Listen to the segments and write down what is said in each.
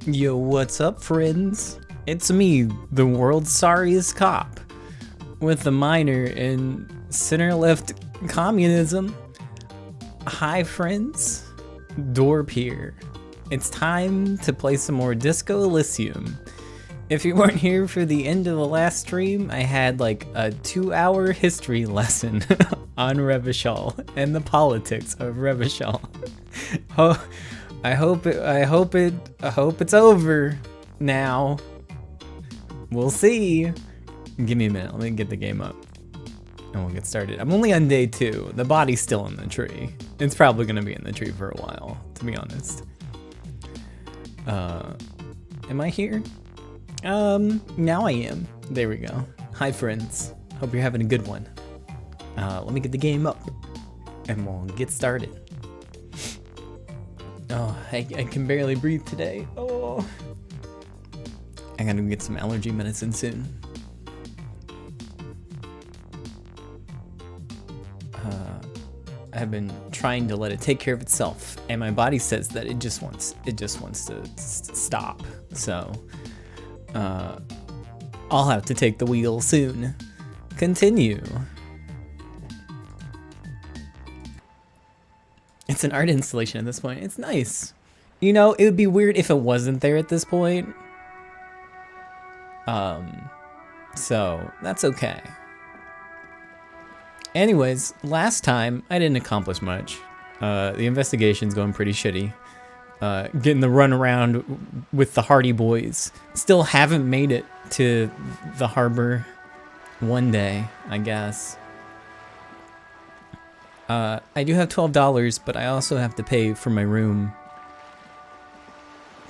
Yo, what's up, friends? It's me, the world's sorriest cop, with a minor in center-left communism. Hi, friends. Dorb here. It's time to play some more Disco Elysium. If you weren't here for the end of the last stream, I had like a 2-hour history lesson on Revachol and the politics of Revachol. Oh, I hope it's over now. We'll see. Give me a minute, let me get the game up and we'll get started. I'm only on day 2. The body's still in the tree. It's probably gonna be in the tree for a while, to be honest. Am I here? Now I am. There we go. Hi, friends. Hope you're having a good one. Let me get the game up and we'll get started. Oh, I can barely breathe today. Oh. I gotta get some allergy medicine soon. I've been trying to let it take care of itself, and my body says that it just wants to stop. So, I'll have to take the wheel soon. Continue. It's an art installation at this point. It's nice. You know, it would be weird if it wasn't there at this point. So that's okay. Anyways, last time I didn't accomplish much. The investigation's going pretty shitty. Getting the run around with the Hardy Boys. Still haven't made it to the harbor. One day, I guess. I do have $12, but I also have to pay for my room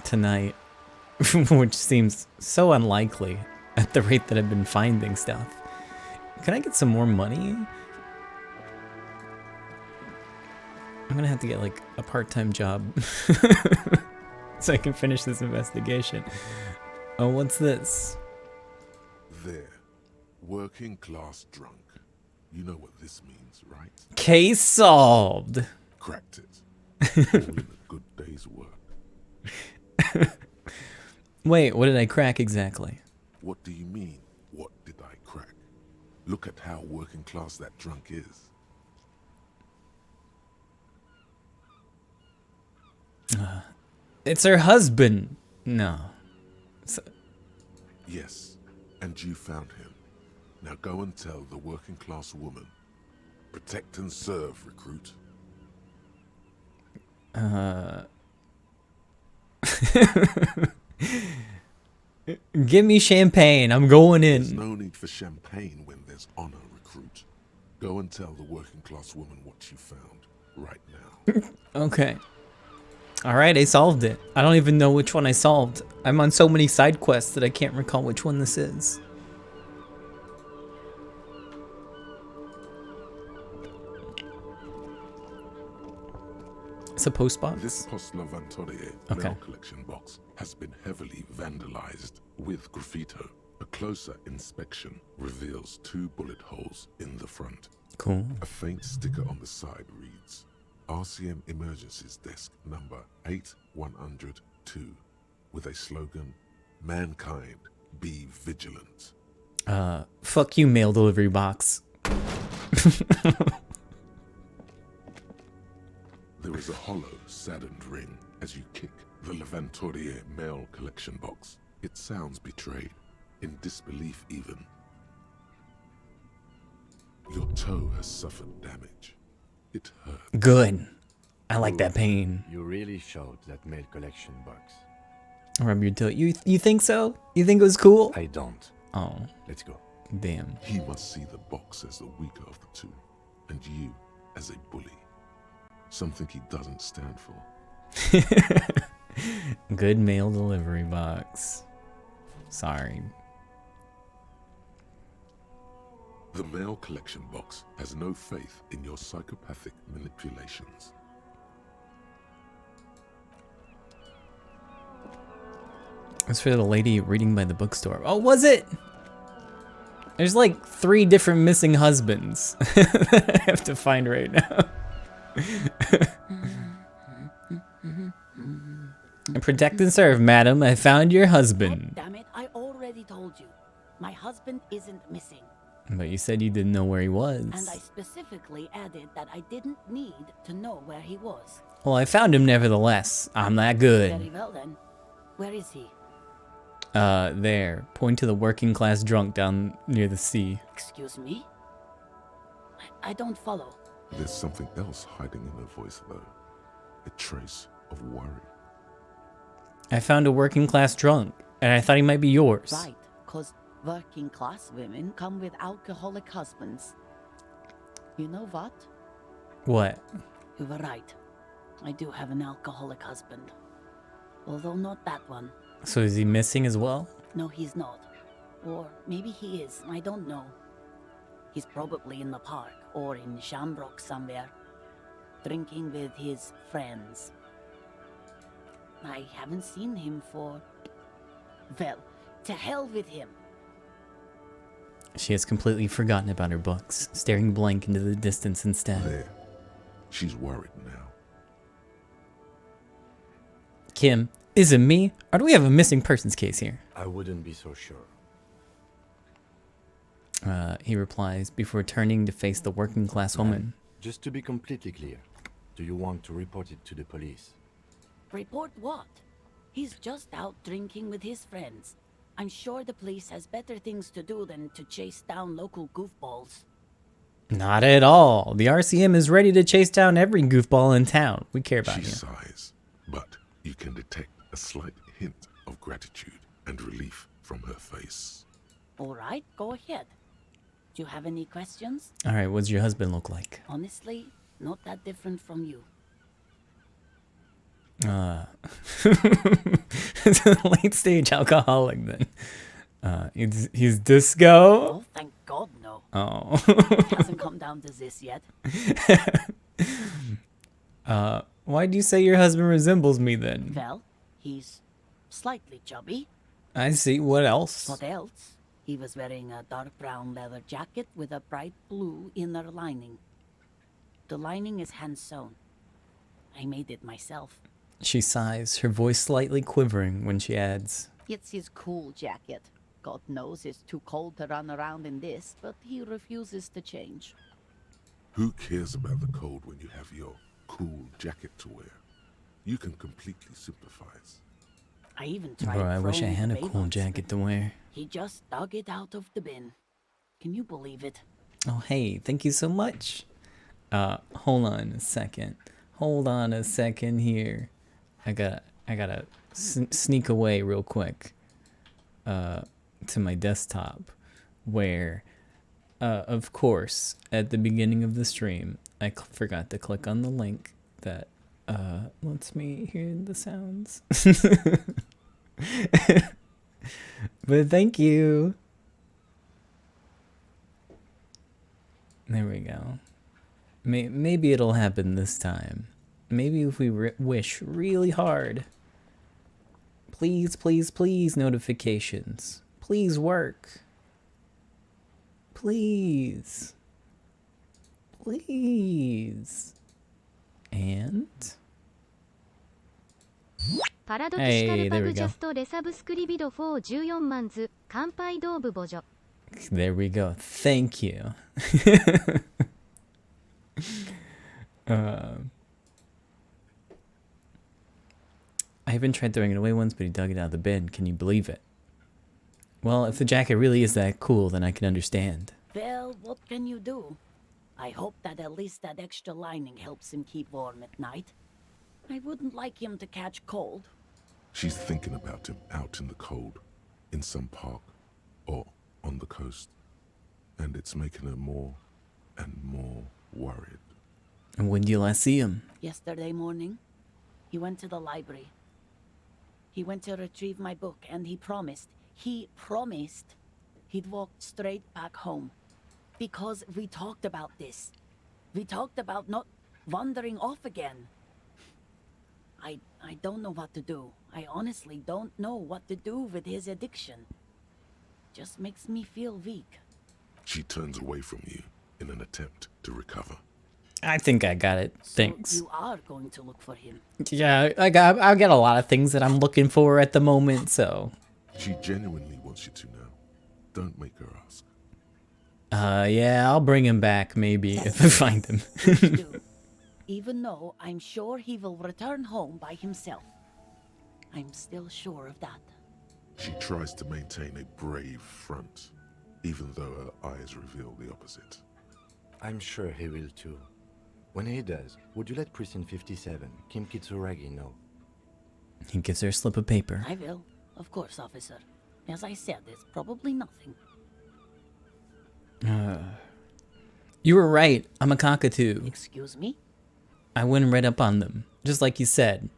tonight, which seems so unlikely at the rate that I've been finding stuff. Can I get some more money? I'm gonna have to get like a part-time job so I can finish this investigation. Oh, what's this? There, working class drunk. You know what this means, right? Case solved. Cracked it. All in a good day's work. Wait, what did I crack exactly? What do you mean, what did I crack? Look at how working class that drunk is. It's her husband. No. Yes, and you found him. Now go and tell the working class woman. Protect and serve, recruit. Give me champagne, I'm going in. There's no need for champagne when there's honor, recruit. Go and tell the working class woman what you found right now. Okay. Alright, I solved it. I don't even know which one I solved. I'm on so many side quests that I can't recall which one this is. It's a post box? This Postlavantorie mail collection box has been heavily vandalized with graffito. A closer inspection reveals 2 bullet holes in the front. Cool. A faint sticker on the side reads, RCM Emergencies Desk number 8102, with a slogan, Mankind, be vigilant. Fuck you, mail delivery box. There is a hollow, saddened ring as you kick the Levantorie mail collection box. It sounds betrayed, in disbelief even. Your toe has suffered damage. It hurts. Good. I like that pain. You really showed that mail collection box. Rub your toe. You think so? You think it was cool? I don't. Oh. Let's go. Damn. He must see the box as the weaker of the two, and you as a bully. Something he doesn't stand for. Good mail delivery box. Sorry. The mail collection box has no faith in your psychopathic manipulations. It's for the lady reading by the bookstore. Oh, was it? There's like 3 different missing husbands that I have to find right now. Protect and serve, madam. I found your God husband. damn it, I already told you. My husband isn't missing. But you said you didn't know where he was. And I specifically added that I didn't need to know where he was. Well, I found him nevertheless. I'm that Very good. well then. Where is he? There. Point to the working class drunk down near the sea. Excuse me? I don't follow. There's something else hiding in her voice, though. A trace of worry. I found a working class drunk, and I thought he might be yours. Right, because working class women come with alcoholic husbands. You know what? What? You were right. I do have an alcoholic husband. Although not that one. So is he missing as well? No, he's not. Or maybe he is, I don't know. He's probably in the park or in Shamrock somewhere, drinking with his friends. I haven't seen him for... Well, to hell with him. She has completely forgotten about her books, staring blank into the distance instead. There. She's worried now. Kim, is it me? Or do we have a missing persons case here? I wouldn't be so sure. He replies before turning to face the working class woman. Just to be completely clear, do you want to report it to the police? Report what? He's just out drinking with his friends. I'm sure the police has better things to do than to chase down local goofballs. Not at all. The RCM is ready to chase down every goofball in town. We care about She you. sighs, but you can detect a slight hint of gratitude and relief from her face. All right, go ahead. Do you have any questions? All right, what's your husband look like? Honestly, not that different from you. It's a late stage alcoholic then. He's disco. Oh, thank God, no. Oh. Hasn't come down to this yet. Why do you say your husband resembles me then? Well, he's slightly chubby. I see. What else? What else? He was wearing a dark brown leather jacket with a bright blue inner lining. The lining is hand-sewn. I made it myself. She sighs, her voice slightly quivering when she adds, It's his cool jacket. God knows it's too cold to run around in this, but he refuses to change. Who cares about the cold when you have your cool jacket to wear? You can completely sympathize. I even tried Bro, I wish I throwing had a the cool Bayonets, jacket to wear. He just dug it out of the bin. Can you believe it? Oh, hey, thank you so much. Hold on a second. Hold on a second here. I gotta sneak away real quick to my desktop where, of course, at the beginning of the stream, I forgot to click on the link that lets me hear the sounds. But thank you. There we go. Maybe it'll happen this time. Maybe if we wish really hard. Please, please, please, notifications. Please work. Please. Please. And... パラドキシカル Hey, パ there グ we ジャ go. ストレサブスクリビド4 14万図乾杯ドーブボジョ There we go. Thank you. I even tried throwing it away once, but he dug it out of the bin. Can you believe it? Well, if the jacket really is that cool, then I can understand. Well, what can you do? I hope that at least that extra lining helps him keep warm at night. I wouldn't like him to catch cold. She's thinking about him out in the cold, in some park, or on the coast. And it's making her more and more worried. And when did you last see him? Yesterday morning, he went to the library. He went to retrieve my book, and he promised he'd walk straight back home. Because we talked about this. We talked about not wandering off again. I don't know what to do. I honestly don't know what to do with his addiction. Just makes me feel weak. She turns away from you in an attempt to recover. I think I got it. Thanks. So you are going to look for him. Yeah, I got a lot of things that I'm looking for at the moment, so. She genuinely wants you to now. Don't make her ask. Yeah, I'll bring him back maybe if I find him. Please do. Even though I'm sure he will return home by himself. I'm still sure of that. She tries to maintain a brave front, even though her eyes reveal the opposite. I'm sure he will too. When he does, would you let Precinct 57, Kim Kitsuragi, know? He gives her a slip of paper. I will. Of course, officer. As I said, it's probably nothing. You were right. I'm a cockatoo. Excuse me? I went and read up on them, just like you said.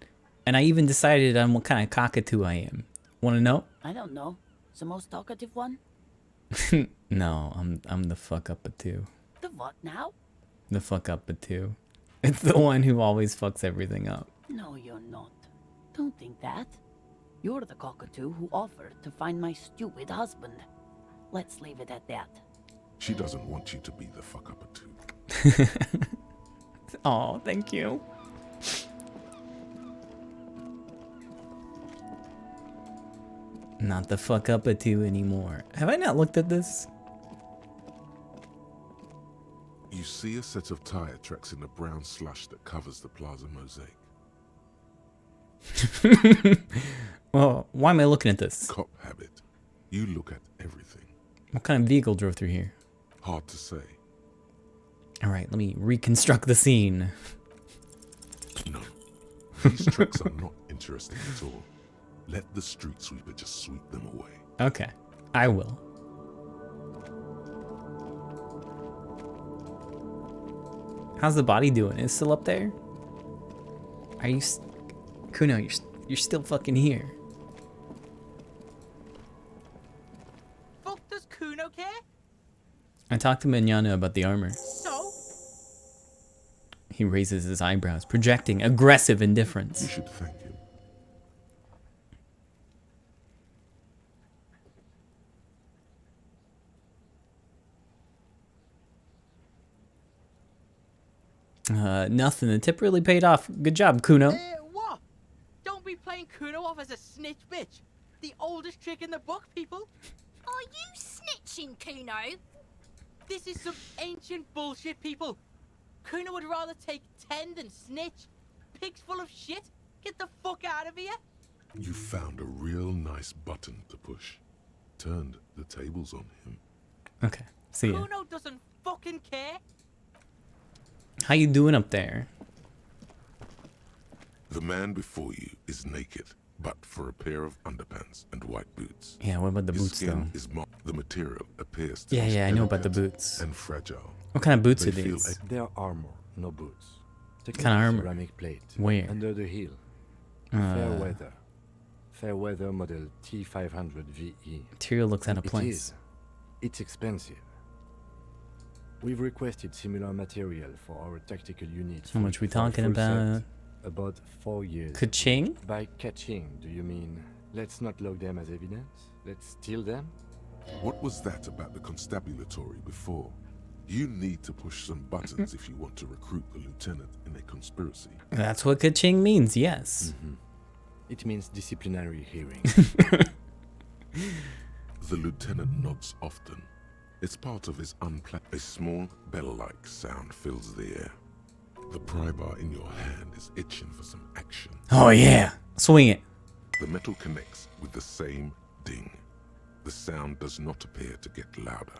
And I even decided on what kind of cockatoo I am. Want to know? I don't know. The most talkative one? No, I'm the fuck up a two. The what now? The fuck up a two. It's the one who always fucks everything up. No, you're not. Don't think that. You're the cockatoo who offered to find my stupid husband. Let's leave it at that. She doesn't want you to be the fuck up too. Oh, thank you. Not the fuck up a two anymore. Have I not looked at this? You see a set of tire tracks in the brown slush that covers the plaza mosaic. Well, why am I looking at this? Cop habit. You look at everything. What kind of vehicle drove through here? Hard to say. All right, let me reconstruct the scene. No. These tracks are not interesting at all. Let the street sweeper just sweep them away. Okay, I will. How's the body doing? Is it still up there? Are you, Kuno? You're still fucking here. Fuck does Kuno care? I talked to Mignano about the armor. So? He raises his eyebrows, projecting aggressive You indifference. should thank him. Nothing. The tip really paid off. Good job, Kuno. What? Don't be playing Kuno off as a snitch bitch. The oldest trick in the book, people. Are you snitching, Kuno? This is some ancient bullshit, people. Kuno would rather take 10 than snitch. Pig's full of shit. Get the fuck out of here. You found a real nice button to push. Turned the tables on him. Okay, see ya. Kuno doesn't fucking care. How you doing up there? The man before you is naked, but for a pair of underpants and white boots. Yeah, what about the His boots though? skin is the material appears to Yeah, be I know about the delicate boots. and fragile. What kind of boots They are feel these? They're armor, no boots. Kind of armor? Ceramic plate. Where? Under the heel. Fair weather model T500 VE. Material looks out of It place. is. It's expensive. We've requested similar material for our tactical units. How much we for a talking full about? set. About 4 years. Ka-ching? By catching, do you mean let's not log them as evidence? Let's steal them? What was that about the constabulatory before? You need to push some buttons if you want to recruit the lieutenant in a conspiracy. That's what ka-ching means, yes. It means disciplinary hearing. The lieutenant nods often. It's part of his unplanned. A small bell-like sound fills the air. The pry bar in your hand is itching for some action. Oh yeah, swing it. The metal connects with the same ding. The sound does not appear to get louder.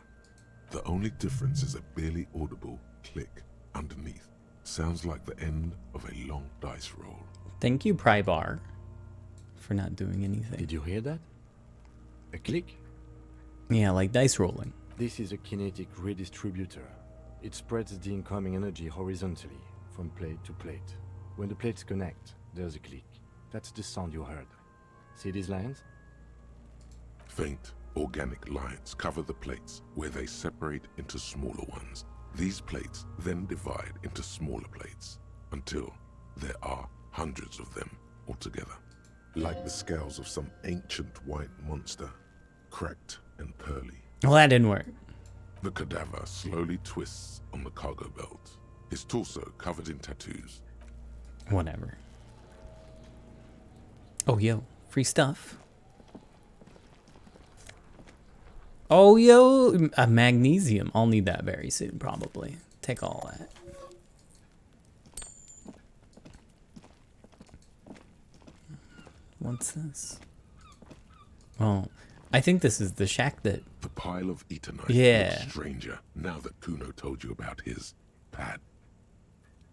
The only difference is a barely audible click underneath. Sounds like the end of a long dice roll. Thank you, pry bar, for not doing anything. Did you hear that? A click? Yeah, like dice rolling. This is a kinetic redistributor. It spreads the incoming energy horizontally, from plate to plate. When the plates connect, there's a click. That's the sound you heard. See these lines? Faint, organic lines cover the plates where they separate into smaller ones. These plates then divide into smaller plates until there are hundreds of them altogether. Like the scales of some ancient white monster, cracked and pearly. Well, that didn't work. The cadaver slowly twists on the cargo belt. His torso covered in tattoos. Whatever. Oh, yo, free stuff. Oh, yo, a magnesium. I'll need that very soon, probably. Take all that. What's this? Oh, I think this is the shack that... The pile of Eternite Yeah. looks stranger now that Kuno told you about his pad.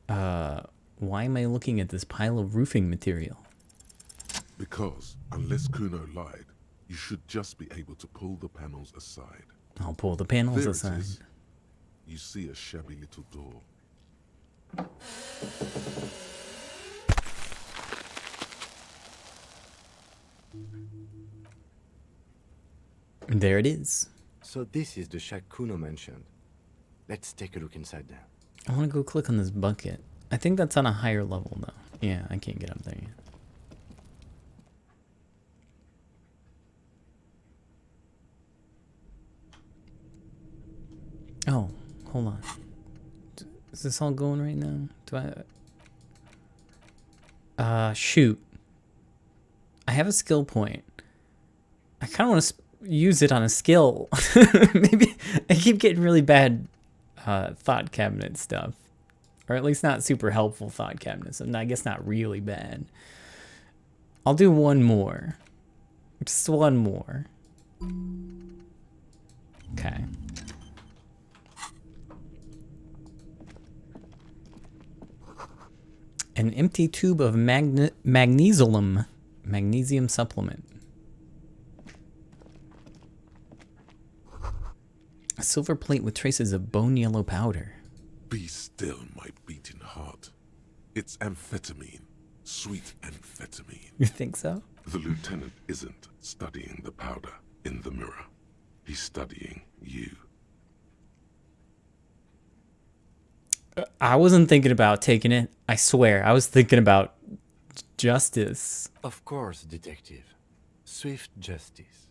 Why am I looking at this pile of roofing material? Because, unless Kuno lied, you should just be able to pull the panels aside. I'll pull the panels There aside. it is. You see a shabby little door. There it is. So this is the shack Kuno mentioned. Let's take a look inside there. I want to go click on this bucket. I think that's on a higher level, though. Yeah, I can't get up there yet. Oh, hold on. Is this all going right now? Do I... shoot. I have a skill point. I kind of want to use it on a skill. Maybe I keep getting really bad thought cabinet stuff. Or at least not super helpful thought cabinets. And I guess not really bad. I'll do one more. Just one more. Okay. An empty tube of magnesium supplement. A silver plate with traces of bone yellow powder. Be still, my beating heart. It's amphetamine. Sweet amphetamine. You think so? The lieutenant isn't studying the powder in the mirror. He's studying you. I wasn't thinking about taking it. I swear. I was thinking about justice. Of course, detective. Swift justice.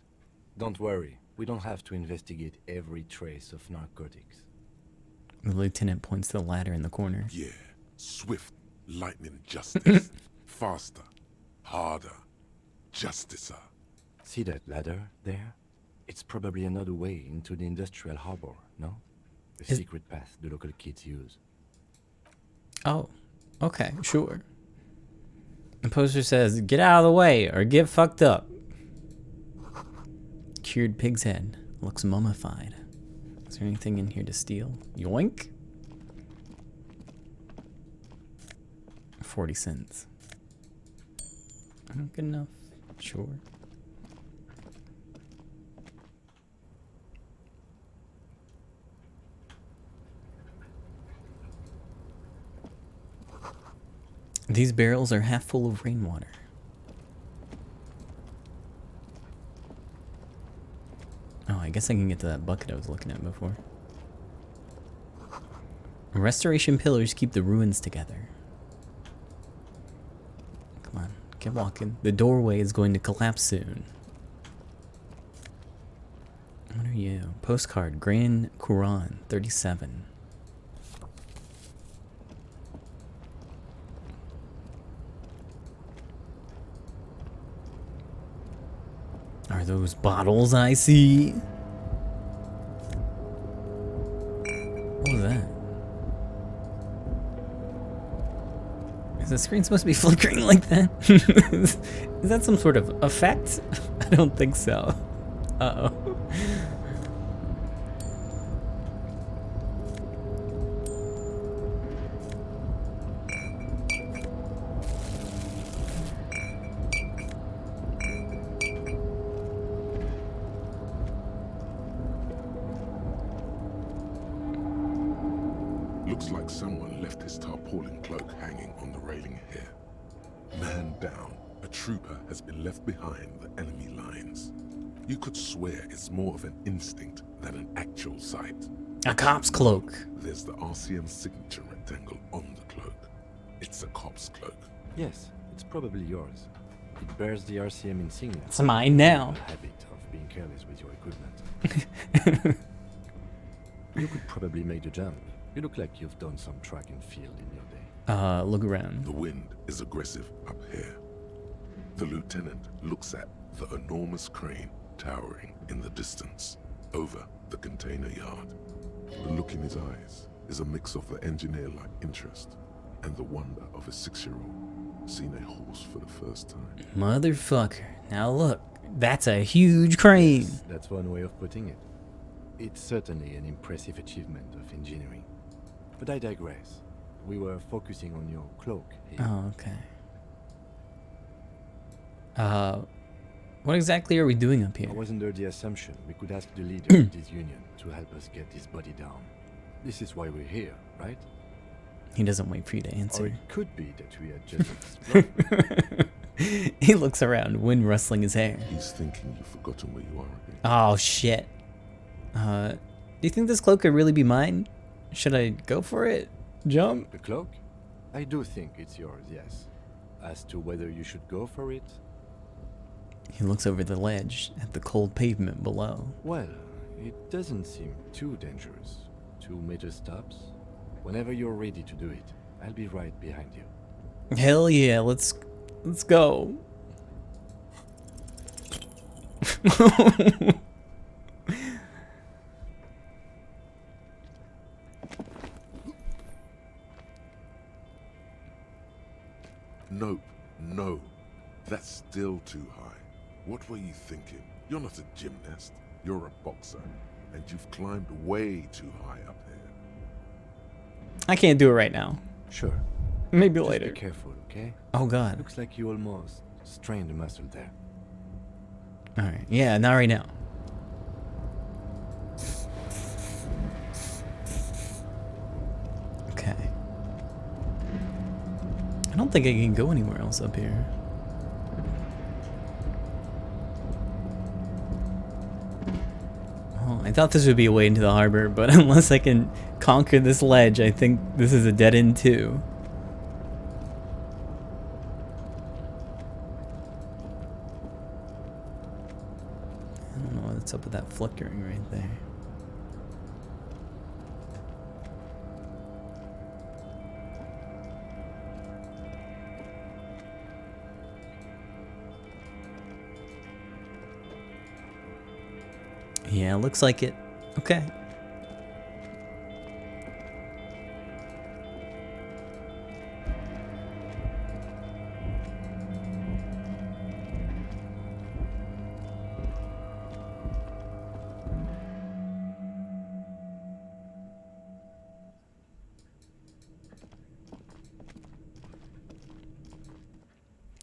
Don't worry, we don't have to investigate every trace of narcotics. The lieutenant points to the ladder in the corner. Yeah. Swift, lightning justice. Faster. Harder. Justicer. See that ladder there? It's probably another way into the industrial harbor, no? A secret path the local kids use. Oh, okay, sure. The poster says, get out of the way or get fucked up. Cured pig's head. Looks mummified. Is there anything in here to steal? Yoink. 40 cents. Good enough. Sure. These barrels are half full of rainwater. Oh, I guess I can get to that bucket I was looking at before. Restoration pillars keep the ruins together. Come on, get walking. The doorway is going to collapse soon. What are you? Postcard, Grand Quran, 37. Are those bottles I see? What was that? Is the screen supposed to be flickering like that? Is that some sort of effect? I don't think so. Uh-oh. Looks like someone left his tarpaulin cloak hanging on the railing here. Man down, a trooper has been left behind the enemy lines. You could swear it's more of an instinct than an actual sight. A cop's cloak. There's the RCM signature rectangle on the cloak. It's a cop's cloak. Yes, it's probably yours. It bears the RCM insignia. It's mine now. The habit of being careless with your equipment. You could probably make the jump. You look like you've done some track and field in your day. Look around. The wind is aggressive up here. The lieutenant looks at the enormous crane towering in the distance over the container yard. The look in his eyes is a mix of the engineer-like interest and the wonder of a 6-year-old seeing a horse for the first time. Motherfucker. Now look, that's a huge crane. Yes, that's one way of putting it. It's certainly an impressive achievement of engineering. But I digress. We were focusing on your cloak here. Oh, okay. What exactly are we doing up here? I was under the assumption we could ask the leader of this union to help us get this body down. This is why we're here, right? He doesn't wait for you to Or answer. it could be that we had just explored. He looks around, wind rustling his hair. He's thinking you've forgotten where you are again. Oh, shit. Do you think this cloak could really be mine? Should I go for it? Jump? The cloak? I do think it's yours, yes. As to whether you should go for it, He looks over the ledge at the cold pavement below. well, it doesn't seem too dangerous. 2 meter stops. Whenever you're ready to do it, I'll be right behind you. Hell yeah, let's go. Nope, no. That's still too high. What were you thinking? You're not a gymnast. You're a boxer. And you've climbed way too high up there. I can't do it right now. Sure. Maybe Just later. be careful, okay? Oh god. Looks like you almost strained a muscle there. Alright. Yeah, not right now. Okay. I don't think I can go anywhere else up here. Oh, I thought this would be a way into the harbor, but unless I can conquer this ledge, I think this is a dead end too. I don't know what's up with that flickering right there. Yeah, looks like it. Okay.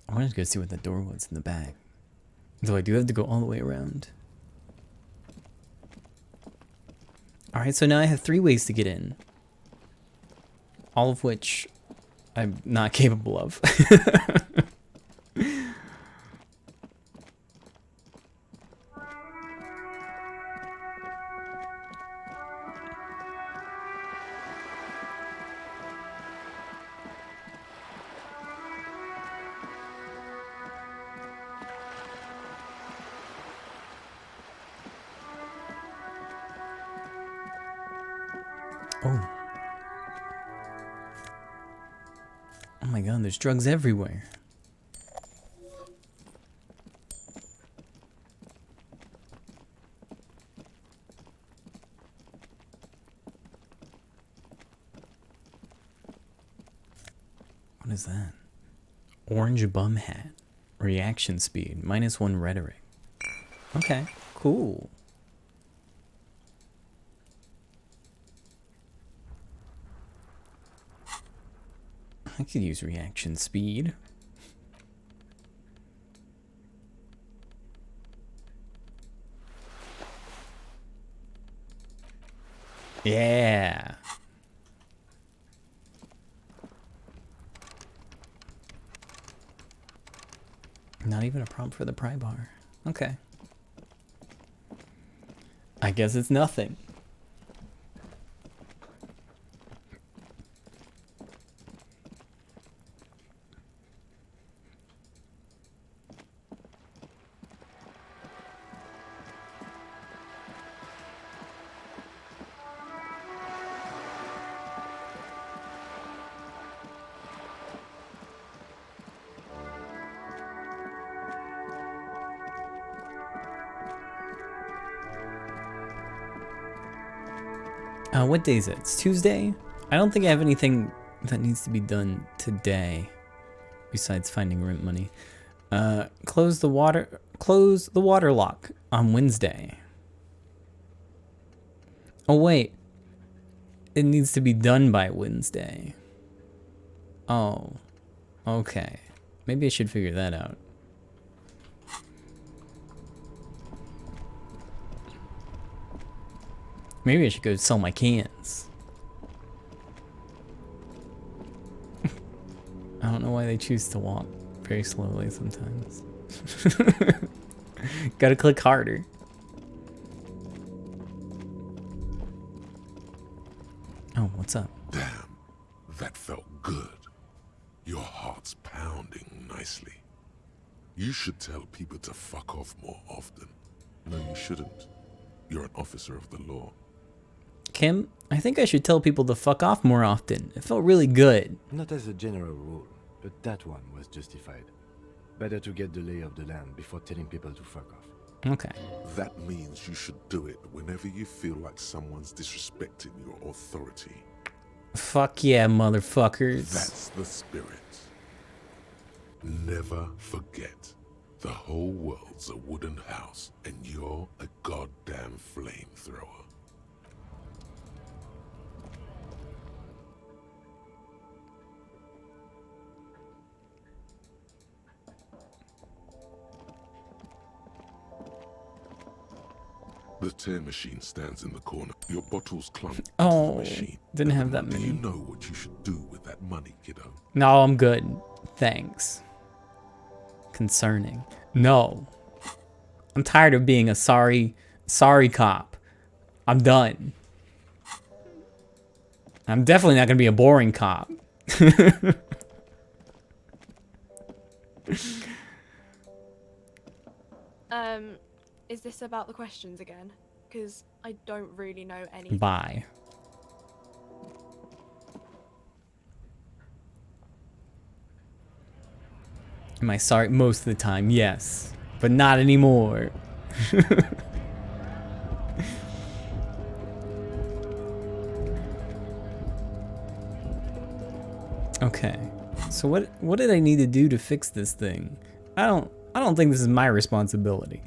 I wanted to go see what the door was in the back. Though I do have to go all the way around. Alright, so now I have 3 ways to get in. All of which I'm not capable of. Oh. Oh my god, there's drugs everywhere. What is that? Orange bum hat. Reaction speed. -1 rhetoric. Okay, cool. I could use reaction speed. Yeah. Not even a prompt for the pry bar. Okay. I guess it's nothing. What day is it? It's Tuesday? I don't think I have anything that needs to be done today besides finding rent money. Close the water lock on Wednesday. Oh wait. It needs to be done by Wednesday. Oh. Okay. Maybe I should figure that out. Maybe I should go sell my cans. I don't know why they choose to walk very slowly sometimes. Gotta click harder. Oh, what's up? Damn, that felt good. Your heart's pounding nicely. You should tell people to fuck off more often. No, you shouldn't. You're an officer of the law. Kim, I think I should tell people to fuck off more often. It felt really good. Not as a general rule, but that one was justified. Better to get the lay of the land before telling people to fuck off. Okay. That means you should do it whenever you feel like someone's disrespecting your authority. Fuck yeah, motherfuckers. That's the spirit. Never forget, the whole world's a wooden house, and you're a goddamn flamethrower. The tear machine stands in the corner. Your bottles clunk to Oh, the machine. didn't have that Do you many. know what you should do with that money, kiddo? No, I'm good. Thanks. Concerning. No. I'm tired of being a sorry cop. I'm done. I'm definitely not gonna be a boring cop. Is this about the questions again? Because I don't really know any. Bye. Am I sorry? Most of the time, yes. But not anymore. Okay. So what did I need to do to fix this thing? I don't think this is my responsibility.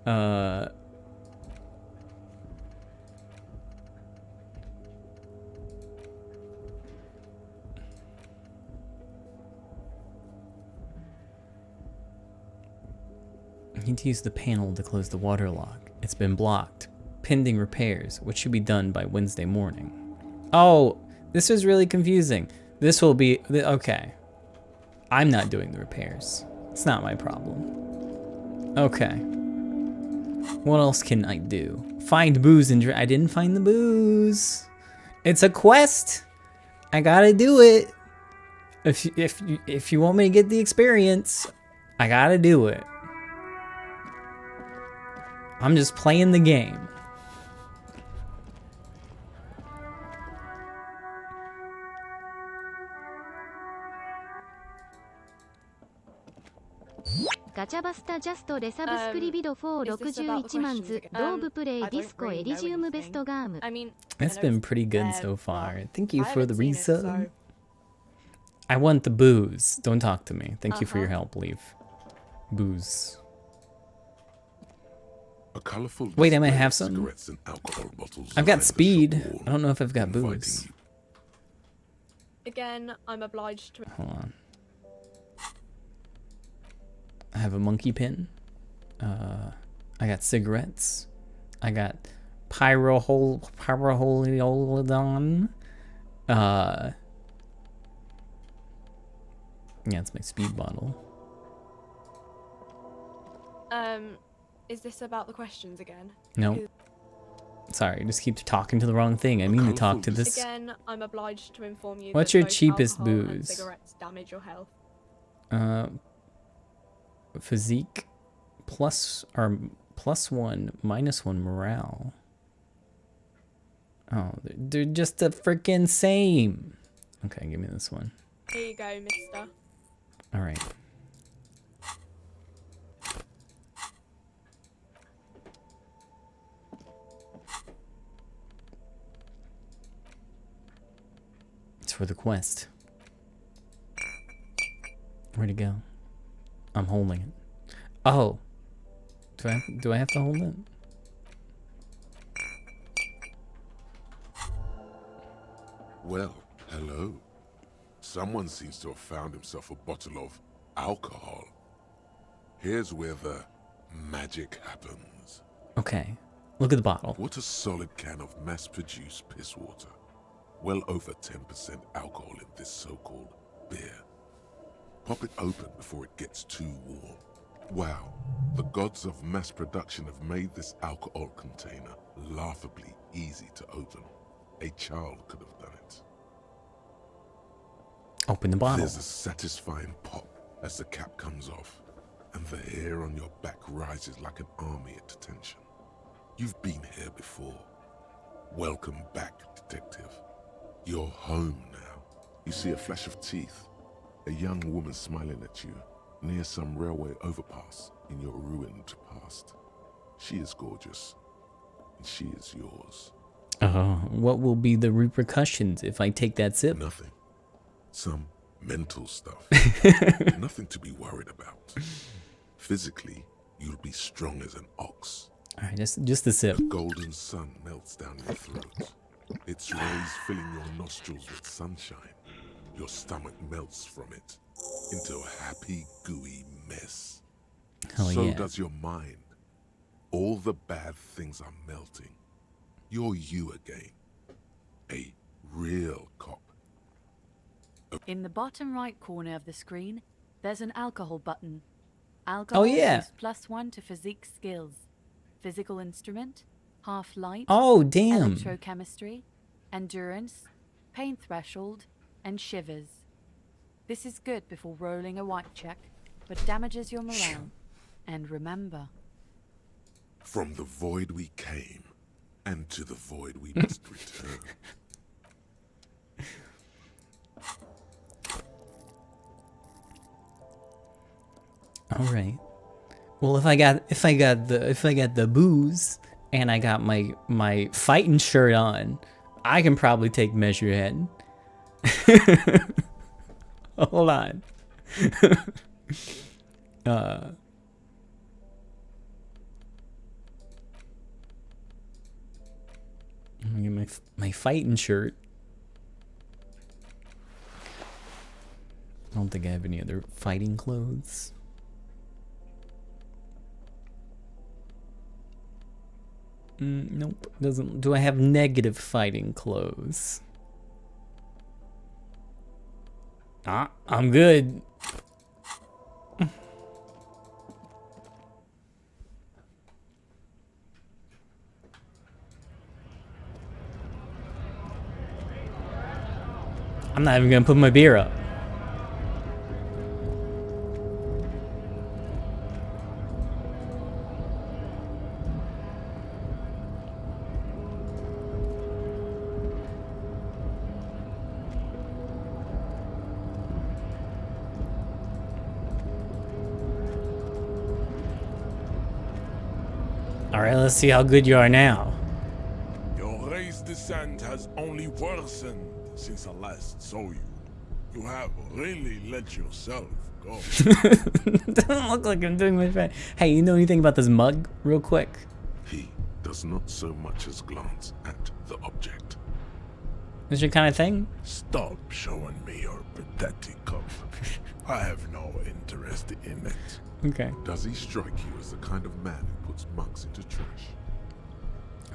I need to use the panel to close the water lock. It's been blocked. Pending repairs, which should be done by Wednesday morning. Oh, this is really confusing. This will be, okay. I'm not doing the repairs. It's not my problem. Okay. What else can I do? Find booze and I didn't find the booze. It's a quest. I gotta do it. If you want me to get the experience, I gotta do it. I'm just playing the game.ガチャバスタジャストレサブスクリビド461万ズドーブプレイディスコエリジウムベストガーム That's been pretty good so far. Thank you for the resub. I want the booze. Don't talk to me. Thank you for your help, Leaf. Booze. A colorful Wait, I might display have of some. cigarettes and alcohol bottles I've got lined the speed. shop wall, I don't know if I've got inviting booze. you. Again, I'm obliged to. Hold on. I have a monkey pin. I got cigarettes. I got pyroholidon. Yeah, it's my speed bottle. Is this about the questions again? No. Sorry, just keep talking to the wrong thing. I mean to talk to this. Again, I'm obliged to inform you. What's that your both cheapest alcohol and booze? cigarettes damage your health. Physique plus or +1 -1 morale. Oh, they're just the freaking same. Okay, give me this one. Here you go, mister. All right. It's for the quest. Where'd it go? I'm holding it. Oh. Do I have to hold it? Well, hello. Someone seems to have found himself a bottle of alcohol. Here's where the magic happens. Okay. Look at the bottle. What a solid can of mass-produced piss water. Well over 10% alcohol in this so-called beer. Pop it open before it gets too warm. Wow, the gods of mass production have made this alcohol container laughably easy to open. A child could have done it. Open the bottle. There's a satisfying pop as the cap comes off, and the hair on your back rises like an army at attention. You've been here before. Welcome back, detective. You're home now. You see a flash of teeth. A young woman smiling at you near some railway overpass in your ruined past. She is gorgeous, and she is yours. What will be the repercussions if I take that sip? Nothing. Some mental stuff. Nothing to be worried about. Physically, you'll be strong as an ox. Alright, just a sip. The golden sun melts down your throat. Its rays filling your nostrils with sunshine. Your stomach melts from it into a happy, gooey mess. Hell So yeah. does your mind. All the bad things are melting. You're you again. A real cop. In the bottom right corner of the screen, there's an alcohol button. Alcohol yeah. is +1 to physique skills. Physical instrument, half light, Oh, damn. electrochemistry, endurance, pain threshold, and shivers. This is good before rolling a white check, but damages your morale. And remember, From the void we came, and to the void we must return. All right. Well, if I got the booze and I got my fighting shirt on, I can probably take measure head. Hold on. Let me get my fighting shirt. I don't think I have any other fighting clothes. Nope. Doesn't. Do I have negative fighting clothes? I'm good. I'm not even gonna put my beer up. Alright, let's see how good you are now. Your race descent has only worsened since I last saw you. You have really let yourself go. Doesn't look like I'm doing much better. Hey, you know anything about this mug, real quick? He does not so much as glance at the object. Is your kind of thing? Stop showing me your pathetic cup. I have no interest in it. Okay. Does he strike you as the kind of man who puts mugs into trash?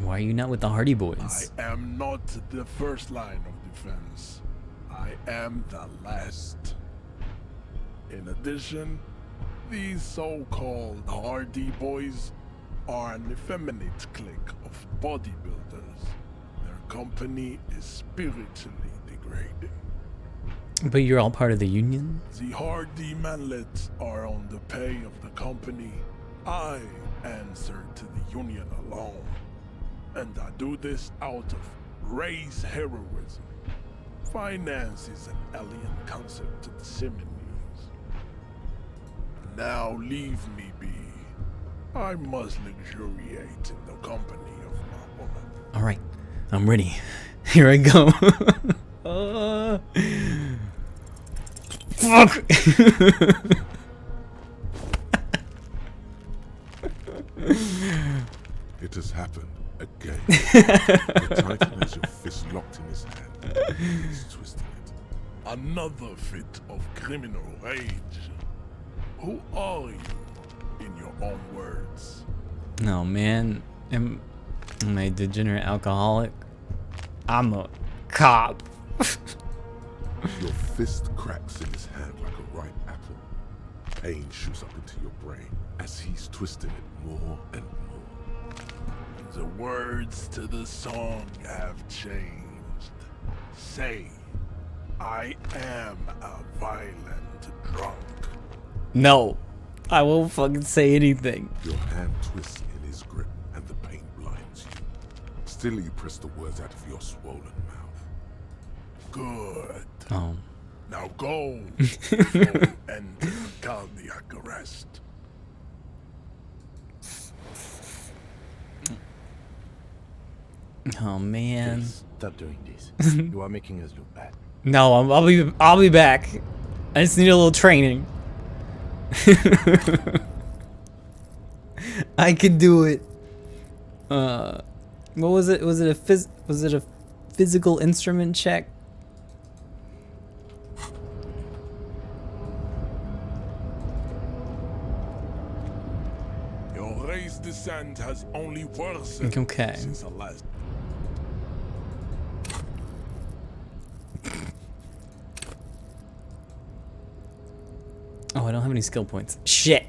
Why are you not with the Hardy Boys? I am not the first line of defense. I am the last. In addition, these so-called Hardy Boys are an effeminate clique of bodybuilders. Their company is spiritually degrading. But you're all part of the union? The Hardy manlets are on the pay of the company. I answer to the union alone. And I do this out of race heroism. Finance is an alien concept to the Simonese. Now leave me be. I must luxuriate in the company of my woman. Alright, I'm ready. Here I go. Fuck. It has happened again. The Titan has your fist locked in his hand. He's twisting it. Another fit of criminal rage. Who are you, in your own words? No, man. Am I a degenerate alcoholic? I'm a cop. Your fist cracks in his hand like a ripe apple. Pain shoots up into your brain as he's twisting it more and more. The words to the song have changed. Say, I am a violent drunk. No. I won't fucking say anything. Your hand twists in his grip and the pain blinds you. Still you press the words out of your swollen mouth. Good. Oh. Now go before you enter cardiac arrest. Oh man. Please, stop doing this. You are making us look bad. No, I'll be back. I just need a little training. I can do it. What was it? Was it a physical instrument check? Your race descent has only worsened Okay. since the last. Oh, I don't have any skill points. Shit.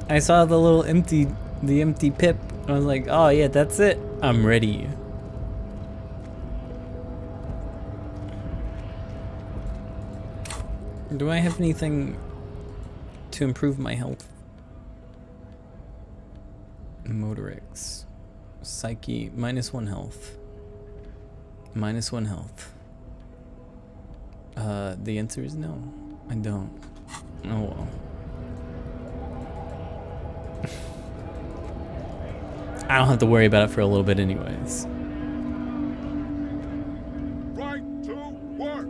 I saw the empty pip. I was like, oh yeah, that's it. I'm ready. Do I have anything to improve my health? Motorix. Psyche, -1 health. -1 health. The answer is no. I don't. Oh well. I don't have to worry about it for a little bit anyways. Right to work.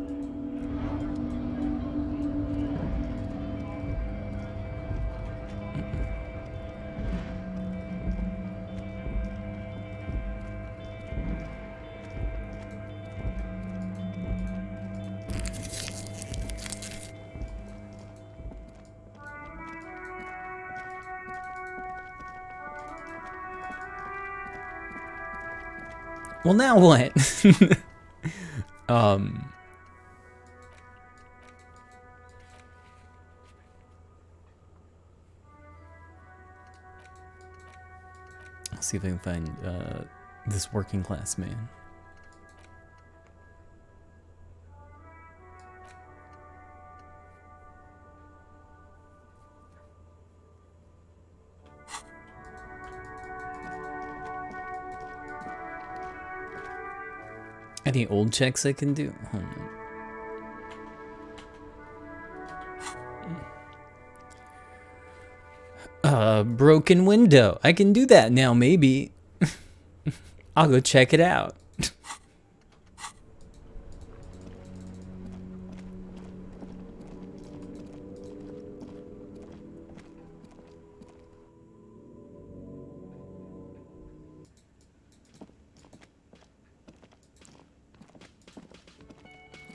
Well, now what? I'll see if I can find this working class man. Any old checks I can do? Hold on. Broken window. I can do that now, maybe. I'll go check it out.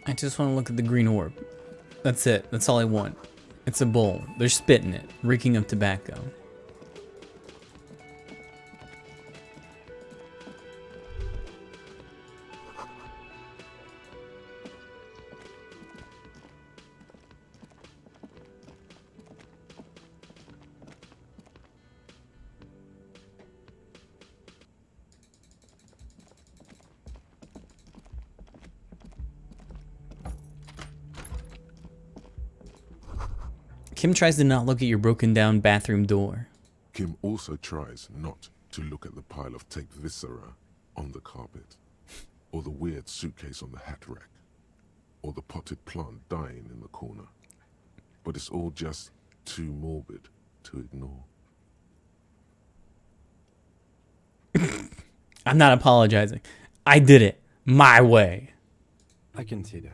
I just want to look at the green orb. That's it. That's all I want. It's a bowl. They're spitting it, reeking of tobacco. Kim tries to not look at your broken down bathroom door. Kim also tries not to look at the pile of taped viscera on the carpet, or the weird suitcase on the hat rack, or the potted plant dying in the corner. But it's all just too morbid to ignore. I'm not apologizing. I did it. My way. I can see that.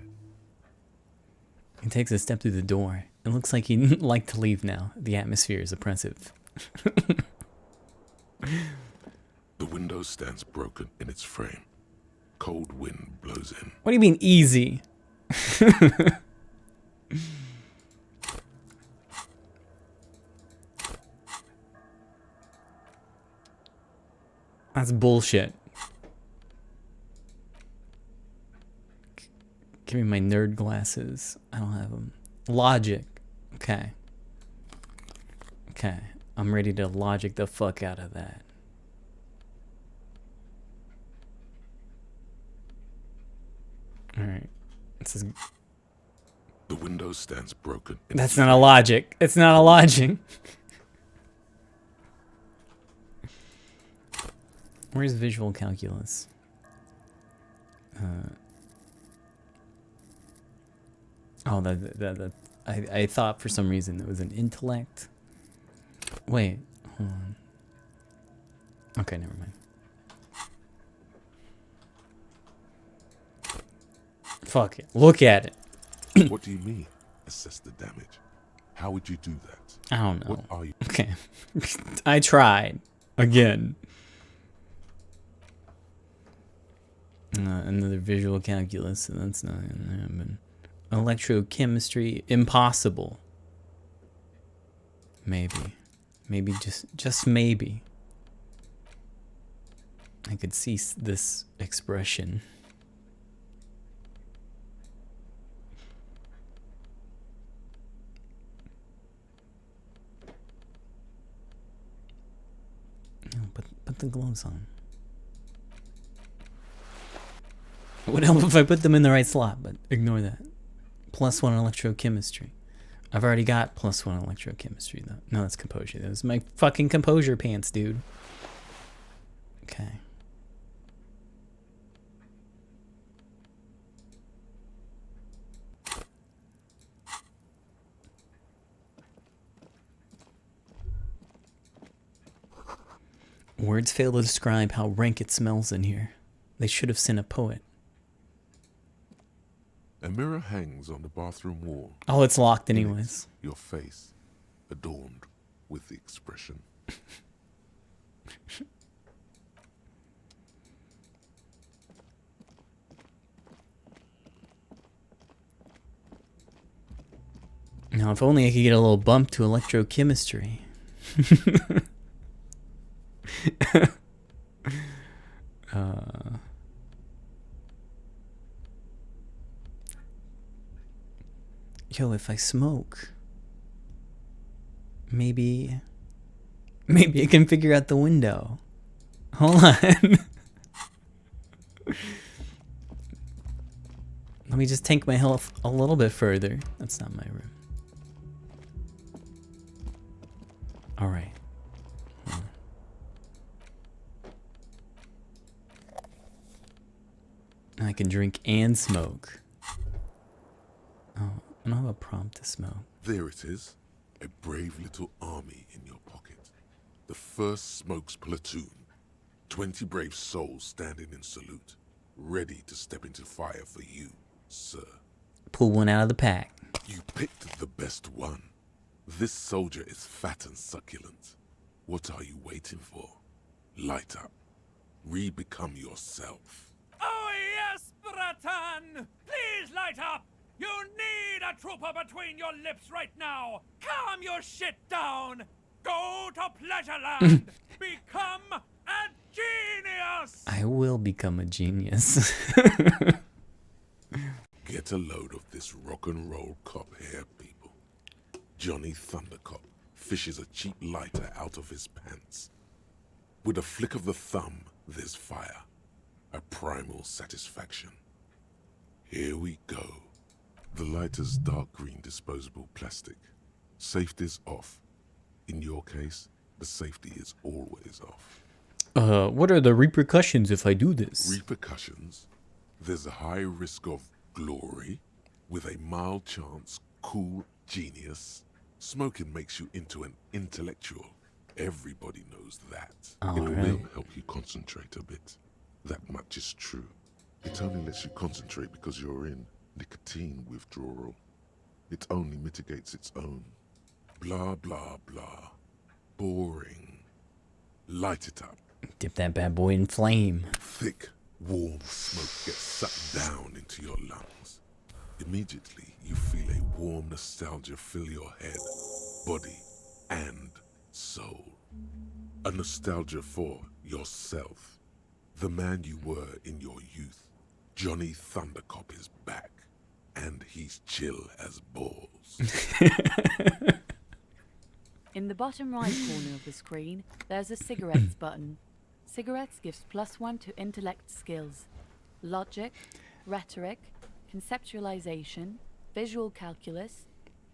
He takes a step through the door. It looks like he'd like to leave now. The atmosphere is oppressive. The window stands broken in its frame. Cold wind blows in. What do you mean easy? That's bullshit. Give me my nerd glasses. I don't have them. Logic. Okay. Okay. I'm ready to logic the fuck out of that. Alright. This is... The window stands broken. That's not a logic. It's not a logic. Where's visual calculus? Oh, I thought for some reason it was an intellect. Wait, hold on. Okay, never mind. Fuck it. Look at it. What do you mean? Assess the damage. How would you do that? I don't know. What are you? Okay. I tried. Again. Another visual calculus, so that's not in there. Electrochemistry, impossible. Maybe. Maybe just maybe. I could see this expression. No, put the gloves on. It would help if I put them in the right slot, but ignore that. +1 electrochemistry. I've already got +1 electrochemistry, though. No, that's composure. That was my fucking composure pants, dude. Okay. Words fail to describe how rank it smells in here. They should have sent a poet. A mirror hangs on the bathroom wall. Oh, it's locked anyways. Your face, adorned with the expression. Now, if only I could get a little bump to electrochemistry. Yo, if I smoke, maybe I can figure out the window. Hold on. Let me just tank my health a little bit further. That's not my room. All right. I can drink and smoke. Oh, I don't have a prompt to smoke. There it is. A brave little army in your pocket. The first Smokes platoon. 20 brave souls standing in salute. Ready to step into fire for you, sir. Pull one out of the pack. You picked the best one. This soldier is fat and succulent. What are you waiting for? Light up. Re-become yourself. Oh yes, Bratan! Please light up! You need a trooper between your lips right now! Calm your shit down! Go to Pleasureland! Become a genius! I will become a genius. Get a load of this rock and roll cop here, people. Johnny Thundercop fishes a cheap lighter out of his pants. With a flick of the thumb, there's fire. A primal satisfaction. Here we go. The lighter's dark green disposable plastic. Safety's off. In your case, the safety is always off. What are the repercussions if I do this? Repercussions? There's a high risk of glory, with a mild chance, cool genius. Smoking makes you into an intellectual. Everybody knows that. It will help you concentrate a bit. That much is true. It only lets you concentrate because you're in nicotine withdrawal. It only mitigates its own. Blah, blah, blah. Boring. Light it up. Dip that bad boy in flame. Thick, warm smoke gets sucked down into your lungs. Immediately, you feel a warm nostalgia fill your head, body, and soul. A nostalgia for yourself. The man you were in your youth. Johnny Thundercop is back, and he's chill as balls. In the bottom right corner of the screen, there's a cigarettes button. Cigarettes gives +1 to intellect skills. Logic, rhetoric, conceptualization, visual calculus,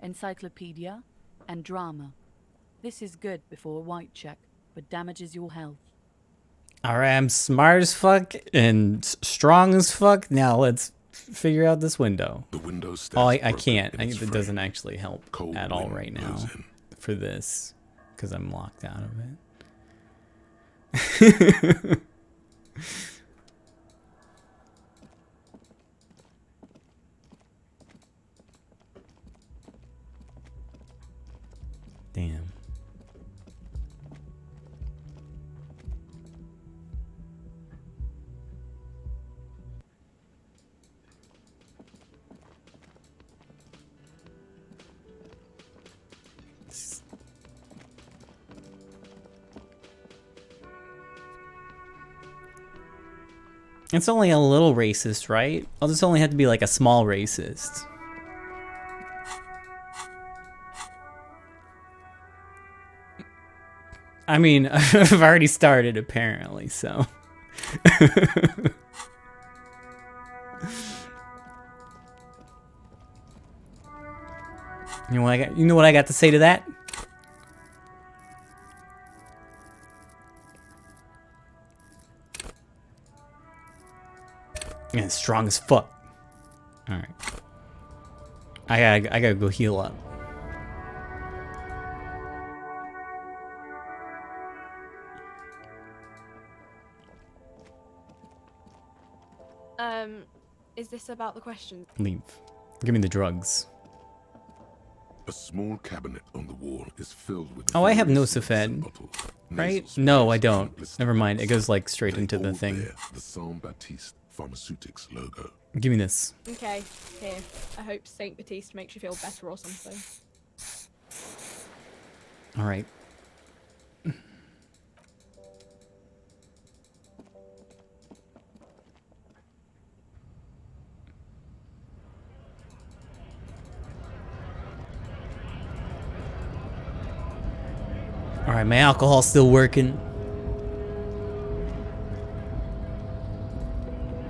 encyclopedia, and drama. This is good before a white check, but damages your health. Alright, I'm smart as fuck and strong as fuck. Now let's figure out this window. The window Oh, I can't. It doesn't actually help Cold at all wind right now blows in. for this because I'm locked out of it. Damn. It's only a little racist, right? I'll just only have to be like a small racist. I mean, I've already started apparently, so. You know what I got to say to that? Yeah, strong as fuck. All right. I gotta go heal up. Is this about the questions? Leave. Give me the drugs. A small cabinet on the wall is filled with. Oh, I have Nosafed, right? No, I don't. Never mind. It goes like straight into the thing. The Saint Baptiste Pharmaceutics logo. Give me this. Okay, here. I hope Saint Baptiste makes you feel better or something. All right. All right, my alcohol's still working.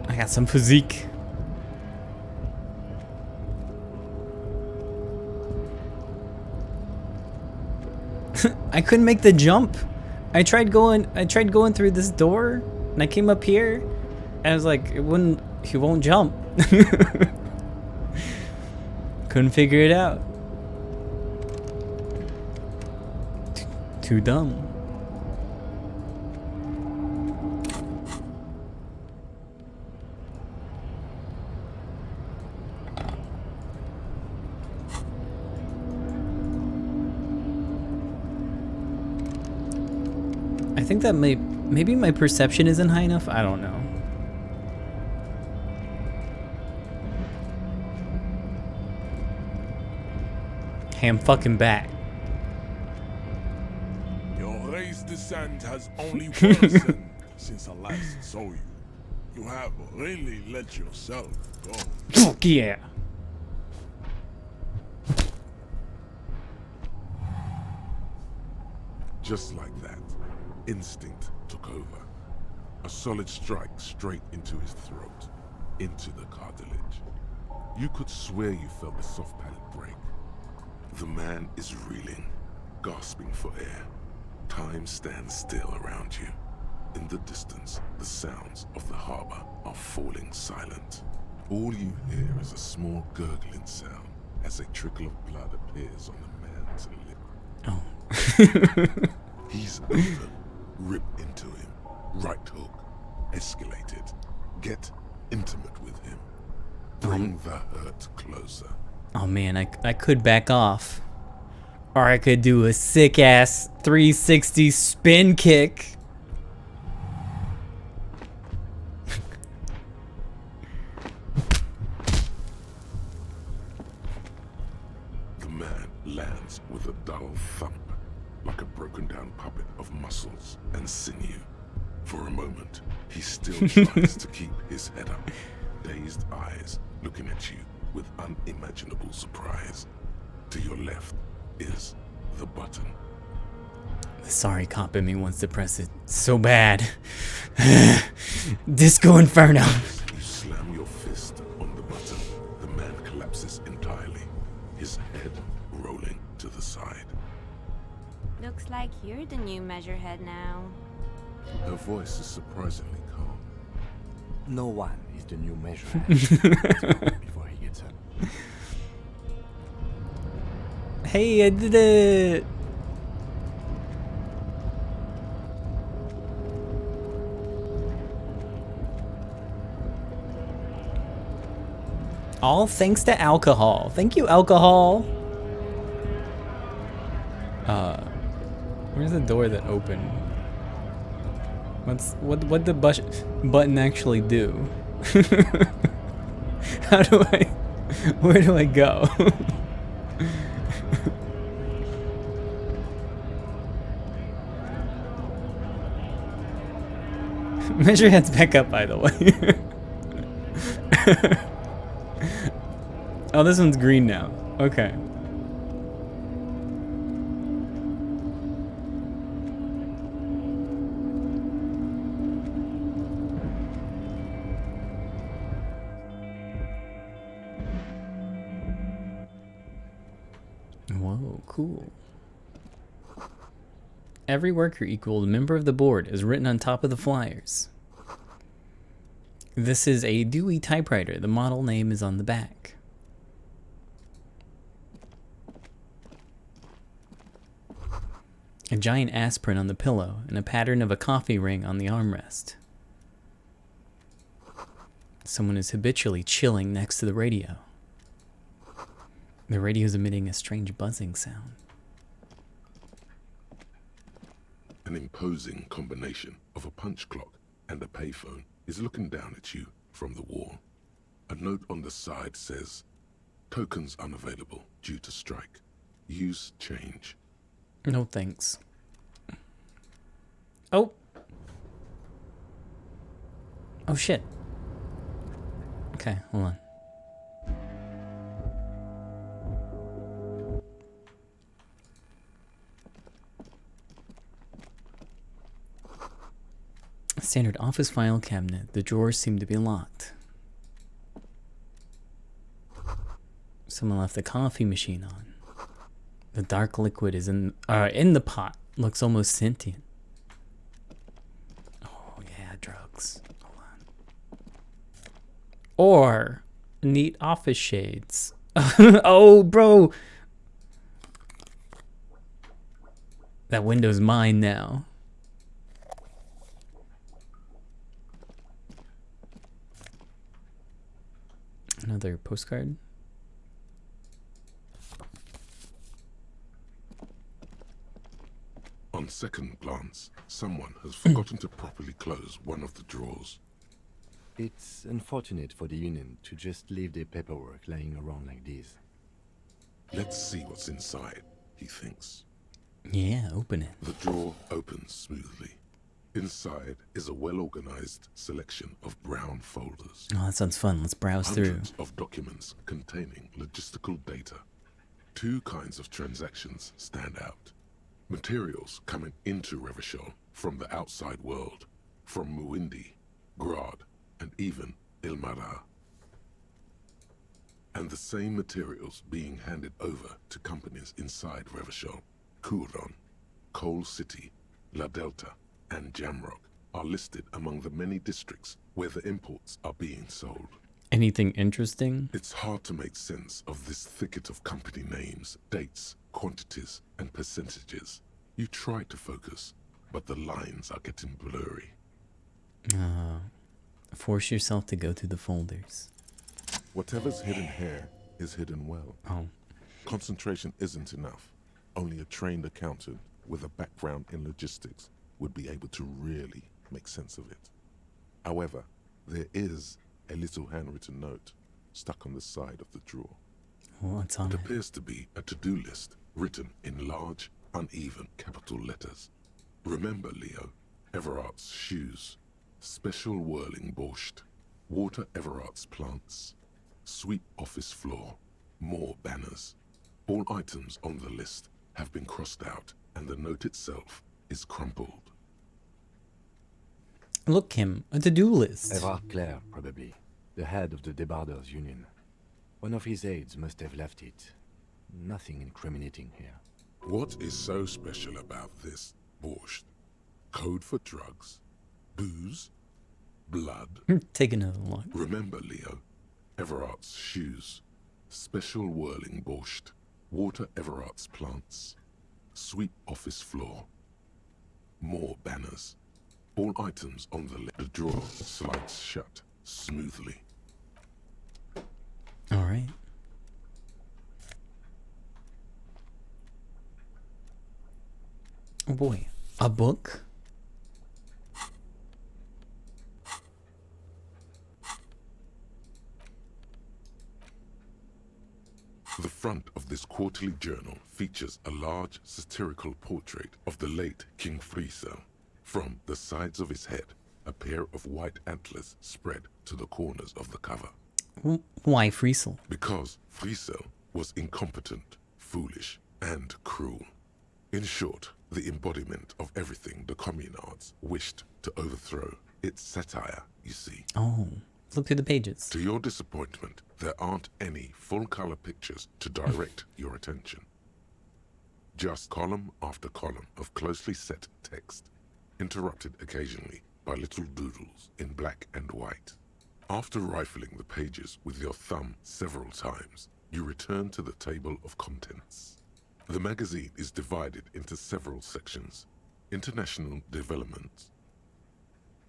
I got some physique. I couldn't make the jump. I tried going through this door and I came up here and I was like, he won't jump. Couldn't figure it out. Too dumb. I think that maybe my perception isn't high enough. I don't know. Hey, I'm fucking back. Your race descent has only worsened since I last saw you. You have really let yourself go. Fuck yeah. Just like that, instinct took over. A solid strike straight into his throat, into the cartilage. You could swear you felt the soft palate break. The man is reeling, gasping for air. Time stands still around you. In the distance, the sounds of the harbor are falling silent. All you hear is a small gurgling sound as a trickle of blood appears on the man's lip. Oh. He's open. Rip into him. Right hook. Escalated. Get intimate with him. Bring the hurt closer. Oh man, I could back off. Or I could do a sick ass 360 spin kick. The man lands with a dull thump, like a broken down puppet of muscles and sinew. For a moment, he still tries to keep his head up, dazed eyes looking at you with unimaginable surprise. To your left is the button. The sorry cop in me wants to press it so bad. Disco Inferno. You slam your fist on the button. The man collapses entirely, his head rolling to the side. Looks like you're the new measurehead now. Her voice is surprisingly calm. No one is the new measurehead. Before he gets up. Hey, I did it! All thanks to alcohol. Thank you, alcohol. Where's the door that opened? What the button actually do? How do I? Where do I go? Measure head's back up, by the way. Oh, this one's green now. Okay. Whoa, cool. Every worker equaled member of the board is written on top of the flyers. This is a Dewey typewriter. The model name is on the back. A giant aspirin on the pillow and a pattern of a coffee ring on the armrest. Someone is habitually chilling next to the radio. The radio is emitting a strange buzzing sound. An imposing combination of a punch clock and a payphone is looking down at you from the wall. A note on the side says, "Tokens unavailable due to strike. Use change." No thanks. Oh. Oh shit. Okay, hold on. Standard office file cabinet. The drawers seem to be locked. Someone left the coffee machine on. The dark liquid is in the pot. Looks almost sentient. Oh yeah, drugs. Hold on. Or neat office shades. Oh, bro. That window's mine now. Another postcard. On second glance, someone has forgotten to properly close one of the drawers. It's unfortunate for the union to just leave their paperwork lying around like this. Let's see what's inside, he thinks. Yeah, open it. The drawer opens smoothly. Inside is a well-organized selection of brown folders. Oh, that sounds fun. Let's browse Hundreds through. of documents containing logistical data. Two kinds of transactions stand out. Materials coming into Revachol from the outside world, from Muindi, Grad, and even Ilmara. And the same materials being handed over to companies inside Revachol, Kuron, Coal City, La Delta, and Jamrock are listed among the many districts where the imports are being sold. Anything interesting? It's hard to make sense of this thicket of company names, dates, quantities, and percentages. You try to focus, but the lines are getting blurry. Force yourself to go through the folders. Whatever's hidden here is hidden well. Oh. Concentration isn't enough. Only a trained accountant with a background in logistics would be able to really make sense of it. However, there is a little handwritten note stuck on the side of the drawer. What's on It it? appears to be a to-do list written in large, uneven capital letters. Remember, Leo, Everard's shoes, special whirling borscht, water Everard's plants, sweep office floor, more banners. All items on the list have been crossed out, and the note itself is crumpled. Look, Kim, a to-do list. Everard Clare, probably. The head of the Debarders Union. One of his aides must have left it. Nothing incriminating here. What is so special about this borscht? Code for drugs? Booze? Blood? Take another look. Remember, Leo, Everard's shoes, special whirling borscht, water Everard's plants, sweep office floor, more banners. All items on the drawer slides shut smoothly. All right. Oh boy, a book? The front of this quarterly journal features a large satirical portrait of the late King Friesel. From the sides of his head, a pair of white antlers spread to the corners of the cover. Why Friesel? Because Friesel was incompetent, foolish, and cruel. In short, the embodiment of everything the communards wished to overthrow. It's satire, you see. Oh, look through the pages. To your disappointment, there aren't any full-color pictures to direct your attention. Just column after column of closely set text, interrupted occasionally by little doodles in black and white. After rifling the pages with your thumb several times, you return to the table of contents. The magazine is divided into several sections: international developments,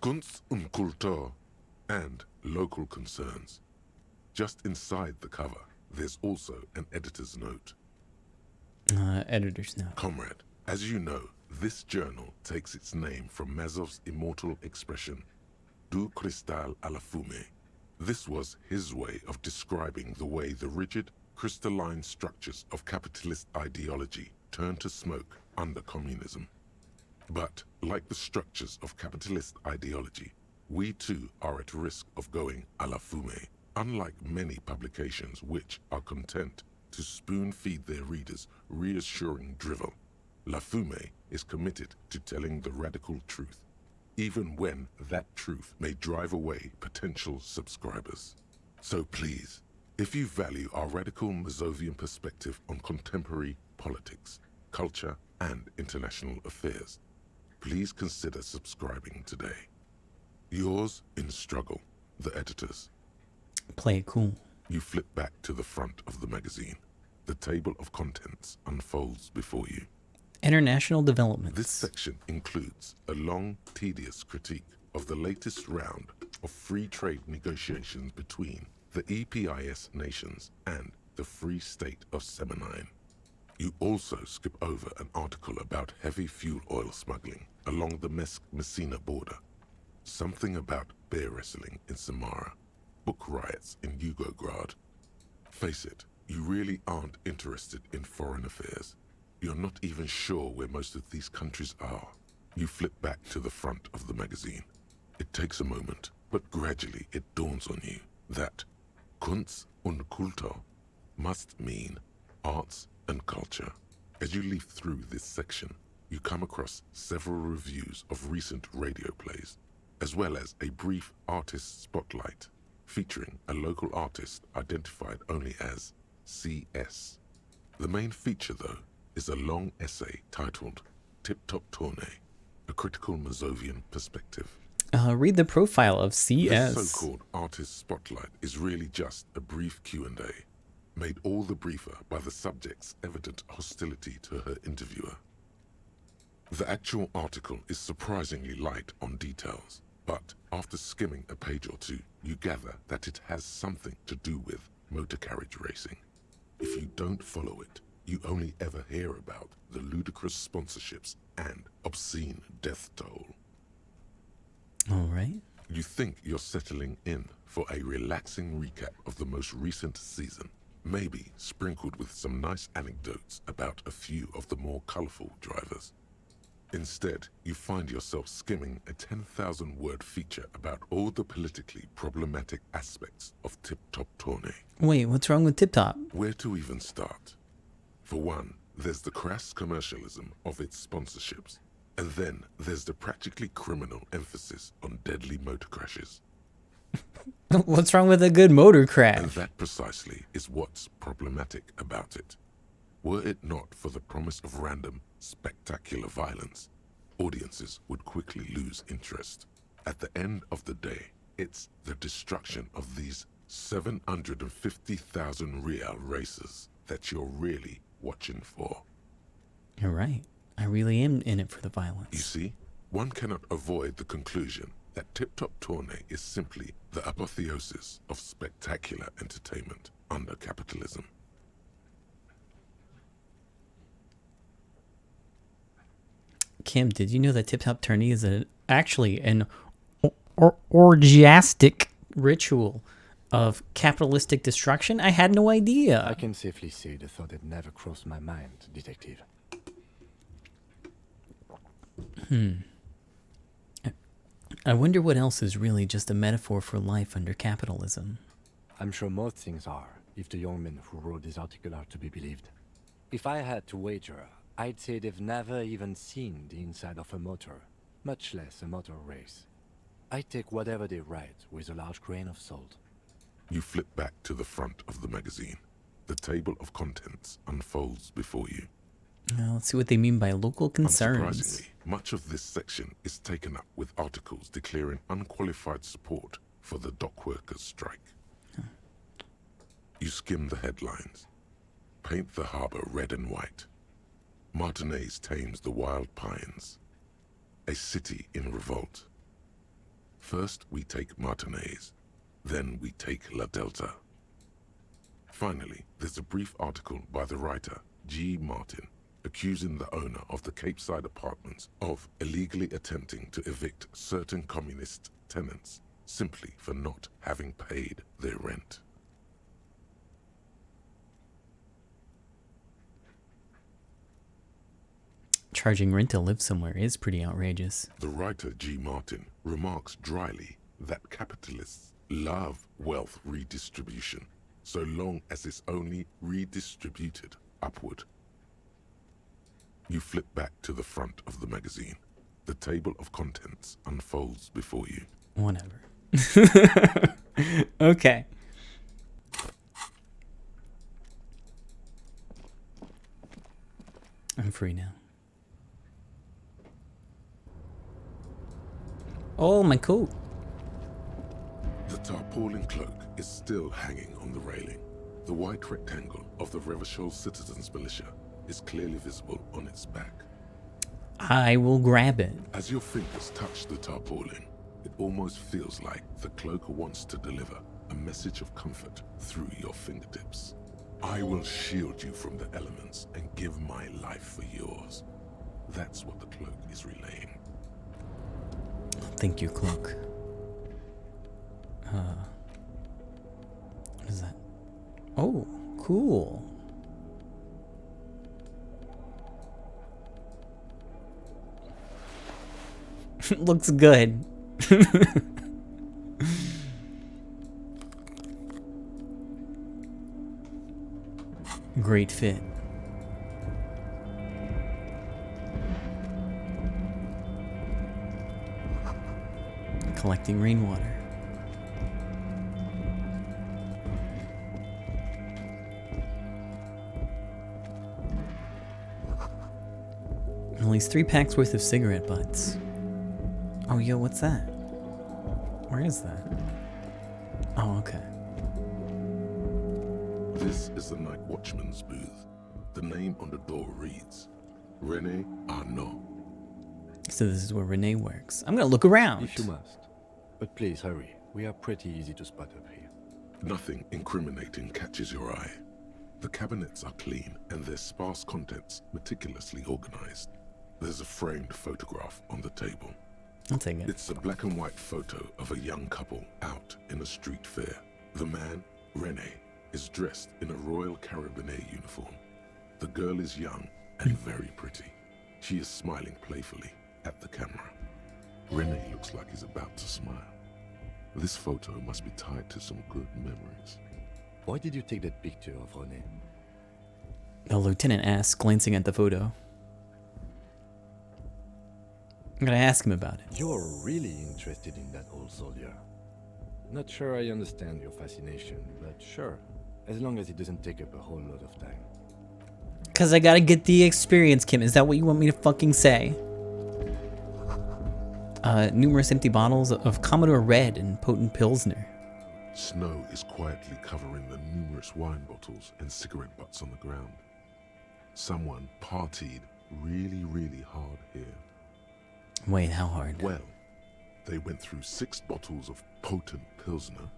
Kunst und Kultur, and local concerns. Just inside the cover, there's also an editor's note. Editor's note. Comrade, as you know, this journal takes its name from Mazov's immortal expression, du cristal à la fumée. This was his way of describing the way the rigid, crystalline structures of capitalist ideology turn to smoke under communism. But, like the structures of capitalist ideology, we too are at risk of going à la fumée. Unlike many publications which are content to spoon-feed their readers reassuring drivel, La Fumée is committed to telling the radical truth, even when that truth may drive away potential subscribers. So please, if you value our radical Mazovian perspective on contemporary politics, culture, and international affairs, please consider subscribing today. Yours in struggle, the editors. Play it cool. You flip back to the front of the magazine. The table of contents unfolds before you. International developments. This section includes a long, tedious critique of the latest round of free trade negotiations between the EPIS nations and the Free State of Semenine. You also skip over an article about heavy fuel oil smuggling along the Messina border, something about bear wrestling in Samara, book riots in Yugograd. Face it, you really aren't interested in foreign affairs. You're not even sure where most of these countries are. You flip back to the front of the magazine. It takes a moment, but gradually it dawns on you that Kunst und Kultur must mean arts and culture. As you leaf through this section, you come across several reviews of recent radio plays, as well as a brief artist spotlight featuring a local artist identified only as CS. The main feature, though, is a long essay titled Tip Top Tournée, a critical Mazovian perspective. Read the profile of CS. This so-called artist spotlight is really just a brief Q&A, made all the briefer by the subject's evident hostility to her interviewer. The actual article is surprisingly light on details. But after skimming a page or two, you gather that it has something to do with motor carriage racing. If you don't follow it, you only ever hear about the ludicrous sponsorships and obscene death toll. All right. You think you're settling in for a relaxing recap of the most recent season, maybe sprinkled with some nice anecdotes about a few of the more colorful drivers. Instead, you find yourself skimming a 10,000-word feature about all the politically problematic aspects of Tip Top Tourney. Wait, what's wrong with Tip Top? Where to even start? For one, there's the crass commercialism of its sponsorships. And then there's the practically criminal emphasis on deadly motor crashes. What's wrong with a good motor crash? And that precisely is what's problematic about it. Were it not for the promise of random, spectacular violence, audiences would quickly lose interest. At the end of the day, it's the destruction of these 750,000 real racers that you're really watching for. You're right. I really am in it for the violence. You see, one cannot avoid the conclusion that Tip Top Tourney is simply the apotheosis of spectacular entertainment under capitalism. Kim, did you know that Tip Top Tourney is actually an orgiastic ritual of capitalistic destruction? I had no idea. I can safely say the thought had never crossed my mind, Detective. I wonder what else is really just a metaphor for life under capitalism. I'm sure most things are, if the young men who wrote this article are to be believed. If I had to wager, I'd say they've never even seen the inside of a motor, much less a motor race. I take whatever they write with a large grain of salt. You flip back to the front of the magazine. The table of contents unfolds before you. Let's see what they mean by local concerns. Unsurprisingly, much of this section is taken up with articles declaring unqualified support for the dock workers' strike. You skim the headlines. Paint the harbor red and white. Martinez tames the wild pines. A city in revolt. First we take Martinez, then we take La Delta. Finally, there's a brief article by the writer, G. Martin, accusing the owner of the Capeside Apartments of illegally attempting to evict certain communist tenants simply for not having paid their rent. Charging rent to live somewhere is pretty outrageous. The writer G. Martin remarks dryly that capitalists love wealth redistribution so long as it's only redistributed upward. You flip back to the front of the magazine. The table of contents unfolds before you. Whatever. Okay. I'm free now. Oh, my coat. The tarpaulin cloak is still hanging on the railing. The white rectangle of the Revachol Citizens Militia is clearly visible on its back. I will grab it. As your fingers touch the tarpaulin, it almost feels like the cloak wants to deliver a message of comfort through your fingertips. I will shield you from the elements and give my life for yours. That's what the cloak is relaying. Thank you, cloak. What is that? Oh, cool. Looks good. Great fit. Collecting rainwater. At least 3 packs worth of cigarette butts. Oh, yo, what's that? Where is that? Oh, okay. This is the Night Watchman's booth. The name on the door reads, René Arnaud. So this is where Renee works. I'm gonna look around. If you must, But please hurry. We are pretty easy to spot up here. Nothing incriminating catches your eye. The cabinets are clean and their sparse contents meticulously organized. There's a framed photograph on the table. I'll take it. It's a black and white photo of a young couple out in a street fair. The man, Rene, is dressed in a Royal Carabinier uniform. The girl is young and very pretty. She is smiling playfully at the camera. Rene looks like he's about to smile. This photo must be tied to some good memories. Why did you take that picture of Rene? The lieutenant asks, glancing at the photo. I'm gonna ask him about it. You're really interested in that old soldier. Not sure I understand your fascination, but sure. As long as it doesn't take up a whole lot of time. Cause I gotta get the experience, Kim. Is that what you want me to fucking say? Numerous empty bottles of Commodore Red and potent Pilsner. Snow is quietly covering the numerous wine bottles and cigarette butts on the ground. Someone partied really, really hard here. Wait, how hard? Well, they went through 6 bottles of potent Pilsner,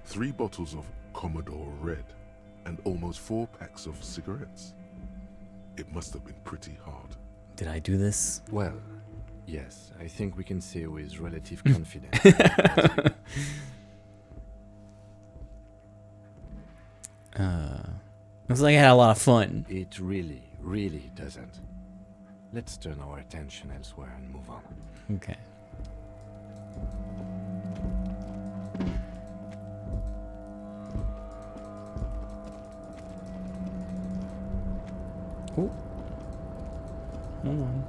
3 bottles of Commodore Red, and almost 4 packs of cigarettes. It must have been pretty hard. Did I do this? Well, yes, I think we can say with relative confidence. Looks like I had a lot of fun. It really, really doesn't. Let's turn our attention elsewhere and move on. Okay. Oh. Hold on.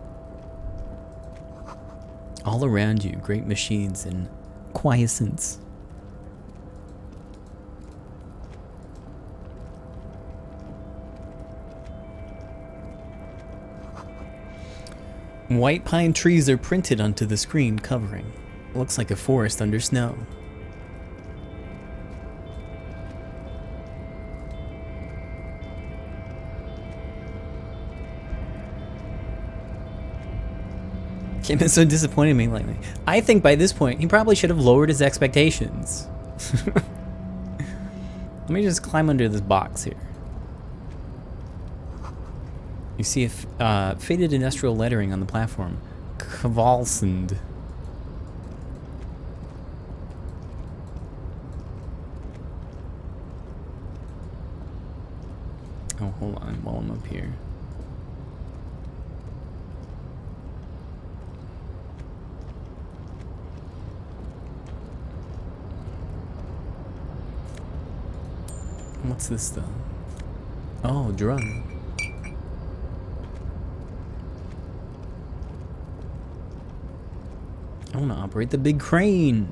All around you, great machines and quiescence. White pine trees are printed onto the screen covering. Looks like a forest under snow. Kim is so disappointed in me lately. I think by this point, he probably should have lowered his expectations. Let me just climb under this box here. You see a faded industrial lettering on the platform. Kvalsund. Oh, hold on while I'm up here. What's this though? Oh, drum. I want to operate the big crane.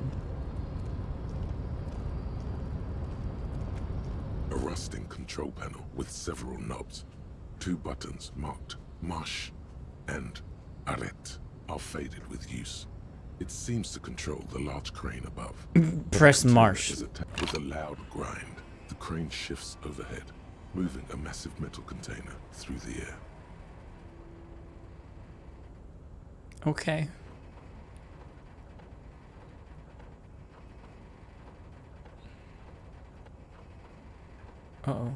A rusting control panel with several knobs. 2 buttons marked Marche and Arrête are faded with use. It seems to control the large crane above. Press Marche. With a loud grind, the crane shifts overhead, moving a massive metal container through the air. Okay. Uh-oh.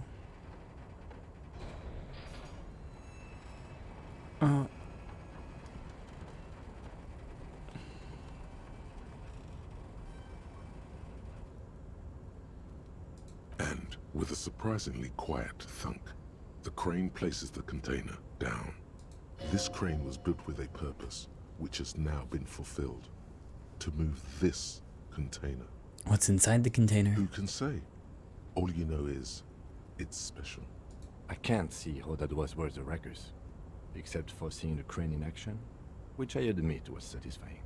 And with a surprisingly quiet thunk, the crane places the container down. This crane was built with a purpose, which has now been fulfilled. To move this container. What's inside the container? Who can say? All you know is, it's special. I can't see how that was worth the records, except for seeing the crane in action, which I admit was satisfying.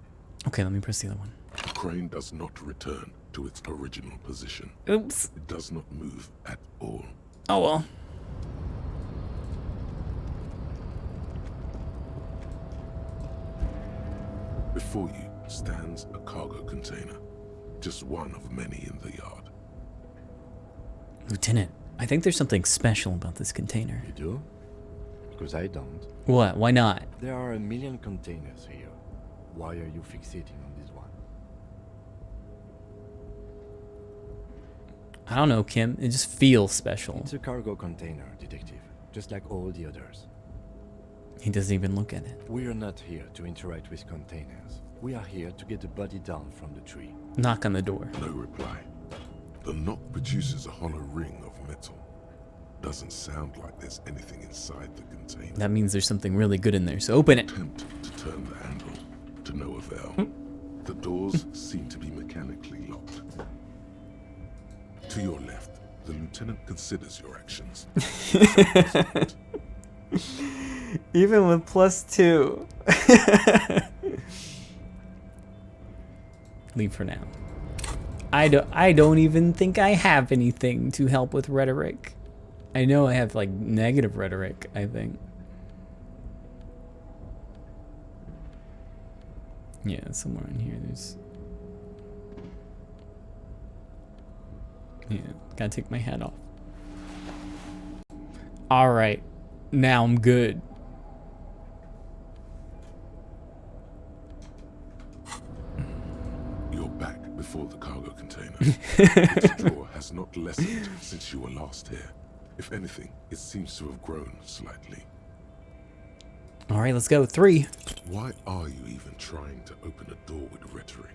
Okay, let me press the other one. The crane does not return to its original position. Oops. It does not move at all. Oh well. Before you stands a cargo container, just one of many in the yard. Lieutenant, I think there's something special about this container. You do? Because I don't. What? Why not? There are a million containers here. Why are you fixating on this one? I don't know, Kim. It just feels special. It's a cargo container, detective, just like all the others. He doesn't even look at it. We are not here to interact with containers. We are here to get the body down from the tree. Knock on the door. No reply. The knock produces a hollow ring of metal. Doesn't sound like there's anything inside the container. That means there's something really good in there, so open it. Attempt to turn the handle, to no avail. The doors seem to be mechanically locked. To your left, the lieutenant considers your actions. Even with +2. Leave for now. I don't even think I have anything to help with rhetoric. I know I have like negative rhetoric, I think. Yeah, somewhere in here there's... Yeah, gotta take my hat off. Alright, now I'm good. You're back before the cargo container. Its drawer has not lessened since you were last here. If anything, it seems to have grown slightly. Alright, let's go. 3. Why are you even trying to open a door with rhetoric?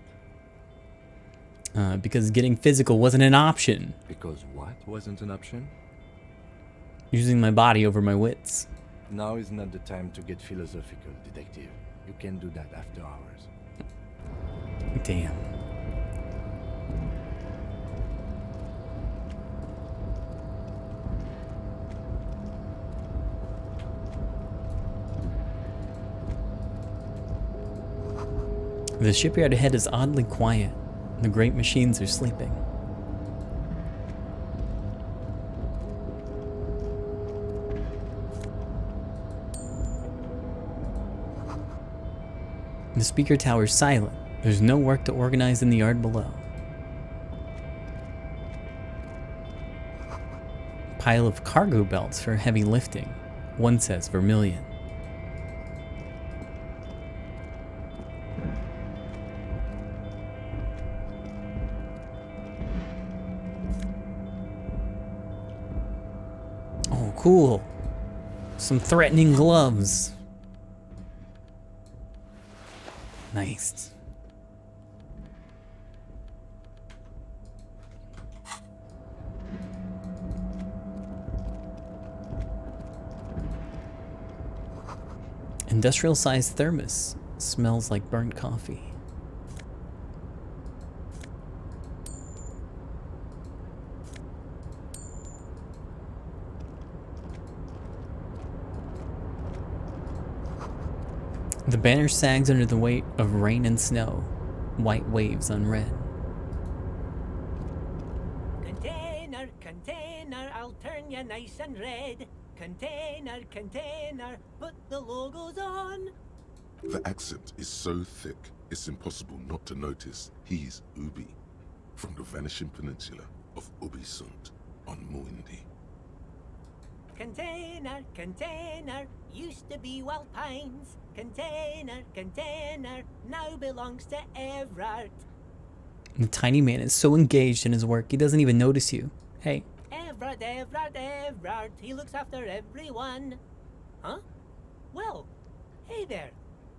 Because getting physical wasn't an option. Because what wasn't an option? Using my body over my wits. Now is not the time to get philosophical, detective. You can do that after hours. Damn. The shipyard ahead is oddly quiet. The great machines are sleeping. The speaker tower is silent. There's no work to organize in the yard below. Pile of cargo belts for heavy lifting. One says vermilion. Oh, cool. Some threatening gloves. Nice. Industrial-sized thermos. Smells like burnt coffee. The banner sags under the weight of rain and snow. White waves on red. Container, container, I'll turn you nice and red. Container, container, put the logos on. The accent is so thick, it's impossible not to notice he's Ubi, from the vanishing peninsula of Ubisunt on Muindi. Container, container, used to be Wild Pines. Container, container, now belongs to Everard. The tiny man is so engaged in his work, he doesn't even notice you. Hey. Everard, Everard, Everard, he looks after everyone. Huh? Well, hey there.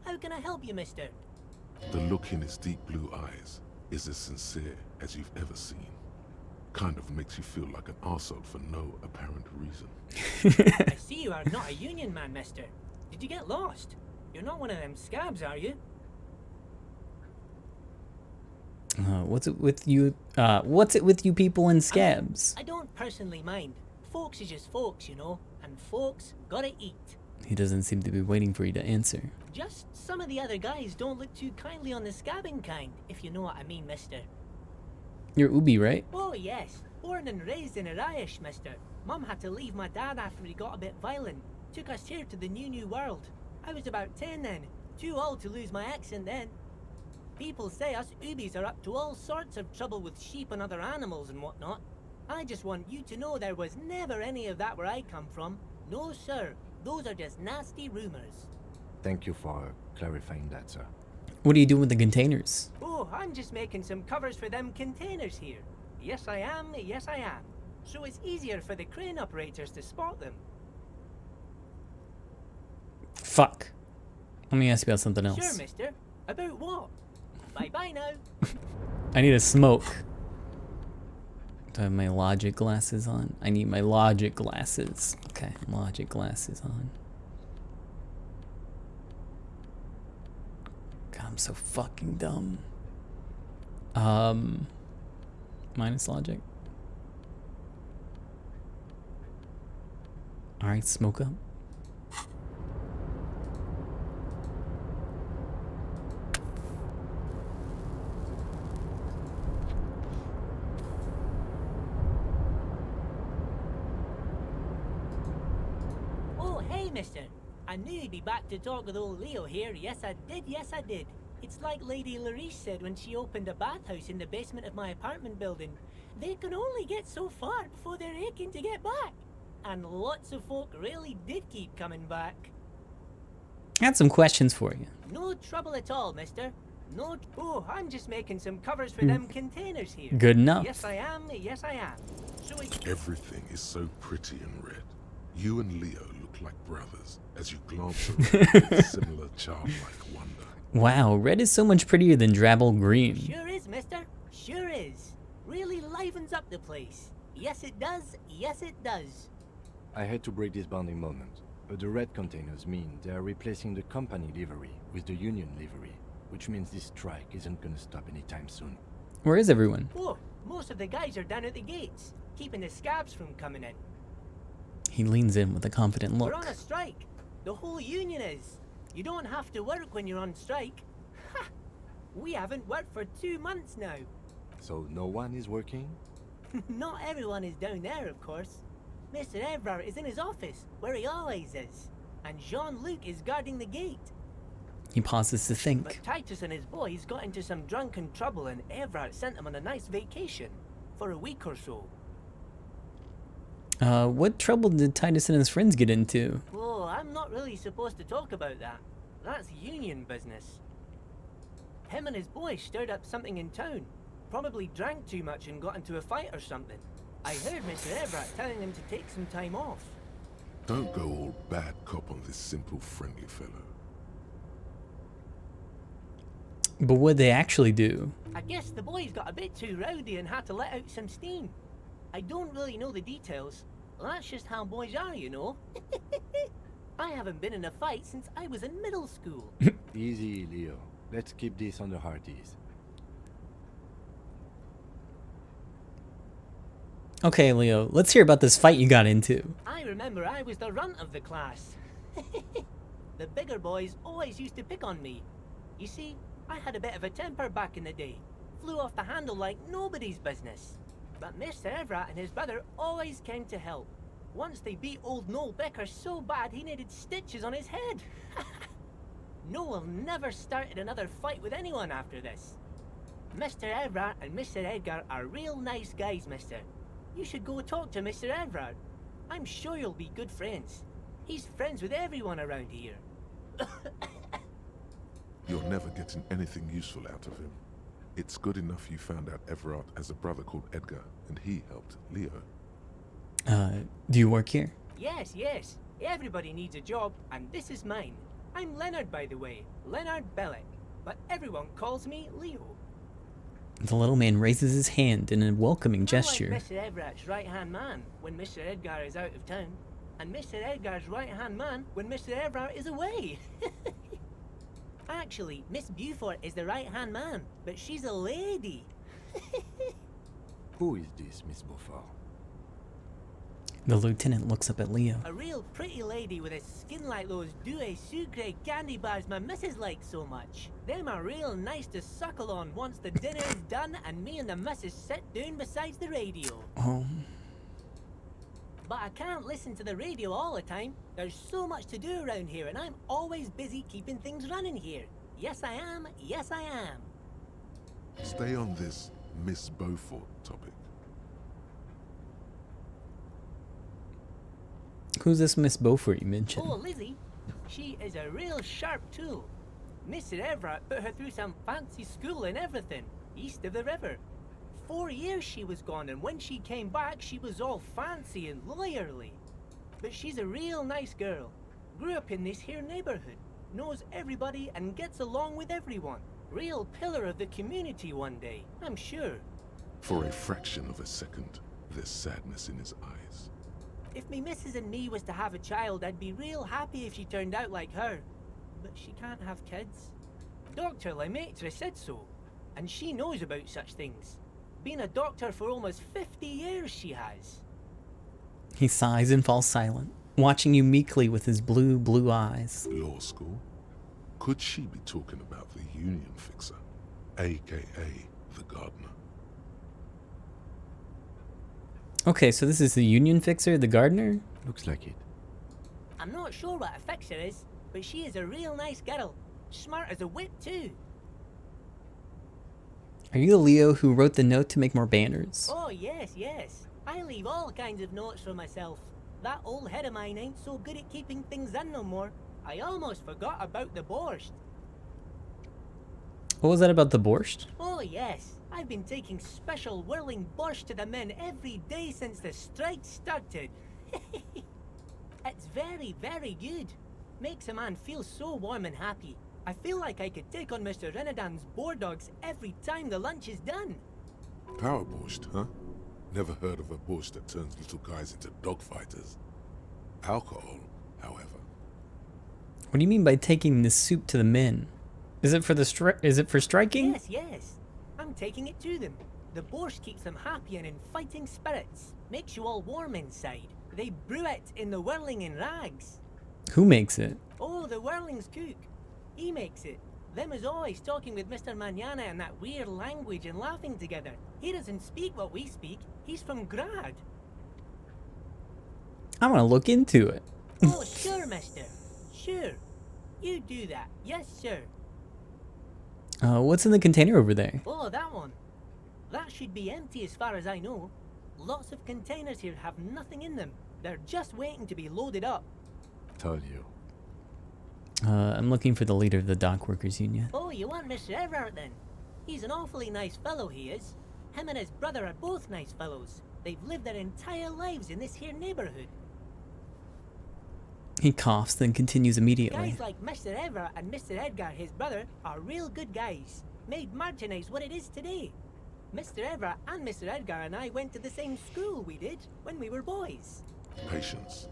How can I help you, mister? The look in his deep blue eyes is as sincere as you've ever seen. Kind of makes you feel like an arsehole for no apparent reason. I see you are not a union man, mister. Did you get lost? You're not one of them scabs, are you? What's it with you? What's it with you people in scabs? I don't personally mind. Folks is just folks, you know, and folks gotta eat. He doesn't seem to be waiting for you to answer. Just some of the other guys don't look too kindly on the scabbing kind, if you know what I mean, mister. You're Ubi, right? Oh yes, born and raised in Arish, mister. Mum had to leave my dad after he got a bit violent. Took us here to the new world. I was about 10 then, too old to lose my accent then. People say us Ubis are up to all sorts of trouble with sheep and other animals and whatnot. I just want you to know there was never any of that where I come from. No sir, those are just nasty rumors. Thank you for clarifying that, sir. What are you doing with the containers? Oh, I'm just making some covers for them containers here. Yes, I am. Yes, I am. So it's easier for the crane operators to spot them. Fuck. Let me ask you about something else. Sure, mister. About what? Bye-bye now. I need a smoke. Do I have my logic glasses on? I need my logic glasses. Okay, logic glasses on. God, I'm so fucking dumb. Minus logic. Alright, smoke up. Mister, I knew you'd be back to talk with old Leo here. Yes, I did. Yes, I did. It's like Lady Larice said when she opened a bathhouse in the basement of my apartment building. They can only get so far before they're aching to get back. And lots of folk really did keep coming back. I had some questions for you. No trouble at all, mister. No. Oh, I'm just making some covers for them containers here. Good enough. Yes, I am. Yes, I am. So it's... Everything is so pretty and red. You and Leo look like brothers as you glance around with similar childlike wonder. Wow, red is so much prettier than drabble green. Sure is, mister. Sure is. Really livens up the place. Yes, it does. Yes, it does. I hate to break this bonding moment, but the red containers mean they are replacing the company livery with the union livery, which means this strike isn't gonna stop anytime soon. Where is everyone? Oh, most of the guys are down at the gates, keeping the scabs from coming in. He leans in with a confident look. We're on a strike. The whole union is. You don't have to work when you're on strike. Ha! We haven't worked for 2 months now. So no one is working? Not everyone is down there, of course. Mr. Evrard is in his office, where he always is. And Jean-Luc is guarding the gate. He pauses to think. But Titus and his boys got into some drunken trouble and Evrard sent them on a nice vacation. For a week or so. What trouble did Titus and his friends get into? Oh, I'm not really supposed to talk about that. That's union business. Him and his boys stirred up something in town. Probably drank too much and got into a fight or something. I heard Mr. Evrard telling them to take some time off. Don't go all bad cop on this simple, friendly fellow. But what'd they actually do? I guess the boys got a bit too rowdy and had to let out some steam. I don't really know the details. That's just how boys are, you know. I haven't been in a fight since I was in middle school. Easy, Leo. Let's keep this on the hearties. Okay, Leo, let's hear about this fight you got into. I remember I was the runt of the class. The bigger boys always used to pick on me. You see, I had a bit of a temper back in the day. Flew off the handle like nobody's business. But Mr. Evrard and his brother always came to help. Once they beat old Noel Becker so bad he needed stitches on his head. Noel never started another fight with anyone after this. Mr. Evrard and Mr. Edgar are real nice guys, mister. You should go talk to Mr. Evrard. I'm sure you'll be good friends. He's friends with everyone around here. You're never getting anything useful out of him. It's good enough you found out Everard has a brother called Edgar, and he helped Leo. Do you work here? Yes, yes. Everybody needs a job, and this is mine. I'm Leonard, by the way. Leonard Bellick. But everyone calls me Leo. The little man raises his hand in a welcoming gesture. I'm like Mr. Everard's right-hand man when Mr. Edgar is out of town, and Mr. Edgar's right-hand man when Mr. Everard is away. Actually, Miss Beaufort is the right-hand man, but she's a lady. Who is this, Miss Beaufort? The lieutenant looks up at Leo. A real pretty lady with a skin like those Douai Sucre candy bars my missus likes so much. Them are real nice to suckle on once the dinner is done and me and the missus sit down beside the radio. Oh. But I can't listen to the radio all the time. There's so much to do around here and I'm always busy keeping things running here. Yes, I am. Yes, I am. Stay on this Miss Beaufort topic. Who's this Miss Beaufort you mentioned? Oh, Lizzie. She is a real sharp tool. Mr. Everard put her through some fancy school and everything, east of the river. 4 years she was gone, and when she came back, she was all fancy and lawyerly. But she's a real nice girl. Grew up in this here neighborhood, knows everybody and gets along with everyone. Real pillar of the community one day, I'm sure. For a fraction of a second, there's sadness in his eyes. If me missus and me was to have a child, I'd be real happy if she turned out like her. But she can't have kids. Dr. Lemaitre said so, and she knows about such things. Been a doctor for almost 50 years she has. He sighs and falls silent, watching you meekly with his blue eyes. Law school? Could she be talking about the union fixer, aka the gardener? Okay, so this is the union fixer, the gardener? Looks like it. I'm not sure what a fixer is, but she is a real nice girl. Smart as a whip too. Are you the Leo who wrote the note to make more banners? Oh yes, yes. I leave all kinds of notes for myself. That old head of mine ain't so good at keeping things in no more. I almost forgot about the borscht. What was that about the borscht? Oh yes, I've been taking special whirling borscht to the men every day since the strike started. It's very, very good. Makes a man feel so warm and happy. I feel like I could take on Mr. Renadan's boar dogs every time the lunch is done. Power borscht, huh? Never heard of a borscht that turns little guys into dogfighters. Alcohol, however. What do you mean by taking this soup to the men? Is it for the striking? Yes, yes. I'm taking it to them. The borscht keeps them happy and in fighting spirits. Makes you all warm inside. They brew it in the whirling in rags. Who makes it? Oh, the whirling's cook. He makes it. Them is always talking with Mr. Manana in that weird language and laughing together. He doesn't speak what we speak. He's from Grad. I want to look into it. Oh, sure, mister. Sure. You do that. Yes, sir. What's in the container over there? Oh, that one. That should be empty as far as I know. Lots of containers here have nothing in them. They're just waiting to be loaded up. Told you. I'm looking for the leader of the dock workers union. Oh, you want Mr. Everett then? He's an awfully nice fellow, he is. Him and his brother are both nice fellows. They've lived their entire lives in this here neighborhood. He coughs, then continues immediately. Guys like Mr. Everett and Mr. Edgar, his brother, are real good guys. Made Martinez what it is today. Mr. Everett and Mr. Edgar and I went to the same school we did when we were boys. Patience.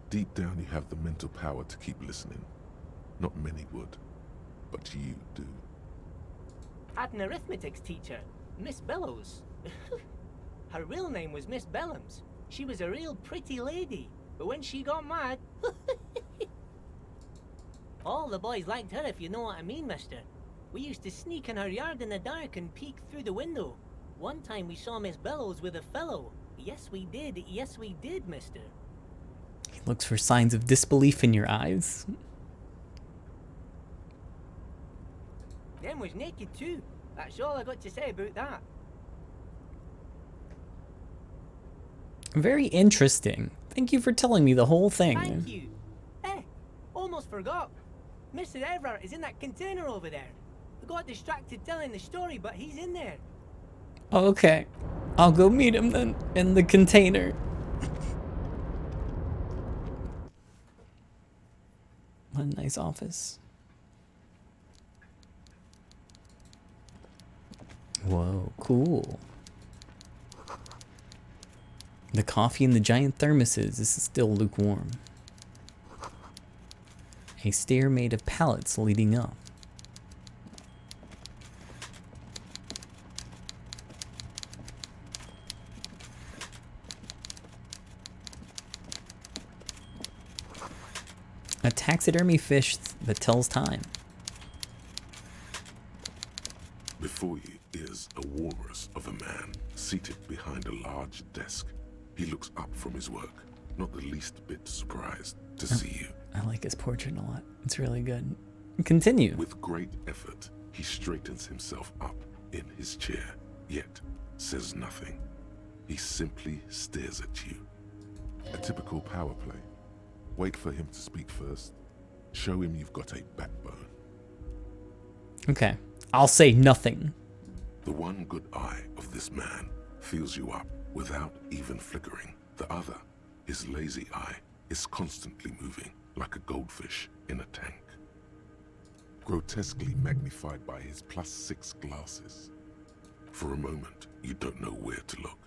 Deep down you have the mental power to keep listening. Not many would, but you do. Had an arithmetics teacher, Miss Bellows. Her real name was Miss Bellams. She was a real pretty lady, but when she got mad... All the boys liked her, if you know what I mean, mister. We used to sneak in her yard in the dark and peek through the window. One time we saw Miss Bellows with a fellow. Yes, we did, mister. He looks for signs of disbelief in your eyes. Them was naked too. That's all I got to say about that. Very interesting. Thank you for telling me the whole thing. Thank you. Almost forgot. Mr. Everett is in that container over there. I got distracted telling the story, but he's in there. Okay. I'll go meet him then in the container. What a nice office. Whoa, cool. The coffee in the giant thermoses. This is still lukewarm. A stair made of pallets leading up. A taxidermy fish that tells time. Before you is a walrus of a man seated behind a large desk. He looks up from his work, not the least bit surprised to see you. I like his portrait a lot. It's really good. Continue. With great effort, he straightens himself up in his chair, yet says nothing. He simply stares at you. A typical power play. Wait for him to speak first. Show him you've got a backbone. Okay. I'll say nothing. The one good eye of this man fills you up without even flickering. The other, his lazy eye, is constantly moving like a goldfish in a tank. Grotesquely magnified by his +6 glasses. For a moment, you don't know where to look.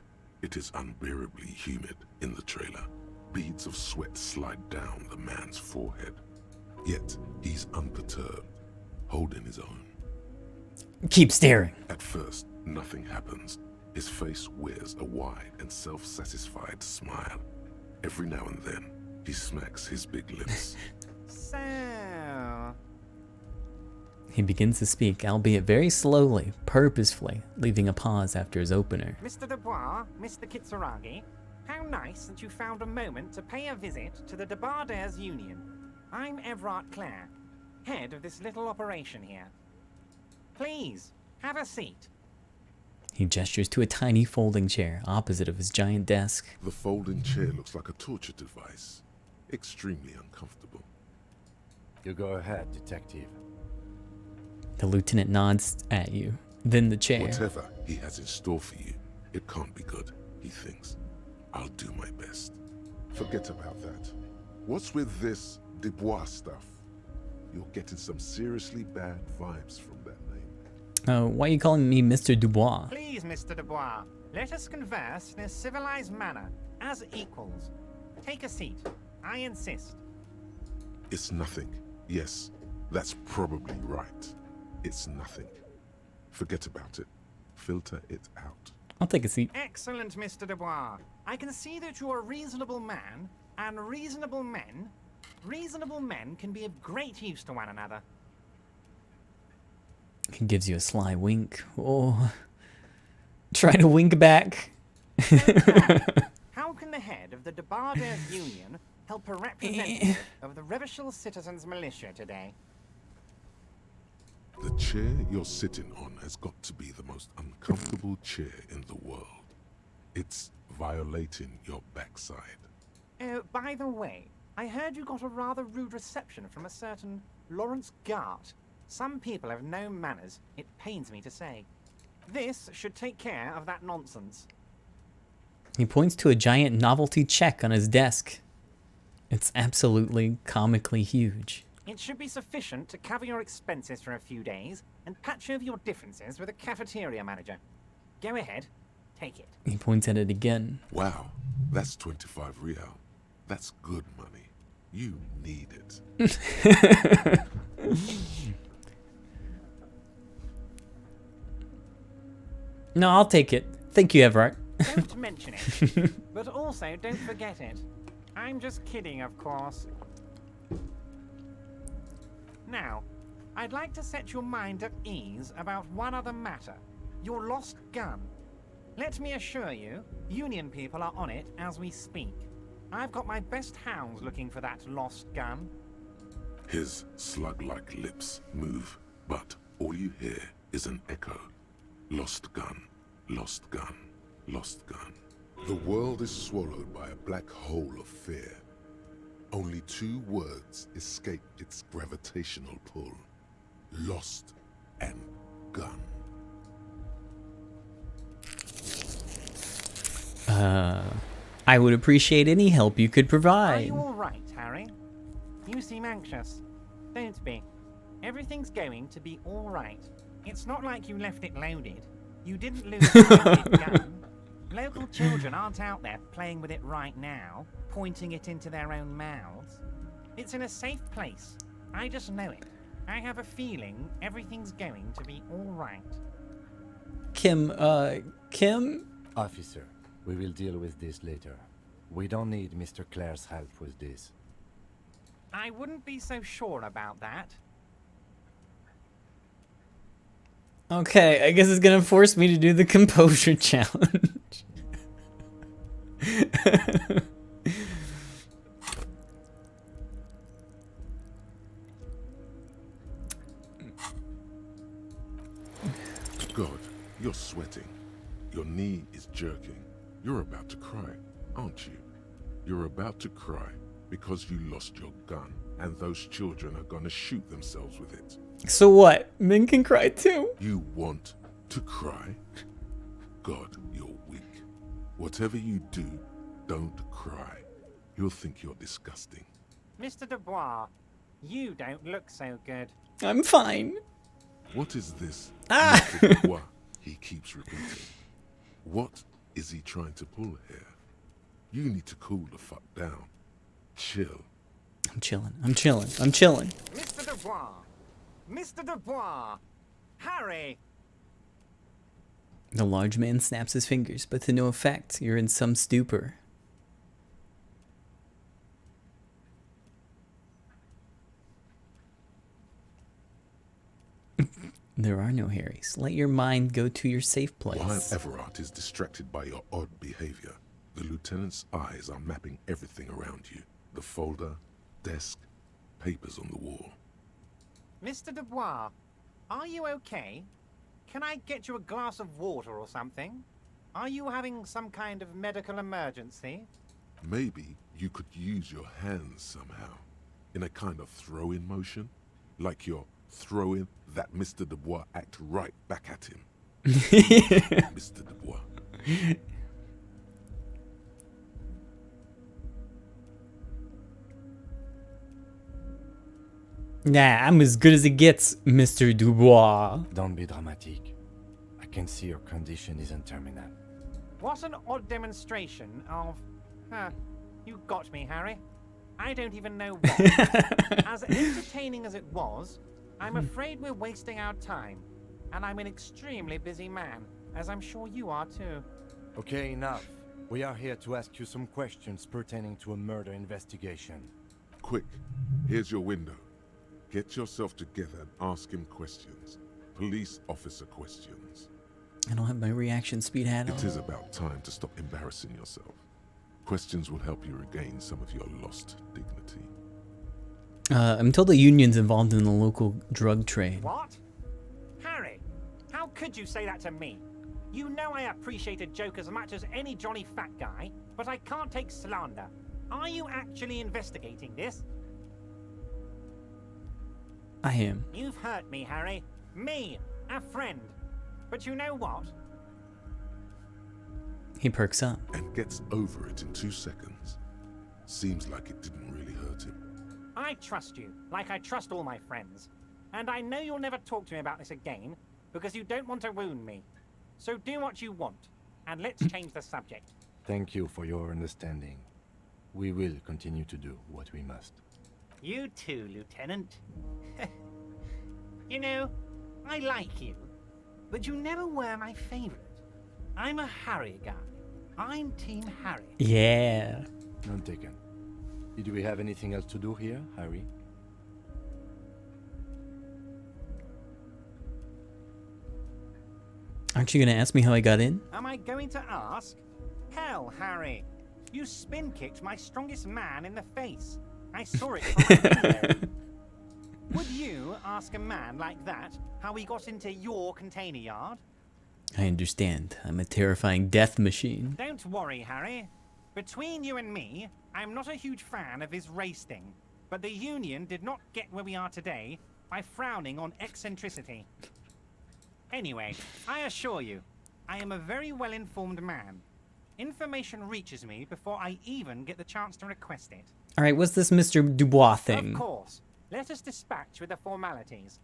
It is unbearably humid in the trailer. Beads of sweat slide down the man's forehead. Yet, he's unperturbed, holding his own. Keep staring. At first, nothing happens. His face wears a wide and self-satisfied smile. Every now and then, he smacks his big lips. So... He begins to speak, albeit very slowly, purposefully, leaving a pause after his opener. Mr. Dubois, Mr. Kitsuragi, how nice that you found a moment to pay a visit to the Debardairs Union. I'm Everard Clare, head of this little operation here. Please, have a seat. He gestures to a tiny folding chair opposite of his giant desk. The folding chair looks like a torture device. Extremely uncomfortable. You go ahead, detective. The lieutenant nods at you, then the chair. Whatever he has in store for you, it can't be good, he thinks. I'll do my best. Forget about that. What's with this Dubois stuff? You're getting some seriously bad vibes from that name. Why are you calling me Mr. Dubois? Please, Mr. Dubois, let us converse in a civilized manner, as equals. Take a seat. I insist. It's nothing. Yes, that's probably right. It's nothing. Forget about it. Filter it out. I'll take a seat. Excellent, Mr. Dubois. I can see that you're a reasonable man, and reasonable men can be of great use to one another. He gives you a sly wink. Oh, try to wink back. How can the head of the Debardairs Union help a representative of the Revachol Citizens Militia today? The chair you're sitting on has got to be the most uncomfortable chair in the world. It's violating your backside. Oh, by the way, I heard you got a rather rude reception from a certain Lawrence Gart. Some people have no manners, it pains me to say. This should take care of that nonsense. He points to a giant novelty check on his desk. It's absolutely comically huge. It should be sufficient to cover your expenses for a few days and patch over your differences with a cafeteria manager. Go ahead, take it. He points at it again. Wow, that's 25 real. That's good money. You need it. No, I'll take it. Thank you, Everett. Don't mention it. But also, don't forget it. I'm just kidding, of course. Now, I'd like to set your mind at ease about one other matter. Your lost gun. Let me assure you, Union people are on it as we speak. I've got my best hounds looking for that lost gun. His slug-like lips move, but all you hear is an echo. Lost gun, lost gun, lost gun. The world is swallowed by a black hole of fear. Only 2 words escape its gravitational pull. Lost and gun. I would appreciate any help you could Are provide. you all right, Harry? You seem anxious. Don't be. Everything's going to be all right. It's not like you left it loaded. You didn't lose the loaded gun. Local children aren't out there playing with it right now, pointing it into their own mouths. It's in a safe place. I just know it. I have a feeling everything's going to be all right. Kim? Officer, we will deal with this later. We don't need Mr. Clare's help with this. I wouldn't be so sure about that. Okay, I guess it's gonna force me to do the composure challenge. God, you're sweating. Your knee is jerking. You're about to cry, aren't you? You're about to cry because you lost your gun and those children are gonna shoot themselves with it. So what? Men can cry too? You want To cry? God, you're weak. Whatever you do, don't cry. He'll think you're disgusting. Mr. Dubois, you don't look so good. I'm fine. What is this? Ah! Mr. Dubois, he keeps repeating. What is he trying to pull here? You need to cool the fuck down. Chill. I'm chilling. I'm chilling. I'm chilling. Mr. Dubois! Mr. Dubois! Harry! The large man snaps his fingers, but to no effect. You're in some stupor. There are no Harrys. Let your mind go to your safe place. While Everard is distracted by your odd behavior, the lieutenant's eyes are mapping everything around you. The folder, desk, papers on the wall. Mr. Dubois, are you okay? Can I get you a glass of water or something? Are you having some kind of medical emergency? Maybe you could use your hands somehow, in a kind of throw-in motion, like you're throwing that Mr. Dubois act right back at him. Mr. Dubois. Nah, I'm as good as it gets, Mr. Dubois. Don't be dramatic. I can see your condition isn't terminal. What an odd demonstration of... you got me, Harry. I don't even know what. As entertaining as it was, I'm afraid we're wasting our time. And I'm an extremely busy man, as I'm sure you are too. Okay, enough. We are here to ask you some questions pertaining to a murder investigation. Quick, here's your window. Get yourself together and ask him questions. Police officer questions. I don't have my reaction speed hat on. It is about time to stop embarrassing yourself. Questions will help you regain some of your lost dignity. I'm told the union's involved in the local drug trade. What? Harry, how could you say that to me? You know I appreciate a joke as much as any jolly fat guy, but I can't take slander. Are you actually investigating this? I am. You've hurt me, Harry. Me, a friend. But you know what? He perks up. And gets over it in 2 seconds. Seems like it didn't really hurt him. I trust you, like I trust all my friends. And I know you'll never talk to me about this again, because you don't want to wound me. So do what you want, and let's change the subject. Thank you for your understanding. We will continue to do what we must. You too, Lieutenant. You know, I like you, but you never were my favorite. I'm a Harry guy. I'm Team Harry. Yeah. None taken. Did we have anything else to do here, Harry? Aren't you gonna ask me how I got in? Am I going to ask? Hell, Harry. You spin-kicked my strongest man in the face. I saw it from my window. Would you ask a man like that how he got into your container yard? I understand. I'm a terrifying death machine. Don't worry, Harry. Between you and me, I'm not a huge fan of his race thing. But the Union did not get where we are today by frowning on eccentricity. Anyway, I assure you, I am a very well-informed man. Information reaches me before I even get the chance to request it. Alright, what's this Mr. Dubois thing? Of course. Let us dispatch with the formalities.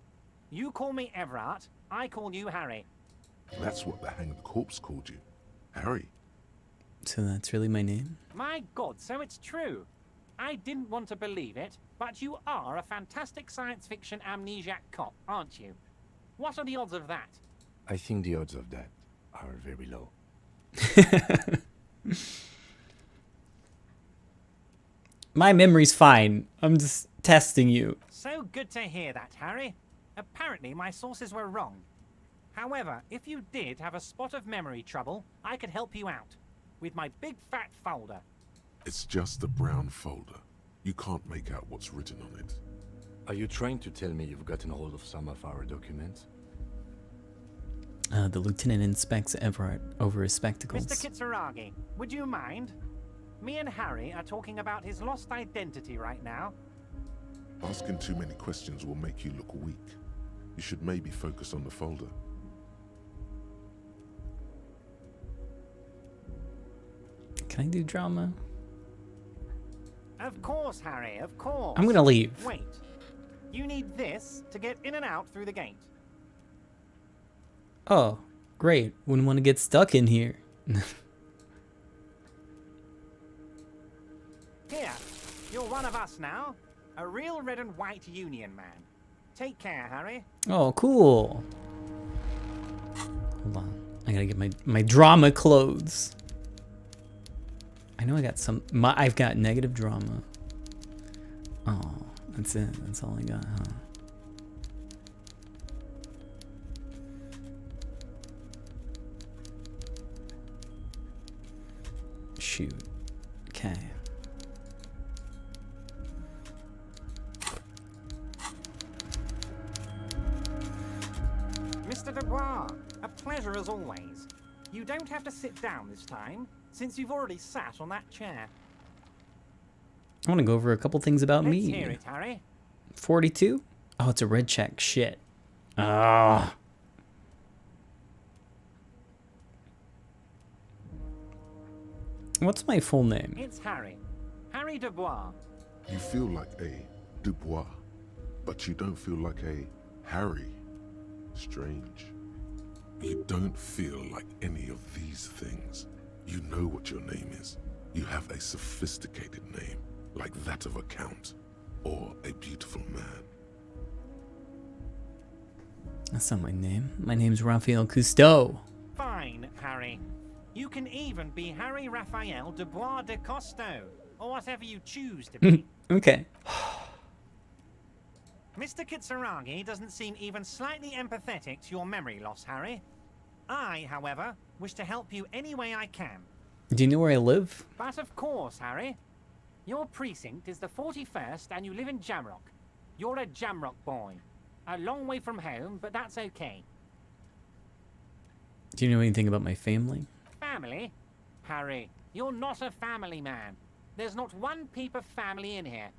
You call me Everard, I call you Harry. That's what the hanged corpse called you. Harry. So that's really my name? My God, so it's true. I didn't want to believe it, but you are a fantastic science fiction amnesiac cop, aren't you? What are the odds of that? I think the odds of that are very low. My memory's fine. I'm just testing you. So good to hear that, Harry. Apparently my sources were wrong. However, if you did have a spot of memory trouble, I could help you out. With my big fat folder. It's just a brown folder. You can't make out what's written on it. Are you trying to tell me you've gotten hold of some of our documents? The lieutenant inspects Everett over his spectacles. Mr. Kitsuragi, would you mind? Me and Harry are talking about his lost identity right now. Asking too many questions will make you look weak. You should maybe focus on the folder. Can I do drama? Of course, Harry, of course. I'm gonna leave. Wait. You need this to get in and out through the gate. Oh, great. Wouldn't want to get stuck in here. Here, you're one of us now. A real red and white union man. Take care, Harry. Oh, cool. Hold on. I gotta get my drama clothes. I know I got some. I've got negative drama. Oh, that's it. That's all I got, huh? Shoot. Okay. Mr. Dubois, a pleasure as always. You don't have to sit down this time, since you've already sat on that chair. I want to go over a couple things about Let's me. hear it, Harry. 42? Oh, it's a red check. Shit. Ah. What's my full name? It's Harry. Harry Dubois. You feel like a Dubois, but you don't feel like a Harry. Strange. You don't feel like any of these things. You know what your name is. You have a sophisticated name, like that of a count, or a beautiful man. That's not my name. My name's Raphael Cousteau. Fine, Harry. You can even be Harry Raphael Dubois de Costeau, or whatever you choose to be. Okay. Mr. Kitsuragi doesn't seem even slightly empathetic to your memory loss, Harry. I, however, wish to help you any way I can. Do you know where I live? But of course, Harry. Your precinct is the 41st and you live in Jamrock. You're a Jamrock boy. A long way from home, but that's okay. Do you know anything about my family? Family? Harry, you're not a family man. There's not one peep of family in here.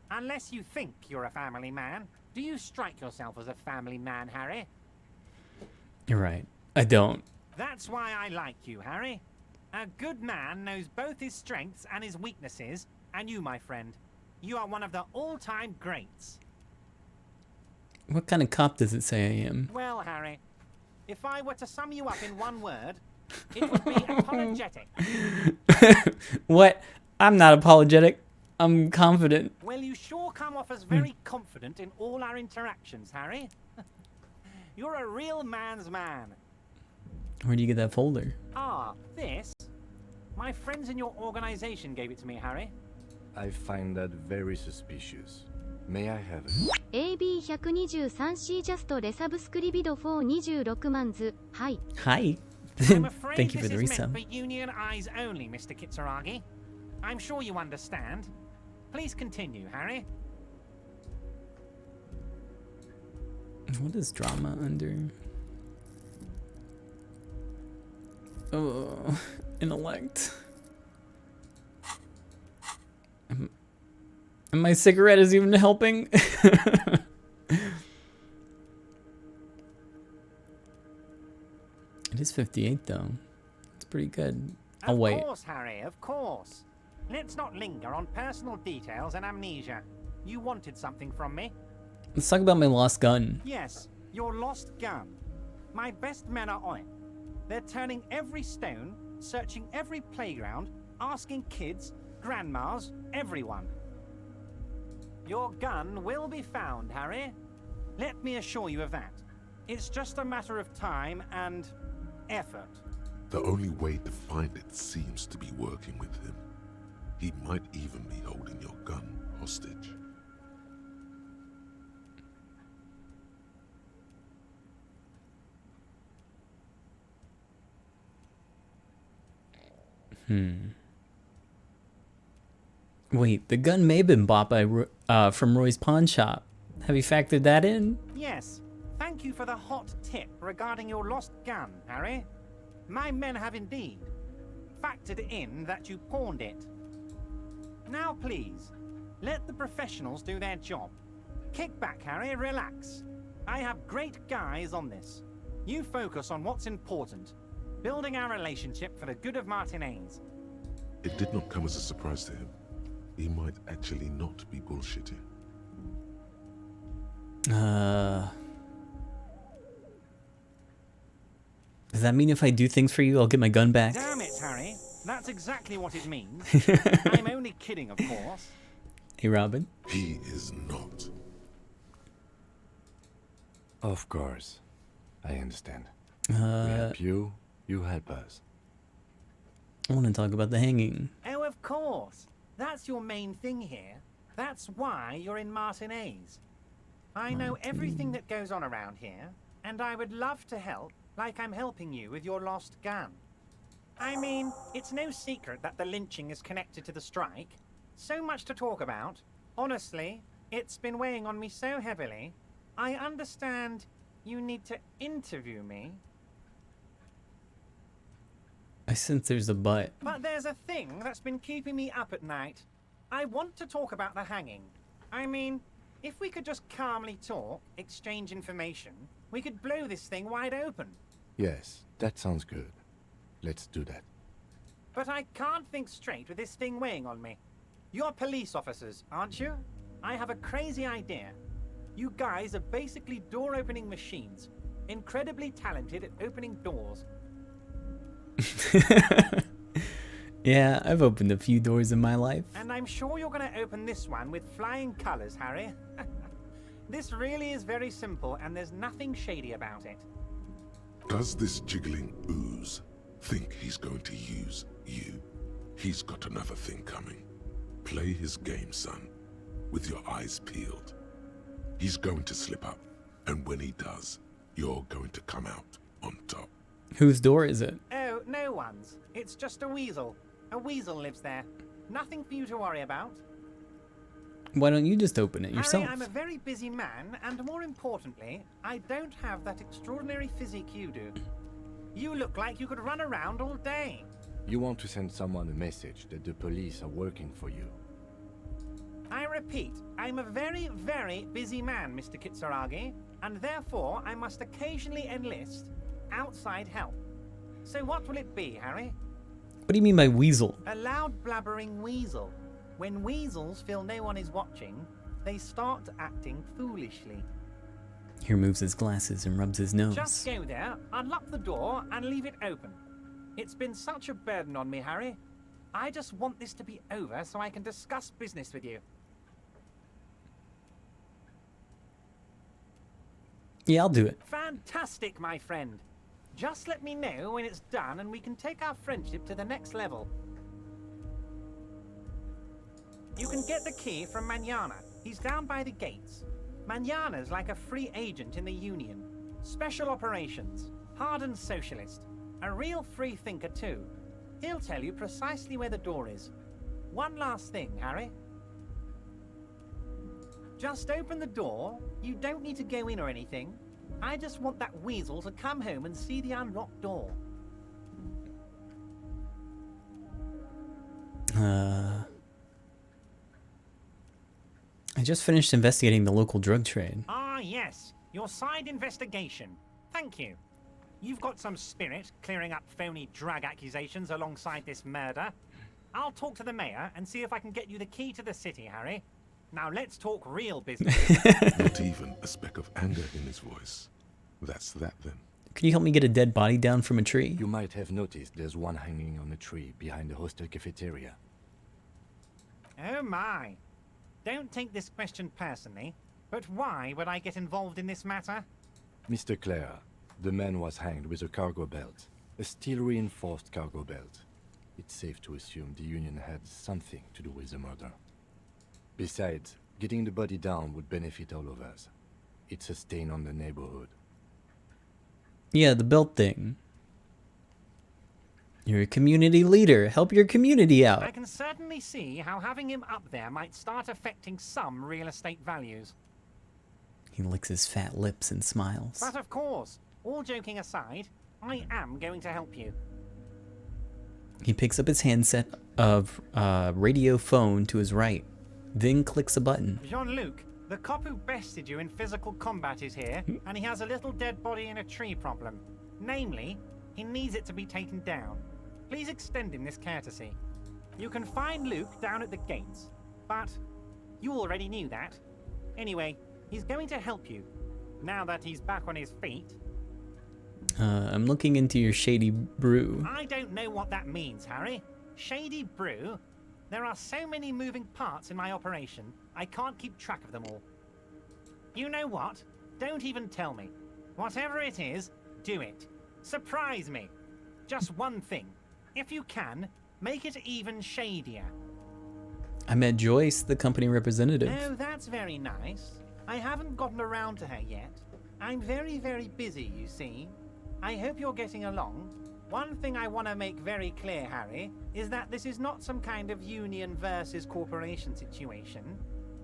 Unless you think you're a family man. Do you strike yourself as a family man, Harry? You're right. I don't. That's why I like you, Harry. A good man knows both his strengths and his weaknesses, and you, my friend, you are one of the all-time greats. What kind of cop does it say I am? Well, Harry, if I were to sum you up in one word, it would be apologetic. What? I'm not apologetic. I'm confident. Well, you sure come off as very confident in all our interactions, Harry. You're a real man's man. Where do you get that folder? Ah, this? My friends in your organization gave it to me, Harry. I find that very suspicious. May I have it? AB123C ジャストレサブスクリビド426万図。はい。Hi. I'm afraid Thank you for this the is meant resub. for union eyes only, Mr. Kitsuragi. I'm sure you understand. Please continue, Harry. What is drama under? Oh, intellect. And my cigarette is even helping. It is 58 though. It's pretty good. I'll wait. Of course, Harry, of course. Let's not linger on personal details and amnesia. You wanted something from me. Let's talk about my lost gun. Yes, your lost gun. My best men are on it. They're turning every stone, searching every playground, asking kids, grandmas, everyone. Your gun will be found, Harry. Let me assure you of that. It's just a matter of time and effort. The only way to find it seems to be working with him. He might even be holding your gun hostage. Wait, the gun may have been bought by from Roy's pawn shop. Have you factored that in? Yes. Thank you for the hot tip regarding your lost gun, Harry. My men have indeed factored in that you pawned it. Now please, let the professionals do their job. Kick back, Harry, relax. I have great guys on this. You focus on what's important. Building our relationship for the good of Martinez. It did not come as a surprise to him. He might actually not be bullshitting. Does that mean if I do things for you, I'll get my gun back? Damn it, Harry. That's exactly what it means. I'm only kidding, of course. Hey, Robin. He is not. Of course. I understand. We help you, you help us. I want to talk about the hanging. Oh, of course. That's your main thing here. That's why you're in Martinez. I know everything that goes on around here, and I would love to help, like I'm helping you with your lost gun. I mean, it's no secret that the lynching is connected to the strike. So much to talk about. Honestly, it's been weighing on me so heavily. I understand you need to interview me. I sense there's a but. But there's a thing that's been keeping me up at night. I want to talk about the hanging. I mean, if we could just calmly talk, exchange information, we could blow this thing wide open. Yes, that sounds good. Let's do that. But I can't think straight with this thing weighing on me. You're police officers, aren't you? I have a crazy idea. You guys are basically door-opening machines. Incredibly talented at opening doors. Yeah, I've opened a few doors in my life. And I'm sure you're going to open this one with flying colors, Harry. This really is very simple, and there's nothing shady about it. Does this jiggling ooze think he's going to use you? He's got another thing coming. Play his game, son, with your eyes peeled. He's going to slip up, and when he does, you're going to come out on top. Whose door is it? Oh, no one's. It's just a weasel. A weasel lives there. Nothing for you to worry about. Why don't you just open it yourself? Harry, I'm a very busy man, and more importantly, I don't have that extraordinary physique you do. You look like you could run around all day. You want to send someone a message that the police are working for you. I repeat, I'm a very, very busy man, Mr. Kitsuragi, and therefore I must occasionally enlist outside help. So what will it be, Harry? What do you mean by weasel? A loud blabbering weasel. When weasels feel no one is watching, they start acting foolishly. He removes his glasses and rubs his nose. Just go there, unlock the door, and leave it open. It's been such a burden on me, Harry. I just want this to be over so I can discuss business with you. Yeah, I'll do it. Fantastic, my friend. Just let me know when it's done and we can take our friendship to the next level. You can get the key from Manana. He's down by the gates. Manana's like a free agent in the Union. Special operations. Hardened socialist. A real free thinker too. He'll tell you precisely where the door is. One last thing, Harry. Just open the door. You don't need to go in or anything. I just want that weasel to come home and see the unlocked door. I just finished investigating the local drug trade. Ah, yes. Your side investigation. Thank you. You've got some spirit clearing up phony drug accusations alongside this murder. I'll talk to the mayor and see if I can get you the key to the city, Harry. Now let's talk real business. Not even a speck of anger in his voice. That's that then. Can you help me get a dead body down from a tree? You might have noticed there's one hanging on a tree behind the hostel cafeteria. Oh my. Don't take this question personally, but why would I get involved in this matter? Mr. Clare, the man was hanged with a cargo belt. A steel-reinforced cargo belt. It's safe to assume the Union had something to do with the murder. Besides, getting the body down would benefit all of us. It's a stain on the neighborhood. Yeah, the belt thing. You're a community leader. Help your community out. I can certainly see how having him up there might start affecting some real estate values. He licks his fat lips and smiles. But of course, all joking aside, I am going to help you. He picks up his handset of radio phone to his right, then clicks a button. Jean-Luc, the cop who bested you in physical combat is here, and he has a little dead body in a tree problem. Namely, he needs it to be taken down. Please extend him this courtesy. You can find Luke down at the gates, but you already knew that. Anyway, he's going to help you, now that he's back on his feet. I'm looking into your shady brew. I don't know what that means, Harry. Shady brew? There are so many moving parts in my operation, I can't keep track of them all. You know what? Don't even tell me. Whatever it is, do it. Surprise me. Just one thing. If you can, make it even shadier. I met Joyce, the company representative. Oh, that's very nice. I haven't gotten around to her yet. I'm very, very busy, you see. I hope you're getting along. One thing I want to make very clear, Harry, is that this is not some kind of union versus corporation situation.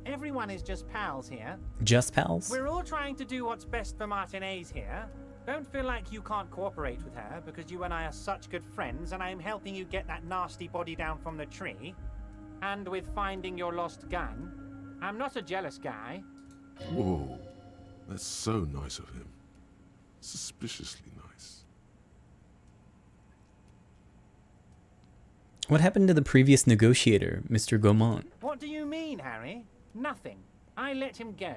Everyone is just pals here. Just pals? We're all trying to do what's best for Martinez here. Don't feel like you can't cooperate with her because you and I are such good friends and I'm helping you get that nasty body down from the tree. And with finding your lost gun. I'm not a jealous guy. Whoa, that's so nice of him. Suspiciously nice. What happened to the previous negotiator, Mr. Gaumont? What do you mean, Harry? Nothing. I let him go.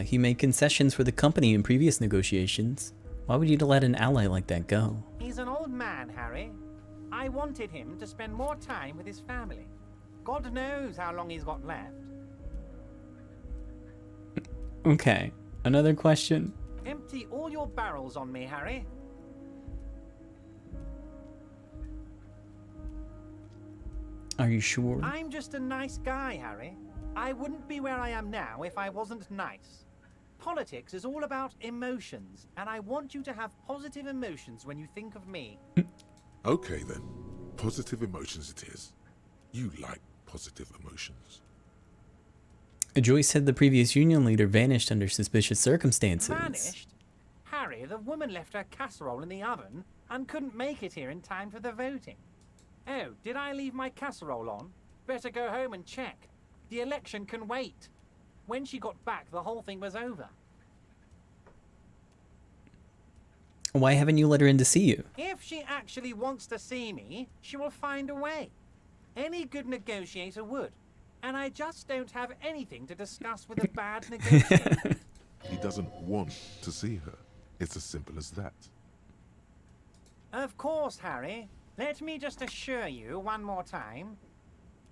He made concessions for the company in previous negotiations. Why would you let an ally like that go? He's an old man, Harry. I wanted him to spend more time with his family. God knows how long he's got left. Okay, another question. Empty all your barrels on me, Harry. Are you sure? I'm just a nice guy, Harry. I wouldn't be where I am now if I wasn't nice. Politics is all about emotions, and I want you to have positive emotions when you think of me. Okay then, positive emotions it is. You like positive emotions. Joyce said the previous union leader vanished under suspicious circumstances. Vanished? Harry, the woman left her casserole in the oven and couldn't make it here in time for the voting. Oh, did I leave my casserole on? Better go home and check. The election can wait. When she got back, the whole thing was over. Why haven't you let her in to see you? If she actually wants to see me, she will find a way. Any good negotiator would. And I just don't have anything to discuss with a bad negotiator. He doesn't want to see her. It's as simple as that. Of course, Harry. Let me just assure you one more time.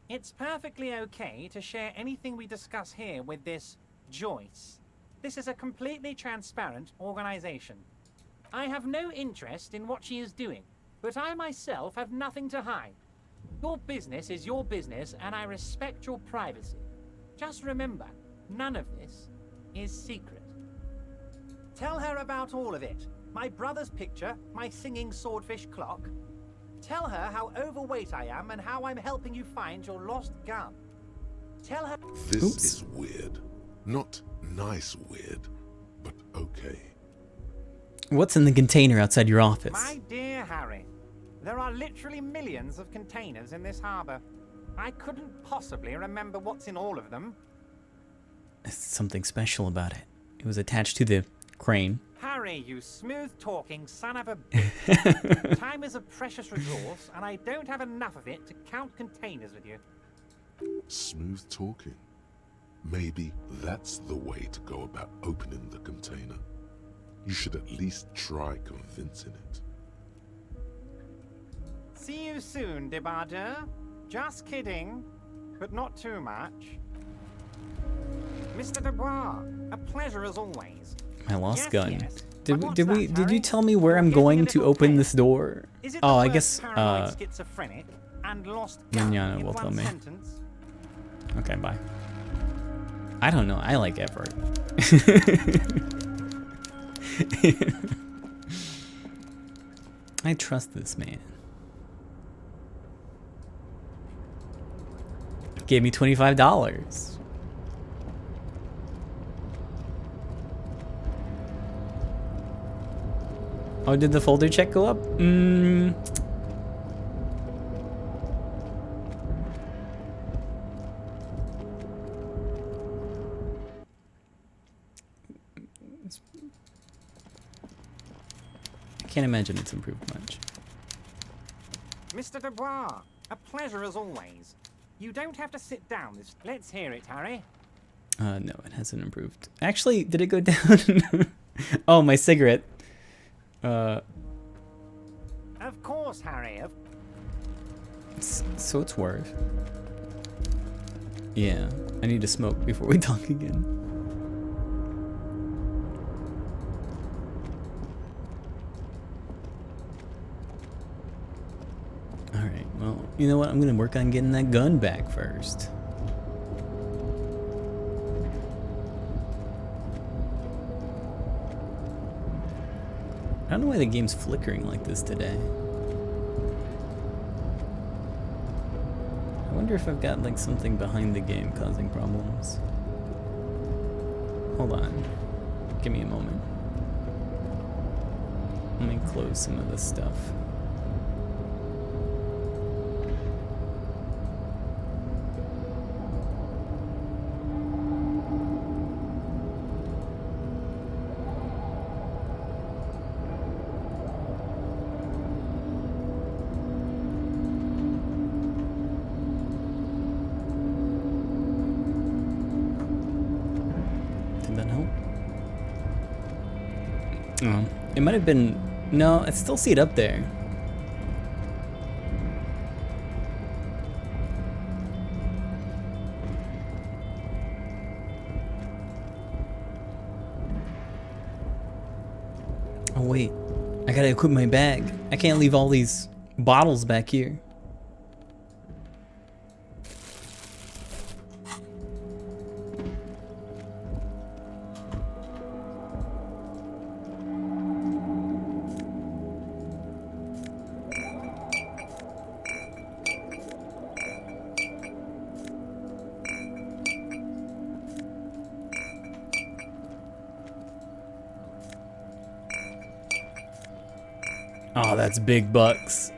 It's perfectly okay to share anything we discuss here with this Joyce. This is a completely transparent organization. I have no interest in what she is doing, but I myself have nothing to hide. Your business is your business, and I respect your privacy. Just remember, none of this is secret. Tell her about all of it. My brother's picture, my singing swordfish clock. Tell her how overweight I am and how I'm helping you find your lost gun. Tell her... This is weird. Not nice weird, but okay. What's in the container outside your office? My dear Harry, there are literally millions of containers in this harbor. I couldn't possibly remember what's in all of them. There's something special about it. It was attached to the crane. Harry, you smooth-talking son of a bitch. Time is a precious resource, and I don't have enough of it to count containers with you. Smooth talking. Maybe that's the way to go about opening the container. You should at least try convincing it. See you soon, Debardeur. Just kidding, but not too much. Mr. Dubois, a pleasure as always. My lost gun. Yes. Did you tell me where I'm going to open this door? Oh, I guess schizophrenic and lost Manana will tell me. Okay, bye. I don't know. I like Everett. I trust this man. Gave me $25. Oh, did the folder check go up? I can't imagine it's improved much. Mr. Dubois, a pleasure as always. You don't have to sit down. Let's hear it, Harry. No, it hasn't improved. Actually, did it go down? Oh, my cigarette. Of course, Harry. So it's worth. Yeah, I need to smoke before we talk again. Alright, well, you know what? I'm gonna work on getting that gun back first. I don't know why the game's flickering like this today. I wonder if I've got like something behind the game causing problems. Hold on. Give me a moment. Let me close some of this stuff. It might have been... No, I still see it up there. Oh wait, I gotta equip my bag. I can't leave all these bottles back here. Oh, that's big bucks.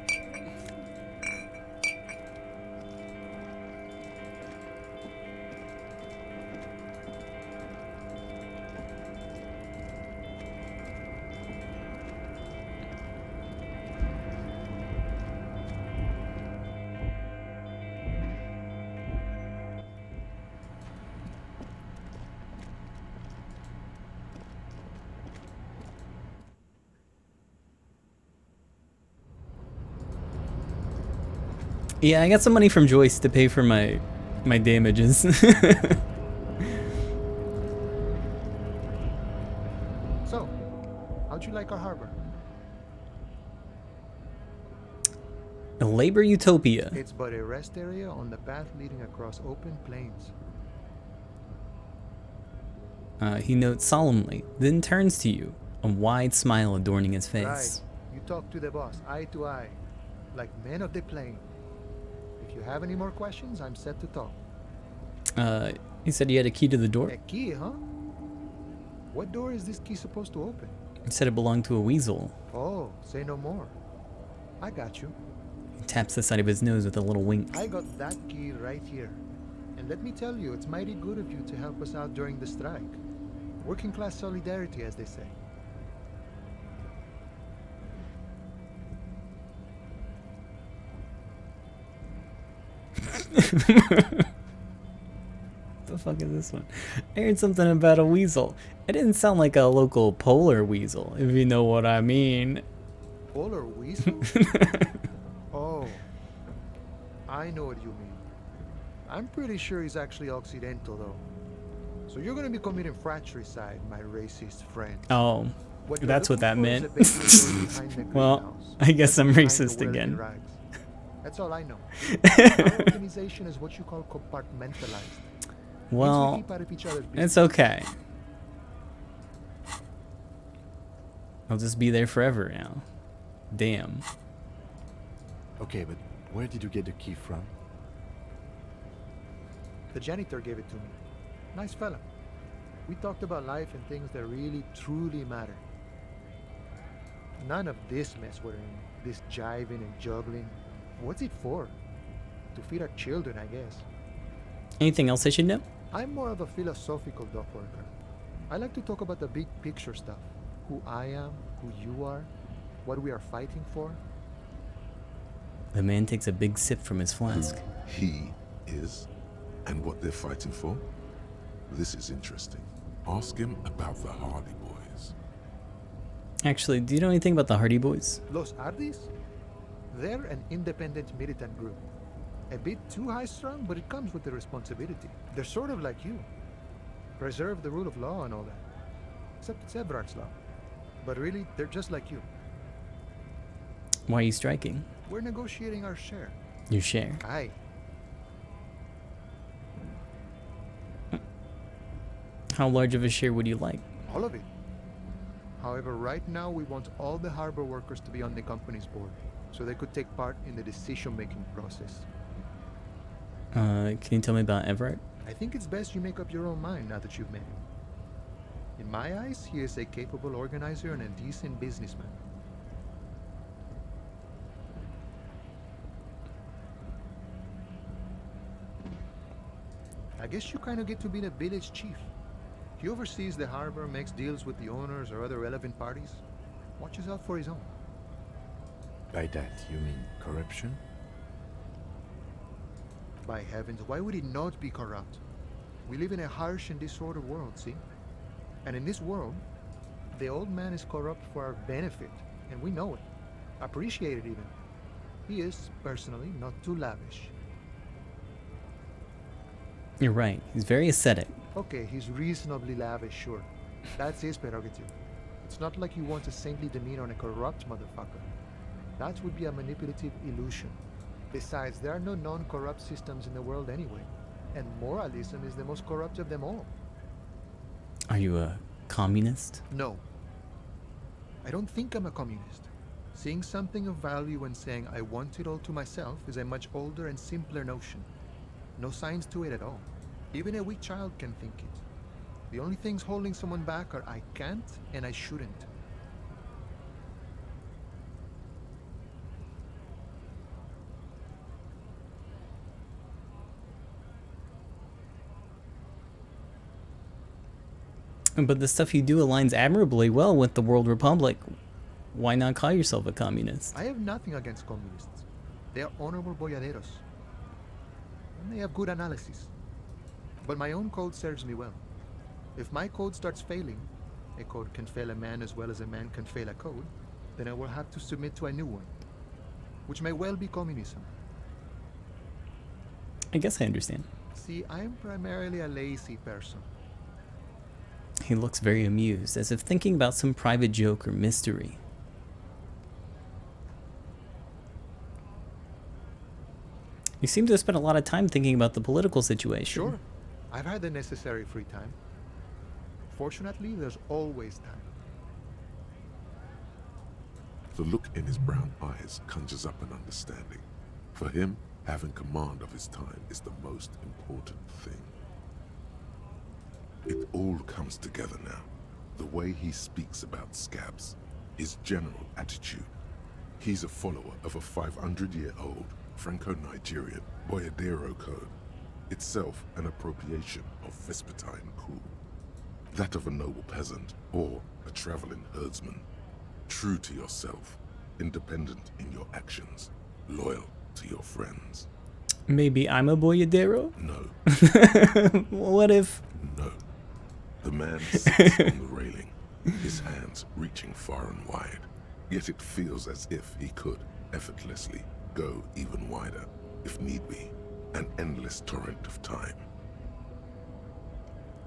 Yeah, I got some money from Joyce to pay for my damages. So, how'd you like our harbor? A labor utopia. It's but a rest area on the path leading across open plains. He notes solemnly, then turns to you, a wide smile adorning his face. Right. You talk to the boss, eye to eye, like men of the plain. If you have any more questions, I'm set to talk. He said he had a key to the door. A key, huh? What door is this key supposed to open? He said it belonged to a weasel. Oh, say no more. I got you. He taps the side of his nose with a little wink. I got that key right here. And let me tell you, it's mighty good of you to help us out during the strike. Working class solidarity, as they say. The fuck is this one? I heard something about a weasel. It didn't sound like a local polar weasel, if you know what I mean. Polar weasel? Oh, I know what you mean. I'm pretty sure he's actually Occidental, though. So you're gonna be committing fratricide, my racist friend. Oh, What that's what that meant. Well, Well, I guess I'm racist again. That's all I know. Our organization is what you call compartmentalized. Well, keep out of each other's it's okay. I'll just be there forever now. Damn. Okay, but where did you get the key from? The janitor gave it to me. Nice fella. We talked about life and things that really, truly matter. None of this mess we're in. This jiving and juggling. What's it for? To feed our children, I guess. Anything else I should know? I'm more of a philosophical dock worker. I like to talk about the big picture stuff. Who I am, who you are, what we are fighting for. The man takes a big sip from his flask. Who he is and what they're fighting for? This is interesting. Ask him about the Hardy Boys. Actually, do you know anything about the Hardy Boys? Los Hardys? They're an independent militant group. A bit too high-strung, but it comes with the responsibility. They're sort of like you. Preserve the rule of law and all that. Except it's Everard's law. But really, they're just like you. Why are you striking? We're negotiating our share. Your share? Aye. How large of a share would you like? All of it. However, right now we want all the harbor workers to be on the company's board, so they could take part in the decision-making process. Can you tell me about Everett? I think it's best you make up your own mind now that you've met him. In my eyes, he is a capable organizer and a decent businessman. I guess you kind of get to be the village chief. He oversees the harbor, makes deals with the owners or other relevant parties, watches out for his own. By that, you mean corruption? By heavens, why would he not be corrupt? We live in a harsh and disordered world, see? And in this world, the old man is corrupt for our benefit, and we know it. Appreciate it even. He is, personally, not too lavish. You're right. He's very ascetic. Okay, he's reasonably lavish, sure. That's his prerogative. It's not like you want a saintly demeanor on a corrupt motherfucker. That would be a manipulative illusion. Besides, there are no non-corrupt systems in the world anyway. And moralism is the most corrupt of them all. Are you a communist? No. I don't think I'm a communist. Seeing something of value and saying I want it all to myself is a much older and simpler notion. No science to it at all. Even a weak child can think it. The only things holding someone back are I can't and I shouldn't. But the stuff you do aligns admirably well with the World Republic. Why not call yourself a communist? I have nothing against communists. They are honorable boyaderos. And they have good analysis. But my own code serves me well. If my code starts failing, a code can fail a man as well as a man can fail a code, then I will have to submit to a new one, which may well be communism. I guess I understand. See, I'm primarily a lazy person. He looks very amused, as if thinking about some private joke or mystery. You seem to have spent a lot of time thinking about the political situation. Sure. I've had the necessary free time. Fortunately, there's always time. The look in his brown eyes conjures up an understanding. For him, having command of his time is the most important thing. It all comes together now. The way he speaks about scabs, his general attitude. He's a follower of a 500-year-old Franco-Nigerian Boyadero code, itself an appropriation of Vespertine cool. That of a noble peasant or a traveling herdsman. True to yourself, independent in your actions, loyal to your friends. Maybe I'm a boyadero? No. What if... No. The man sits on the railing, his hands reaching far and wide. Yet it feels as if he could, effortlessly, go even wider, if need be, an endless torrent of time.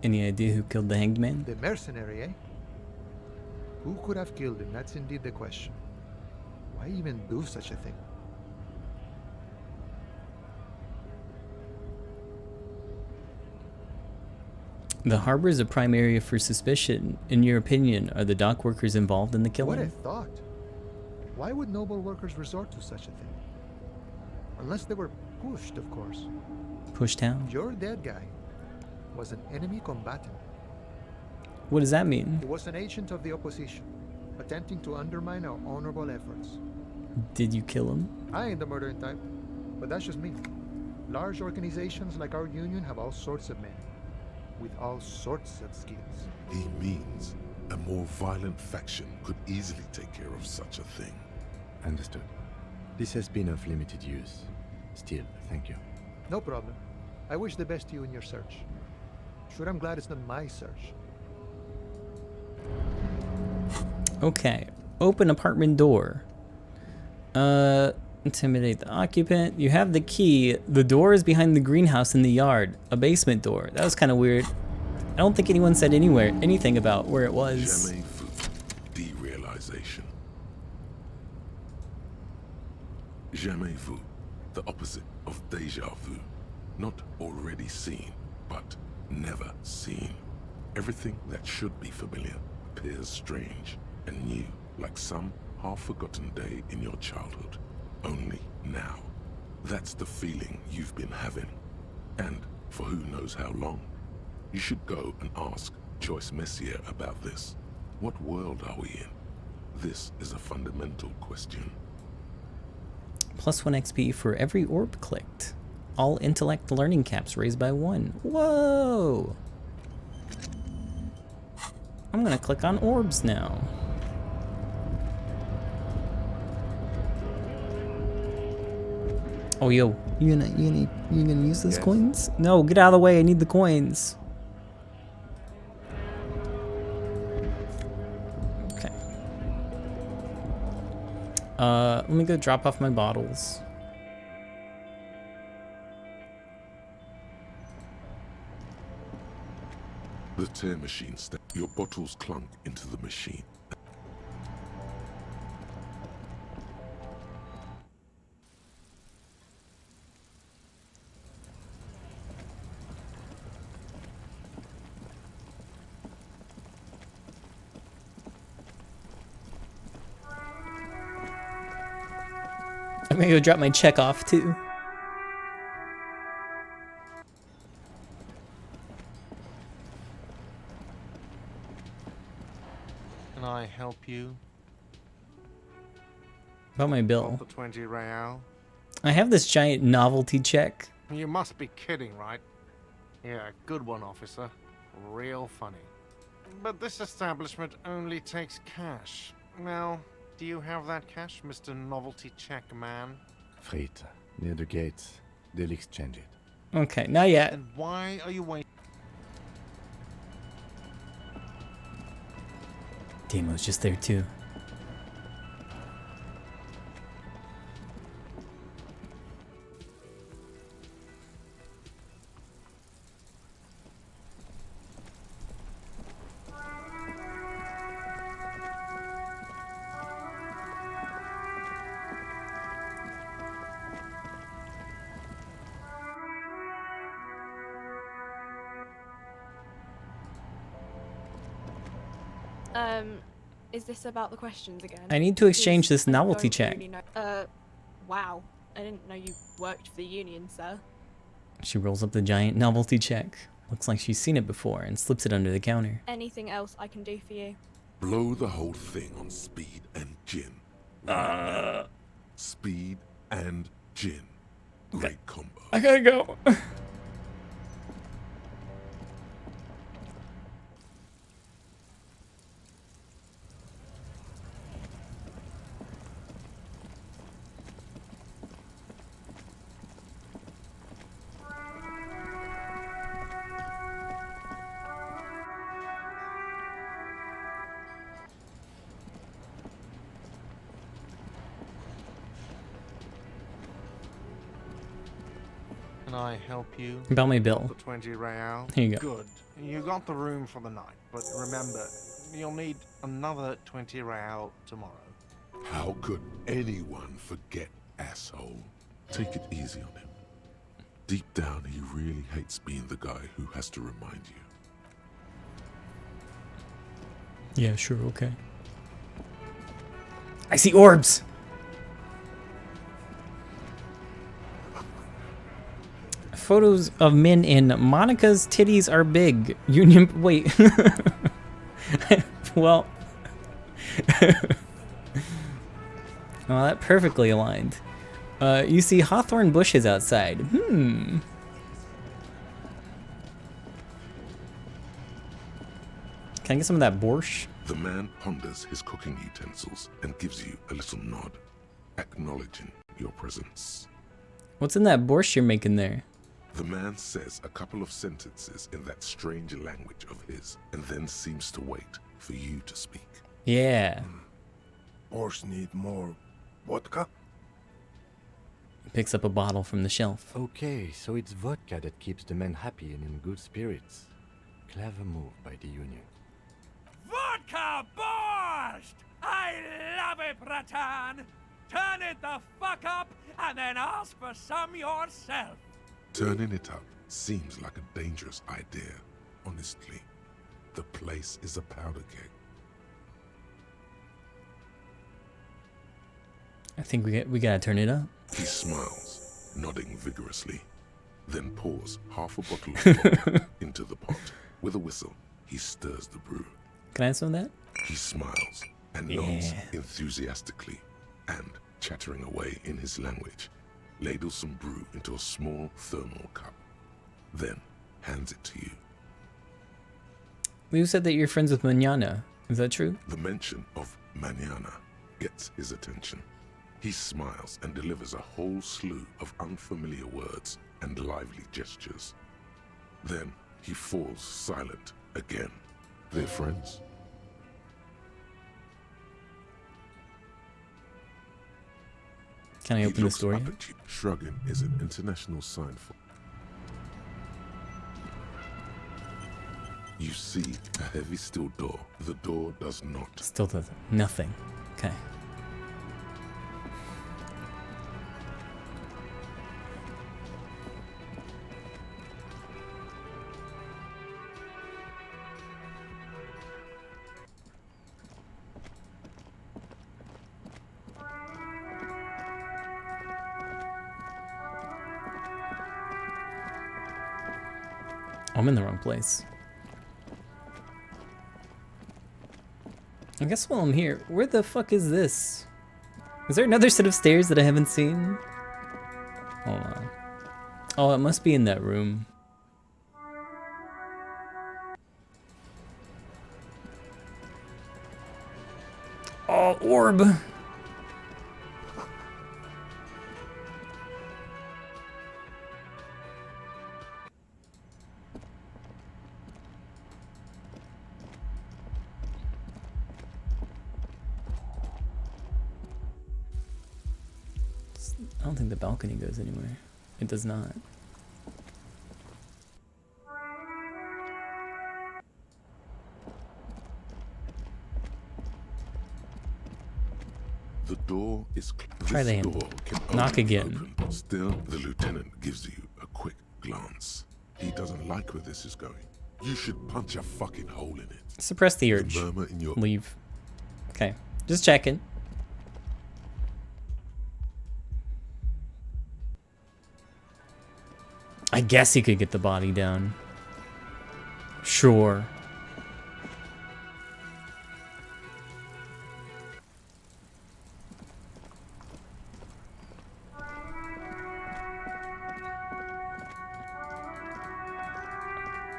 Any idea who killed the hanged man? The mercenary, eh? Who could have killed him? That's indeed the question. Why even do such a thing? The harbor is a prime area for suspicion. In your opinion, are the dock workers involved in the killing? What a thought. Why would noble workers resort to such a thing? Unless they were pushed, of course. Pushed down? Your dead guy was an enemy combatant. What does that mean? He was an agent of the opposition, attempting to undermine our honorable efforts. Did you kill him? I ain't the murdering type, but that's just me. Large organizations like our union have all sorts of men, with all sorts of skills. He means a more violent faction could easily take care of such a thing. Understood. This has been of limited use. Still, thank you. No problem. I wish the best to you in your search. Sure, I'm glad it's not my search. Okay. Open apartment door. Intimidate the occupant. You have the key. The door is behind the greenhouse in the yard. A basement door. That was kind of weird. I don't think anyone said anything about where it was. Jamais vu. Derealization. Jamais vu. The opposite of déjà vu. Not already seen, but never seen. Everything that should be familiar appears strange and new, like some half-forgotten day in your childhood. Only now. That's the feeling you've been having. And for who knows how long. You should go and ask Joyce Messier about this. What world are we in? This is a fundamental question. +1 XP for every orb clicked. All intellect learning caps raised by 1. Whoa! I'm gonna click on orbs now. Oh, yo, you gonna use those coins? No, get out of the way. I need the coins. Okay. Let me go drop off my bottles. The tear machine your bottles clunk into the machine. I'm gonna go drop my check off too. Can I help you? About my bill. For 20 real. I have this giant novelty check. You must be kidding, right? Yeah, good one, officer. Real funny. But this establishment only takes cash. Now, do you have that cash, Mr. Novelty Check Man? Frita, near the gates. They'll exchange it. Okay, not yet. And why are you waiting? Demo's just there too. Is this about the questions again? I need to exchange this novelty check. Really wow. I didn't know you worked for the union, sir. She rolls up the giant novelty check. Looks like she's seen it before and slips it under the counter. Anything else I can do for you? Blow the whole thing on speed and gin. Speed and gin. Great combo. I gotta go. Can I help you? About my bill. For 20 real. Here you go. Good. You got the room for the night, but remember, you'll need another 20 real tomorrow. How could anyone forget, asshole? Take it easy on him. Deep down, he really hates being the guy who has to remind you. Yeah, sure, okay. I see orbs! Photos of men in Monica's titties are big. Union. Wait. Well. Well, that perfectly aligned. You see hawthorn bushes outside. Can I get some of that borscht? The man ponders his cooking utensils and gives you a little nod, acknowledging your presence. What's in that borscht you're making there? The man says a couple of sentences in that strange language of his, and then seems to wait for you to speak. Yeah. Borscht need more vodka? Picks up a bottle from the shelf. Okay, so it's vodka that keeps the men happy and in good spirits. Clever move by the Union. Vodka borscht! I love it, Bratan! Turn it the fuck up and then ask for some yourself. Turning it up seems like a dangerous idea, honestly. The place is a powder keg. I think we gotta turn it up. He smiles, nodding vigorously, then pours half a bottle of vodka into the pot. With a whistle, he stirs the brew. Can I have some of that? He smiles and nods enthusiastically, and, chattering away in his language, ladles some brew into a small thermal cup, then hands it to you. You said that you're friends with Manana. Is that true? The mention of Manana gets his attention. He smiles and delivers a whole slew of unfamiliar words and lively gestures. Then he falls silent again. They're friends? Can I open this door yet? Shrugging is an international sign for... You see a heavy steel door. The door does not. Still doesn't. Nothing. Okay. I'm in the wrong place. I guess while I'm here, where the fuck is this? Is there another set of stairs that I haven't seen? Hold on. Oh, it must be in that room. Oh, orb! I don't think the balcony goes anywhere. It does not. The door is Try the handle. Knock again. Open. Still, the lieutenant gives you a quick glance. He doesn't like where this is going. You should punch a fucking hole in it. Suppress the urge. The murmur in your... Leave. Okay. Just checking. I guess he could get the body down. Sure.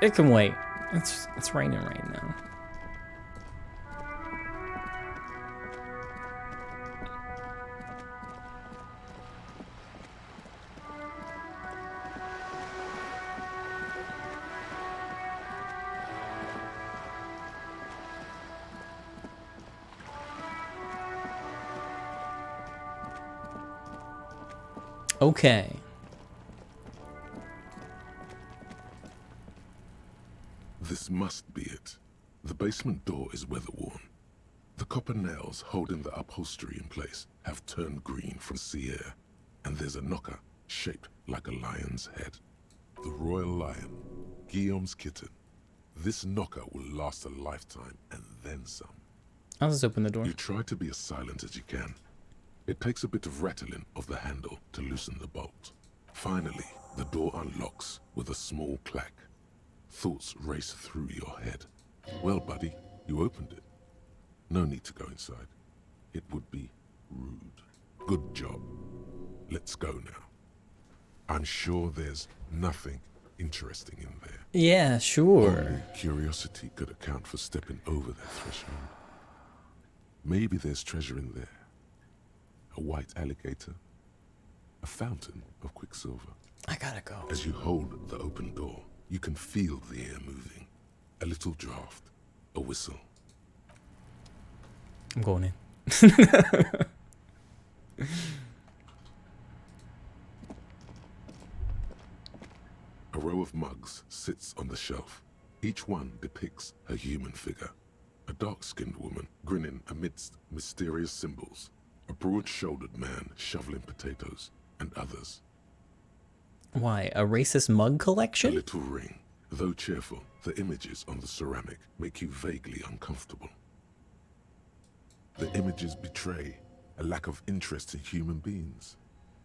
It can wait. It's raining right now. Okay. This must be it. The basement door is weather-worn. The copper nails holding the upholstery in place have turned green from sea air, and there's a knocker shaped like a lion's head. The royal lion, Guillaume's kitten. This knocker will last a lifetime and then some. I'll just open the door. You try to be as silent as you can. It takes a bit of rattling of the handle to loosen the bolt. Finally, the door unlocks with a small clack. Thoughts race through your head. Well, buddy, you opened it. No need to go inside. It would be rude. Good job. Let's go now. I'm sure there's nothing interesting in there. Yeah, sure. Only curiosity could account for stepping over that threshold. Maybe there's treasure in there. A white alligator, a fountain of quicksilver. I gotta go. As you hold the open door, you can feel the air moving. A little draft, a whistle. I'm going in. A row of mugs sits on the shelf. Each one depicts a human figure. A dark-skinned woman grinning amidst mysterious symbols. A broad-shouldered man shoveling potatoes, and others. Why, a racist mug A collection? little ring. Though cheerful, the images on the ceramic make you vaguely uncomfortable. The images betray a lack of interest in human beings.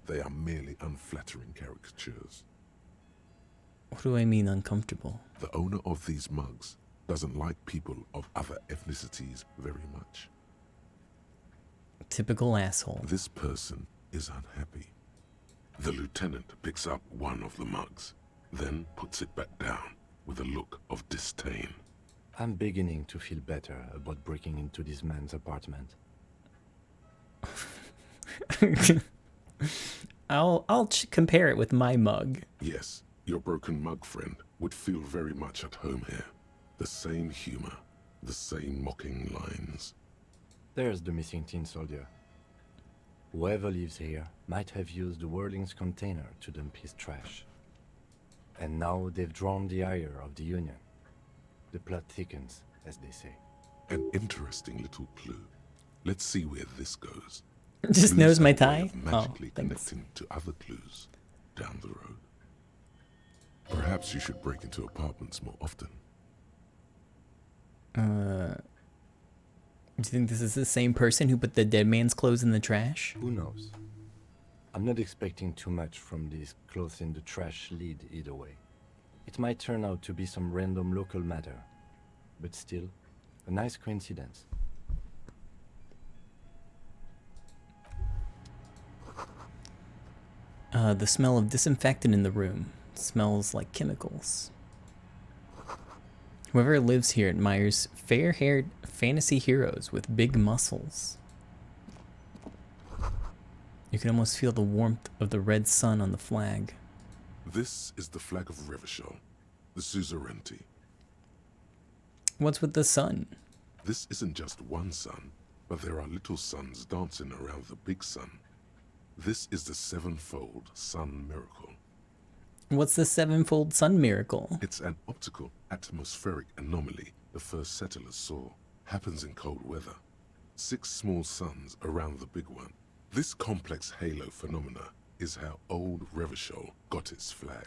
They are merely unflattering caricatures. What do I mean uncomfortable? The owner of these mugs doesn't like people of other ethnicities very much. Typical asshole. This person is unhappy. The lieutenant picks up one of the mugs, then puts it back down with a look of disdain. I'm beginning to feel better about breaking into this man's apartment. I'll compare it with my mug. Yes, your broken mug friend would feel very much at home here. The same humor, the same mocking lines. There's the missing tin soldier. Whoever lives here might have used the Whirling's container to dump his trash. And now they've drawn the ire of the Union. The plot thickens, as they say. An interesting little clue. Let's see where this goes. Just Clues knows my have a way tie? of magically Oh, thanks. connecting to other clues down the road. Perhaps you should break into apartments more often. Do you think this is the same person who put the dead man's clothes in the trash? Who knows? I'm not expecting too much from these clothes in the trash lead either way. It might turn out to be some random local matter, but still, a nice coincidence. The smell of disinfectant in the room smells like chemicals. Whoever lives here admires fair-haired fantasy heroes with big muscles. You can almost feel the warmth of the red sun on the flag. This is the flag of Revachol, the suzerainty. What's with the sun? This isn't just one sun, but there are little suns dancing around the big sun. This is the sevenfold sun miracle. What's the sevenfold sun miracle? It's an optical atmospheric anomaly the first settlers saw. Happens in cold weather. 6 small suns around the big one. This complex halo phenomena is how old Revachol got its flag.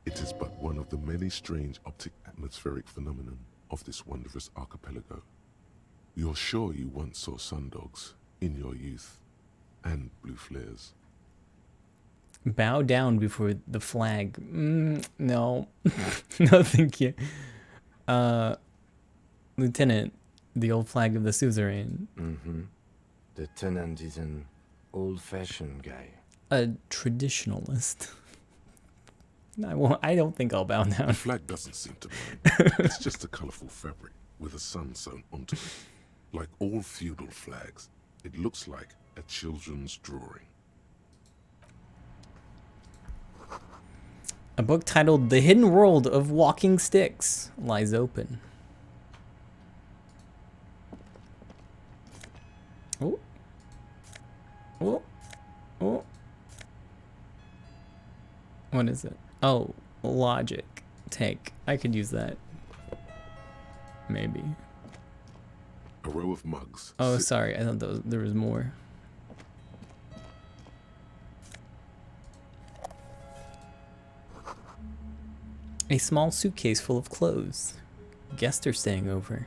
It is but one of the many strange optic atmospheric phenomenon of this wondrous archipelago. You're sure you once saw sundogs in your youth, and blue flares. Bow down before the flag. No. No, thank you. Lieutenant, the old flag of the suzerain. Mm-hmm. The tenant is an old-fashioned guy. A traditionalist. I don't think I'll bow down. The flag doesn't seem to mind. It's just a colorful fabric with a sun sewn onto it. Like all feudal flags, it looks like a children's drawing. A book titled The Hidden World of Walking Sticks lies open. Oh. Oh. Oh. What is it? Oh, logic. Take. I could use that. Maybe. A row of mugs. Oh, sorry. I thought there was more. A small suitcase full of clothes. Guests are staying over.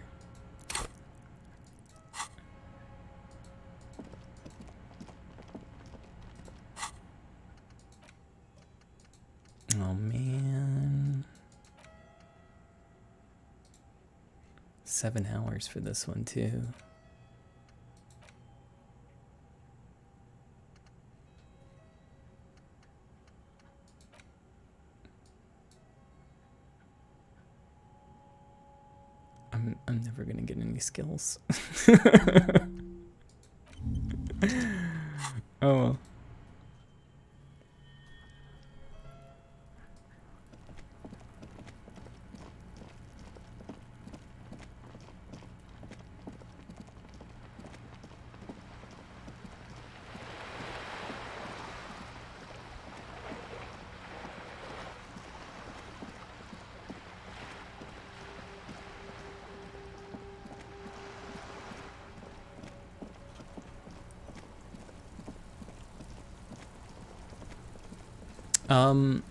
Oh man. 7 hours for this one too. I'm never gonna get any skills. Oh well. I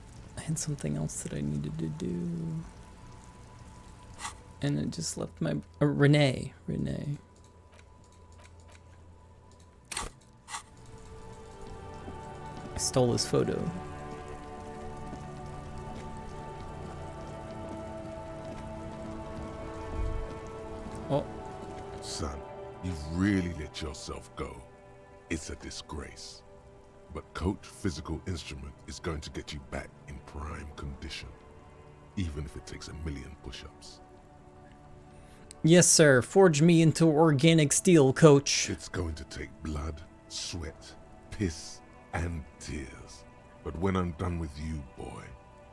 had something else that I needed to do. And it just left my... Renee. I stole his photo. Oh. Son, you've really let yourself go. It's a disgrace. But Coach Physical Instrument is going to get you back in prime condition, even if it takes 1,000,000 push-ups. Yes, sir. Forge me into organic steel, Coach. It's going to take blood, sweat, piss, and tears. But when I'm done with you, boy,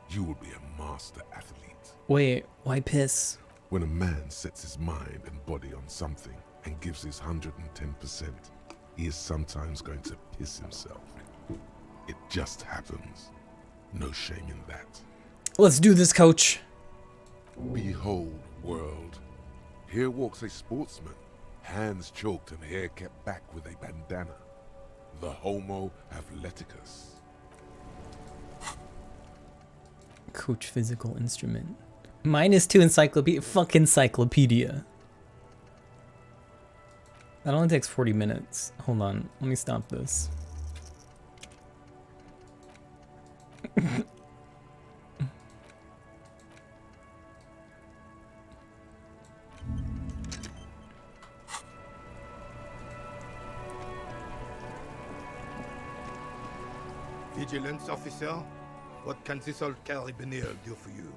you will be a master athlete. Wait, why piss? When a man sets his mind and body on something and gives his 110%, he is sometimes going to piss himself. It just happens. No shame in that. Let's do this, Coach. Behold, world. Here walks a sportsman, hands choked and hair kept back with a bandana. The Homo Athleticus. Coach Physical Instrument. -2 encyclopedia. Fuck encyclopedia. That only takes 40 minutes. Hold on. Let me stop this. Vigilance officer, what can this old carabiner do for you?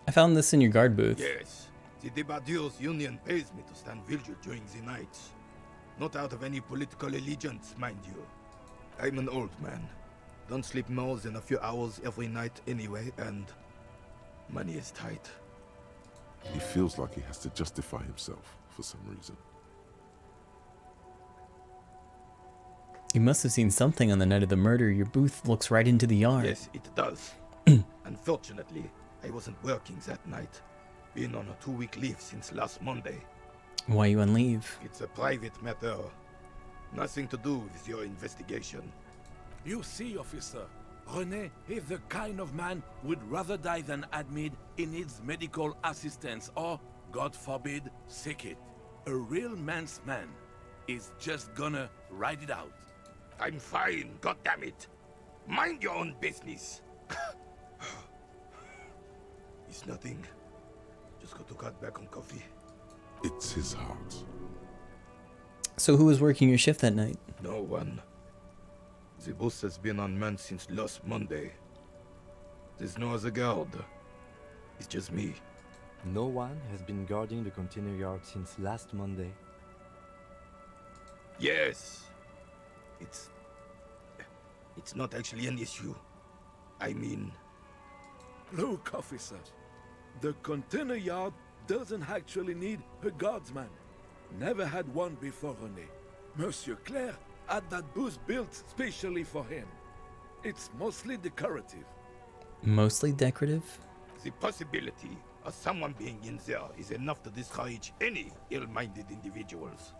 I found this in your guard booth. Yes, the Debardeurs Union pays me to stand vigil during the night. Not out of any political allegiance, mind you. I'm an old man. Don't sleep more than a few hours every night anyway, and money is tight. He feels like he has to justify himself for some reason. You must have seen something on the night of the murder. Your booth looks right into the yard. Yes, it does. Unfortunately, I wasn't working that night. Been on a 2-week leave since last Monday. Why you on leave? It's a private matter. Nothing to do with your investigation. You see, officer, René is the kind of man would rather die than admit he needs medical assistance or, God forbid, sick it. A real man's man is just gonna ride it out. I'm fine, goddammit. Mind your own business. It's nothing. Just got to cut back on coffee. It's his heart. So who was working your shift that night? No one. The boss has been unmanned since last Monday. There's no other guard. It's just me. No one has been guarding the container yard since last Monday. Yes. It's not actually an issue. I mean... Look, officer. The container yard doesn't actually need a guardsman. Never had one before René. Monsieur Claire had that booth built specially for him. It's mostly decorative. Mostly decorative? The possibility of someone being in there is enough to discourage any ill-minded individuals.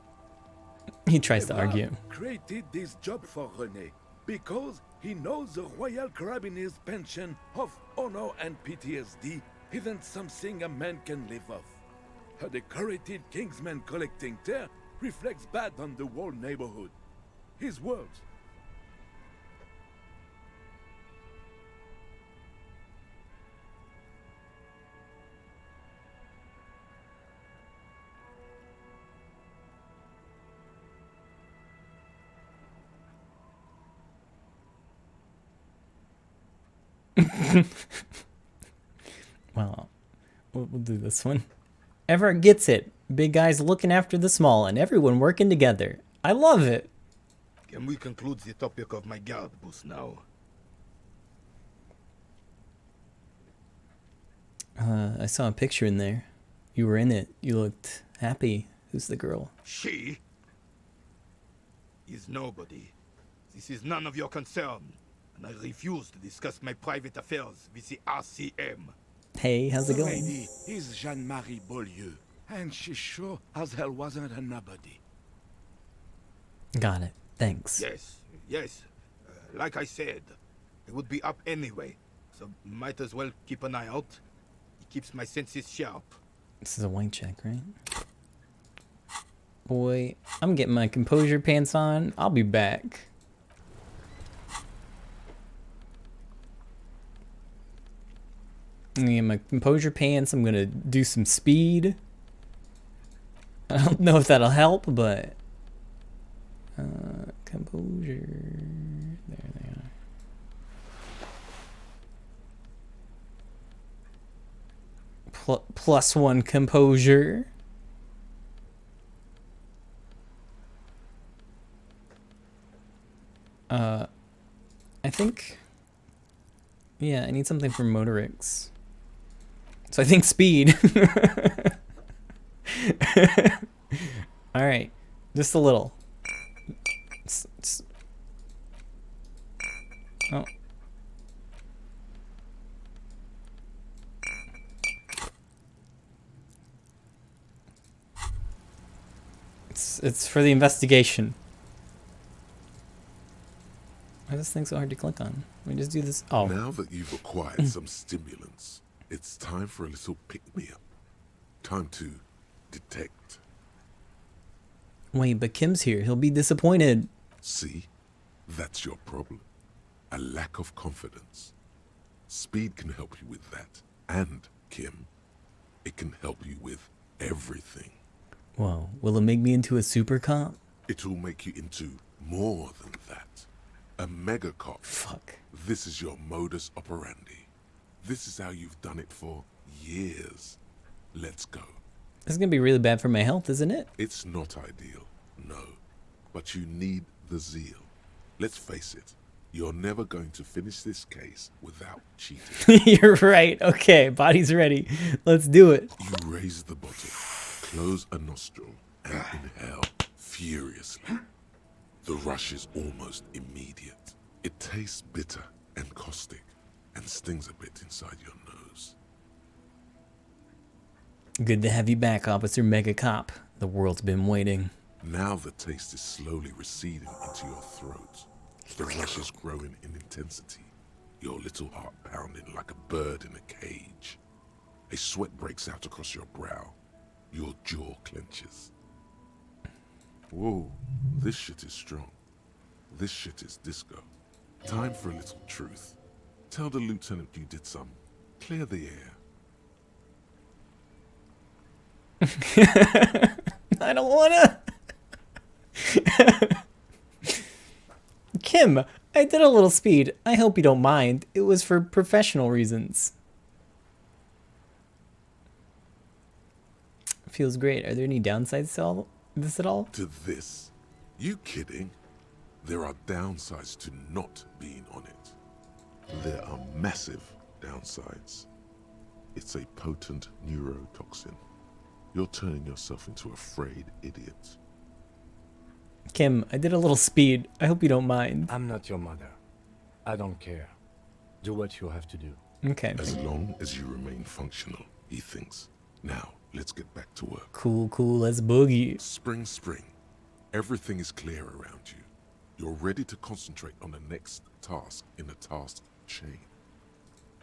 He tries to argue. Created this job for René because he knows the Royal Carabiners' pension of honor and PTSD isn't something a man can live off. A decorated Kingsman collecting tear reflects bad on the whole neighborhood. His words. Well, we'll do this one. Everett gets it. Big guys looking after the small and everyone working together. I love it. Can we conclude the topic of my guard booth now? I saw a picture in there. You were in it. You looked happy. Who's the girl? She is nobody. This is none of your concern, and I refuse to discuss my private affairs with the RCM. Hey, how's it The going? lady is Jeanne-Marie Beaulieu. And she sure as hell wasn't a nobody. Got it. Thanks. Yes. Like I said, it would be up anyway, so might as well keep an eye out. It keeps my senses sharp. This is a white check, right? Boy, I'm getting my composure pants on. I'll be back. I'm gonna get my composure pants. I'm gonna do some speed. I don't know if that'll help, but composure. There they are. +1 composure. I think. Yeah, I need something for Motorix. So I think speed. All right, just a little. Oh. It's for the investigation. Why is this thing so hard to click on? Let me just do this. Oh. Now that you've acquired some stimulants, it's time for a little pick-me-up. Time to detect. Wait, but Kim's here. He'll be disappointed. See? That's your problem. A lack of confidence. Speed can help you with that. And, Kim, it can help you with everything. Whoa, will it make me into a super cop? It'll make you into more than that. A mega cop. Fuck. This is your modus operandi. This is how you've done it for years. Let's go. This is gonna be really bad for my health, isn't it? It's not ideal, no. But you need the zeal. Let's face it, you're never going to finish this case without cheating. You're right. Okay, body's ready. Let's do it. You raise the bottle, close a nostril, and inhale furiously. The rush is almost immediate. It tastes bitter and caustic and stings a bit inside your nose. Good to have you back, Officer Mega Cop. The world's been waiting. Now the taste is slowly receding into your throat. The rush is growing in intensity. Your little heart pounding like a bird in a cage. A sweat breaks out across your brow. Your jaw clenches. Whoa, this shit is strong. This shit is disco. Time for a little truth. Tell the lieutenant you did some. Clear the air. I don't wanna. Kim, I did a little speed. I hope you don't mind. It was for professional reasons. Feels great. Are there any downsides to all this at all? To this? You kidding? There are downsides to not being on it. There are massive downsides. It's a potent neurotoxin. You're turning yourself into a frayed idiot. Kim, I did a little speed. I hope you don't mind. I'm not your mother. I don't care. Do what you have to do. Okay. As long as you remain functional, he thinks. Now, let's get back to work. Cool, let's boogie. Spring. Everything is clear around you. You're ready to concentrate on the next task in the task chain.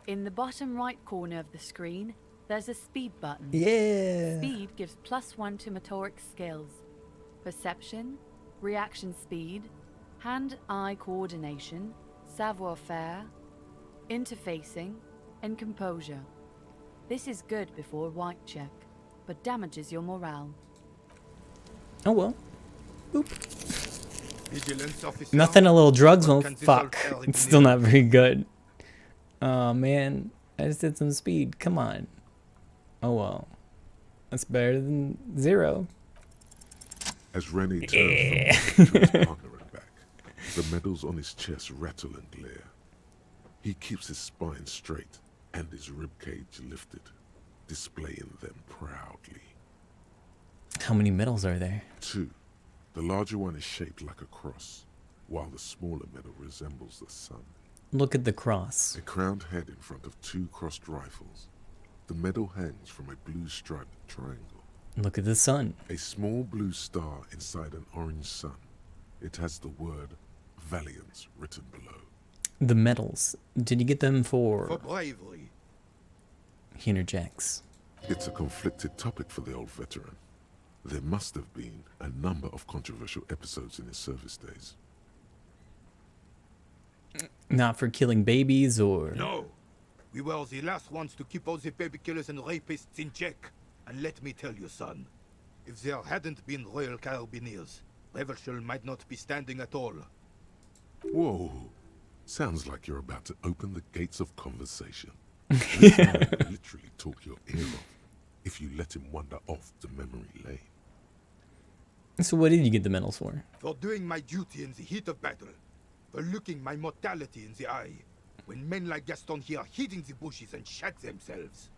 In the bottom right corner of the screen, there's a speed button. Yeah. Speed gives +1 to motoric skills. Perception, reaction speed, hand-eye coordination, savoir-faire, interfacing, and composure. This is good before a white check, but damages your morale. Oh well. Boop. Vigilance officer. Nothing a little drugs won't fuck. It's still not very good. Oh man, I just did some speed. Come on. Oh well. That's better than 0. As Rennie turns from to his partner and back, the medals on his chest rattle and glare. He keeps his spine straight and his ribcage lifted, displaying them proudly. How many medals are there? 2. The larger one is shaped like a cross, while the smaller medal resembles the sun. Look at the cross. A crowned head in front of 2 crossed rifles. The medal hangs from a blue striped triangle. Look at the sun. A small blue star inside an orange sun. It has the word Valiant written below. The medals. Did you get them for bravery. He interjects. It's a conflicted topic for the old veteran. There must have been a number of controversial episodes in his service days. Not for killing babies or... No. We were the last ones to keep all the baby killers and rapists in check. And let me tell you, son, if there hadn't been Royal Carabiniers, Revachol might not be standing at all. Whoa. Sounds like you're about to open the gates of conversation. This man will literally talk your ear off if you let him wander off to memory lane. So what did you get the medals for? For doing my duty in the heat of battle. For looking my mortality in the eye. When men like Gaston here hid in the bushes and shot themselves.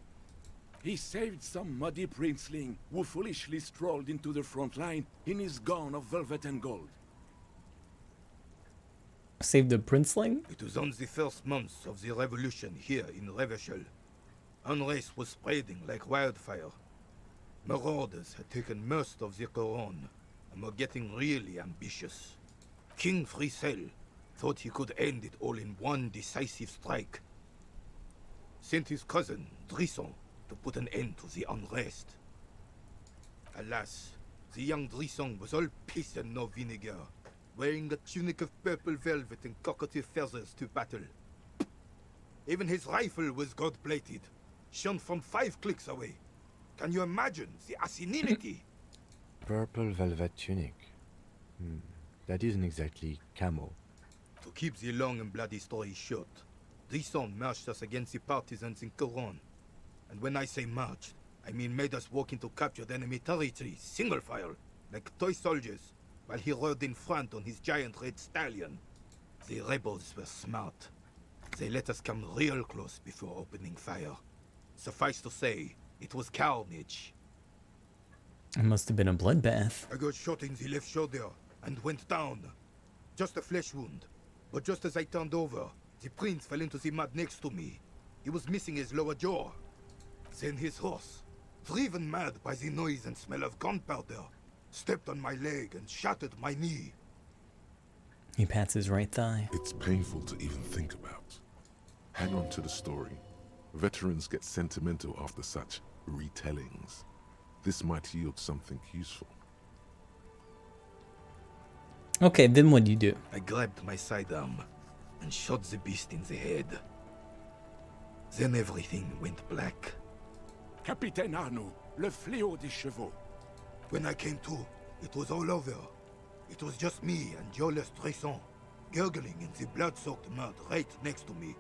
He saved some muddy princeling who foolishly strolled into the front line in his gown of velvet and gold. Saved the princeling? It was on the first months of the revolution here in Revachol. Unrest was spreading like wildfire. Marauders had taken most of the Couronne and were getting really ambitious. King Frisel thought he could end it all in one decisive strike. Sent his cousin, Drisson, to put an end to the unrest. Alas, the young Drisson was all piss and no vinegar, wearing a tunic of purple velvet and cockatiel feathers to battle. Even his rifle was gold-plated, shone from 5 clicks away. Can you imagine the asininity? Purple velvet tunic. That isn't exactly camo. To keep the long and bloody story short, Drisson marched us against the partisans in Couronne. And when I say marched, I mean made us walk into captured enemy territory, single file, like toy soldiers, while he rode in front on his giant red stallion. The rebels were smart. They let us come real close before opening fire. Suffice to say, it was carnage. It must have been a bloodbath. I got shot in the left shoulder and went down. Just a flesh wound. But just as I turned over, the prince fell into the mud next to me. He was missing his lower jaw. Then his horse, driven mad by the noise and smell of gunpowder, stepped on my leg and shattered my knee. He pats his right thigh. It's painful to even think about. Hang on to the story. Veterans get sentimental after such retellings. This might yield something useful. Okay, then what do you do? I grabbed my sidearm and shot the beast in the head. Then everything went black. Capitaine Arnaud, le fléau des chevaux. When I came to, it was all over. It was just me and Jolas Tresson, gurgling in the blood-soaked mud right next to me.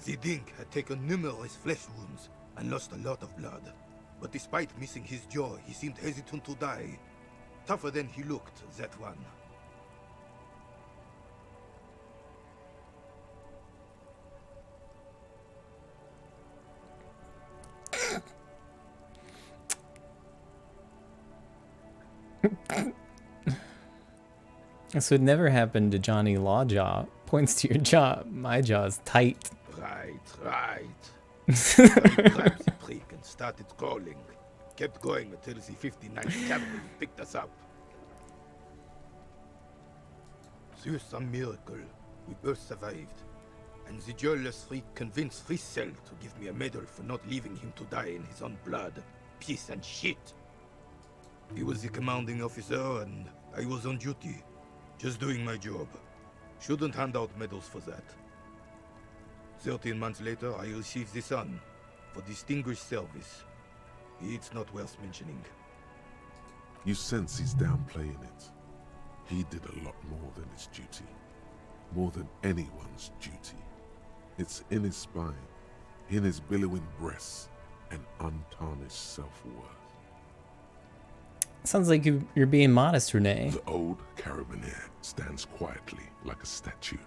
The Dink had taken numerous flesh wounds and lost a lot of blood. But despite missing his jaw, he seemed hesitant to die. Tougher than he looked, that one. This would never happen to Johnny Lawjaw. Points to your jaw. My jaw's tight. Right. I grabbed the prick and started crawling. Kept going until the 59th Cavalry picked us up. Through some miracle, we both survived. And the jealous freak convinced Frisel to give me a medal for not leaving him to die in his own blood. Piece and shit. He was the commanding officer and I was on duty. Just doing my job. Shouldn't hand out medals for that. 13 months later, I received the Sun for distinguished service. It's not worth mentioning. You sense he's downplaying it. He did a lot more than his duty. More than anyone's duty. It's in his spine, in his billowing breasts, and untarnished self-worth. Sounds like you're being modest, Renee. The old carabinier stands quietly like a statue,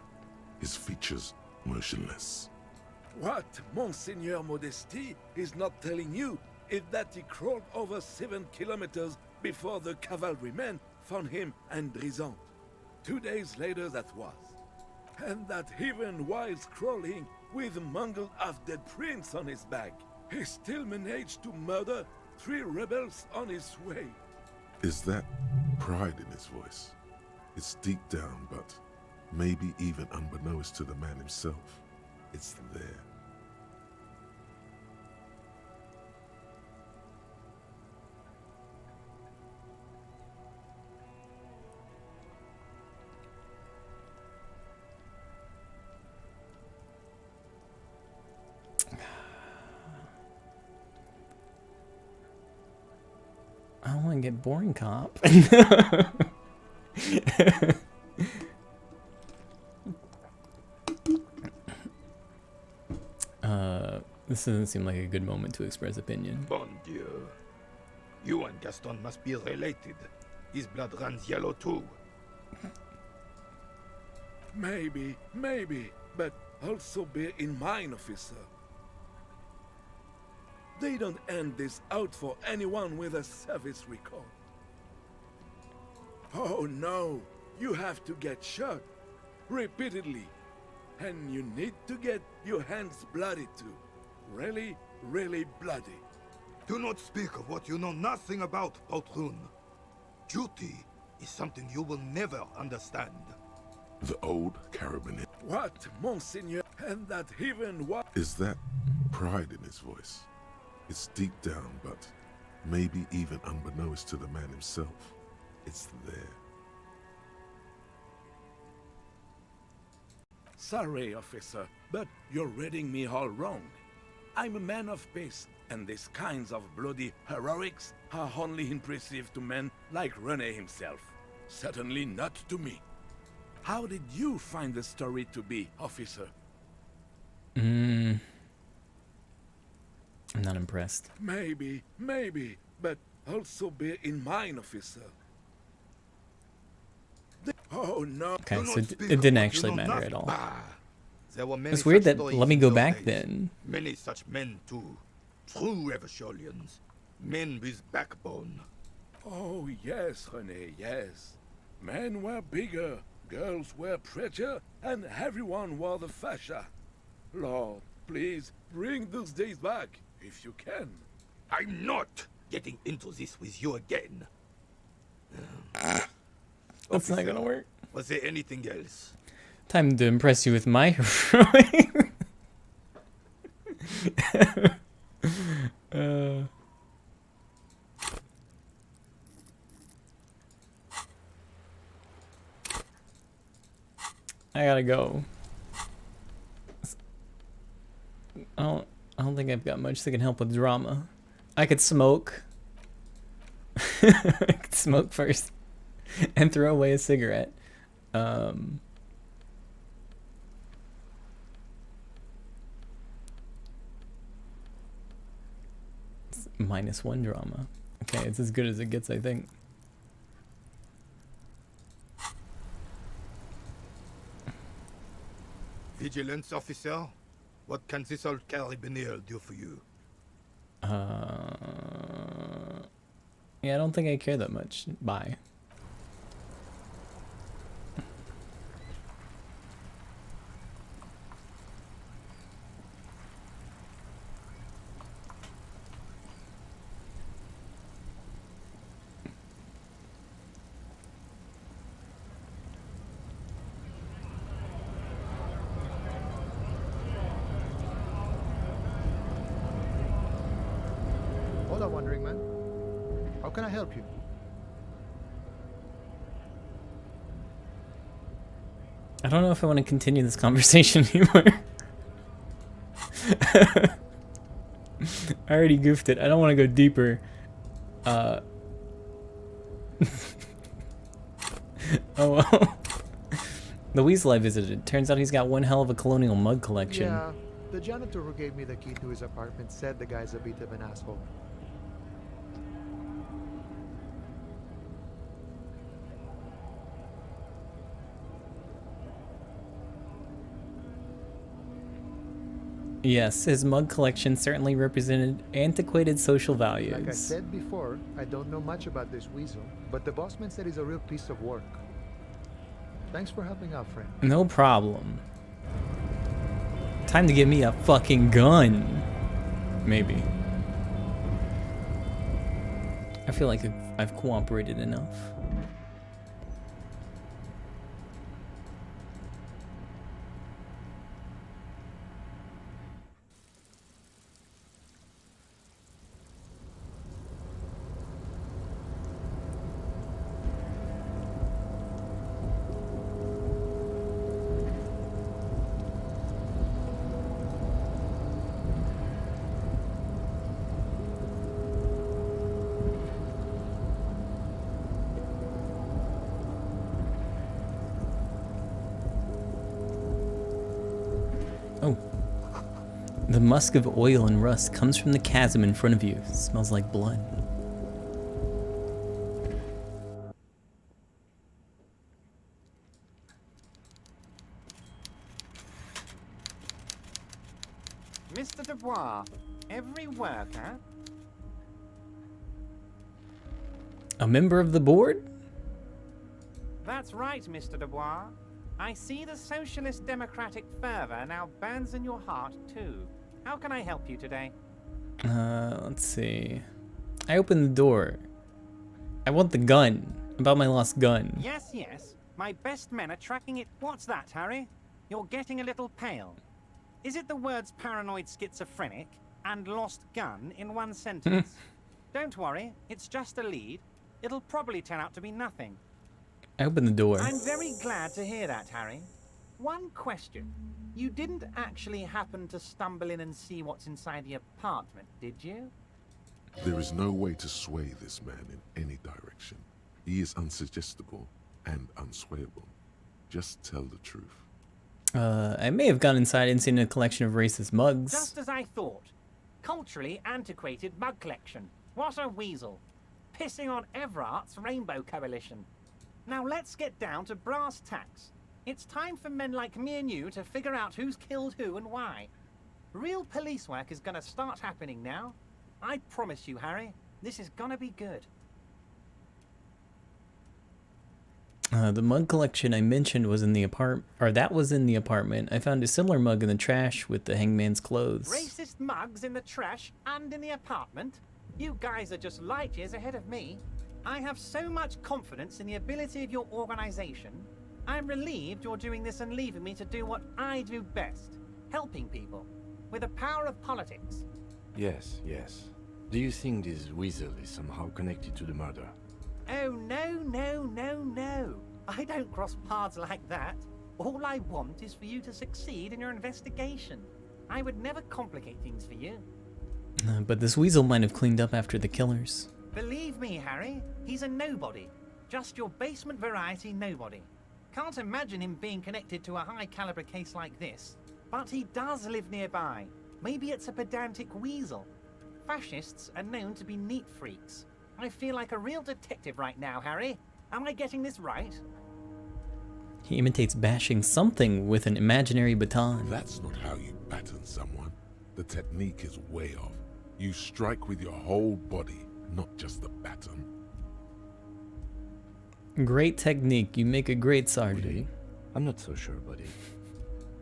his features motionless. What Monseigneur Modesty is not telling you is that he crawled over 7 kilometers before the cavalrymen found him and Drisson. 2 days later that was. And that even while crawling with a mangled half-dead prince on his back, he still managed to murder 3 rebels on his way. Is that pride in his voice? It's deep down, but maybe even unbeknownst to the man himself, it's there. I don't want to get boring, cop. This doesn't seem like a good moment to express opinion. Bon Dieu. You and Gaston must be related. His blood runs yellow too. Maybe, but also bear in mind, officer. They don't end this out for anyone with a service record. Oh no, you have to get shot repeatedly. And you need to get your hands bloody too. Really, really bloody. Do not speak of what you know nothing about, Poltroon. Duty is something you will never understand. The old Carabiner. What, Monseigneur? And that even what? Is that pride in his voice? It's deep down, but maybe even unbeknownst to the man himself, it's there. Sorry, officer, but you're reading me all wrong. I'm a man of peace, and these kinds of bloody heroics are only impressive to men like René himself. Certainly not to me. How did you find the story to be, officer? I'm not impressed. Maybe, but also bear in mind, officer. Oh no. Okay, so it didn't actually matter at all. There were many It's weird such that stories let me in go those back days. then. Many such men too. True Revacholians. Men with backbone. Oh yes, René, yes. Men were bigger, girls were prettier, and everyone wore the fascia. Lord, please bring those days back, if you can. I'm not getting into this with you again. That's not gonna work. Was there anything else? Time to impress you with my heroic. I gotta go. I don't think I've got much that can help with drama. I could smoke. I could smoke first and throw away a cigarette. It's -1 drama. Okay, it's as good as it gets, I think. Vigilance officer? What can this old carabiner do for you? Yeah, I don't think I care that much. Bye. Hola, Wandering Man. How can I help you? I don't know if I want to continue this conversation anymore. I already goofed it. I don't want to go deeper. Oh well. The weasel I visited. Turns out he's got one hell of a colonial mug collection. Yeah, the janitor who gave me the key to his apartment said the guy's a bit of an asshole. Yes, his mug collection certainly represented antiquated social values. Like I said before, I don't know much about this weasel, but the bossman said he's a real piece of work. Thanks for helping out, friend. No problem. Time to give me a fucking gun. Maybe. I feel like I've cooperated enough. Oh. The musk of oil and rust comes from the chasm in front of you. It smells like blood. Mr. Dubois, every worker... A member of the board? That's right, Mr. Dubois. I see the socialist democratic fervor now burns in your heart, too. How can I help you today? Let's see. I opened the door. I want the gun. About my lost gun. Yes, yes. My best men are tracking it. What's that, Harry? You're getting a little pale. Is it the words paranoid schizophrenic and lost gun in one sentence? Don't worry, it's just a lead. It'll probably turn out to be nothing. I opened the door. I'm very glad to hear that, Harry. One question. You didn't actually happen to stumble in and see what's inside the apartment, did you? There is no way to sway this man in any direction. He is unsuggestible and unswayable. Just tell the truth. I may have gone inside and seen a collection of racist mugs. Just as I thought. Culturally antiquated mug collection. What a weasel. Pissing on Everart's Rainbow Coalition. Now let's get down to brass tacks. It's time for men like me and you to figure out who's killed who and why. Real police work is gonna start happening now. I promise you, Harry, this is gonna be good. The mug collection I mentioned was in the apartment, I found a similar mug in the trash with the hangman's clothes. Racist mugs in the trash and in the apartment? You guys are just light years ahead of me. I have so much confidence in the ability of your organization. I'm relieved you're doing this and leaving me to do what I do best. Helping people. With the power of politics. Yes, yes. Do you think this weasel is somehow connected to the murder? Oh, no, no, no, no. I don't cross paths like that. All I want is for you to succeed in your investigation. I would never complicate things for you. But this weasel might have cleaned up after the killers. Believe me, Harry, he's a nobody. Just your basement variety nobody. Can't imagine him being connected to a high-caliber case like this. But he does live nearby. Maybe it's a pedantic weasel. Fascists are known to be neat freaks. I feel like a real detective right now, Harry. Am I getting this right? He imitates bashing something with an imaginary baton. That's not how you baton someone. The technique is way off. You strike with your whole body, not just the baton. Great technique. You make a great sergeant. Really? I'm not so sure, buddy.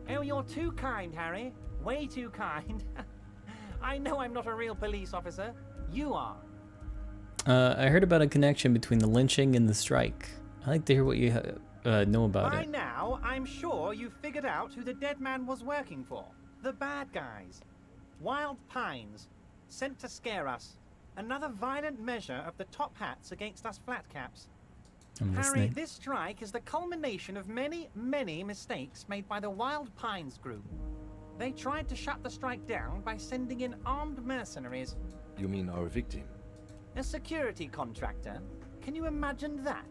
Oh, you're too kind, Harry. Way too kind. I know I'm not a real police officer. You are. I heard about a connection between the lynching and the strike. I'd like to hear what you know about By it. now, I'm sure you've figured out who the dead man was working for. The bad guys. Wild Pines. Sent to scare us. Another violent measure of the top hats against us flatcaps. I'm Harry, listening. this strike is the culmination of many, many mistakes made by the Wild Pines group. They tried to shut the strike down by sending in armed mercenaries. You mean our victim? A security contractor? Can you imagine that?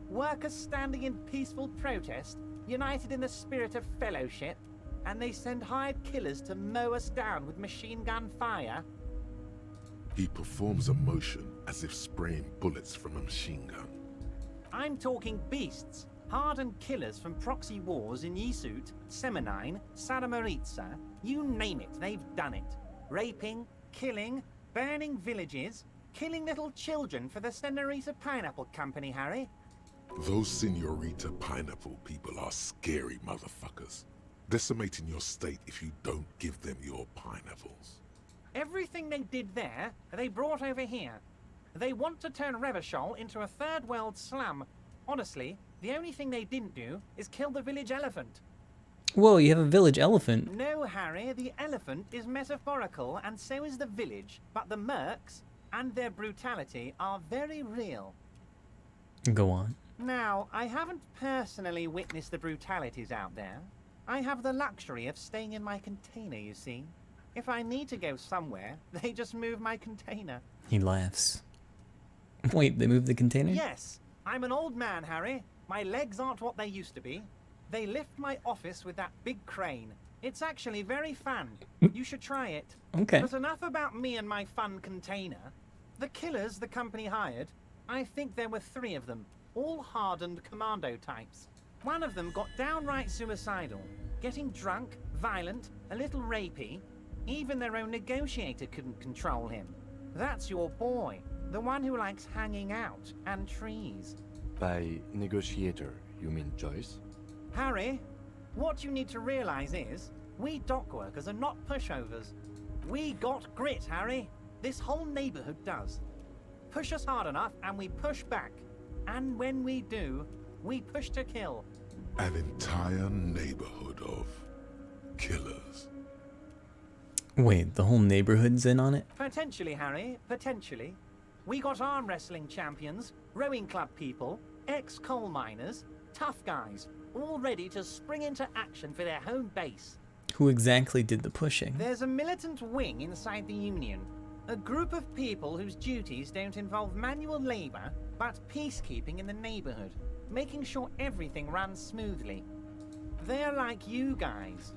Workers standing in peaceful protest, united in the spirit of fellowship, and they send hired killers to mow us down with machine gun fire? He performs a motion as if spraying bullets from a machine gun. I'm talking beasts, hardened killers from proxy wars in Yisut, Semenine, Saramaritsa, you name it, they've done it. Raping, killing, burning villages, killing little children for the Senorita Pineapple Company, Harry. Those Senorita Pineapple people are scary motherfuckers. Decimating your state if you don't give them your pineapples. Everything they did there, they brought over here. They want to turn Revachol into a third world slum. Honestly, the only thing they didn't do is kill the village elephant. Whoa, you have a village elephant. No, Harry, the elephant is metaphorical and so is the village, but the mercs and their brutality are very real. Go on. Now, I haven't personally witnessed the brutalities out there. I have the luxury of staying in my container, you see. If I need to go somewhere, they just move my container. He laughs. Wait, they moved the container? Yes, I'm an old man, Harry. My legs aren't what they used to be. They lift my office with that big crane. It's actually very fun. You should try it. Okay. But enough about me and my fun container. The killers the company hired, I think there were 3 of them, all hardened commando types. One of them got downright suicidal, getting drunk, violent, a little rapey. Even their own negotiator couldn't control him. That's your boy, the one who likes hanging out and trees. By negotiator, you mean Joyce? Harry, what you need to realize is, we dock workers are not pushovers. We got grit, Harry. This whole neighborhood does. Push us hard enough and we push back. And when we do, we push to kill. An entire neighborhood of killers. Wait, the whole neighborhood's in on it? Potentially, Harry, potentially. We got arm wrestling champions, rowing club people, ex-coal miners, tough guys, all ready to spring into action for their home base. Who exactly did the pushing? There's a militant wing inside the Union. A group of people whose duties don't involve manual labor, but peacekeeping in the neighborhood, making sure everything runs smoothly. They're like you guys.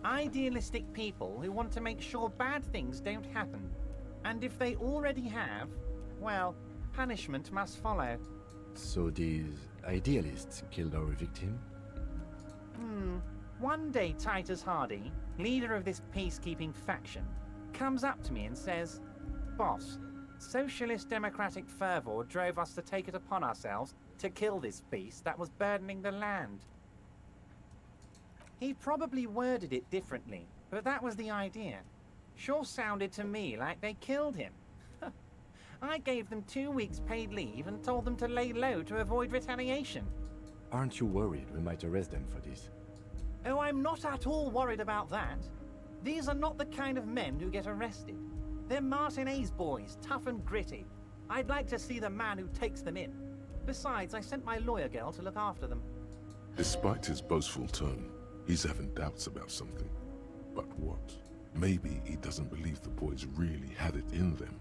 Idealistic people who want to make sure bad things don't happen. And if they already have, well, punishment must follow. So these idealists killed our victim? One day Titus Hardy, leader of this peacekeeping faction, comes up to me and says, "Boss, socialist democratic fervor drove us to take it upon ourselves to kill this beast that was burdening the land." He probably worded it differently, but that was the idea. Sure sounded to me like they killed him. I gave them 2 weeks paid leave and told them to lay low to avoid retaliation. Aren't you worried we might arrest them for this? Oh, I'm not at all worried about that. These are not the kind of men who get arrested. They're Martinez boys, tough and gritty. I'd like to see the man who takes them in. Besides, I sent my lawyer girl to look after them. Despite his boastful tone, he's having doubts about something. But what? Maybe he doesn't believe the boys really had it in them.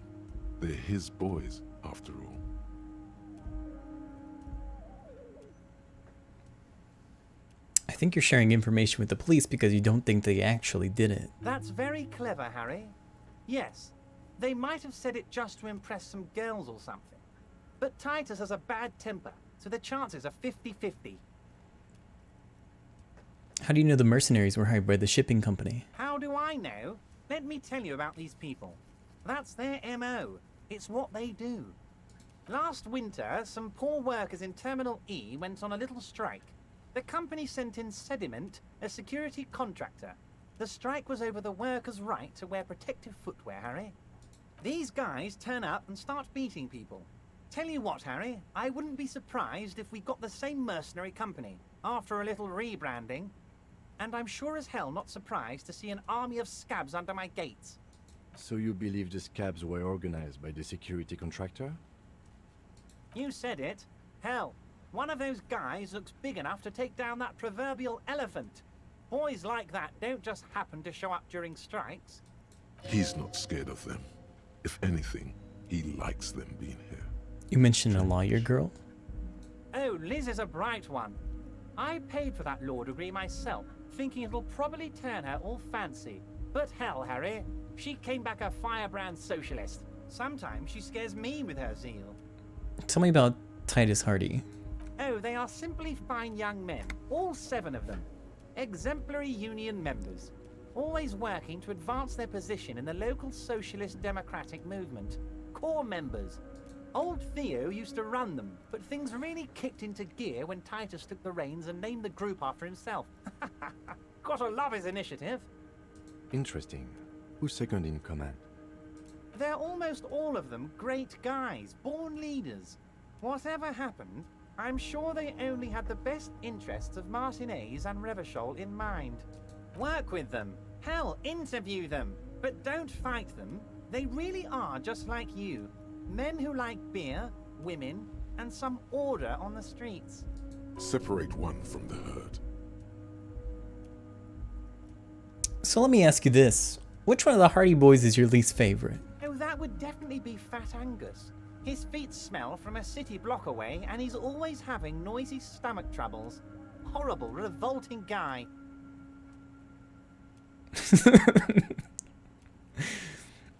They're his boys, after all. I think you're sharing information with the police because you don't think they actually did it. That's very clever, Harry. Yes, they might have said it just to impress some girls or something. But Titus has a bad temper, so the chances are 50-50. How do you know the mercenaries were hired by the shipping company? How do I know? Let me tell you about these people. That's their MO. It's what they do. Last winter, some poor workers in Terminal E went on a little strike. The company sent in Sediment, a security contractor. The strike was over the workers' right to wear protective footwear, Harry. These guys turn up and start beating people. Tell you what, Harry, I wouldn't be surprised if we got the same mercenary company after a little rebranding. And I'm sure as hell not surprised to see an army of scabs under my gates. So you believe the scabs were organized by the security contractor? You said it. Hell, one of those guys looks big enough to take down that proverbial elephant. Boys like that don't just happen to show up during strikes. He's not scared of them. If anything, he likes them being here. You mentioned a lawyer girl? Oh, Liz is a bright one. I paid for that law degree myself, thinking it'll probably turn her all fancy. But hell, Harry, she came back a firebrand socialist. Sometimes she scares me with her zeal. Tell me about Titus Hardy. Oh, they are simply fine young men, all 7 of them. Exemplary union members, always working to advance their position in the local socialist democratic movement. Core members. Old Theo used to run them, but things really kicked into gear when Titus took the reins and named the group after himself. Gotta love his initiative. Interesting. Who's second in command? They're almost all of them great guys, born leaders. Whatever happened, I'm sure they only had the best interests of Martinez and Revachol in mind. Work with them. Hell, interview them. But don't fight them. They really are just like you. Men who like beer, women, and some order on the streets. Separate one from the herd. So let me ask you this. Which one of the Hardy Boys is your least favorite? Oh, that would definitely be Fat Angus. His feet smell from a city block away, and he's always having noisy stomach troubles. Horrible, revolting guy.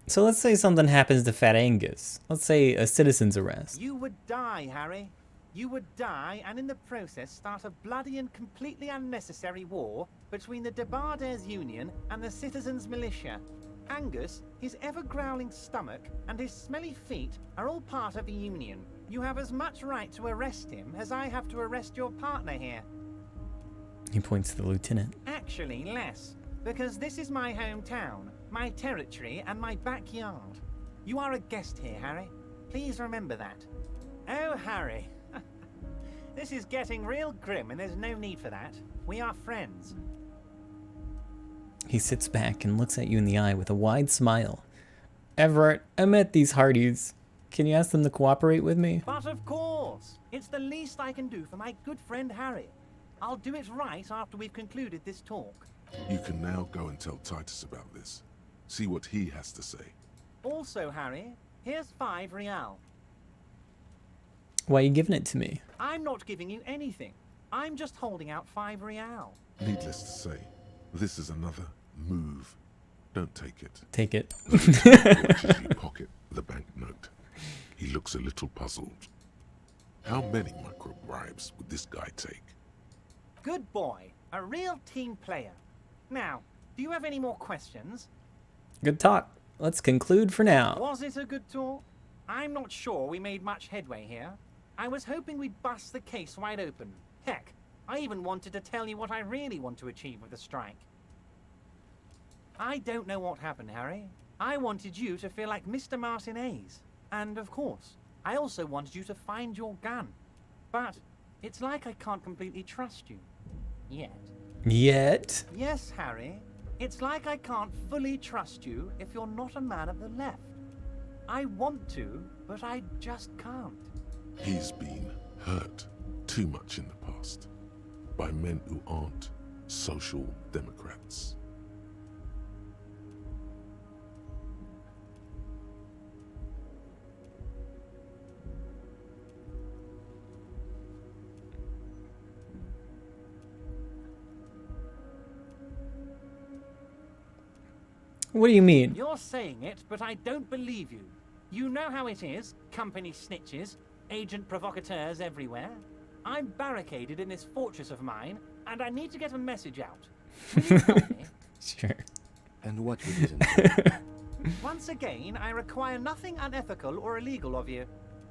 So let's say something happens to Fat Angus. Let's say a citizen's arrest. You would die, Harry. You would die, and in the process start a bloody and completely unnecessary war between the Debarders Union and the Citizens Militia. Angus, his ever-growling stomach, and his smelly feet are all part of the Union. You have as much right to arrest him as I have to arrest your partner here. He points to the lieutenant. Actually, less, because this is my hometown, my territory, and my backyard. You are a guest here, Harry. Please remember that. Oh, Harry. This is getting real grim, and there's no need for that. We are friends. He sits back and looks at you in the eye with a wide smile. Everett, I met these Hardys. Can you ask them to cooperate with me? But of course. It's the least I can do for my good friend Harry. I'll do it right after we've concluded this talk. You can now go and tell Titus about this. See what he has to say. Also, Harry, here's 5 real. Why are you giving it to me? I'm not giving you anything. I'm just holding out 5 real. Needless to say, this is another move. Don't take it. Take it. Watches you pocket the banknote. He looks a little puzzled. How many micro bribes would this guy take? Good boy. A real team player. Now, do you have any more questions? Good talk. Let's conclude for now. Was it a good talk? I'm not sure we made much headway here. I was hoping we'd bust the case wide open. Heck, I even wanted to tell you what I really want to achieve with the strike. I don't know what happened, Harry. I wanted you to feel like Mr. Martinez. And of course, I also wanted you to find your gun. But it's like I can't completely trust you. Yet. Yet? Yes, Harry. It's like I can't fully trust you if you're not a man of the left. I want to, but I just can't. He's been hurt too much in the past by men who aren't social democrats. What do you mean? You're saying it, but I don't believe you. You know how it is, company snitches, agent provocateurs everywhere. I'm barricaded in this fortress of mine, and I need to get a message out. Will you help me? Sure. And what would you do? Once again, I require nothing unethical or illegal of you.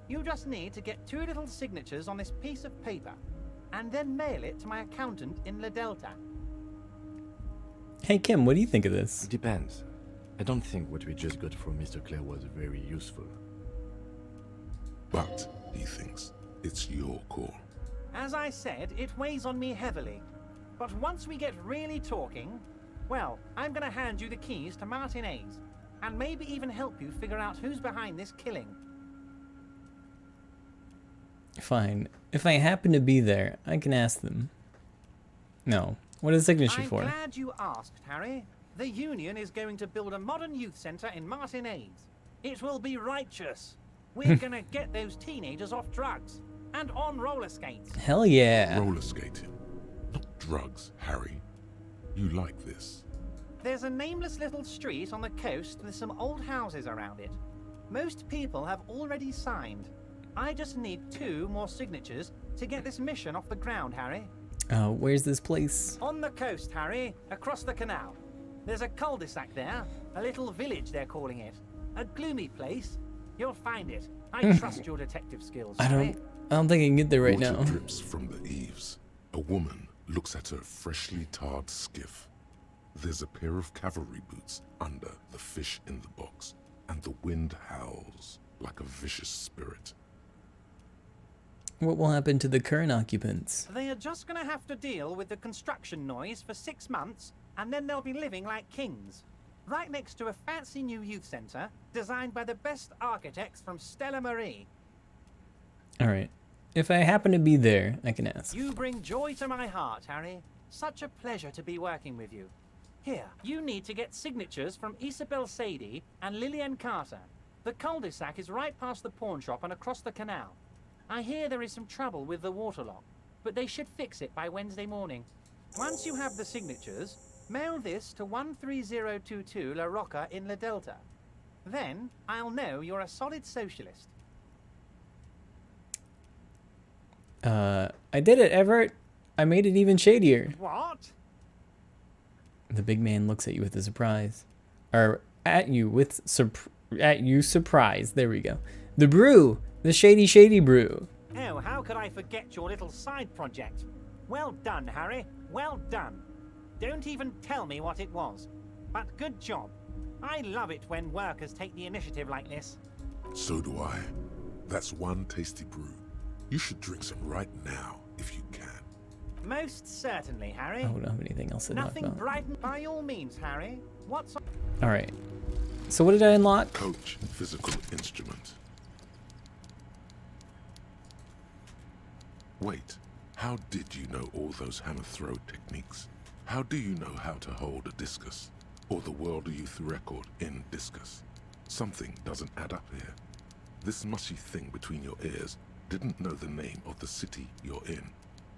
You just need to get 2 little signatures on this piece of paper, and then mail it to my accountant in La Delta. Hey Kim, what do you think of this? It depends. I don't think what we just got from Mr. Clare was very useful. But he thinks it's your call. As I said, it weighs on me heavily. But once we get really talking, well, I'm gonna hand you the keys to Martinez, and maybe even help you figure out who's behind this killing. Fine. If I happen to be there, I can ask them. No. What is the signature for? I'm glad you asked, Harry. The Union is going to build a modern youth center in Martinez. It will be righteous. We're gonna get those teenagers off drugs and on roller skates. Hell yeah. Roller skating. Not drugs, Harry. You like this. There's a nameless little street on the coast with some old houses around it. Most people have already signed. I just need 2 more signatures to get this mission off the ground, Harry. Where's this place? On the coast, Harry, across the canal. There's a cul-de-sac there, a little village they're calling it. A gloomy place. You'll find it. I trust your detective skills, Harry. I don't think I can get there right Water now. drips from the eaves. A woman looks at her freshly tarred skiff. There's a pair of cavalry boots under the fish in the box, and the wind howls like a vicious spirit. What will happen to the current occupants? They are just gonna have to deal with the construction noise for 6 months, and then they'll be living like kings. Right next to a fancy new youth centre, designed by the best architects from Stella Marie. Alright. If I happen to be there, I can ask. You bring joy to my heart, Harry. Such a pleasure to be working with you. Here, you need to get signatures from Isabel Sadie and Lillian Carter. The cul-de-sac is right past the pawn shop and across the canal. I hear there is some trouble with the waterlock, but they should fix it by Wednesday morning. Once you have the signatures, mail this to 13022 La Rocca in La Delta. Then, I'll know you're a solid socialist. I did it, Everett. I made it even shadier. What? The big man looks at you with a surprise. Or at you with surprise. There we go. The brew. The shady brew. Oh, how could I forget your little side project? Well done, Harry. Well done. Don't even tell me what it was. But good job. I love it when workers take the initiative like this. So do I. That's one tasty brew. You should drink some right now, if you can. Most certainly, Harry. I don't have anything else to talk Nothing about. brighten by all means, Harry. What's Alright. So what did I unlock? Coach physical instrument. Wait, how did you know all those hammer throw techniques? How do you know how to hold a discus? Or the world youth record in discus? Something doesn't add up here. This mushy thing between your ears didn't know the name of the city you're in,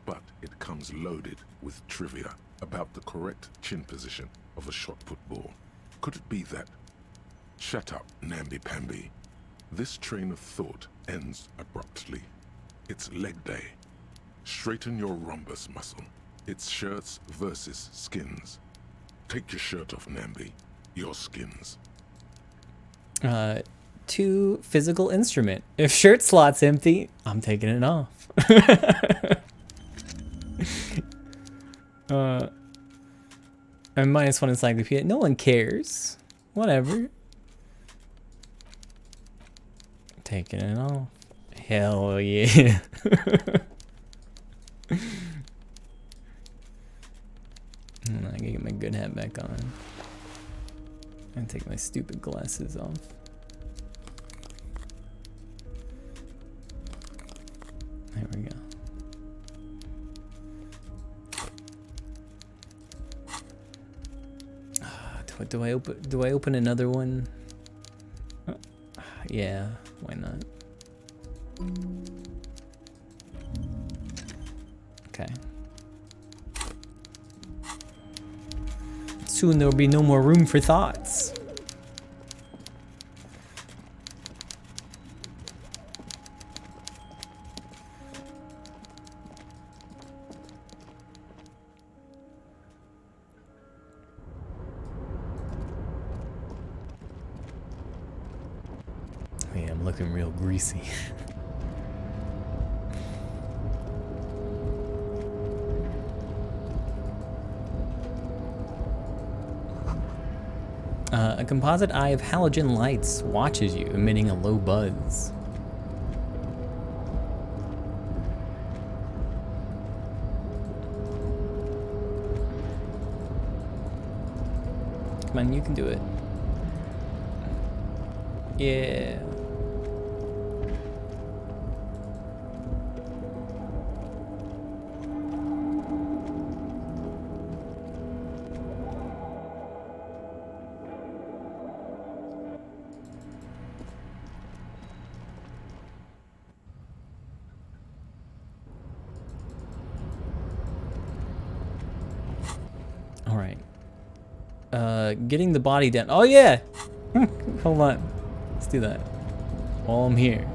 but it comes loaded with trivia about the correct chin position of a shot-put ball. Could it be that? Shut up, namby-pamby. This train of thought ends abruptly. It's leg day. Straighten your rhombus muscle. It's shirts versus skins. Take your shirt off, Namby. Your skins. To physical instrument. If shirt slot's empty, I'm taking it off. And -1 encyclopedia. No one cares. Whatever. Taking it off. Hell yeah. I can get my good hat back on. And take my stupid glasses off. There we go. Do I open another one? Yeah, why not? Okay. Soon there will be no more room for thoughts. Yeah, I'm looking real greasy. A composite eye of halogen lights watches you, emitting a low buzz. Come on, you can do it. Yeah. All right. Getting the body down. Oh yeah. Hold on. Let's do that. While I'm here.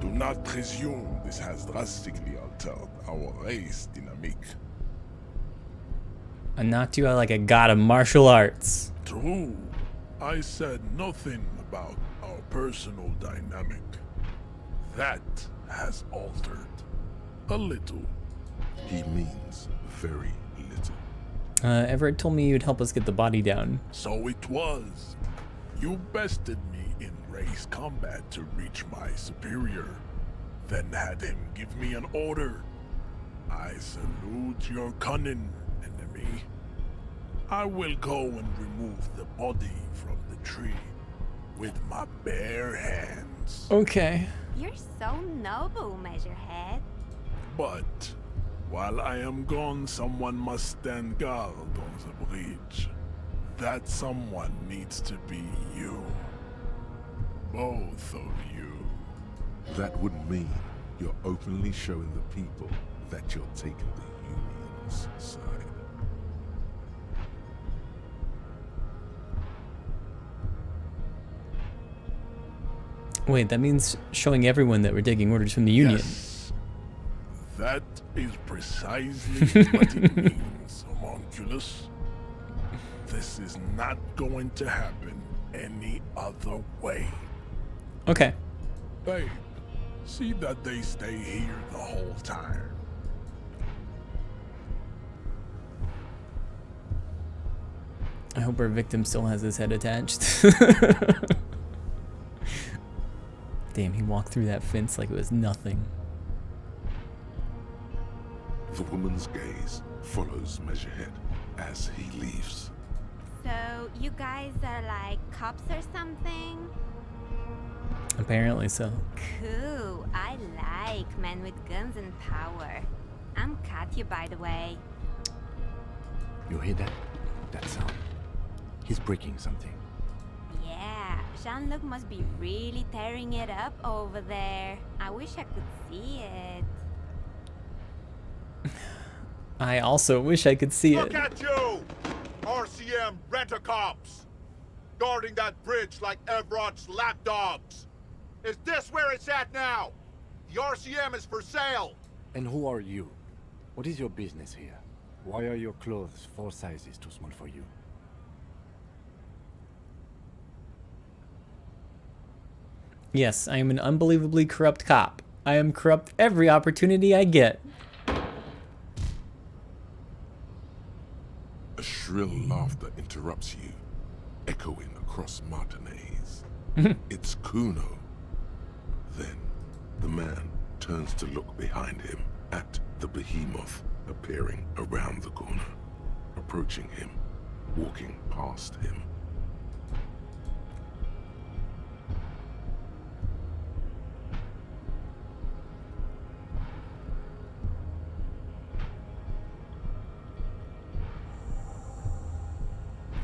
Do not presume this has drastically altered our race dynamic. I knocked you out like a god of martial arts. True. I said nothing about our personal dynamic. That has altered. A little. He means very little. Everett told me you'd help us get the body down. So it was. You bested me in race combat to reach my superior, then had him give me an order. I salute your cunning, enemy. I will go and remove the body from the tree with my bare hands. Okay. You're so noble, Measurehead. But while I am gone, someone must stand guard on the bridge. That someone needs to be you. Both of you. That would mean you're openly showing the people that you're taking the Union's side. Wait, that means showing everyone that we're taking orders from the Union. Yes. That is precisely what it means, homunculus. This is not going to happen any other way. Okay. Babe, see that they stay here the whole time. I hope our victim still has his head attached. Damn, he walked through that fence like it was nothing. The woman's gaze follows Measurehead as he leaves. So, you guys are like cops or something? Apparently so. Cool. I like men with guns and power. I'm Katya, by the way. You hear that? That sound. He's breaking something. Yeah, Jean-Luc must be really tearing it up over there. I wish I could see it. I also wish I could see Look it. at you! RCM rent-a-cops! Guarding that bridge like Everott's lapdogs! Is this where it's at now? The RCM is for sale! And who are you? What is your business here? Why are your clothes 4 sizes too small for you? Yes, I am an unbelievably corrupt cop. I am corrupt every opportunity I get. A shrill laughter interrupts you, echoing across Martinez. It's Kuno. Then, the man turns to look behind him at the behemoth appearing around the corner, approaching him, walking past him.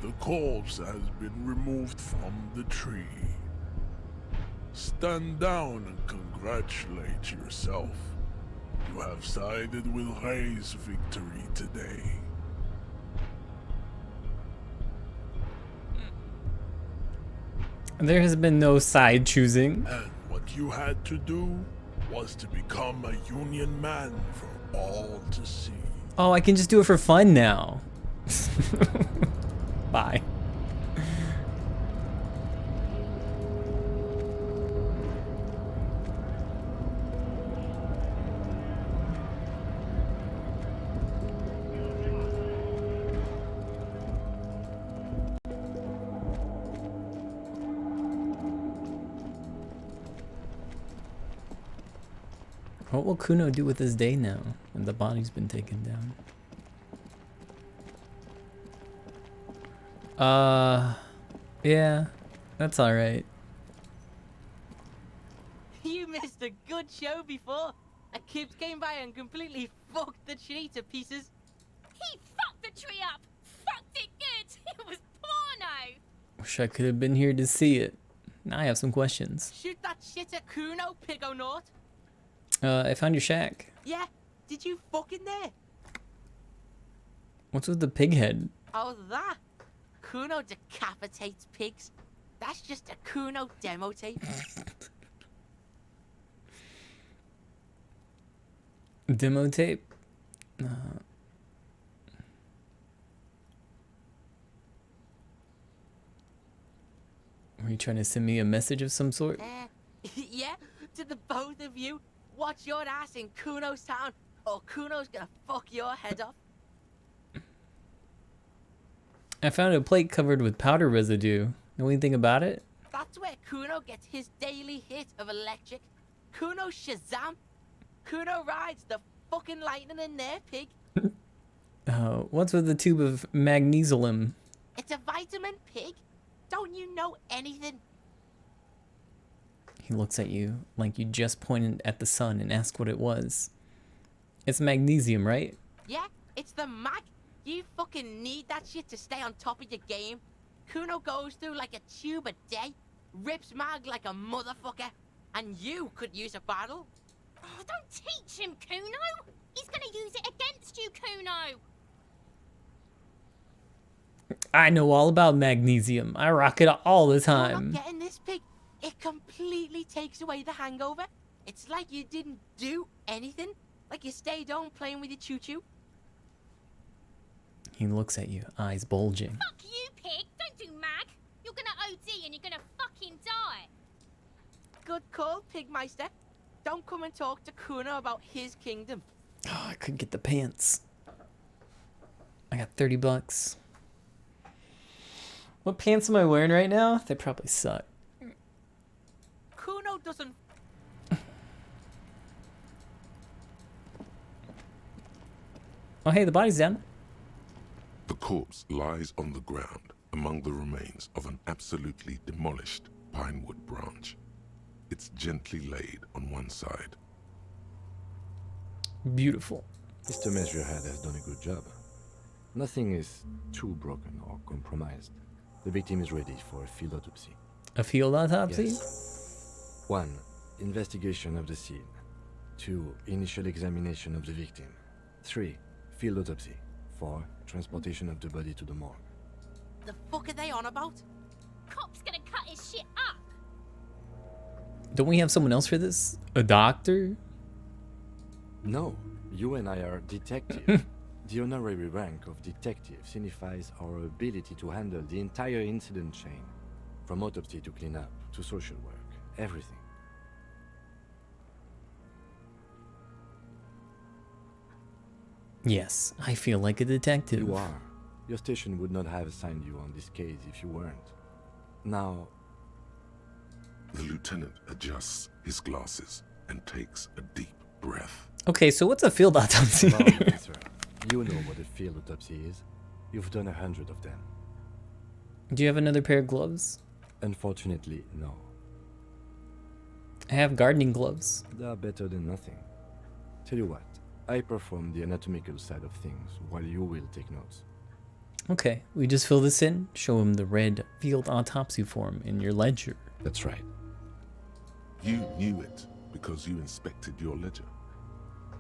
The corpse has been removed from the tree. Stand down and congratulate yourself. You have sided with Ray's victory today. There has been no side choosing. And what you had to do was to become a Union man for all to see. Oh, I can just do it for fun now. Bye. What will Kuno do with his day now when the body's been taken down? Yeah, that's alright. You missed a good show before. A kid came by and completely fucked the tree to pieces. He fucked the tree up! Fucked it good! It was porno! Wish I could have been here to see it. Now I have some questions. Shoot that shit at Kuno, Pigonort. I found your shack. Yeah, did you fuck in there? What's with the pig head? Oh, that? Kuno decapitates pigs. That's just a Kuno demo tape. Demo tape? Were you trying to send me a message of some sort? Yeah, to the both of you. watch your ass in Kuno's town, or Kuno's gonna fuck your head off. I found a plate covered with powder residue. Know anything about it? That's where Kuno gets his daily hit of electric. Kuno Shazam. Kuno rides the fucking lightning in there, pig. What's with the tube of magnesium? It's a vitamin, pig. Don't you know anything? He looks at you like you just pointed at the sun and asked what it was. It's magnesium, right? Yeah, it's the mag. You fucking need that shit to stay on top of your game. Kuno goes through like a tube a day, rips mag like a motherfucker, and you could use a bottle. Oh, don't teach him, Kuno. He's gonna use it against you, Kuno. I know all about magnesium. I rock it all the You're time. not getting this, pig. It completely takes away the hangover. It's like you didn't do anything. Like you stayed home playing with your choo-choo. He looks at you, eyes bulging. Fuck you, pig. Don't do mag. You're gonna OD and you're gonna fucking die. Good call, Pigmeister. Don't come and talk to Kuno about his kingdom. Oh, I couldn't get the pants. I got $30. What pants am I wearing right now? They probably suck. Kuno doesn't... Oh, hey, the body's down. The corpse lies on the ground among the remains of an absolutely demolished pinewood branch. It's gently laid on one side. Beautiful. Mr. Measurehead has done a good job. Nothing is too broken or compromised. The victim is ready for a field autopsy. A field autopsy? Yes. 1. Investigation of the scene. 2. Initial examination of the victim. 3. Field autopsy. 4. Transportation of the body to the morgue. The fuck are they on about? Cop's gonna cut his shit up. Don't we have someone else for this? A doctor? No, you and I are detectives. The honorary rank of detective signifies our ability to handle the entire incident chain, from autopsy to cleanup to social work, everything. Yes, I feel like a detective. You are. Your station would not have assigned you on this case if you weren't. Now... The lieutenant adjusts his glasses and takes a deep breath. Okay, so what's a field autopsy? Well, officer, you know what a field autopsy is. You've done 100 of them. Do you have another pair of gloves? Unfortunately, no. I have gardening gloves. They are better than nothing. Tell you what, I perform the anatomical side of things while you will take notes. Okay, we just fill this in, show him the red field autopsy form in your ledger. That's right. You knew it because you inspected your ledger.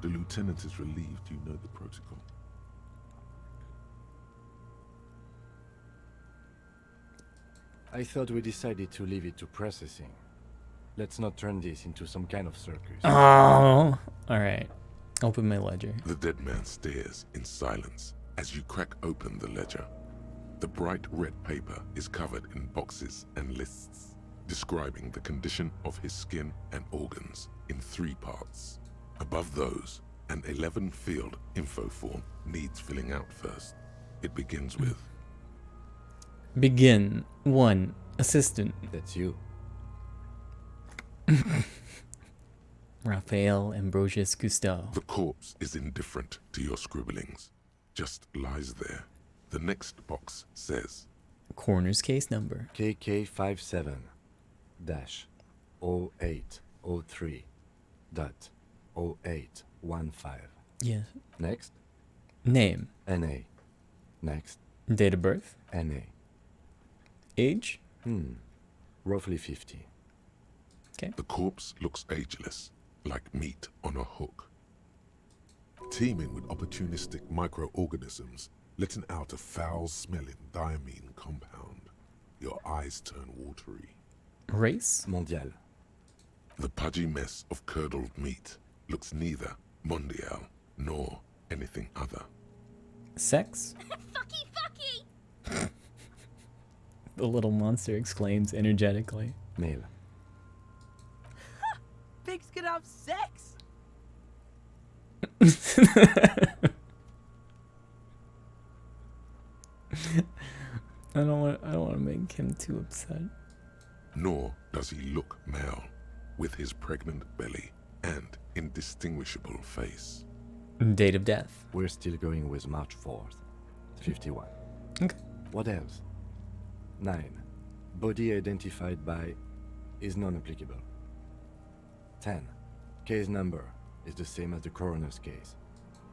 The lieutenant is relieved you know the protocol. I thought we decided to leave it to processing. Let's not turn this into some kind of circus. Oh, alright. Open my ledger. The dead man stares in silence as you crack open the ledger. The bright red paper is covered in boxes and lists, describing the condition of his skin and organs in 3 parts. Above those, an 11-field info form needs filling out first. It begins with... Begin. 1. Assistant. That's you. Raphael Ambrosius Cousteau. The corpse is indifferent to your scribblings, just lies there. The next box says... Coroner's case number. KK57-0803.0815. Yes. Next. Name. NA. Next. Date of birth. NA. Age? Roughly 50. Okay. The corpse looks ageless, like meat on a hook. Teeming with opportunistic microorganisms, letting out a foul-smelling diamine compound. Your eyes turn watery. Race? Mondial. The pudgy mess of curdled meat looks neither mondial nor anything other. Sex? Fucky, fucky! The little monster exclaims energetically. Male. Pigs can have sex! I don't want to make him too upset. Nor does he look male, with his pregnant belly and indistinguishable face. Date of death. We're still going with March 4th, 51. Okay. What else? 9. Body identified by is non-applicable. 10. Case number is the same as the coroner's case.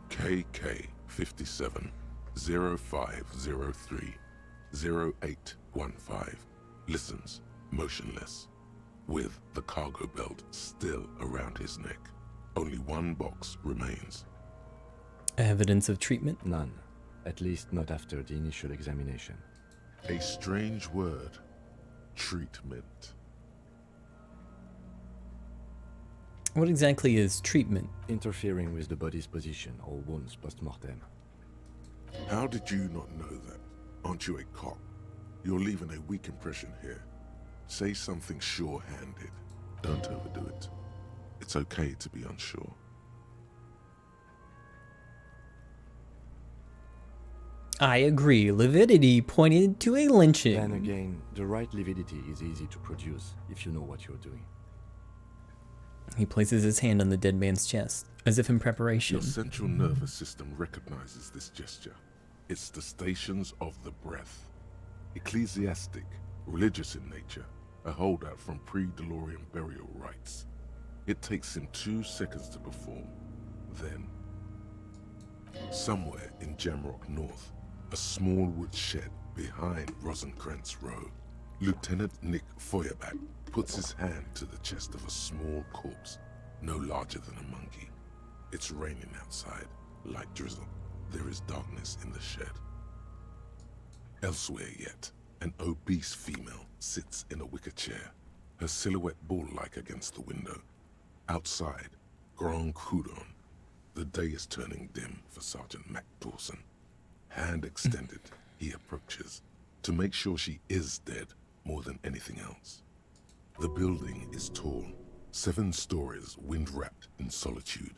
KK 57 0503 0815 listens motionless, with the cargo belt still around his neck. Only one box remains. Evidence of treatment? None. At least not after the initial examination. A strange word. Treatment. What exactly is treatment? Interfering with the body's position or wounds post-mortem. How did you not know that? Aren't you a cop? You're leaving a weak impression here. Say something sure-handed. Don't overdo it. It's okay to be unsure. I agree. Lividity pointed to a lynching. Then again, the right lividity is easy to produce if you know what you're doing. He places his hand on the dead man's chest, as if in preparation. Your central nervous system recognizes this gesture. It's the stations of the breath. Ecclesiastic, religious in nature, a holdout from pre-DeLorean burial rites. It takes him 2 seconds to perform. Then, somewhere in Jamrock North, a small wood shed behind Rosencrantz Row, Lieutenant Nick Feuerbach puts his hand to the chest of a small corpse, no larger than a monkey. It's raining outside, light drizzle. There is darkness in the shed. Elsewhere yet, an obese female sits in a wicker chair, her silhouette bull-like against the window. Outside, Grand Coudon. The day is turning dim for Sergeant Mac Dawson. Hand extended, he approaches, to make sure she is dead more than anything else. The building is tall, 7 stories wind-wrapped in solitude.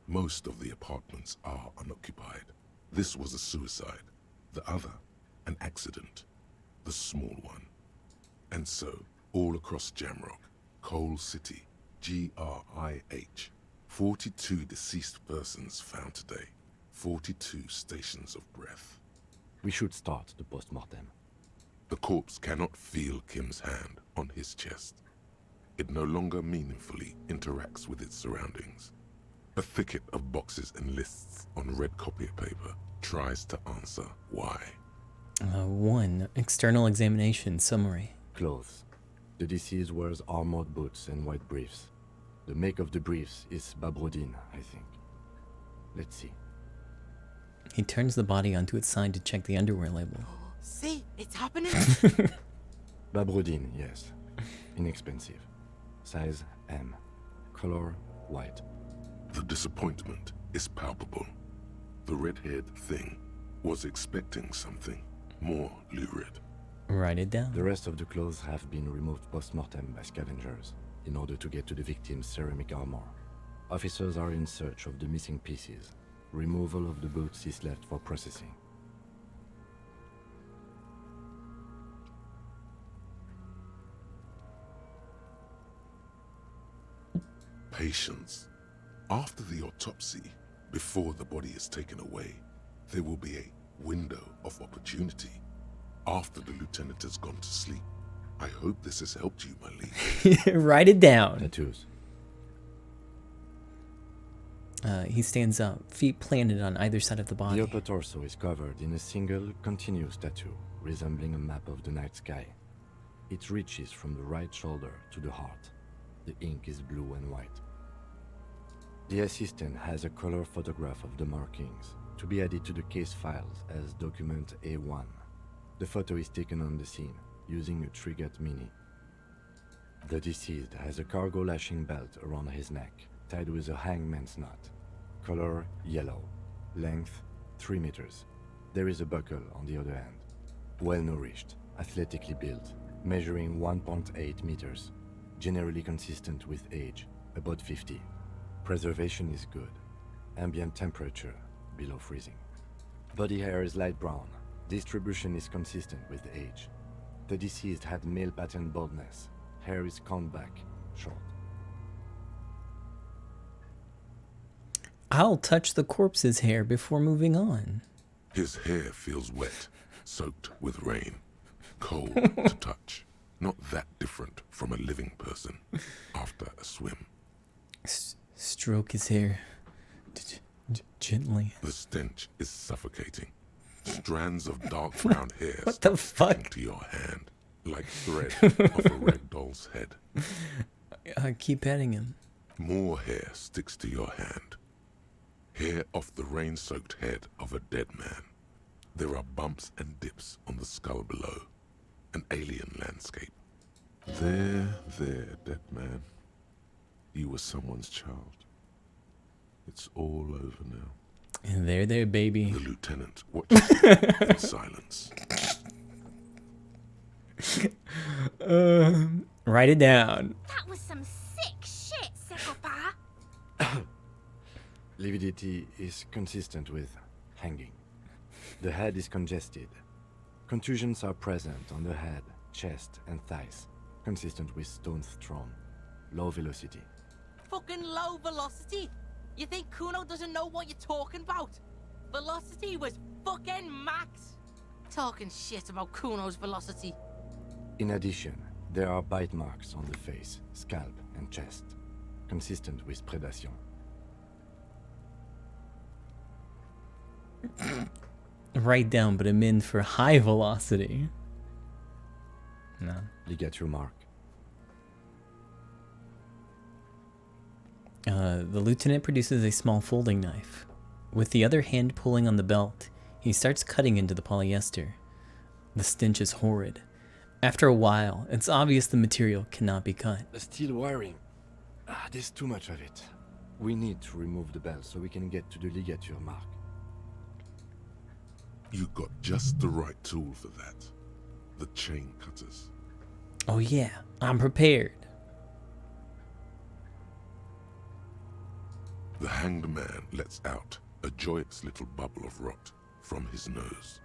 Most of the apartments are unoccupied. This was a suicide. The other, an accident. The small one. And so, all across Jamrock, Coal City, GRIH, 42 deceased persons found today. 42 stations of breath. We should start the post-mortem. The corpse cannot feel Kim's hand on his chest. It no longer meaningfully interacts with its surroundings. A thicket of boxes and lists on red copier paper tries to answer why. 1. External examination summary. Clothes. The deceased wears armored boots and white briefs. The make of the briefs is Babrodine, I think. Let's see. He turns the body onto its side to check the underwear label. See, it's happening. Babrodine, yes. Inexpensive. Size M. Color white. The disappointment is palpable. The red-haired thing was expecting something more lurid. Write it down. The rest of the clothes have been removed post-mortem by scavengers in order to get to the victim's ceramic armor. Officers are in search of the missing pieces. Removal of the boots is left for processing. Patience. After the autopsy, before the body is taken away, there will be a window of opportunity. After the lieutenant has gone to sleep. I hope this has helped you, my lead. Write it down. Tattoos. He stands up, feet planted on either side of the body. The upper torso is covered in a single, continuous tattoo, resembling a map of the night sky. It reaches from the right shoulder to the heart. The ink is blue and white. The assistant has a color photograph of the markings, to be added to the case files as document A1. The photo is taken on the scene, using a Trigat Mini. The deceased has a cargo lashing belt around his neck, tied with a hangman's knot. Color yellow. Length 3 meters. There is a buckle on the other end. Well-nourished, athletically built, measuring 1.8 meters. Generally consistent with age, about 50. Preservation is good. Ambient temperature below freezing. Body hair is light brown. Distribution is consistent with age. The deceased had male pattern baldness. Hair is combed back, short. I'll touch the corpse's hair before moving on. His hair feels wet, soaked with rain, cold to touch. Not that different from a living person after a swim. Stroke his hair gently. The stench is suffocating. Strands of dark brown hair What the fuck? to your hand, like thread off a rag doll's head. Keep petting him. More hair sticks to your hand. Hair off the rain-soaked head of a dead man. There are bumps and dips on the skull below. An alien landscape. There, dead man. You were someone's child. It's all over now. And there, baby. The lieutenant watches in silence. Write it down. That was some sick shit, Sekopa. Lividity is consistent with hanging. The head is congested. Contusions are present on the head, chest, and thighs, consistent with stones thrown. Low velocity. Fucking low velocity? You think Kuno doesn't know what you're talking about? Velocity was fucking max. Talking shit about Kuno's velocity. In addition, there are bite marks on the face, scalp, and chest, consistent with predation. Write down, but I'm in for high velocity. No. Ligature mark. The lieutenant produces a small folding knife. With the other hand pulling on the belt, he starts cutting into the polyester. The stench is horrid. After a while, it's obvious the material cannot be cut. The steel wiring. There's too much of it. We need to remove the belt so we can get to the ligature mark. You got just the right tool for that. The chain cutters. Oh yeah, I'm prepared. The hanged man lets out a joyous little bubble of rot from his nose.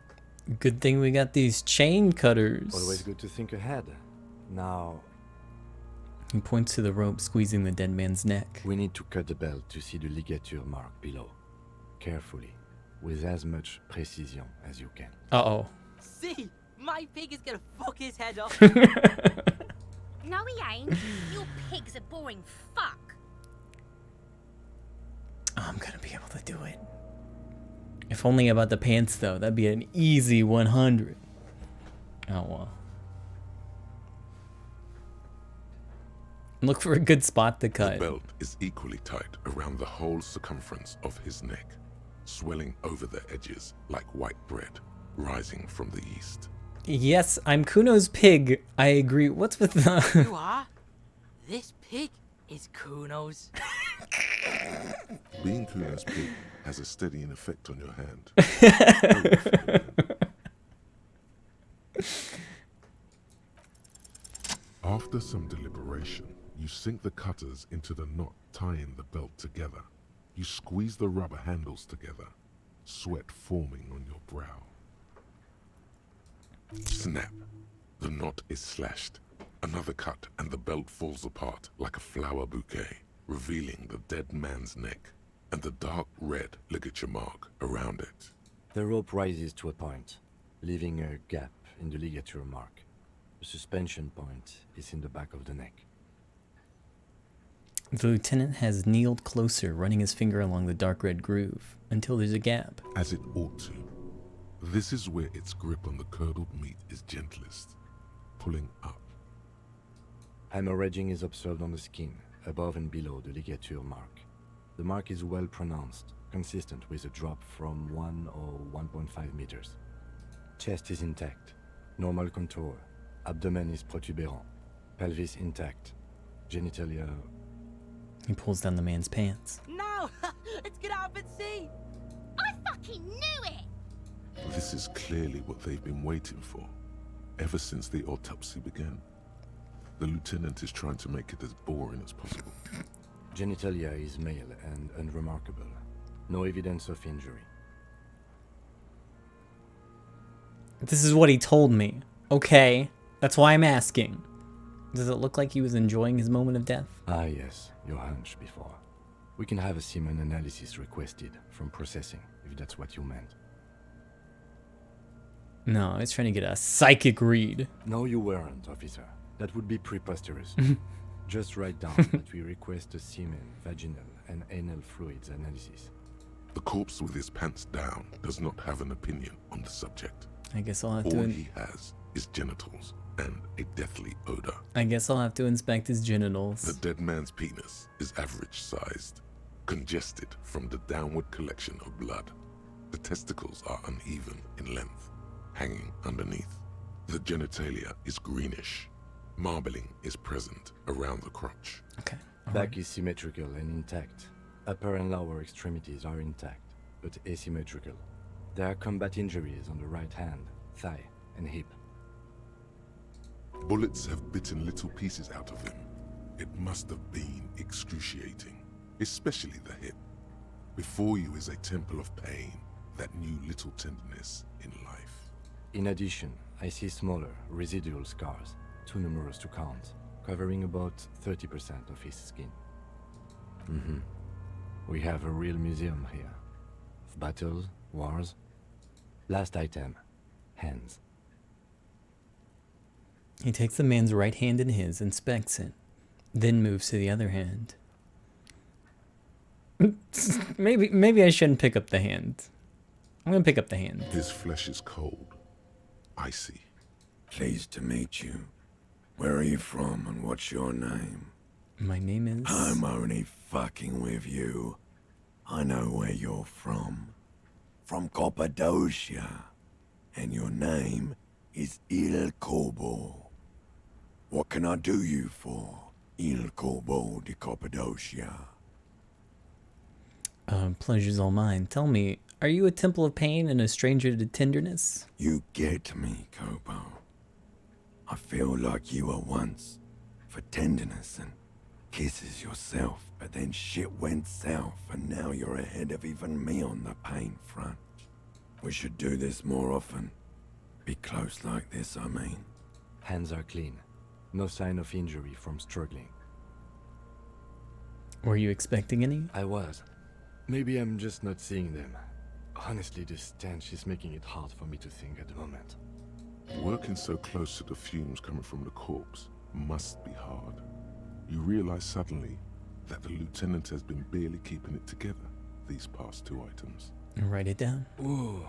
Good thing we got these chain cutters. Always good to think ahead. Now... He points to the rope squeezing the dead man's neck. We need to cut the belt to see the ligature mark below. Carefully, with as much precision as you can. Uh-oh. See, my pig is gonna fuck his head off. No, he ain't. Your pig's a boring fuck. I'm gonna be able to do it. If only about the pants, though. That'd be an easy 100. Oh, well. Look for a good spot to cut. The belt is equally tight around the whole circumference of his neck, swelling over the edges like white bread rising from the east. Yes, I'm Kuno's pig. I agree. What's with the... You are? This pig is Kuno's. Being Kuno's pig has a steadying effect on your hand. After some deliberation, you sink the cutters into the knot tying the belt together. You squeeze the rubber handles together, sweat forming on your brow. Snap! The knot is slashed. Another cut and the belt falls apart like a flower bouquet, revealing the dead man's neck and the dark red ligature mark around it. The rope rises to a point, leaving a gap in the ligature mark. The suspension point is in the back of the neck. The lieutenant has kneeled closer, running his finger along the dark red groove, until there's a gap. As it ought to. This is where its grip on the curdled meat is gentlest, pulling up. Hemorrhaging is observed on the skin, above and below the ligature mark. The mark is well pronounced, consistent with a drop from 1 or 1.5 meters. Chest is intact, normal contour. Abdomen is protuberant, pelvis intact, genitalia... He pulls down the man's pants. No! Let's get out and see! I fucking knew it! This is clearly what they've been waiting for, ever since the autopsy began. The lieutenant is trying to make it as boring as possible. Genitalia is male and unremarkable. No evidence of injury. This is what he told me. Okay, that's why I'm asking. Does it look like he was enjoying his moment of death? Ah yes, your hunch before. We can have a semen analysis requested from processing, if that's what you meant. No, he's trying to get a psychic read. No, you weren't, officer. That would be preposterous. Just write down that we request a semen, vaginal, and anal fluids analysis. The corpse with his pants down does not have an opinion on the subject. I guess I'll have All to... he has is genitals and a deathly odor. I guess I'll have to inspect his genitals. The dead man's penis is average-sized, congested from the downward collection of blood. The testicles are uneven in length, hanging underneath. The genitalia is greenish. Marbling is present around the crotch. Okay. Back is symmetrical and intact. Upper and lower extremities are intact, but asymmetrical. There are combat injuries on the right hand, thigh, and hip. Bullets have bitten little pieces out of him. It must have been excruciating, especially the hip. Before you is a temple of pain that knew little tenderness in life. In addition, I see smaller, residual scars, too numerous to count, covering about 30% of his skin. We have a real museum here. Of battles, wars. Last item, hands. He takes the man's right hand in his, inspects it, then moves to the other hand. Maybe I shouldn't pick up the hand. I'm gonna pick up the hand. His flesh is cold, icy. Pleased to meet you. Where are you from and what's your name? My name is... I'm only fucking with you. I know where you're from. From Cappadocia. And your name is Il Corbo. What can I do you for, Il Corbo de Cappadocia? Pleasure's all mine. Tell me, are you a temple of pain and a stranger to tenderness? You get me, Corbo. I feel like you were once for tenderness and kisses yourself, but then shit went south and now you're ahead of even me on the pain front. We should do this more often. Be close like this, I mean. Hands are clean. No sign of injury from struggling. Were you expecting any? I was. Maybe I'm just not seeing them. Honestly, this stench is making it hard for me to think at the moment. Working so close to the fumes coming from the corpse must be hard. You realize suddenly that the lieutenant has been barely keeping it together these past 2 items. Write it down. Ooh.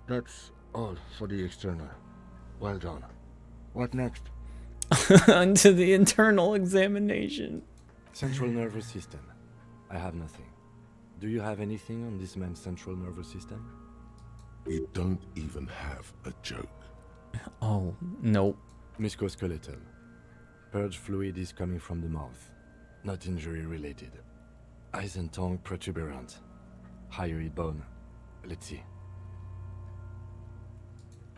That's all for the external. Well done. What next? Onto the internal examination. Central nervous system. I have nothing. Do you have anything on this man's central nervous system? You don't even have a joke. Oh, nope. Musculoskeletal. Purge fluid is coming from the mouth. Not injury related. Eyes and tongue protuberant. Hyoid bone. Let's see.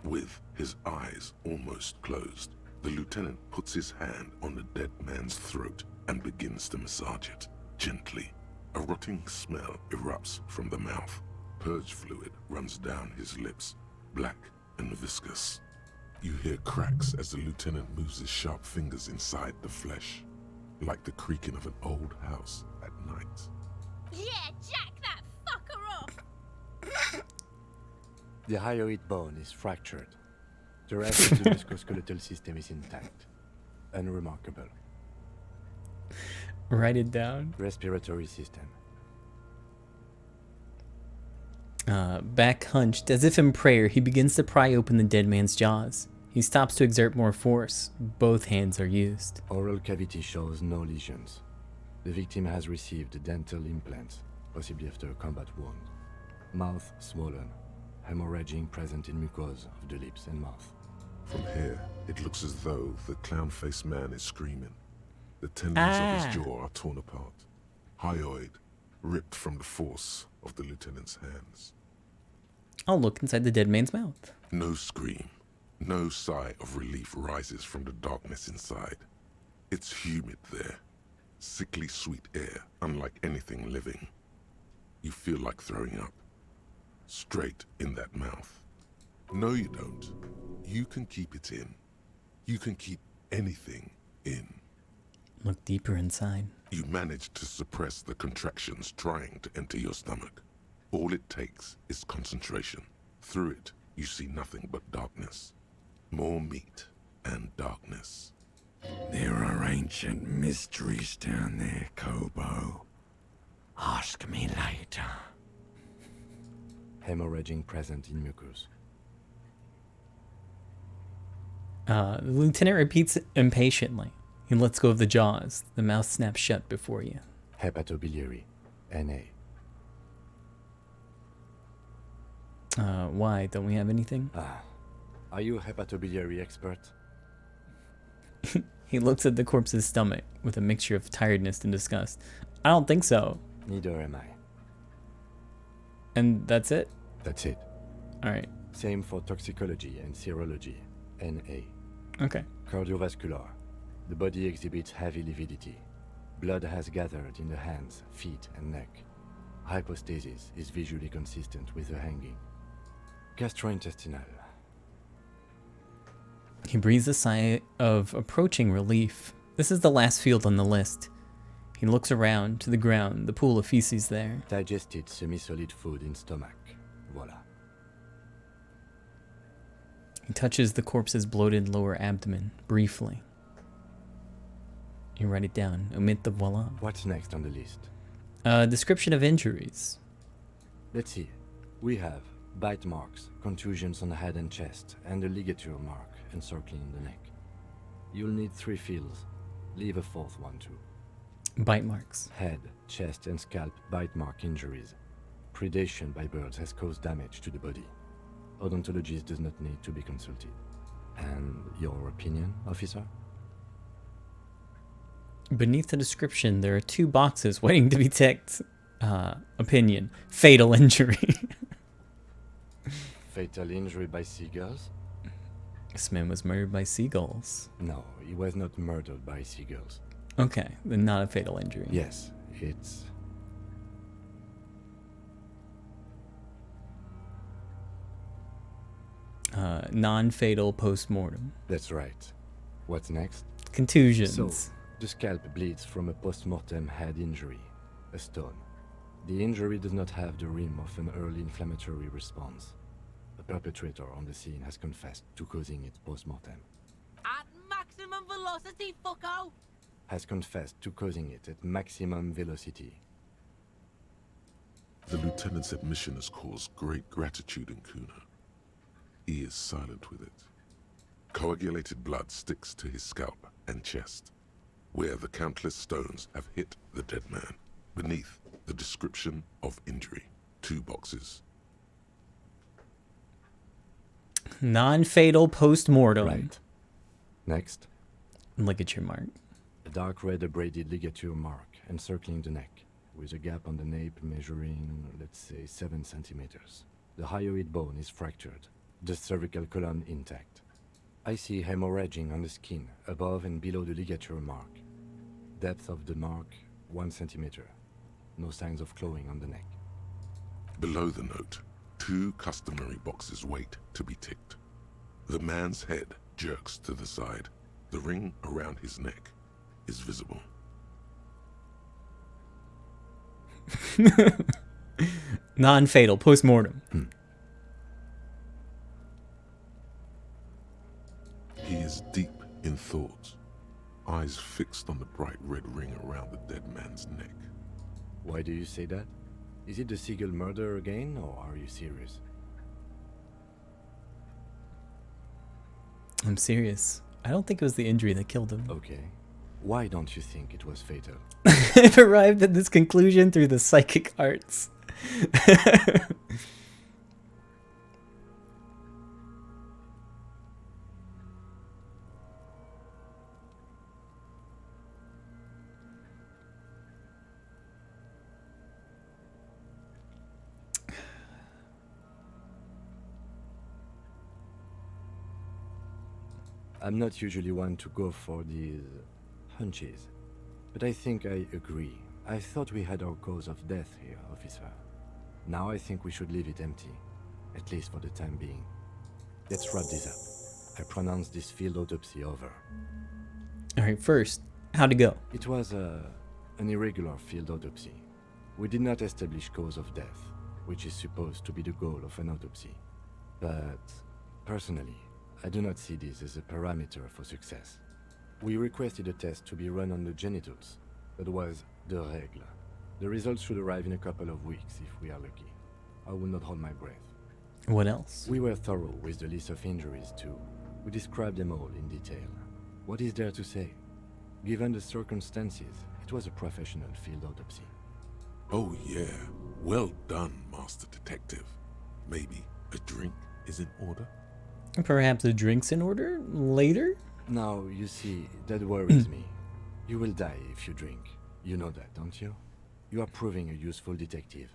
With his eyes almost closed, the lieutenant puts his hand on the dead man's throat and begins to massage it, gently. A rotting smell erupts from the mouth. Purge fluid runs down his lips, black and viscous. You hear cracks as the lieutenant moves his sharp fingers inside the flesh, like the creaking of an old house at night. Yeah, jack that fucker up! The hyoid bone is fractured. The rest of the musculoskeletal system is intact. Unremarkable. Write it down. Respiratory system. Back hunched, as if in prayer, he begins to pry open the dead man's jaws. He stops to exert more force. Both hands are used. Oral cavity shows no lesions. The victim has received dental implants, possibly after a combat wound. Mouth swollen. Hemorrhaging present in mucosa of the lips and mouth. From here, it looks as though the clown-faced man is screaming. The tendons of his jaw are torn apart. Hyoid ripped from the force of the lieutenant's hands. I'll look inside the dead man's mouth. No scream, no sigh of relief rises from the darkness inside. It's humid there. Sickly sweet air, unlike anything living. You feel like throwing up. Straight in that mouth. No, you don't. You can keep it in. You can keep anything in. Look deeper inside. You manage to suppress the contractions trying to enter your stomach. All it takes is concentration. Through it, you see nothing but darkness. More meat and darkness. There are ancient mysteries down there, Kobo. Ask me later. Hemorrhaging present in mucus. The lieutenant repeats impatiently. He lets go of the jaws. The mouth snaps shut before you. Hepatobiliary. NA. Why? Don't we have anything? Are you a hepatobiliary expert? He looks at the corpse's stomach with a mixture of tiredness and disgust. I don't think so. Neither am I. And that's it? That's it. Alright. Same for toxicology and serology. NA. Okay. Cardiovascular. The body exhibits heavy lividity. Blood has gathered in the hands, feet, and neck. Hypostasis is visually consistent with the hanging. Gastrointestinal. He breathes a sigh of approaching relief. This is the last field on the list. He looks around to the ground, the pool of feces there. Digested semi-solid food in stomach. Voila. He touches the corpse's bloated lower abdomen, briefly. You write it down. Omit the voila. What's next on the list? Description of injuries. Let's see. We have bite marks, contusions on the head and chest, and a ligature mark encircling the neck. You'll need 3 fields. Leave a 4th one too. Bite marks. Head, chest, and scalp bite mark injuries. Predation by birds has caused damage to the body. Odontologist does not need to be consulted. And your opinion, officer? Beneath the description, there are 2 boxes waiting to be ticked. Opinion. Fatal injury. Fatal injury by seagulls? This man was murdered by seagulls. No, he was not murdered by seagulls. Okay, then not a fatal injury. Yes, it's... Non-fatal post-mortem. That's right. What's next? Contusions. So, the scalp bleeds from a post-mortem head injury, a stone. The injury does not have the rim of an early inflammatory response. The perpetrator on the scene has confessed to causing it post-mortem. At maximum velocity, fucko! Has confessed to causing it at maximum velocity. The lieutenant's admission has caused great gratitude in Kuna. He is silent with it. Coagulated blood sticks to his scalp and chest, where the countless stones have hit the dead man. Beneath, the description of injury. 2 boxes. Non-fatal post-mortem. Right. Next. Ligature mark. A dark red abraded ligature mark encircling the neck, with a gap on the nape measuring, let's say, 7 centimeters. The hyoid bone is fractured, the cervical column intact. I see hemorrhaging on the skin, above and below the ligature mark. Depth of the mark, 1 centimeter. No signs of clawing on the neck. Below the note, 2 customary boxes wait to be ticked. The man's head jerks to the side. The ring around his neck is visible. Non-fatal post-mortem. He is deep in thought, eyes fixed on the bright red ring around the dead man's neck. Why do you say that? Is it the seagull murder again, or are you serious? I'm serious. I don't think it was the injury that killed him. Okay. Why don't you think it was fatal? I've arrived at this conclusion through the psychic arts. I'm not usually one to go for these hunches, but I think I agree. I thought we had our cause of death here, officer. Now I think we should leave it empty, at least for the time being. Let's wrap this up. I pronounce this field autopsy over. Alright, first, how'd it go? It was an irregular field autopsy. We did not establish cause of death, which is supposed to be the goal of an autopsy. But, personally, I do not see this as a parameter for success. We requested a test to be run on the genitals. That was the règle. The results should arrive in a couple of weeks if we are lucky. I will not hold my breath. What else? We were thorough with the list of injuries too. We described them all in detail. What is there to say? Given the circumstances, it was a professional field autopsy. Oh yeah, well done, Master Detective. Maybe a drink is in order? Perhaps a drink's in order later? Now, you see, that worries me. You will die if you drink. You know that, don't you? You are proving a useful detective.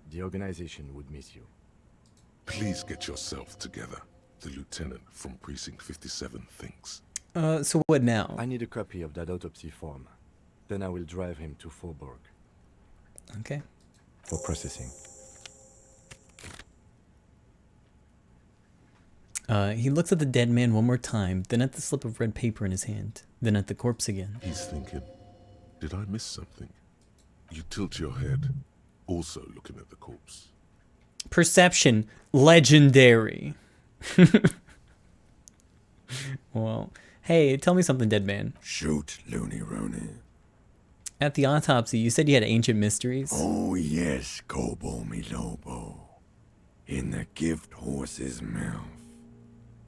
The organization would miss you. Please get yourself together. The lieutenant from Precinct 57 thinks. So what now? I need a copy of that autopsy form. Then I will drive him to Faubourg. Okay. For processing. He looks at the dead man one more time, then at the slip of red paper in his hand, then at the corpse again. He's thinking, did I miss something? You tilt your head, also looking at the corpse. Perception, legendary. Well, hey, tell me something, dead man. Shoot, Looney Rooney. At the autopsy, you said you had ancient mysteries? Oh yes, Kobo mi Lobo. In the gift horse's mouth.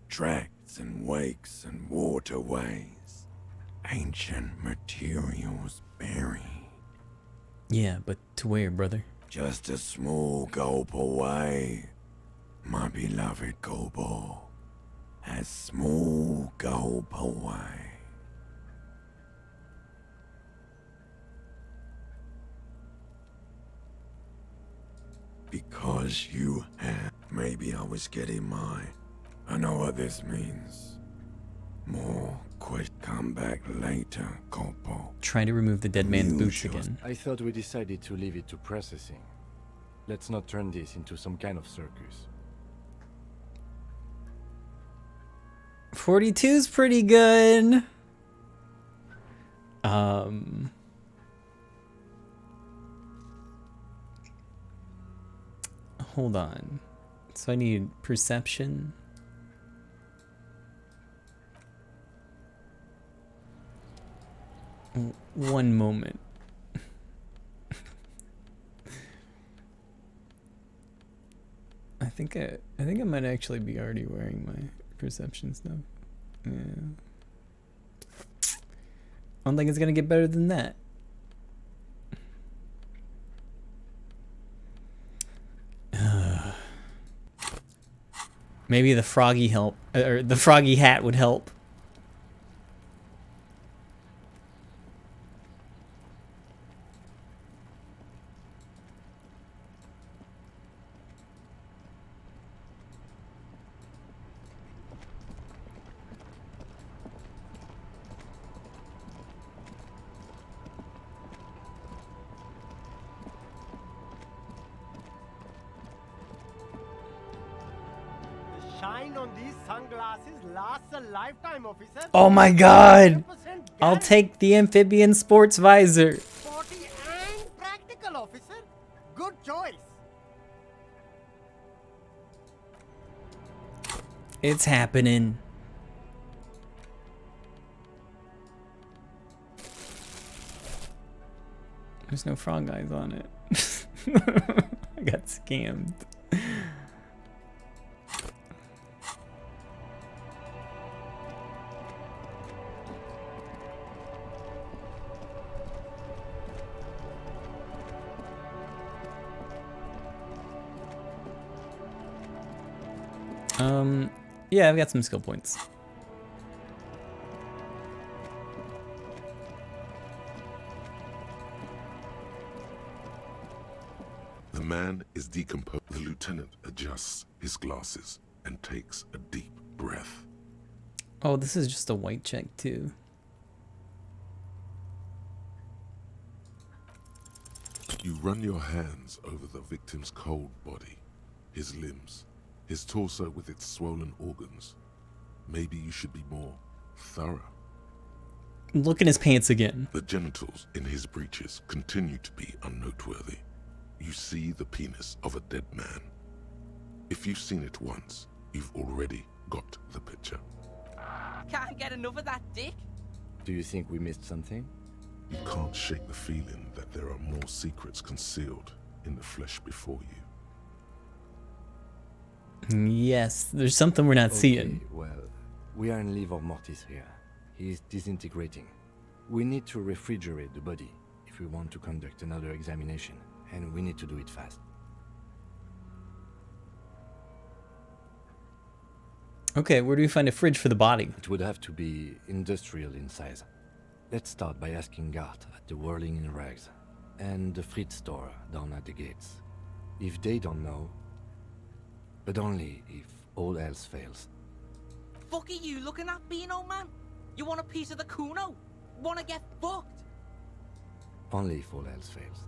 Tracts and wakes and waterways. Ancient materials buried. Yeah, but to where, brother? Just a small gulp away. My beloved Kobo. A small gulp away. Because you have. Maybe I was getting mine. I know what this means. More quick come back later, Kobo. Try to remove the dead man's boots again. I thought we decided to leave it to processing. Let's not turn this into some kind of circus. 42's pretty good. Hold on. So I need perception. One moment. I think I might actually be already wearing my perception stuff. Yeah. I don't think it's gonna get better than that. Maybe the froggy or the froggy hat would help. Shine on these sunglasses lasts a lifetime, officer. Oh my god! 100% I'll take the amphibian sports visor. sporty and practical, officer. Good choice. It's happening. There's no frog eyes on it. I got scammed. Yeah, I've got some skill points. The man is decomposed. The lieutenant adjusts his glasses and takes a deep breath. Oh, this is just a white check too. You run your hands over the victim's cold body, his limbs, his torso with its swollen organs. Maybe you should be more thorough. Look in his pants again. The genitals in his breeches continue to be unnoteworthy. You see the penis of a dead man. If you've seen it once, you've already got the picture. Can't get enough of that dick. Do you think we missed something? You can't shake the feeling that there are more secrets concealed in the flesh before you. Yes, there's something we're not seeing. Well, we are in livor mortis here. He is disintegrating. We need to refrigerate the body if we want to conduct another examination, and we need to do it fast. Okay, where do we find a fridge for the body? It would have to be industrial in size. Let's start by asking Gart at the Whirling in Rags and the Fritz store down at the gates. If they don't know, but only if all else fails. Fuck are you looking at, Beano man? You want a piece of the Kuno? Wanna get fucked? Only if all else fails.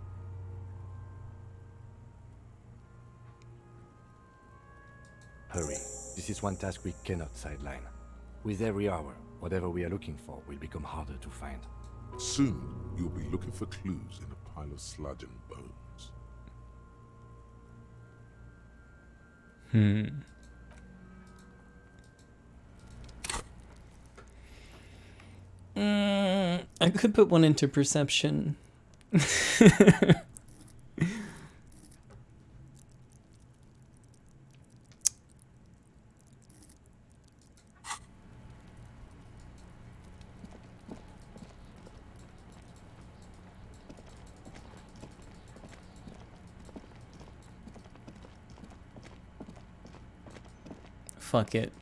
Hurry. This is one task we cannot sideline. With every hour, whatever we are looking for will become harder to find. Soon, you'll be looking for clues in a pile of sludge and bones. I could put one into perception. Fuck it.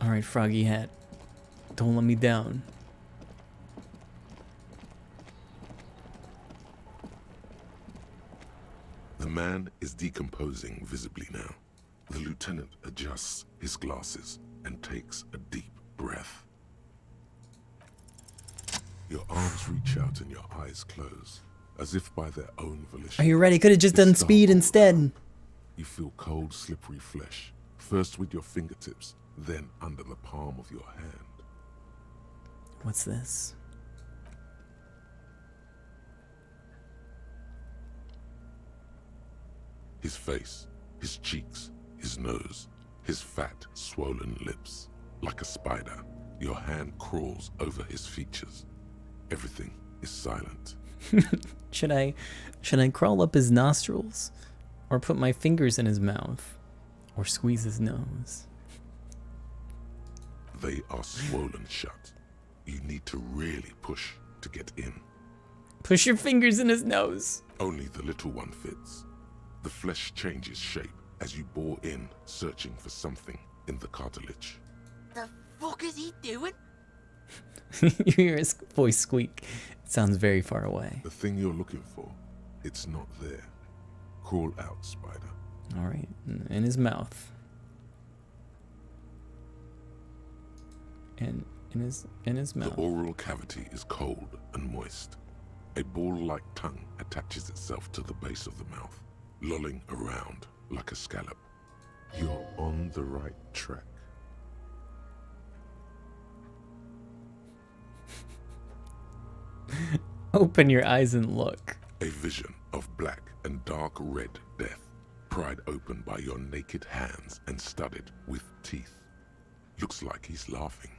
Alright, Froggy Hat. Don't let me down. The man is decomposing visibly now. The lieutenant adjusts his glasses and takes a deep breath. Your arms reach out and your eyes close, as if by their own volition. Are you ready? Could have just done speed instead. You feel cold, slippery flesh, first with your fingertips, then under the palm of your hand. What's this? His face, his cheeks, his nose, his fat, swollen lips. Like a spider, your hand crawls over his features. Everything is silent. Should I crawl up his nostrils? Or put my fingers in his mouth? Or squeeze his nose? They are swollen shut. You need to really push to get in. Push your fingers in his nose. Only the little one fits. The flesh changes shape as you bore in, searching for something in the cartilage. The fuck is he doing? You hear his voice squeak. It sounds very far away. The thing you're looking for, it's not there. Crawl out, spider. Alright, in his mouth. And in his mouth. The oral cavity is cold and moist. A ball-like tongue attaches itself to the base of the mouth, lolling around like a scallop. You're on the right track. Open your eyes and look. A vision of black and dark red death, pried open by your naked hands and studded with teeth. Looks like he's laughing.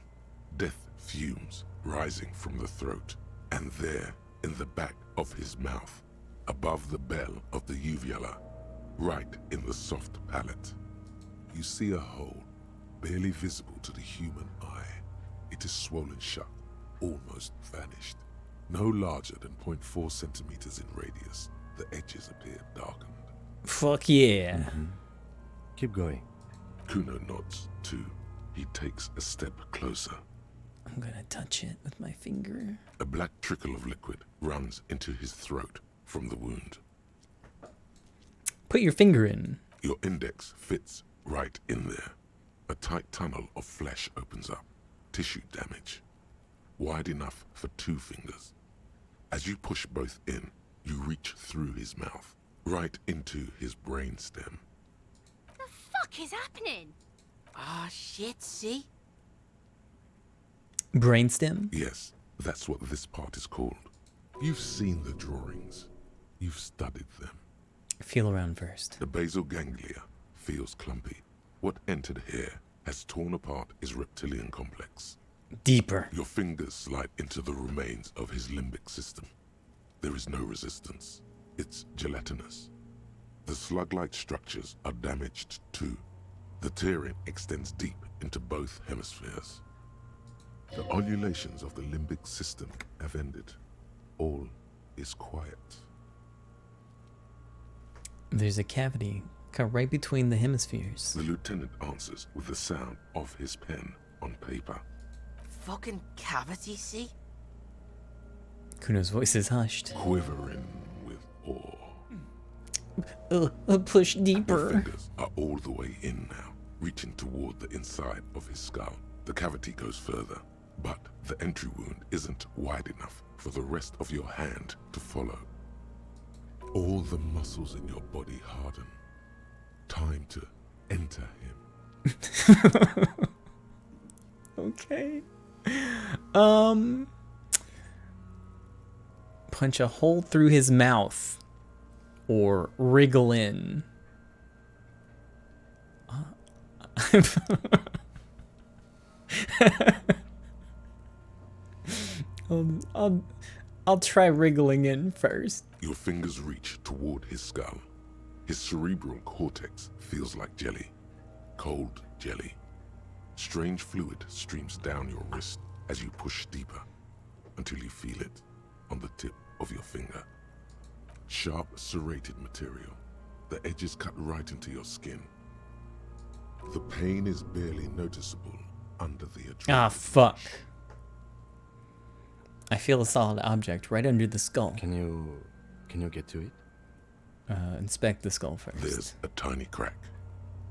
Death fumes rising from the throat, and there, in the back of his mouth, above the bell of the uvula, right in the soft palate, you see a hole, barely visible to the human eye. It is swollen shut, almost vanished. No larger than 0.4 centimeters in radius, the edges appear darkened. Fuck yeah. Keep going. Kuno nods, too. He takes a step closer. I'm gonna touch it with my finger. A black trickle of liquid runs into his throat from the wound. Put your finger in. Your index fits Right in there, a tight tunnel of flesh opens up. Tissue damage. Wide enough for 2 fingers. As you push both in, you reach through his mouth, right into his brainstem. The fuck is happening? Ah, shit, see? Brainstem? Yes, that's what this part is called. You've seen the drawings. You've studied them. Feel around first. The basal ganglia feels clumpy. What entered here has torn apart his reptilian complex. Deeper. Your fingers slide into the remains of his limbic system. There is no resistance. It's gelatinous. The slug-like structures are damaged too. The tearing extends deep into both hemispheres. The ululations of the limbic system have ended. All is quiet. There's a cavity cut right between the hemispheres. The lieutenant answers with the sound of his pen on paper. Fucking cavity, see? Kuno's voice is hushed. Quivering with awe. Push Your deeper. fingers are all the way in now, reaching toward the inside of his skull. The cavity goes further, but the entry wound isn't wide enough for the rest of your hand to follow. All the muscles in your body harden. Time to enter him. Okay. Punch a hole through his mouth. Or wriggle in. I'll try wriggling in first. Your fingers reach toward his skull. His cerebral cortex feels like jelly. Cold jelly. Strange fluid streams down your wrist as you push deeper until you feel it on the tip of your finger. Sharp, serrated material. The edges cut right into your skin. The pain is barely noticeable under the adrenaline. Ah, fuck. I feel a solid object right under the skull. Can you get to it? Inspect the skull first. There's a tiny crack.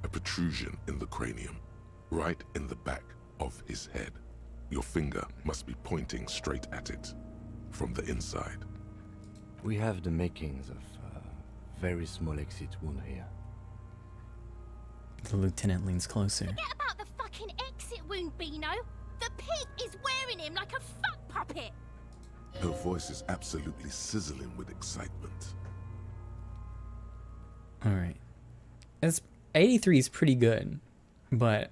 A protrusion in the cranium. Right in the back of his head. Your finger must be pointing straight at it. From the inside. We have the makings of a very small exit wound here. The lieutenant leans closer. Forget about the fucking exit wound, Beano. The pig is wearing him like a fuck puppet. Her voice is absolutely sizzling with excitement. Alright. 83 is pretty good, but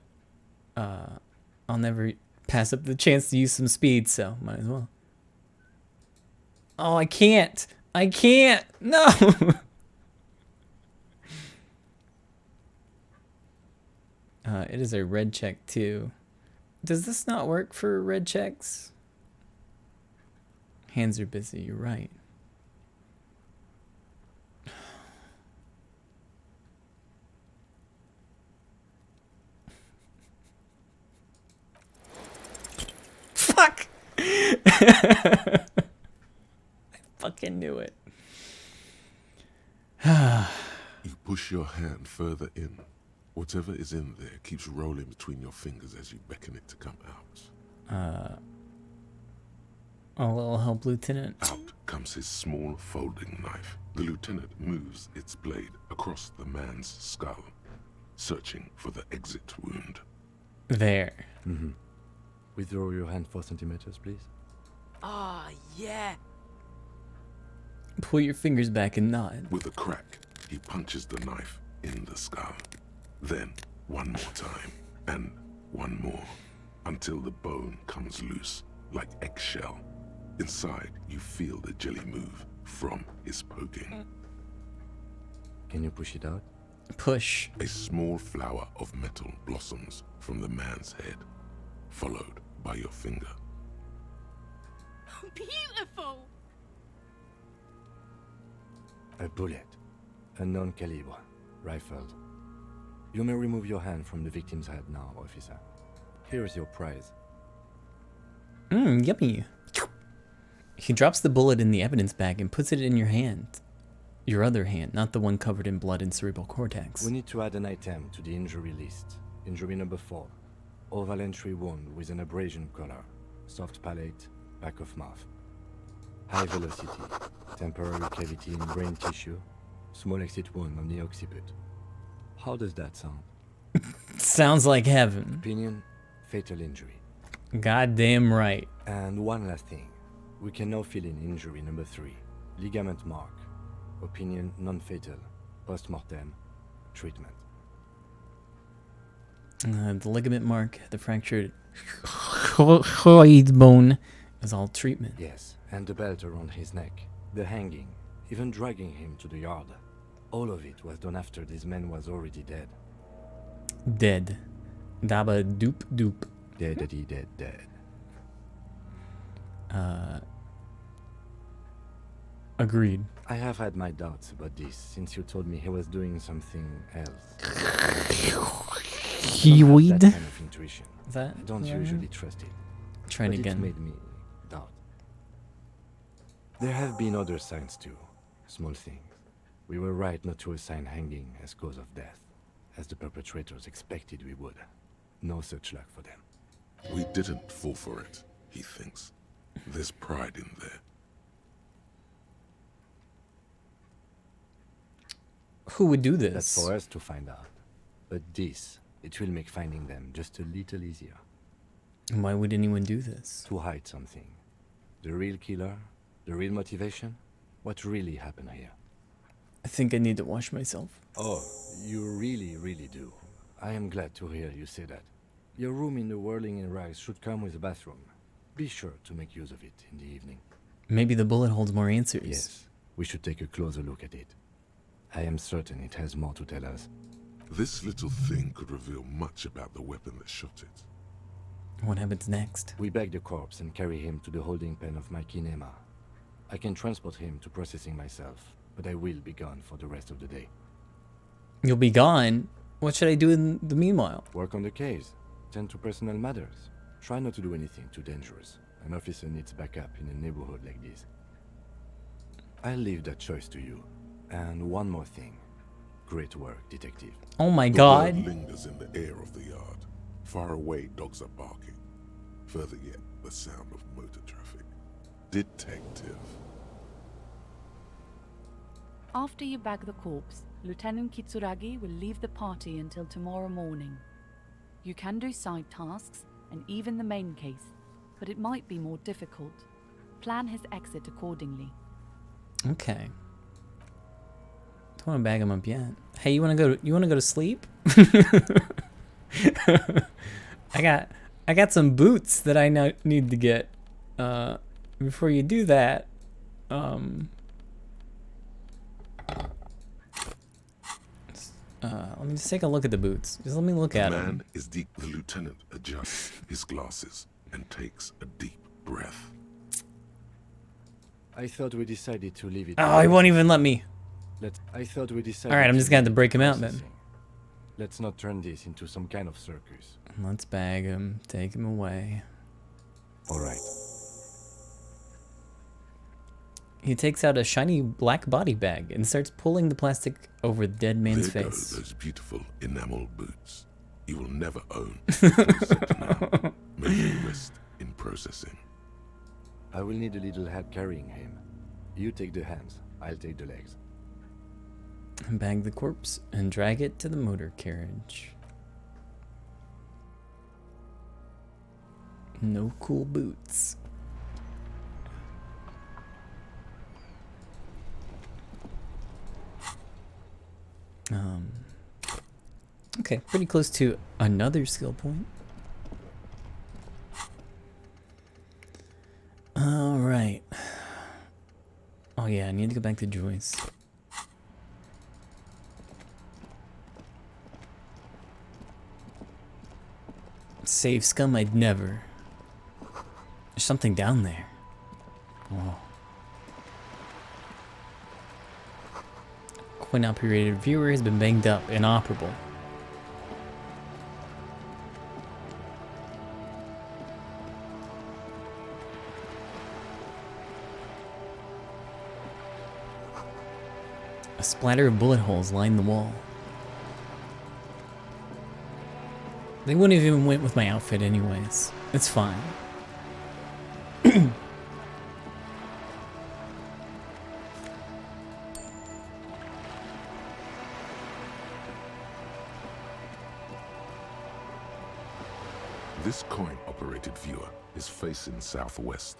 I'll never pass up the chance to use some speed, so might as well. Oh, I can't! I can't! No! It is a red check too. Does this not work for red checks? Hands are busy, you're right. Fuck! I fucking knew it. You push your hand further in. Whatever is in there keeps rolling between your fingers as you beckon it to come out. A little help, Lieutenant. Out comes his small folding knife. The lieutenant moves its blade across the man's skull, searching for the exit wound. There. Mm-hmm. Withdraw your hand 4 centimeters, please. Ah, yeah. Pull your fingers back and nod. With a crack, he punches the knife in the skull. Then, one more time, and one more, until the bone comes loose, like eggshell. Inside, you feel the jelly move from his poking. Can you push it out? Push. A small flower of metal blossoms from the man's head, followed by your finger. Beautiful! A bullet. A non-calibre. Rifled. You may remove your hand from the victim's head now, officer. Here is your prize. Yummy. He drops the bullet in the evidence bag and puts it in your hand. Your other hand, not the one covered in blood and cerebral cortex. We need to add an item to the injury list. Injury number 4. Oval entry wound with an abrasion color. Soft palate, back of mouth. High velocity. Temporary cavity in brain tissue. Small exit wound on the occiput. How does that sound? Sounds like heaven. Opinion, fatal injury. Goddamn right. And one last thing. We can now fill in injury number 3. Ligament mark. Opinion, non-fatal. Post-mortem. Treatment. The ligament mark, the fractured hyoid bone is all treatment. Yes, and the belt around his neck. The hanging. Even dragging him to the yard. All of it was done after this man was already dead. Dead. Daba doop doop. Deadity dead dead. Agreed. I have had my doubts about this since you told me he was doing something else. Hyoid? That kind of intuition. That? I don't usually trust it. Try it But again. It made me doubt. There have been other signs too. Small things. We were right not to assign hanging as cause of death, as the perpetrators expected we would. No such luck for them. We didn't fall for it, he thinks. There's pride in there. Who would do this? That's for us to find out. But this, it will make finding them just a little easier. Why would anyone do this? To hide something. The real killer? The real motivation? What really happened here? I think I need to wash myself. Oh, you really, really do. I am glad to hear you say that. Your room in the Whirling in Rags should come with a bathroom. Be sure to make use of it in the evening. Maybe the bullet holds more answers. Yes, we should take a closer look at it. I am certain it has more to tell us. This little thing could reveal much about the weapon that shot it. What happens next? We bag the corpse and carry him to the holding pen of my kinema. I can transport him to processing myself, but I will be gone for the rest of the day. You'll be gone? What should I do in the meanwhile? Work on the case. Tend to personal matters. Try not to do anything too dangerous. An officer needs backup in a neighborhood like this. I'll leave that choice to you. And one more thing. Great work, detective. Oh my The god. bird lingers in the air of the yard. Far away, dogs are barking. Further yet, the sound of motor traffic. Detective. After you bag the corpse, Lieutenant Kitsuragi will leave the party until tomorrow morning. You can do side tasks and even the main case, but it might be more difficult. Plan his exit accordingly. Okay. Don't want to bag him up yet. Hey, you want to go to sleep? I got some boots that I need to get. Before you do that, let me just take a look at the boots. Just let me look at them. The lieutenant adjusts his glasses and takes a deep breath. I thought we decided to leave it. Oh, he won't even let me. I thought we decided. All right, I'm just gonna have to break him out then. Let's not turn this into some kind of circus. Let's bag him, take him away. All right. He takes out a shiny black body bag and starts pulling the plastic over the dead man's There face. go those beautiful enamel boots. You will never own. Now. May they rest in processing. I will need a little help carrying him. You take the hands, I'll take the legs. Bag the corpse and drag it to the motor carriage. No cool boots. Okay, pretty close to another skill point. All right. Oh yeah, I need to go back to Joyce. Save scum, I'd never. There's something down there. Oh. Coin-operated viewer has been banged up, inoperable. A splatter of bullet holes line the wall. They wouldn't have even went with my outfit anyways. It's fine. This coin-operated viewer is facing southwest.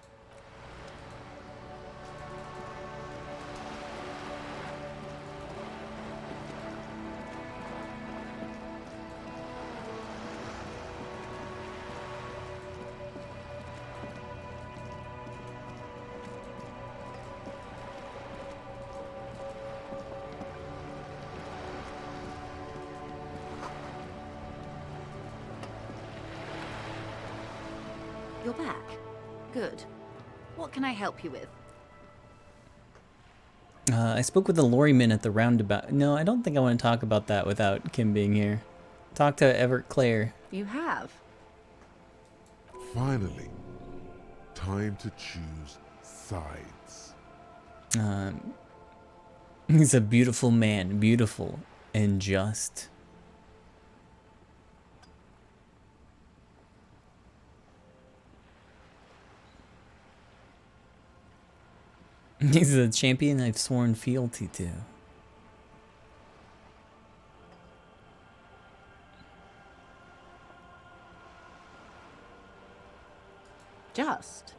You're back. Good. What can I help you with? I spoke with the lorryman at the roundabout. No, I don't think I want to talk about that without Kim being here. Talk to Everett Clare. You have? Finally, time to choose sides. He's a beautiful man, beautiful and just. He's a champion I've sworn fealty to. Just?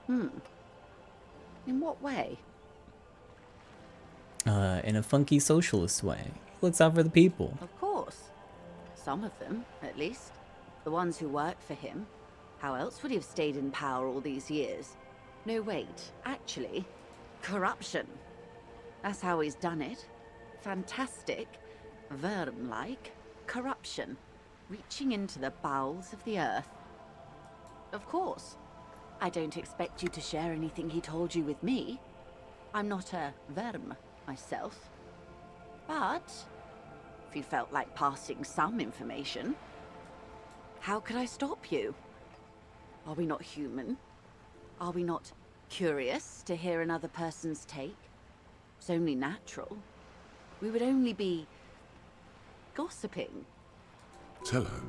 In what way? In a funky socialist way. Looks out for the people. Of course. Some of them, at least. The ones who work for him. How else would he have stayed in power all these years? No, wait. Actually, corruption. That's how he's done it. Fantastic, Verm-like corruption. Reaching into the bowels of the earth. Of course. I don't expect you to share anything he told you with me. I'm not a Verm myself. But if you felt like passing some information, how could I stop you? Are we not human? Are we not curious to hear another person's take? It's only natural. We would only be gossiping. Tell her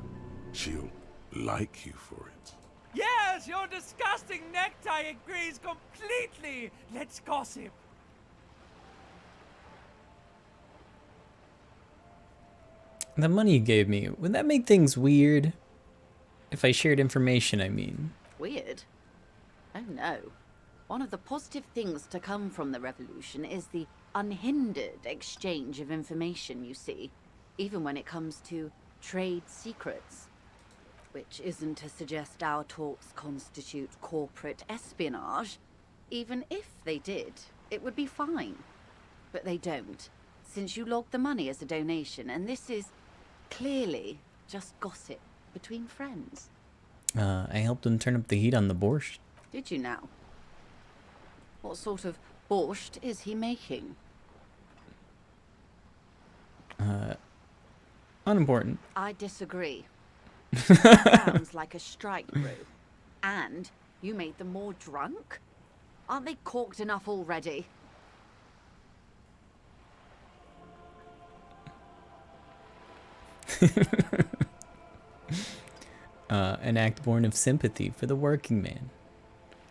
she'll like you for it. Yes, your disgusting necktie agrees completely. Let's gossip. The money you gave me, would that make things weird? If I shared information, I mean. Weird? Oh no. One of the positive things to come from the revolution is the unhindered exchange of information, you see. Even when it comes to trade secrets. Which isn't to suggest our talks constitute corporate espionage. Even if they did, it would be fine. But they don't, since you logged the money as a donation, and this is clearly just gossip between friends. I helped him turn up the heat on the borscht. Did you now? What sort of borscht is he making? Unimportant. I disagree. Sounds like a strike brew. And you made them more drunk? Aren't they corked enough already? An act born of sympathy for the working man.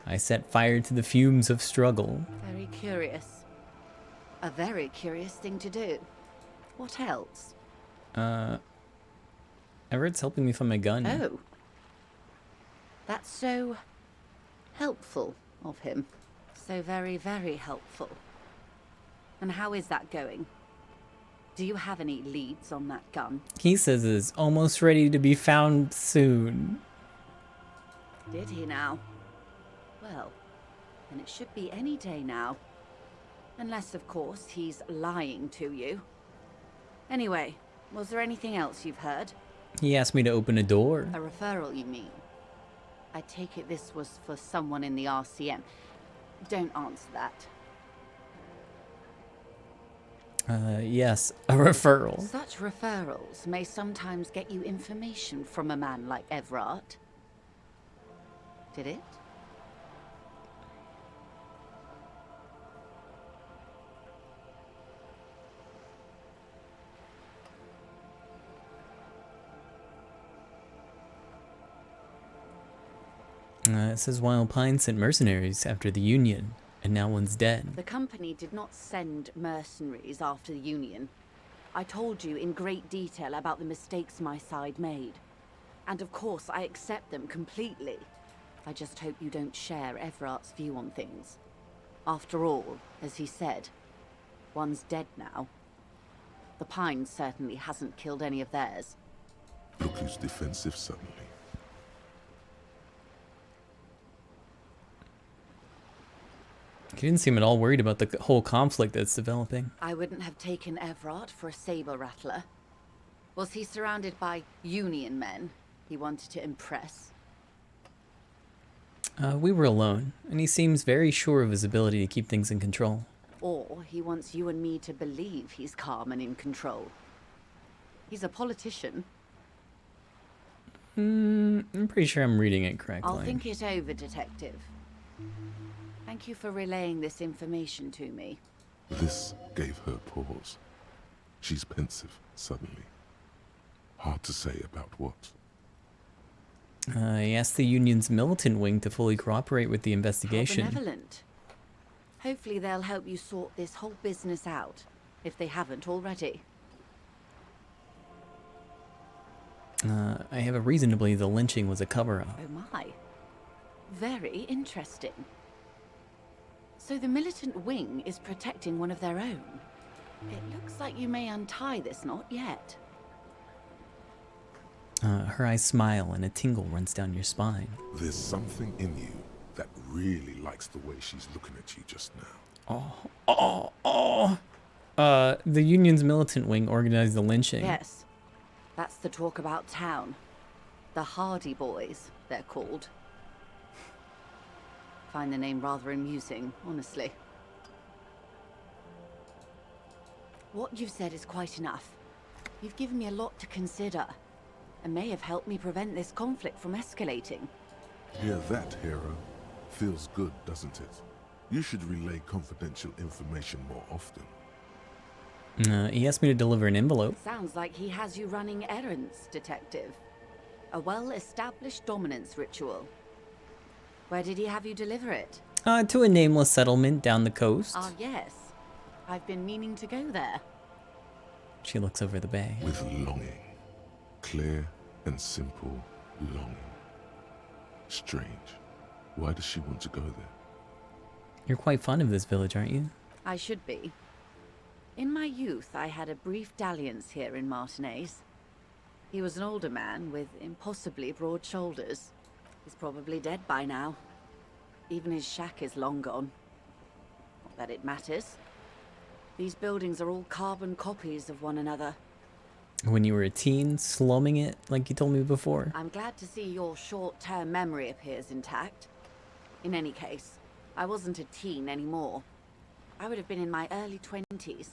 I set fire to the fumes of struggle. Very curious. A very curious thing to do. What else? Everett's helping me find my gun. Oh. That's so helpful of him. So very, very helpful. And how is that going? Do you have any leads on that gun? He says it's almost ready to be found soon. Did he now? Well, then it should be any day now. Unless, of course, he's lying to you. Anyway, was there anything else you've heard? He asked me to open a door. A referral, you mean? I take it this was for someone in the RCM. Don't answer that. Yes, a referral. Such referrals may sometimes get you information from a man like Everett. Did it? It says Wild Pine sent mercenaries after the Union, and now one's dead. The company did not send mercenaries after the Union. I told you in great detail about the mistakes my side made. And of course, I accept them completely. I just hope you don't share Everart's view on things. After all, as he said, one's dead now. The Pine certainly hasn't killed any of theirs. Look who's defensive suddenly. He didn't seem at all worried about the whole conflict that's developing. I wouldn't have taken Everart for a saber rattler. Was he surrounded by Union men he wanted to impress? We were alone, and he seems very sure of his ability to keep things in control. Or he wants you and me to believe he's calm and in control. He's a politician. I'm pretty sure I'm reading it correctly. I'll think it over, Detective. Thank you for relaying this information to me. This gave her pause. She's pensive, suddenly. Hard to say about what. He asked the Union's militant wing to fully cooperate with the How investigation. benevolent. Hopefully they'll help you sort this whole business out, if they haven't already. I have a reason to believe the lynching was a cover-up. Oh my. Very interesting. So the militant wing is protecting one of their own. It looks like you may untie this knot yet. Her eyes smile and a tingle runs down your spine. There's something in you that really likes the way she's looking at you just now. The Union's militant wing organized the lynching. Yes. That's the talk about town. The Hardy Boys, they're called. Find the name rather amusing, honestly. What you've said is quite enough. You've given me a lot to consider, and may have helped me prevent this conflict from escalating. Hear that, hero? Feels good, doesn't it? You should relay confidential information more often. He asked me to deliver an envelope. Sounds like he has you running errands, Detective. A well-established dominance ritual. Where did he have you deliver it? To a nameless settlement down the coast. Ah, yes. I've been meaning to go there. She looks over the bay. With longing. Clear and simple longing. Strange. Why does she want to go there? You're quite fond of this village, aren't you? I should be. In my youth, I had a brief dalliance here in Martinez. He was an older man with impossibly broad shoulders. He's probably dead by now. Even his shack is long gone. Not that it matters. These buildings are all carbon copies of one another. When you were a teen, slumming it, like you told me before. I'm glad to see your short-term memory appears intact. In any case, I wasn't a teen anymore. I would have been in my early 20s.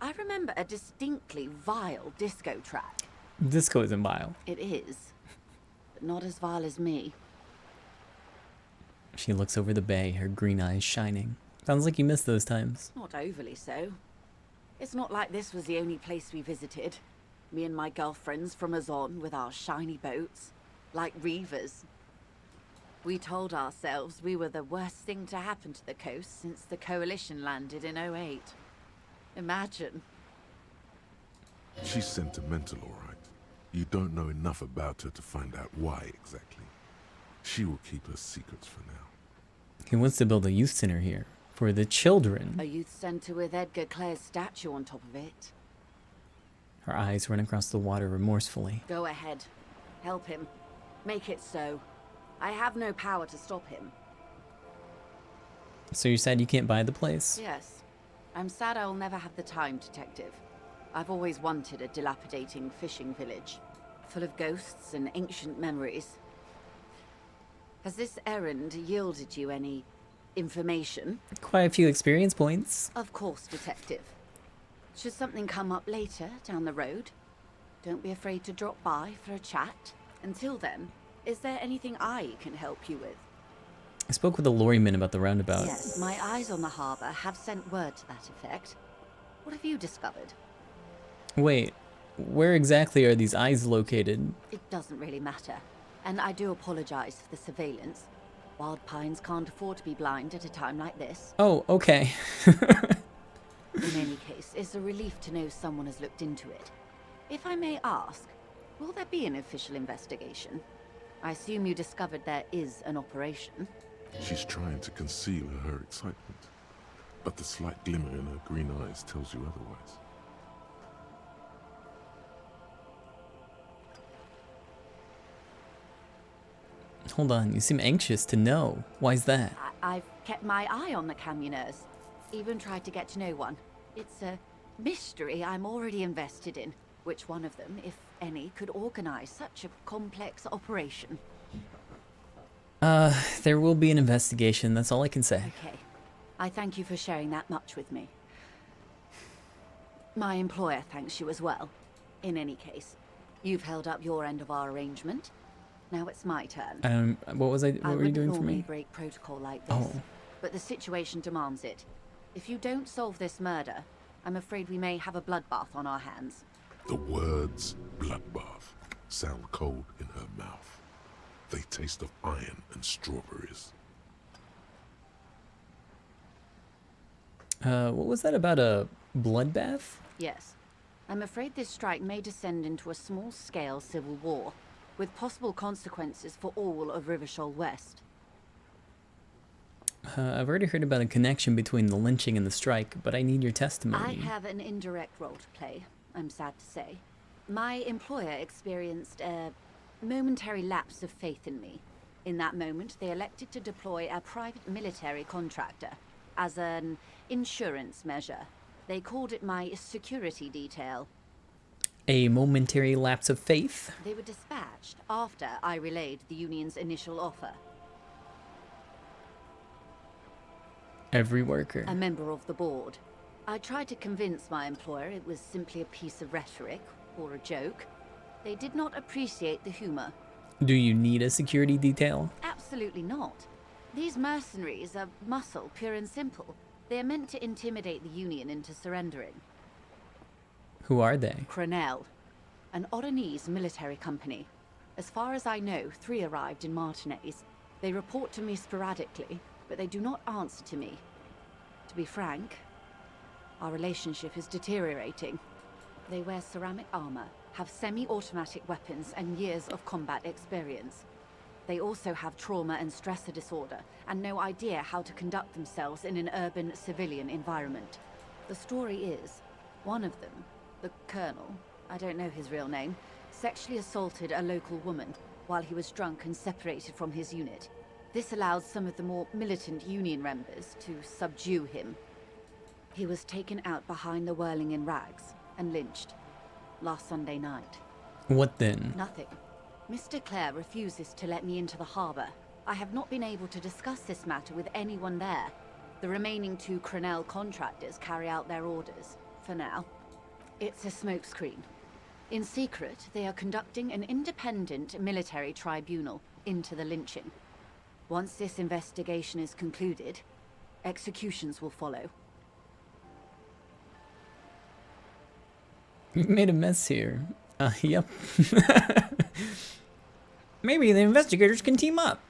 I remember a distinctly vile disco track. Disco isn't vile. It is, but not as vile as me. She looks over the bay, her green eyes shining. Sounds like you missed those times. Not overly so. It's not like this was the only place we visited. Me and my girlfriends from Azon with our shiny boats, like reavers. We told ourselves we were the worst thing to happen to the coast since the Coalition landed in 08. Imagine. She's sentimental, all right. You don't know enough about her to find out why exactly. She will keep her secrets for now. He wants to build a youth center here for the children. A youth center with Edgar Clare's statue on top of it. Her eyes run across the water remorsefully. Go ahead. Help him. Make it so. I have no power to stop him. So you're sad you can't buy the place? Yes. I'm sad I'll never have the time, Detective. I've always wanted a dilapidating fishing village, full of ghosts and ancient memories. Has this errand yielded you any information? Quite a few experience points. Of course, Detective. Should something come up later down the road, don't be afraid to drop by for a chat. Until then, is there anything I can help you with? I spoke with a lorryman about the roundabout. Yes, my eyes on the harbour have sent word to that effect. What have you discovered? Wait, where exactly are these eyes located? It doesn't really matter, and I do apologize for the surveillance. Wild Pines can't afford to be blind at a time like this. Oh, okay. In any case, it's a relief to know someone has looked into it. If I may ask, will there be an official investigation? I assume you discovered there is an operation. She's trying to conceal her excitement, but the slight glimmer in her green eyes tells you otherwise. Hold on, you seem anxious to know. Why's that? I've kept my eye on the Communers. Even tried to get to know one. It's a mystery I'm already invested in. Which one of them, if any, could organize such a complex operation? There will be an investigation, that's all I can say. Okay. I thank you for sharing that much with me. My employer thanks you as well. In any case, you've held up your end of our arrangement. Now it's my turn. What were you doing for normally me? break protocol like this, but the situation demands it. If you don't solve this murder, I'm afraid we may have a bloodbath on our hands. The words bloodbath sound cold in her mouth. They taste of iron and strawberries. What was that about a bloodbath? Yes. I'm afraid this strike may descend into a small-scale civil war, with possible consequences for all of Rivershoal West. I've already heard about a connection between the lynching and the strike, but I need your testimony. I have an indirect role to play, I'm sad to say. My employer experienced a momentary lapse of faith in me. In that moment, they elected to deploy a private military contractor as an insurance measure. They called it my security detail. A momentary lapse of faith? They were dispatched after I relayed the union's initial offer. Every worker. A member of the board. I tried to convince my employer it was simply a piece of rhetoric or a joke. They did not appreciate the humor. Do you need a security detail? Absolutely not. These mercenaries are muscle, pure and simple. They are meant to intimidate the Union into surrendering. Who are they? Crenell, an Oronese military company. As far as I know, 3 arrived in Martinez. They report to me sporadically, but they do not answer to me. To be frank, our relationship is deteriorating. They wear ceramic armor, have semi-automatic weapons, and years of combat experience. They also have trauma and stressor disorder, and no idea how to conduct themselves in an urban civilian environment. The story is, one of them, the Colonel, I don't know his real name, sexually assaulted a local woman while he was drunk and separated from his unit. This allowed some of the more militant Union members to subdue him. He was taken out behind the whirling in rags and lynched last Sunday night. What then? Nothing. Mr. Clare refuses to let me into the harbor. I have not been able to discuss this matter with anyone there. The remaining 2 Crenell contractors carry out their orders, for now. It's a smokescreen. In secret, they are conducting an independent military tribunal into the lynching. Once this investigation is concluded, executions will follow. You made a mess here. Yep. Maybe the investigators can team up.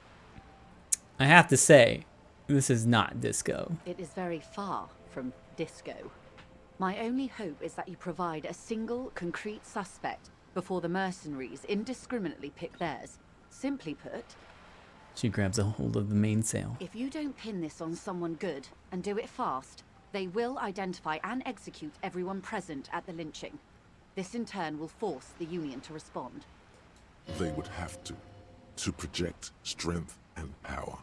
I have to say, this is not Disco. It is very far from Disco. My only hope is that you provide a single, concrete suspect before the mercenaries indiscriminately pick theirs. Simply put, She grabs a hold of the mainsail. if you don't pin this on someone good and do it fast, they will identify and execute everyone present at the lynching. This in turn will force the Union to respond. They would have to project strength and power.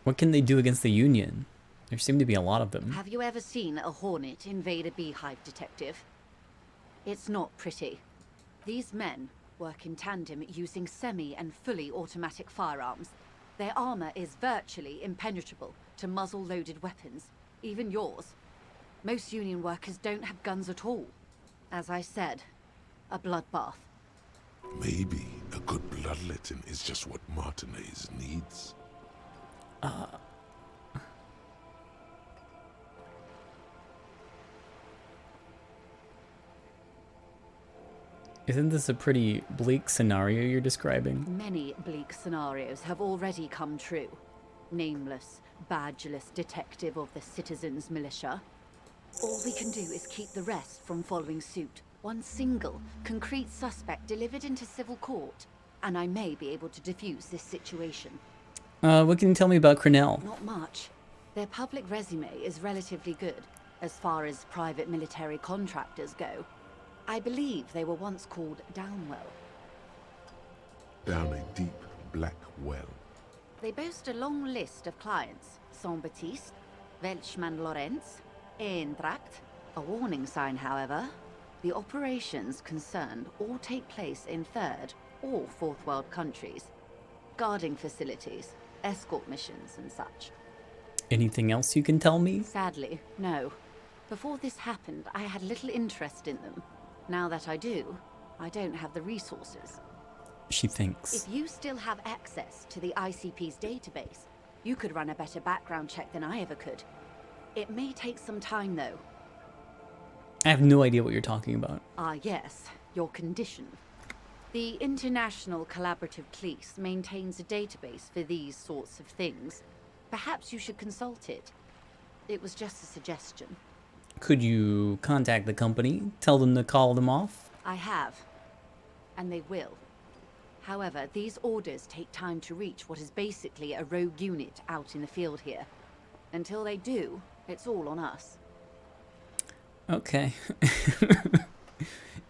What can they do against the Union? There seem to be a lot of them. Have you ever seen a hornet invade a beehive, detective? It's not pretty. These men work in tandem using semi and fully automatic firearms. Their armor is virtually impenetrable to muzzle-loaded weapons, even yours. Most Union workers don't have guns at all. As I said, a bloodbath. Maybe a good bloodletting is just what Martinez needs. Isn't this a pretty bleak scenario you're describing? Many bleak scenarios have already come true. Nameless, badgeless detective of the citizens' militia. All we can do is keep the rest from following suit. One single, concrete suspect delivered into civil court, and I may be able to defuse this situation. What can you tell me about Cornell? Not much. Their public resume is relatively good, as far as private military contractors go. I believe they were once called Downwell. Down a deep, black well. They boast a long list of clients. Saint-Baptiste, Welchman Lorenz, Eintracht. A warning sign, however. The operations concerned all take place in third or fourth world countries. Guarding facilities, escort missions and such. Anything else you can tell me? Sadly, no. Before this happened, I had little interest in them. Now that I do, I don't have the resources. She thinks. If you still have access to the ICP's database, you could run a better background check than I ever could. It may take some time, though. I have no idea what you're talking about. Ah, yes, your condition. The International Collaborative Police maintains a database for these sorts of things. Perhaps you should consult it. It was just a suggestion. Could you contact the company, tell them to call them off? I have, and they will. However, these orders take time to reach what is basically a rogue unit out in the field here. Until they do, it's all on us. Okay.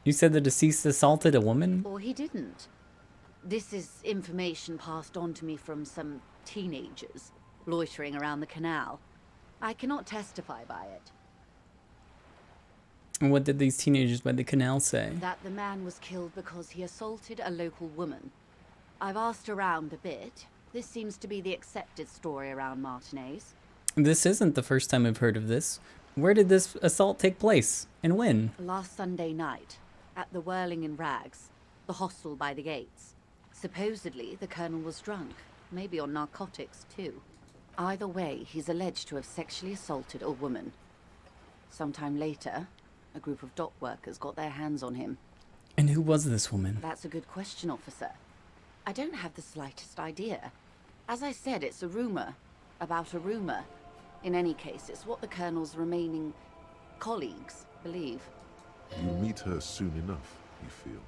You said the deceased assaulted a woman? Or he didn't. This is information passed on to me from some teenagers loitering around the canal. I cannot testify by it. And what did these teenagers by the canal say? That the man was killed because he assaulted a local woman. I've asked around a bit. This seems to be the accepted story around Martinez. This isn't the first time I've heard of this. Where did this assault take place? And when? Last Sunday night, at the Whirling in Rags, the hostel by the gates. Supposedly, the colonel was drunk, maybe on narcotics too. Either way, he's alleged to have sexually assaulted a woman. Sometime later, a group of dock workers got their hands on him. And who was this woman? That's a good question, officer. I don't have the slightest idea. As I said, it's a rumor about a rumor. In any case, it's what the colonel's remaining colleagues believe. You'll meet her soon enough, you feel.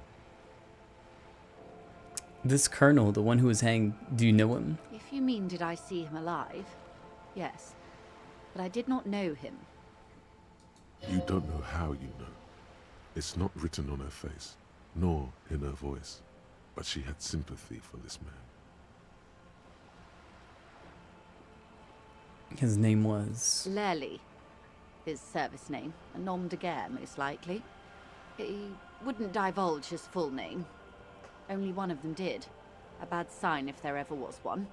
This colonel, the one who was hanged, do you know him? If you mean did I see him alive? Yes. But I did not know him. You don't know how you know. It's not written on her face, nor in her voice, but she had sympathy for this man. His name was... Lely. His service name. A nom de guerre, most likely. He wouldn't divulge his full name. Only one of them did. A bad sign if there ever was one.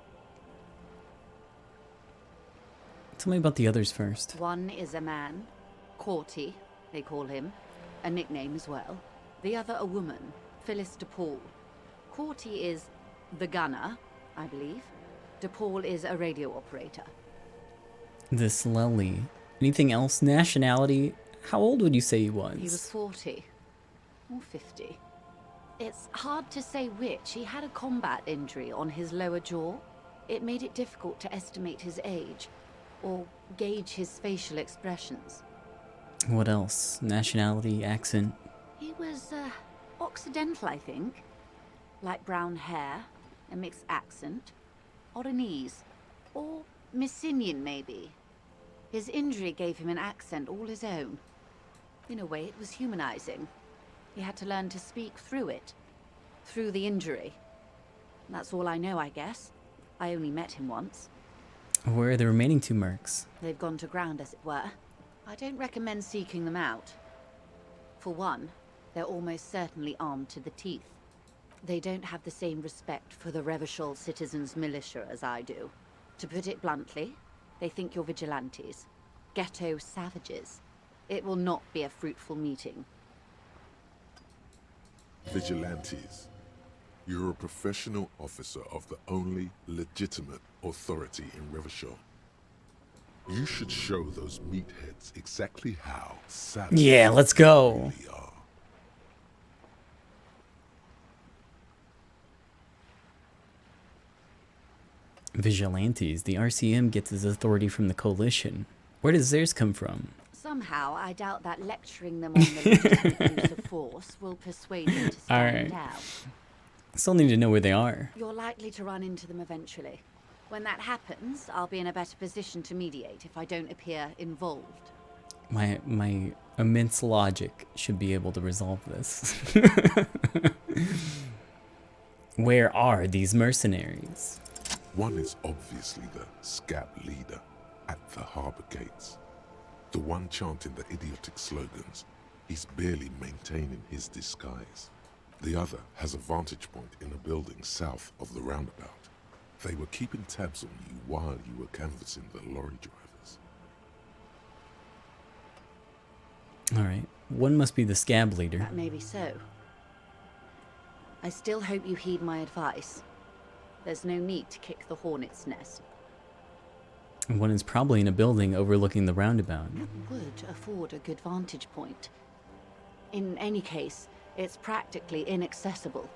Tell me about the others first. One is a man. Corty, they call him. A nickname as well. The other a woman. Phyllis DePaul. Corty is the gunner, I believe. DePaul is a radio operator. This Lely. Anything else? Nationality? How old would you say he was? He was 40. Or 50. It's hard to say which. He had a combat injury on his lower jaw. It made it difficult to estimate his age, or gauge his facial expressions. What else? Nationality, accent? He was, Occidental, I think. Light brown hair, a mixed accent. Oranese. Or Messinian, maybe. His injury gave him an accent all his own. In a way, it was humanizing. He had to learn to speak through it. Through the injury. That's all I know, I guess. I only met him once. Where are the remaining two mercs? They've gone to ground, as it were. I don't recommend seeking them out. For one, they're almost certainly armed to the teeth. They don't have the same respect for the Revachol citizens' militia as I do. To put it bluntly, they think you're vigilantes. Ghetto savages. It will not be a fruitful meeting. Vigilantes. You're a professional officer of the only legitimate authority in Revachol. You should show those meatheads exactly how savage Yeah, let's go. you really are. Vigilantes. The RCM gets its authority from the Coalition. Where does theirs come from? Somehow, I doubt that lecturing them on the legitimate use of force will persuade them to stand down. Still need to know where they are. You're likely to run into them eventually. When that happens, I'll be in a better position to mediate if I don't appear involved. My immense logic should be able to resolve this. Where are these mercenaries? One is obviously the scab leader at the harbor gates. The one chanting the idiotic slogans. He's barely maintaining his disguise. The other has a vantage point in a building south of the roundabout. They were keeping tabs on you while you were canvassing the lorry drivers. Alright, one must be the scab leader. That may be so. I still hope you heed my advice. There's no need to kick the hornet's nest. One is probably in a building overlooking the roundabout. It would afford a good vantage point. In any case, it's practically inaccessible.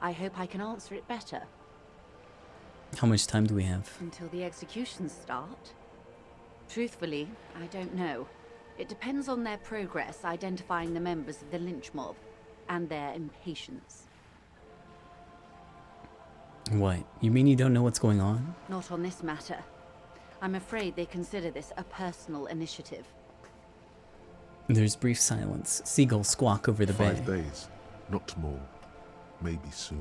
I hope I can answer it better. How much time do we have? Until the executions start? Truthfully, I don't know. It depends on their progress identifying the members of the lynch mob and their impatience. What? You mean you don't know what's going on? Not on this matter. I'm afraid they consider this a personal initiative. There's brief silence. Seagulls squawk over the bay. 5 days, not more. Maybe sooner.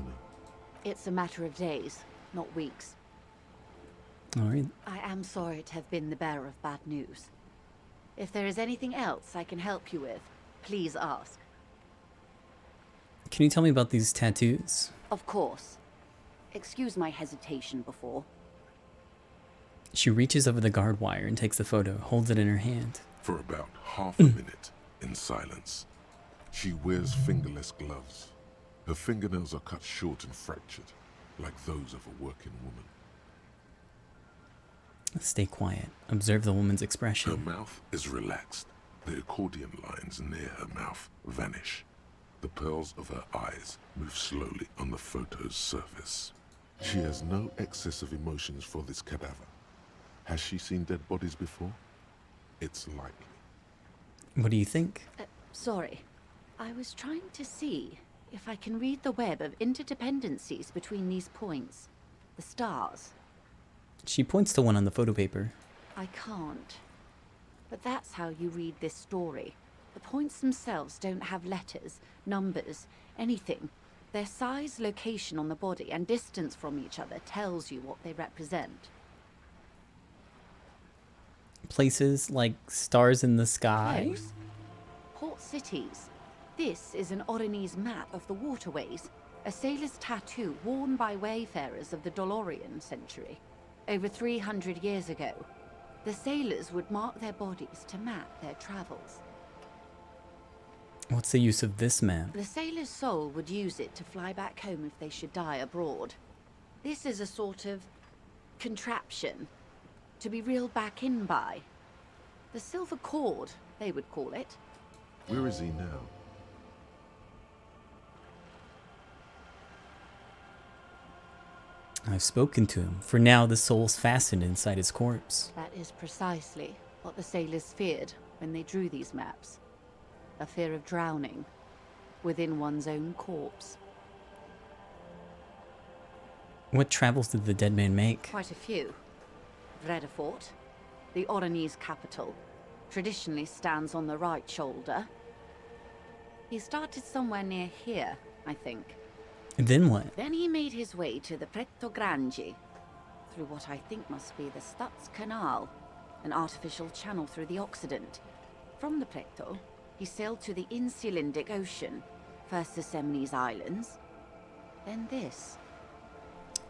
It's a matter of days, not weeks. Alright. I am sorry to have been the bearer of bad news. If there is anything else I can help you with, please ask. Can you tell me about these tattoos? Of course. Excuse my hesitation before. She reaches over the guard wire and takes the photo, holds it in her hand. For about half a minute, in silence, she wears fingerless gloves. Her fingernails are cut short and fractured, like those of a working woman. Stay quiet. Observe the woman's expression. Her mouth is relaxed. The accordion lines near her mouth vanish. The pearls of her eyes move slowly on the photo's surface. She has no excess of emotions for this cadaver. Has she seen dead bodies before? It's likely. What do you think? Sorry. I was trying to see if I can read the web of interdependencies between these points. The stars. She points to one on the photo paper. I can't. But that's how you read this story. The points themselves don't have letters, numbers, anything. Their size, location on the body, and distance from each other tells you what they represent. Places like stars in the sky? Close. Port cities. This is an Oronese map of the waterways. A sailor's tattoo worn by wayfarers of the Dolorian century. Over 300 years ago, the sailors would mark their bodies to map their travels. What's the use of this map? The sailor's soul would use it to fly back home if they should die abroad. This is a sort of contraption to be reeled back in by. The silver cord, they would call it. Where is he now? I've spoken to him. For now, the soul's fastened inside his corpse. That is precisely what the sailors feared when they drew these maps. A fear of drowning within one's own corpse. What travels did the dead man make? Quite a few. Vredefort, the Oronese capital, traditionally stands on the right shoulder. He started somewhere near here, I think. And then what? Then he made his way to the Preto Grande, through what I think must be the Stutz Canal, an artificial channel through the Occident. From the Preto, he sailed to the Insulindic Ocean, first the Semnes Islands, then this.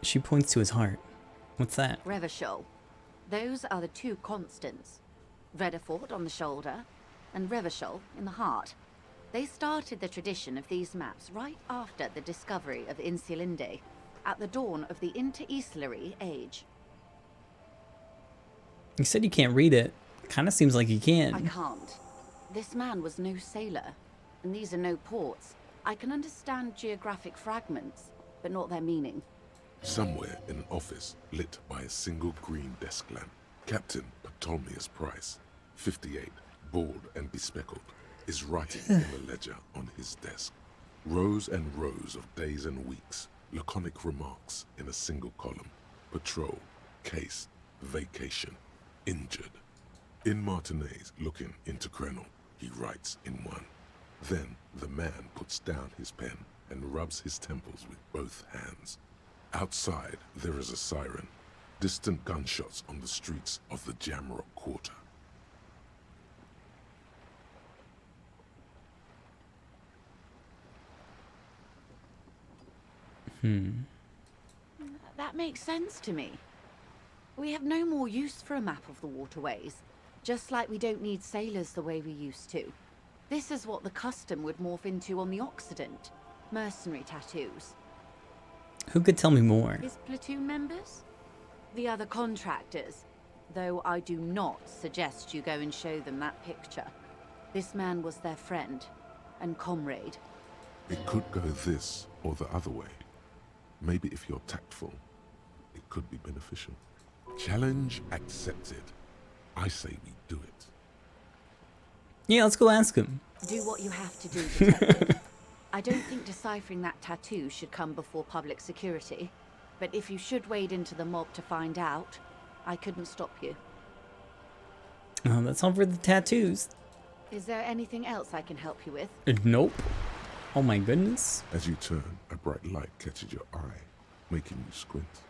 She points to his heart. What's that? Revachol. Those are the two constants. Vredefort on the shoulder, and Revachol in the heart. They started the tradition of these maps right after the discovery of Insulinde, at the dawn of the Interinsulary Age. You said you can't read it. Kinda seems like you can. I can't. This man was no sailor, and these are no ports. I can understand geographic fragments, but not their meaning. Somewhere in an office lit by a single green desk lamp, Captain Ptolemaeus Price, 58, bald and bespectacled, is writing in a ledger on his desk. Rows and rows of days and weeks, laconic remarks in a single column. Patrol, case, vacation, injured. In Martinez looking into Krenel, he writes in one. Then the man puts down his pen and rubs his temples with both hands. Outside, there is a siren. Distant gunshots on the streets of the Jamrock Quarter. That makes sense to me. We have no more use for a map of the waterways, just like we don't need sailors the way we used to. This is what the custom would morph into on the Occident. Mercenary tattoos. Who could tell me more? His platoon members? The other contractors. Though I do not suggest you go and show them that picture. This man was their friend and comrade. It could go this or the other way. Maybe if you're tactful, it could be beneficial. Challenge accepted. I say we do it. Yeah, let's go ask him. Do what you have to do, detective. I don't think deciphering that tattoo should come before public security. But if you should wade into the mob to find out, I couldn't stop you. Oh, that's all for the tattoos. Is there anything else I can help you with? Nope. Oh my goodness. As you turn, a bright light catches your eye, making you squint.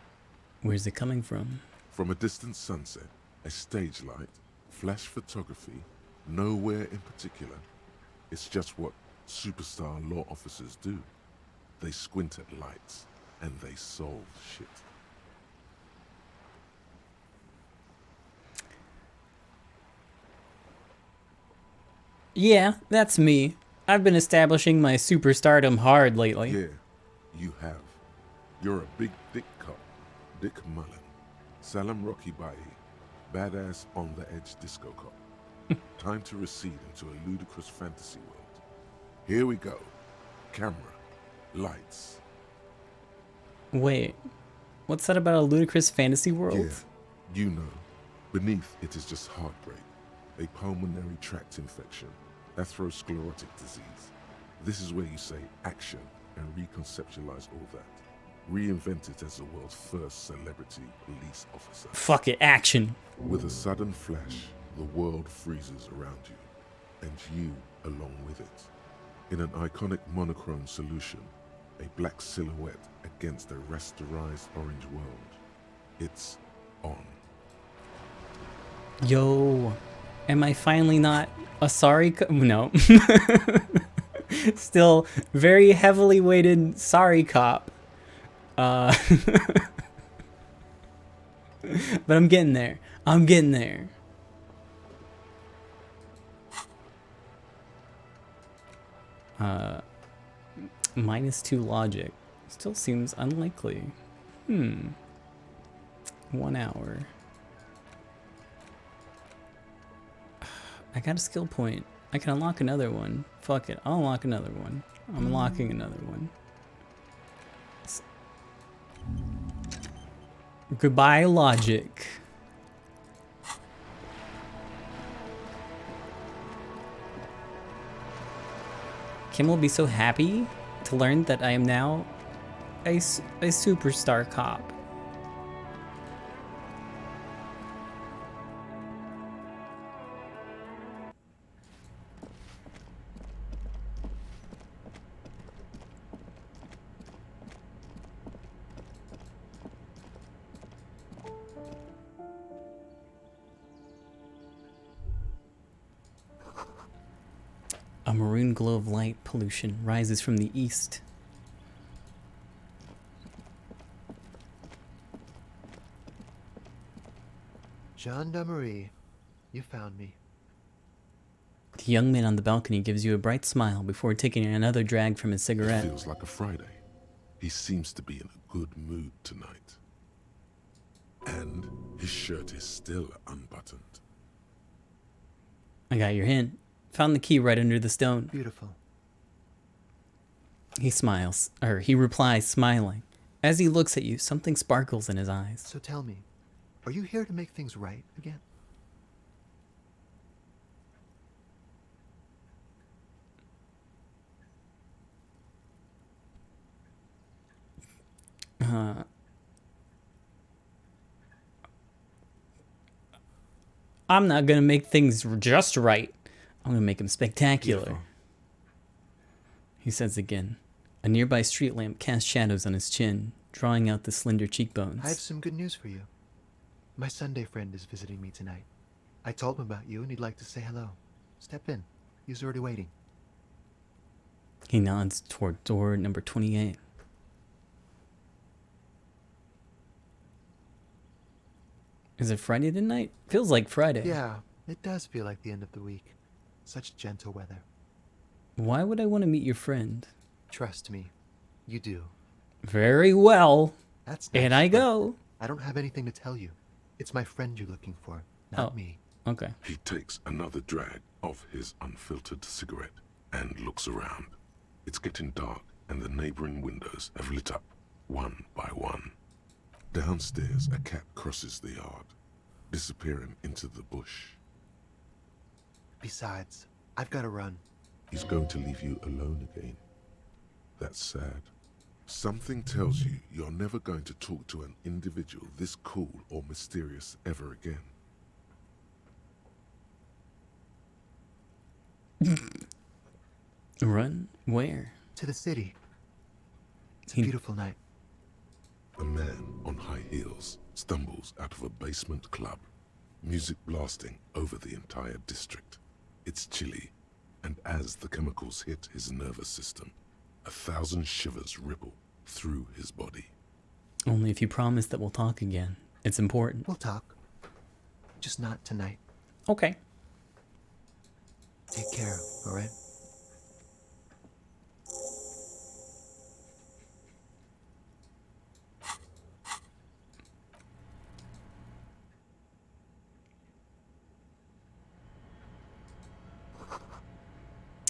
Where's it coming from? From a distant sunset, a stage light, flash photography, nowhere in particular. It's just what superstar law officers do. They squint at lights, and they solve shit. Yeah, that's me. I've been establishing my superstardom hard lately. Yeah, you have. You're a big dick cop, Dick Mullen. Salam Rocky Bai, badass on the edge disco cop. Time to recede into a ludicrous fantasy world. Here we go. Camera, lights. Wait, what's that about a ludicrous fantasy world? Yeah, you know. Beneath it is just heartbreak, a pulmonary tract infection, atherosclerotic disease. This is where you say action and reconceptualize all that. Reinvent it as the world's first celebrity police officer. Fuck it, action. With a sudden flash, the world freezes around you, and you along with it. In an iconic monochrome solution, a black silhouette against a rasterized orange world. It's on. Yo, am I finally not a sorry no. Still very heavily weighted sorry cop. But I'm getting there. I'm getting there. -2 logic. Still seems unlikely. 1 hour. I got a skill point. I can unlock another one. Fuck it. I'll unlock another one. I'm unlocking another one. Goodbye, logic. Kim will be so happy to learn that I am now a superstar cop. A maroon glow of light pollution rises from the east. Gendarmerie, you found me. The young man on the balcony gives you a bright smile before taking another drag from his cigarette. It feels like a Friday. He seems to be in a good mood tonight. And his shirt is still unbuttoned. I got your hint. Found the key right under the stone. Beautiful. He smiles, or he replies smiling, As he looks at you, something sparkles in his eyes. So tell me, are you here to make things right again? I'm not gonna make things just right. I'm gonna make them spectacular. Beautiful. He says again. A nearby street lamp casts shadows on his chin, drawing out the slender cheekbones. I have some good news for you. My Sunday friend is visiting me tonight. I told him about you and he'd like to say hello. Step in. He's already waiting. He nods toward door number 28. Is it Friday tonight? Feels like Friday. Yeah, it does feel like the end of the week. Such gentle weather. Why would I want to meet your friend? Trust me, you do. Very well. That's nice, and I but go. I don't have anything to tell you. It's my friend you're looking for, not me. Okay. He takes another drag of his unfiltered cigarette and looks around. It's getting dark and the neighboring windows have lit up, one by one. Downstairs, a cat crosses the yard, disappearing into the bush. Besides, I've got to run. He's going to leave you alone again. That's sad. Something tells you you're never going to talk to an individual this cool or mysterious ever again. Run? Where? To the city. It's a beautiful night. A man on high heels stumbles out of a basement club, music blasting over the entire district. It's chilly, and as the chemicals hit his nervous system, 1,000 shivers ripple through his body. Only if you promise that we'll talk again. It's important. We'll talk. Just not tonight. Okay. Take care, alright?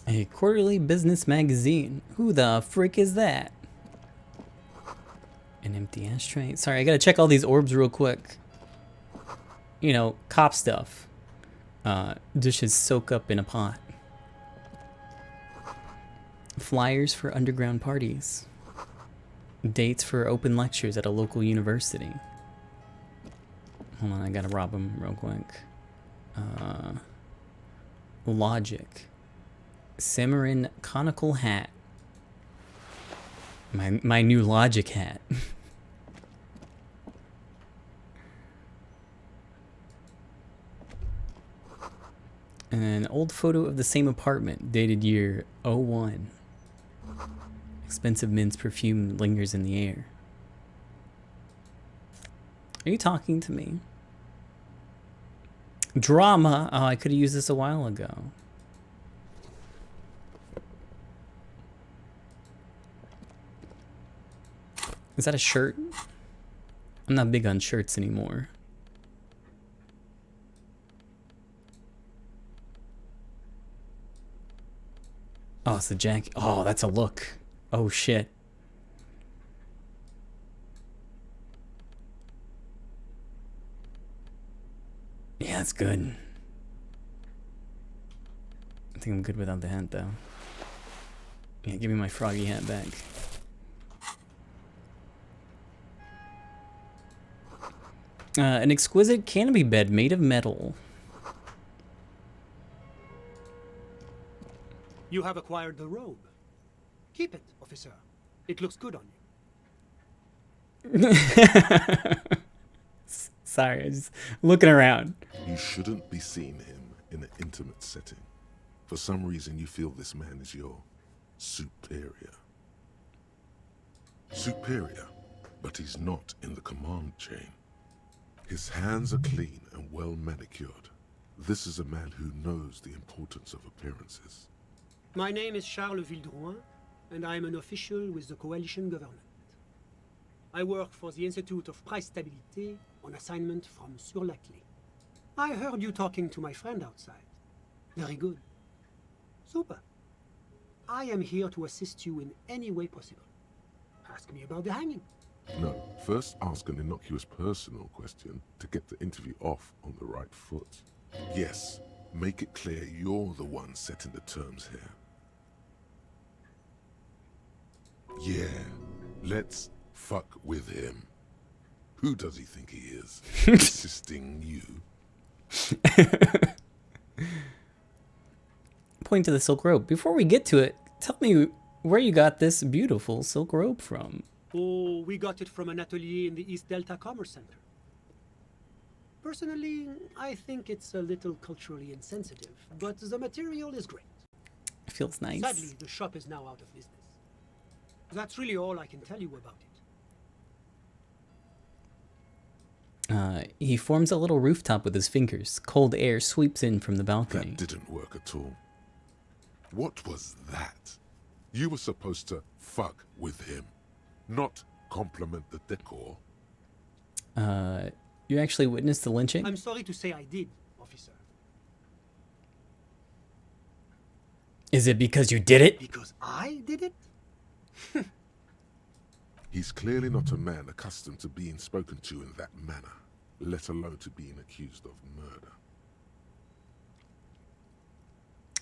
A quarterly business magazine. Who the frick is that? An empty ashtray. Sorry, I gotta check all these orbs real quick. You know, cop stuff. Dishes soak up in a pot. Flyers for underground parties. Dates for open lectures at a local university. Hold on, I gotta rob them real quick. Logic. Cimarron conical hat. My new Logic hat. An old photo of the same apartment, dated year 01. Expensive men's perfume lingers in the air. Are you talking to me? Drama. Oh, I could have used this a while ago. Is that a shirt? I'm not big on shirts anymore. Oh, it's a jacket. Oh, that's a look. Oh, shit. Yeah, that's good. I think I'm good without the hat, though. Yeah, give me my froggy hat back. An exquisite canopy bed made of metal. You have acquired the robe. Keep it, officer. It looks good on you. Sorry, I'm just looking around. You shouldn't be seeing him in an intimate setting. For some reason, you feel this man is your superior. Superior, but he's not in the command chain. His hands are clean and well manicured. This is a man who knows the importance of appearances. My name is Charles Vildrouin, and I am an official with the coalition government. I work for the Institute of Price Stabilité on assignment from Sur-la-Clé. I heard you talking to my friend outside. Very good. Super. I am here to assist you in any way possible. Ask me about the hanging. No, first ask an innocuous personal question to get the interview off on the right foot. Yes, make it clear you're the one setting the terms here. Yeah, let's fuck with him. Who does he think he is? Assisting you? Point to the silk robe. Before we get to it, tell me where you got this beautiful silk robe from. Oh, we got it from an atelier in the East Delta Commerce Center. Personally, I think it's a little culturally insensitive, but the material is great. Feels nice. Sadly, the shop is now out of business. That's really all I can tell you about it. He forms a little rooftop with his fingers. Cold air sweeps in from the balcony. That didn't work at all. What was that? You were supposed to fuck with him, not compliment the decor. You actually witnessed the lynching? I'm sorry to say I did, officer. Is it because you did it? Because I did it? He's clearly not a man accustomed to being spoken to in that manner, let alone to being accused of murder.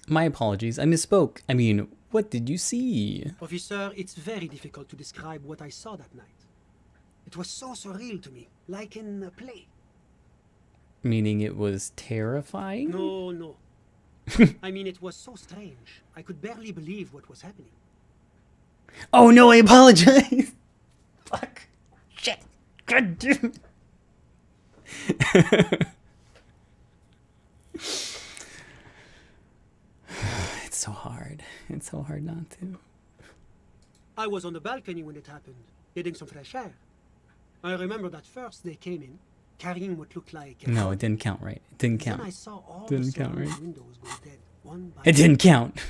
My apologies, I misspoke. I mean, what did you see? Officer, it's very difficult to describe what I saw that night. It was so surreal to me, like in a play. Meaning it was terrifying? No. I mean, it was so strange. I could barely believe what was happening. Oh no, I apologize! Fuck. Shit. God damn. It's so hard. It's so hard not to. I was on the balcony when it happened, getting some fresh air. I remember that first they came in, carrying what looked like... No, it didn't count right. It didn't count. Then I saw all didn't the count right. windows go dead, one by It didn't count.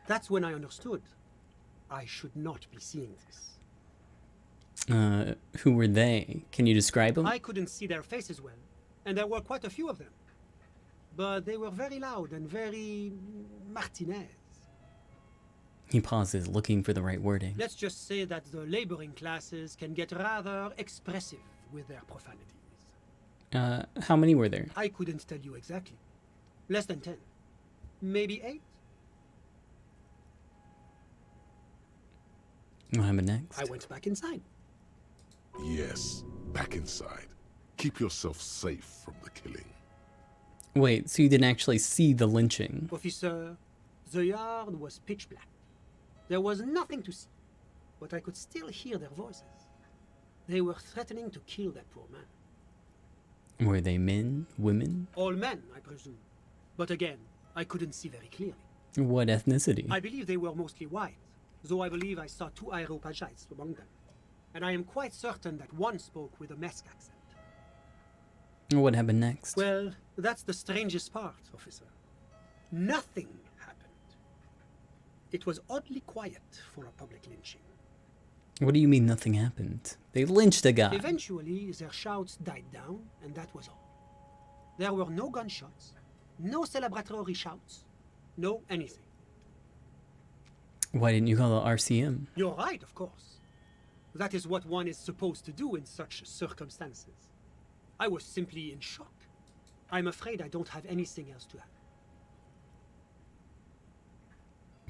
That's when I understood. I should not be seeing this. Who were they? Can you describe them? I couldn't see their faces well, and there were quite a few of them. But they were very loud and very... Martinez. He pauses, looking for the right wording. Let's just say that the laboring classes can get rather expressive with their profanities. How many were there? I couldn't tell you exactly. Less than 10. Maybe 8? What happened next? I went back inside. Yes, back inside. Keep yourself safe from the killing. Wait, so you didn't actually see the lynching? Officer, the yard was pitch black. There was nothing to see, but I could still hear their voices. They were threatening to kill that poor man. Were they men? Women? All men, I presume. But again, I couldn't see very clearly. What ethnicity? I believe they were mostly white, though I believe I saw 2 Aeropagites among them. And I am quite certain that one spoke with a Mesk accent. What happened next? Well, that's the strangest part, officer. Nothing happened. It was oddly quiet for a public lynching. What do you mean nothing happened? They lynched a guy. Eventually, their shouts died down, and that was all. There were no gunshots, no celebratory shouts, no anything. Why didn't you call the RCM? You're right, of course. That is what one is supposed to do in such circumstances. I was simply in shock. I'm afraid I don't have anything else to add.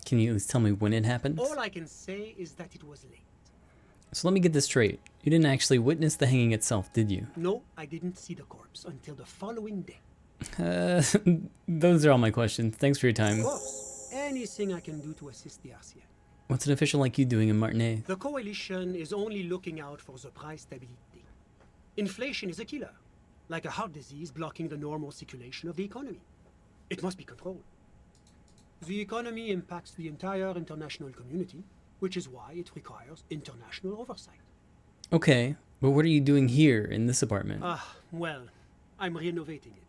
Can you at least tell me when it happened? All I can say is that it was late. So let me get this straight. You didn't actually witness the hanging itself, did you? No, I didn't see the corpse until the following day. Those are all my questions. Thanks for your time. Of course, anything I can do to assist the RCM. What's an official like you doing in Martinez? The coalition is only looking out for the price stability. Inflation is a killer, like a heart disease blocking the normal circulation of the economy. It must be controlled. The economy impacts the entire international community, which is why it requires international oversight. Okay, but what are you doing here in this apartment? Well, I'm renovating it.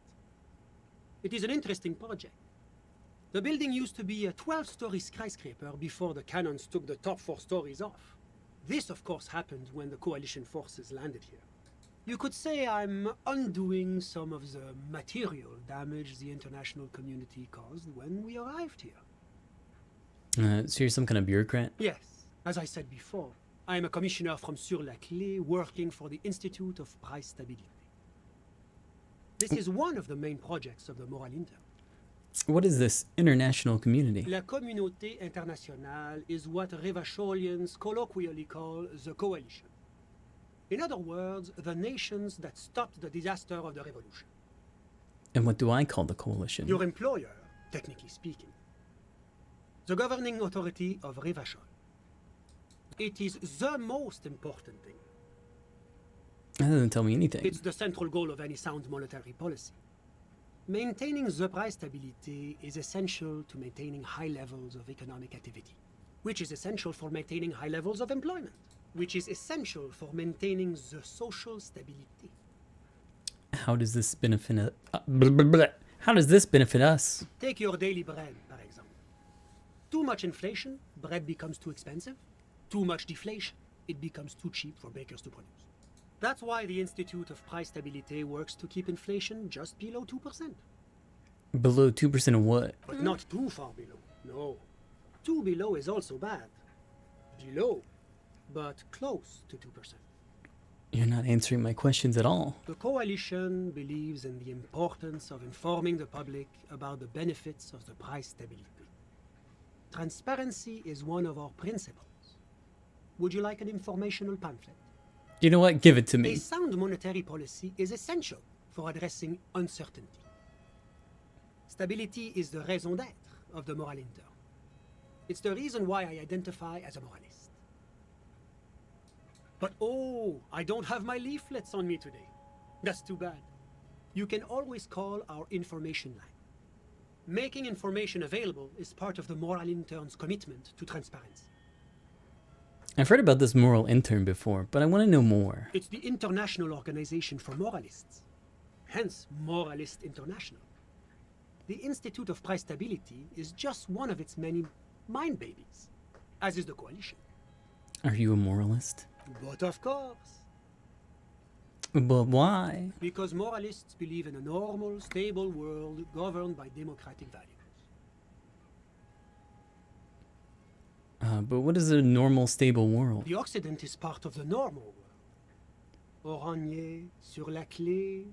It is an interesting project. The building used to be a 12-story skyscraper before the cannons took the top 4 stories off. This, of course, happened when the coalition forces landed here. You could say I'm undoing some of the material damage the international community caused when we arrived here. So you're some kind of bureaucrat? Yes, as I said before, I am a commissioner from Sur-la-Clé working for the Institute of Price Stability. This is one of the main projects of the Moral Intern. What is this international community? La Communauté Internationale is what Revacholians colloquially call the Coalition. In other words, the nations that stopped the disaster of the revolution. And what do I call the coalition? Your employer, technically speaking. The governing authority of Revachol. It is the most important thing. That doesn't tell me anything. It's the central goal of any sound monetary policy. Maintaining the price stability is essential to maintaining high levels of economic activity, which is essential for maintaining high levels of employment, which is essential for maintaining the social stability. How does this benefit How does this benefit us? Take your daily bread, for example. Too much inflation, bread becomes too expensive. Too much deflation, it becomes too cheap for bakers to produce. That's why the Institute of Price Stability works to keep inflation just below 2%. Below 2% of what? But not too far below, no. Too below is also bad. Below, but close to 2%. You're not answering my questions at all. The Coalition believes in the importance of informing the public about the benefits of the price stability. Transparency is one of our principles. Would you like an informational pamphlet? You know what? Give it to A me. sound monetary policy is essential for addressing uncertainty. Stability is the raison d'être of the Moral Intern. It's the reason why I identify as a moralist. But oh, I don't have my leaflets on me today. That's too bad. You can always call our information line. Making information available is part of the Moral Intern's commitment to transparency. I've heard about this moral intern before, but I want to know more. It's the International Organization for Moralists, hence Moralist International. The Institute of Price Stability is just one of its many mind babies, as is the Coalition. Are you a moralist? But of course. But why? Because moralists believe in a normal, stable world governed by democratic values. But what is a normal, stable world? The Occident is part of the normal world. Oranje, Sur-la-Clé.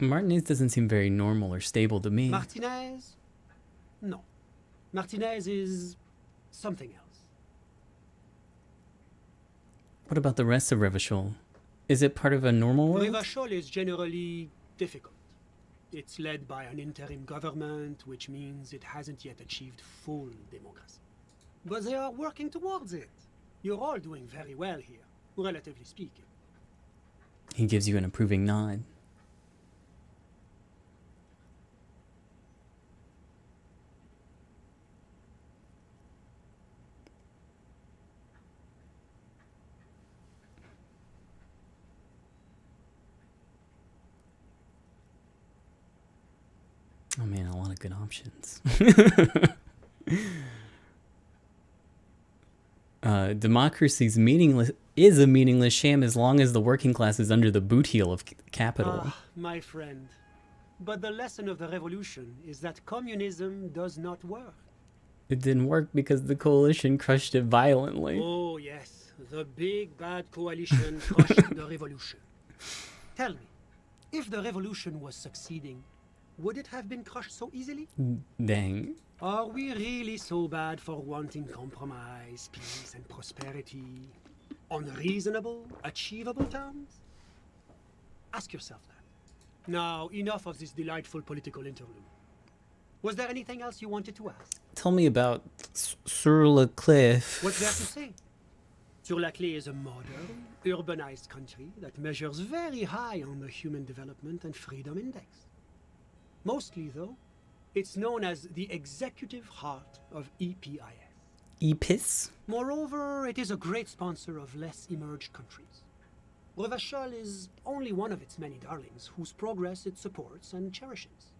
Martinez doesn't seem very normal or stable to me. Martinez? No. Martinez is something else. What about the rest of Revachol? Is it part of a normal world? Revachol is generally difficult. It's led by an interim government, which means it hasn't yet achieved full democracy. But they are working towards it. You're all doing very well here, relatively speaking. He gives you an approving nod. Oh man, a lot of good options. Democracy's is a meaningless sham as long as the working class is under the boot heel of capital. Ah, my friend. But the lesson of the revolution is that communism does not work. It didn't work because the coalition crushed it violently. Oh yes, the big bad coalition crushed the revolution. Tell me, if the revolution was succeeding, would it have been crushed so easily? Dang. Are we really so bad for wanting compromise, peace, and prosperity on reasonable, achievable terms? Ask yourself that. Now, enough of this delightful political interlude. Was there anything else you wanted to ask? Tell me about Sur-la-Clé. What's there to say? Sur-la-Clé is a modern, urbanized country that measures very high on the Human Development and Freedom Index. Mostly, though, it's known as the executive heart of EPIS. EPIS? Moreover, it is a great sponsor of less emerged countries. Revachol is only one of its many darlings whose progress it supports and cherishes.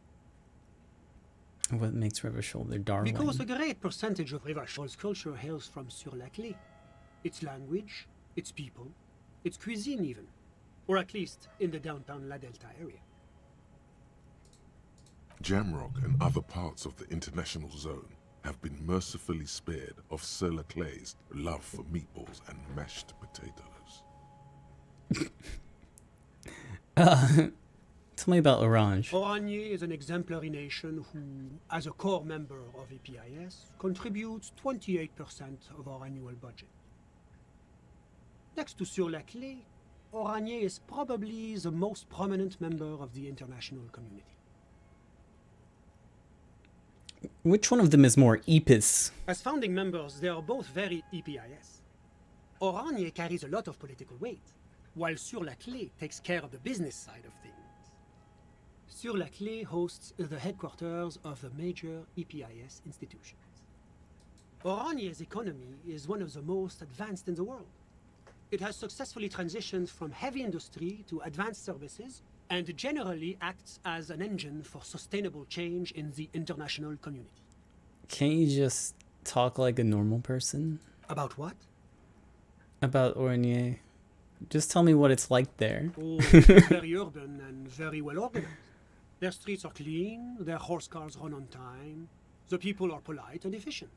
What makes Revachol their darling? Because a great percentage of Revachol's culture hails from Sur-la-Clé. Its language, its people, its cuisine even. Or at least in the downtown La Delta area. Jamrock and other parts of the international zone have been mercifully spared of Sir Leclerc's love for meatballs and mashed potatoes. Tell me about Orange. Oranje is an exemplary nation who, as a core member of EPIS, contributes 28% of our annual budget. Next to Sur la Clé, Oranje is probably the most prominent member of the international community. Which one of them is more EPIS? As founding members, they are both very EPIS. Oranje carries a lot of political weight, while Sur la Clé takes care of the business side of things. Sur la Clé hosts the headquarters of the major EPIS institutions. Oranje's economy is one of the most advanced in the world. It has successfully transitioned from heavy industry to advanced services and generally acts as an engine for sustainable change in the international community. Can't you just talk like a normal person? About what? About Oranje. Just tell me what it's like there. Oh, it's very urban and very well organized. Their streets are clean, their horse cars run on time, the people are polite and efficient.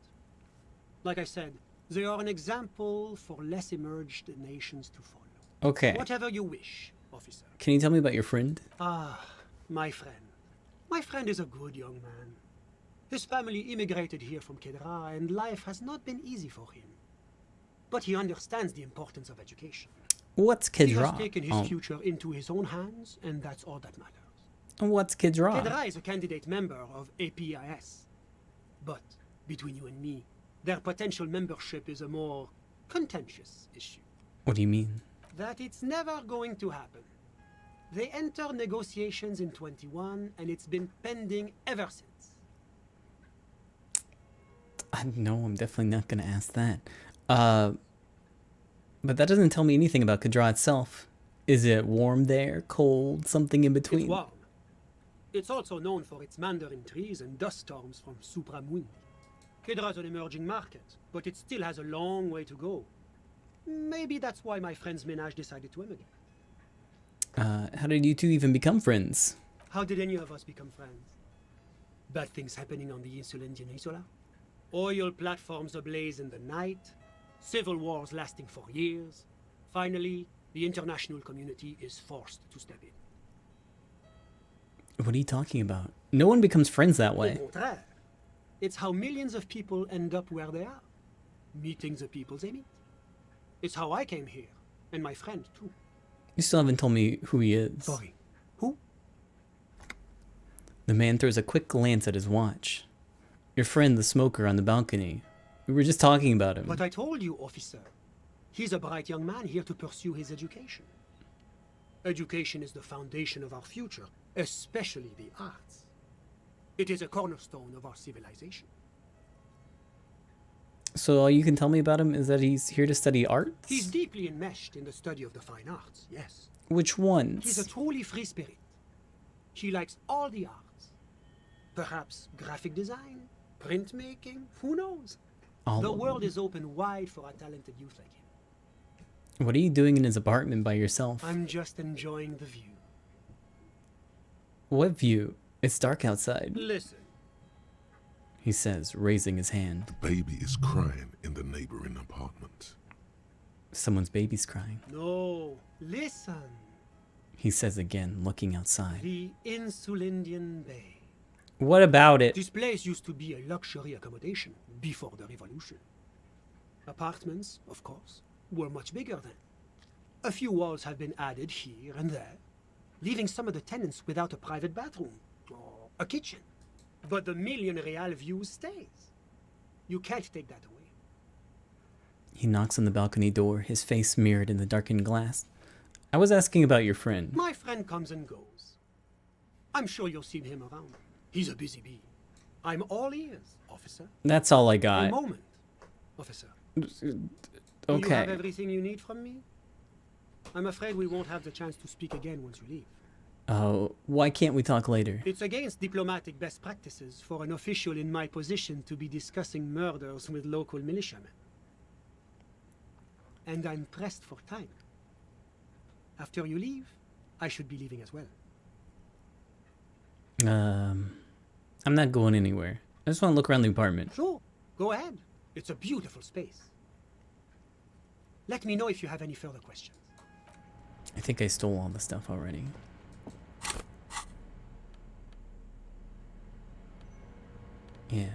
Like I said, they are an example for less emerged nations to follow. Okay. Whatever you wish, officer. Can you tell me about your friend? Ah, my friend. My friend is a good young man. His family immigrated here from Kedra, and life has not been easy for him. But he understands the importance of education. What's He Kedra? has taken his future into his own hands, and that's all that matters. What's Kedra? Kedra is a candidate member of APIS. But, between you and me, their potential membership is a more contentious issue. What do you mean? That it's never going to happen. They entered negotiations in 21, and it's been pending ever since. No, I'm definitely not going to ask that. But that doesn't tell me anything about Kedra itself. Is it warm there, cold, something in between? It's warm. It's also known for its mandarin trees and dust storms from Supramundi. Kedra's an emerging market, but it still has a long way to go. Maybe that's why my friend's ménage decided to emigrate. How did you two even become friends? How did any of us become friends? Bad things happening on the Insulindian Isola? Oil platforms ablaze in the night? Civil wars lasting for years? Finally, the international community is forced to step in. What are you talking about? No one becomes friends that way. Au contraire. It's how millions of people end up where they are. Meeting the people they meet. It's how I came here, and my friend too. You still haven't told me who he is. Sorry. Who? The man throws a quick glance at his watch. Your friend, the smoker on the balcony. We were just talking about him. But I told you, officer. He's a bright young man here to pursue his education. Education is the foundation of our future, especially the arts. It is a cornerstone of our civilization. So all you can tell me about him is that he's here to study art? He's deeply enmeshed in the study of the fine arts, yes. Which ones? He's a truly free spirit. He likes all the arts. Perhaps graphic design, printmaking, who knows? All The of world them. is open wide for a talented youth like him. What are you doing in his apartment by yourself? I'm just enjoying the view. What view? It's dark outside. Listen. He says, raising his hand. The baby is crying in the neighboring apartment. Someone's baby's crying. No, listen. He says again, looking outside. The Insulindian Bay. What about it? This place used to be a luxury accommodation before the revolution. Apartments, of course, were much bigger then. A few walls have been added here and there, leaving some of the tenants without a private bathroom or a kitchen. But the million real view stays. You can't take that away. He knocks on the balcony door, his face mirrored in the darkened glass. I was asking about your friend. My friend comes and goes. I'm sure you'll see him around. He's a busy bee. I'm all ears, officer. That's all I A got. moment, officer. Okay. Do you have everything you need from me? I'm afraid we won't have the chance to speak again once you leave. Oh, why can't we talk later? It's against diplomatic best practices for an official in my position to be discussing murders with local militiamen. And I'm pressed for time. After you leave, I should be leaving as well. I'm not going anywhere. I just want to look around the apartment. Sure. Go ahead. It's a beautiful space. Let me know if you have any further questions. I think I stole all the stuff already. Yeah.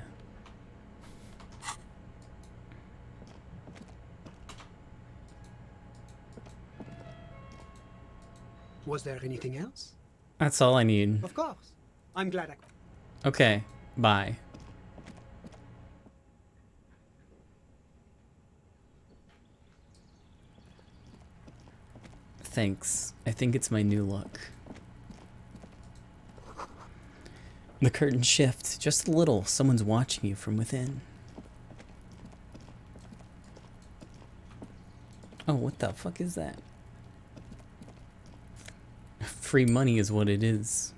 Was there anything else? That's all I need. Of course. I'm glad I... Okay, bye. Thanks. I think it's my new look. The curtain shifts just a little. Someone's watching you from within. Oh, what the fuck is that? Free money is what it is.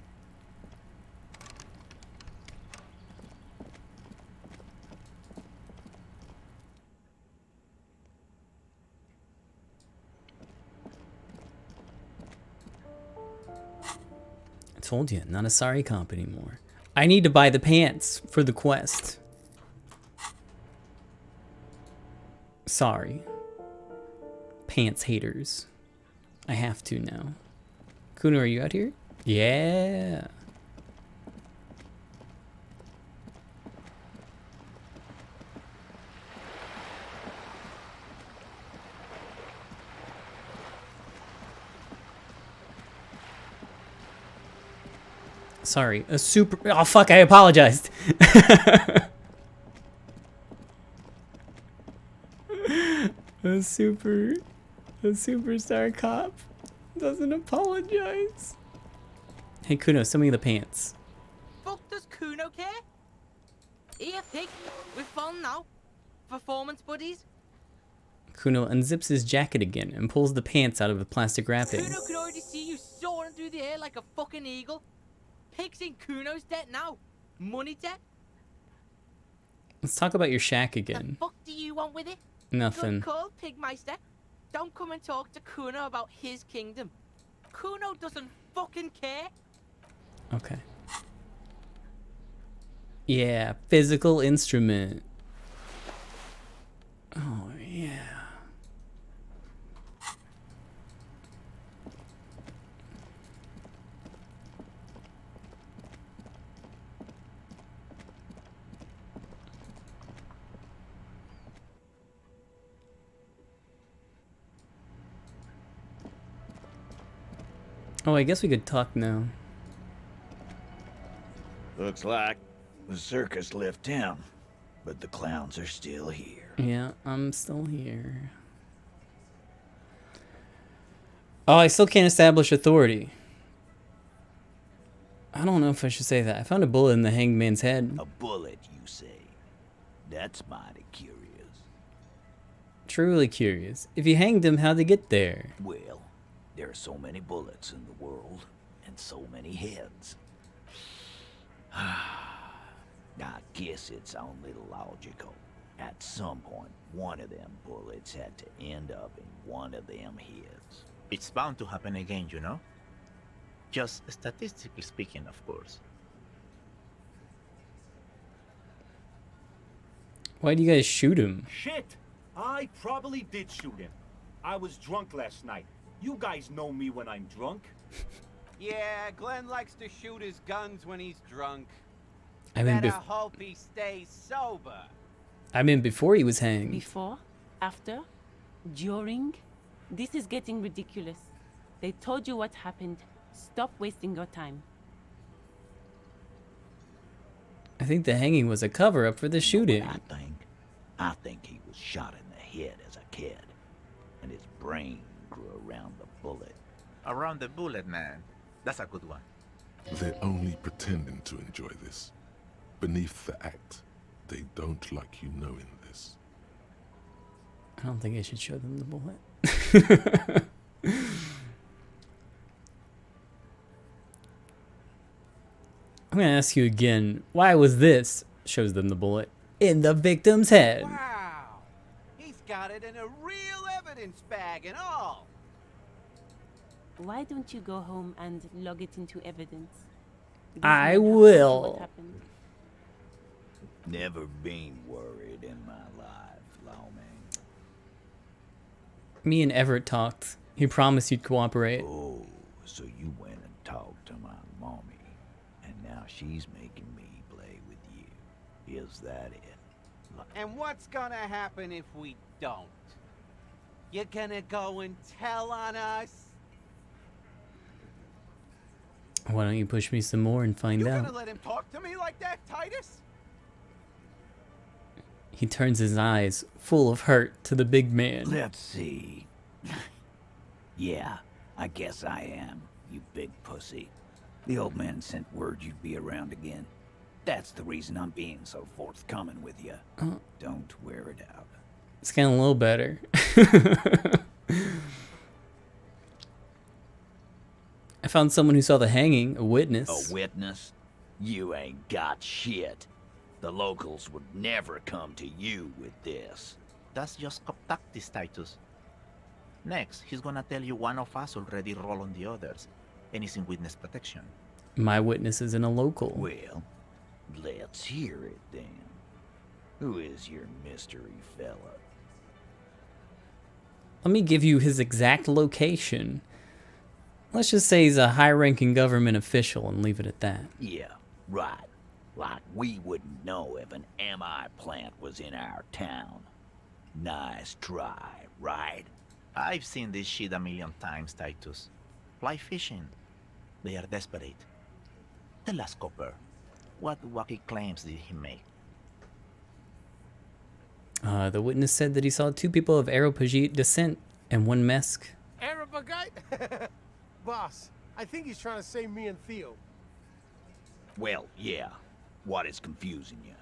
I told you, not a sorry comp anymore. I need to buy the pants for the quest. Sorry. Pants haters. I have to now. Kuno, are you out here? Yeah. Sorry, a super... Oh, fuck, I apologized. A superstar cop doesn't apologize. Hey, Kuno, send me the pants. Fuck does Kuno care? Here, pig. We're fun now. Performance buddies. Kuno unzips his jacket again and pulls the pants out of the plastic wrapping. Kuno can already see you soaring through the air like a fucking eagle. Pig's in Kuno's debt now. Money debt. Let's talk about your shack again. The fuck do you want with it? Nothing. Good call, Pigmeister. Don't come and talk to Kuno about his kingdom. Kuno doesn't fucking care. Okay. Yeah, physical instrument. Oh, yeah. Oh, I guess we could talk now. Looks like the circus left town, but the clowns are still here. Yeah, I'm still here. Oh, I still can't establish authority. I don't know if I should say that. I found a bullet in the hanged man's head. A bullet, you say? That's mighty curious. Truly curious. If you hanged him, how'd they get there? Well, there are so many bullets in the world, and so many heads. I guess it's only logical. At some point, one of them bullets had to end up in one of them heads. It's bound to happen again, you know? Just statistically speaking, of course. Why do you guys shoot him? Shit! I probably did shoot him. I was drunk last night. You guys know me when I'm drunk. Yeah, Glenn likes to shoot his guns when he's drunk. I mean, Better hope he stays sober. I mean, before he was hanged. Before? After? During? This is getting ridiculous. They told you what happened. Stop wasting your time. I think the hanging was a cover-up for the shooting. I think he was shot in the head as a kid, and his brain grew around the bullet. Around the bullet, man. That's a good one. They're only pretending to enjoy this. Beneath the act, they don't like you knowing this. I don't think I should show them the bullet. I'm gonna ask you again, why was this, shows them the bullet, in the victim's head? Wow! He's got it in a real evidence bag and all! Why don't you go home and log it into evidence? I will. Never been worried in my life, lawman. Me and Everett talked. He promised you'd cooperate. Oh, so you went and talked to my mommy, and now she's making me play with you. Is that it? And what's gonna happen if we don't? You're gonna go and tell on us? Why don't you push me some more and find You out? gonna let him talk to me like that, Titus? He turns his eyes, full of hurt, to the big man. Let's see. Yeah, I guess I am, you big pussy. The old man sent word you'd be around again. That's the reason I'm being so forthcoming with you. Don't wear it out. It's getting a little better. I found someone who saw the hanging, a witness. A witness? You ain't got shit. The locals would never come to you with this. That's just cop tactics, Titus. Next, he's gonna tell you one of us already roll on the others, and he's in witness protection. My witness isn't a local. Well, let's hear it then. Who is your mystery fella? Let me give you his exact location. Let's just say he's a high-ranking government official and leave it at that. Yeah, right. Like we wouldn't know if an MI plant was in our town. Nice try, right? I've seen this shit a million times, Titus. Fly fishing. They are desperate. Tell us, Copper, what wacky claims did he make? The witness said that he saw 2 people of Aeropagite descent and 1 Mesk. Arabagite? Boss, I think he's trying to say me and Theo. Well, yeah. What is confusing you?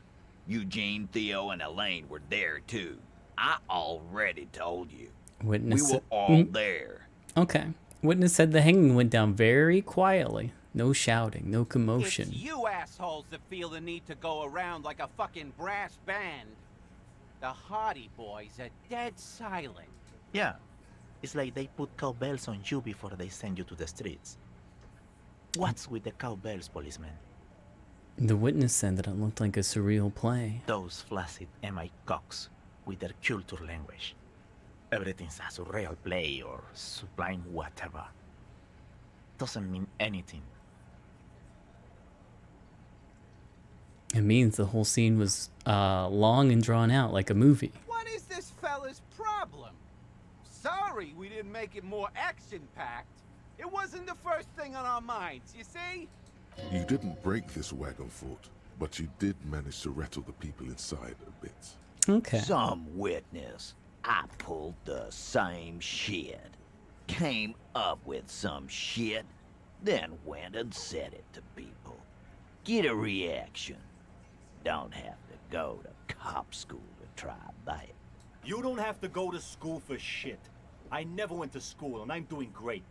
Eugene, Theo, and Elaine were there too. I already told you. Witness We were all there. Okay. Witness said the hanging went down very quietly. No shouting, no commotion. It's you assholes that feel the need to go around like a fucking brass band. The Hardy Boys are dead silent. Yeah, it's like they put cowbells on you before they send you to the streets. What's with the cowbells, policeman? The witness said that it looked like a surreal play. Those flaccid MI cocks with their culture language. Everything's a surreal play or sublime whatever. Doesn't mean anything. It means the whole scene was long and drawn out like a movie. What is this fella's problem? Sorry we didn't make it more action-packed. It wasn't the first thing on our minds, you see? You didn't break this wagon fort, but you did manage to rattle the people inside a bit. Okay. Some witness. I pulled the same shit. Came up with some shit, then went and said it to people. Get a reaction. Don't have to go to cop school to try that. You don't have to go to school for shit. I never went to school, and I'm doing great.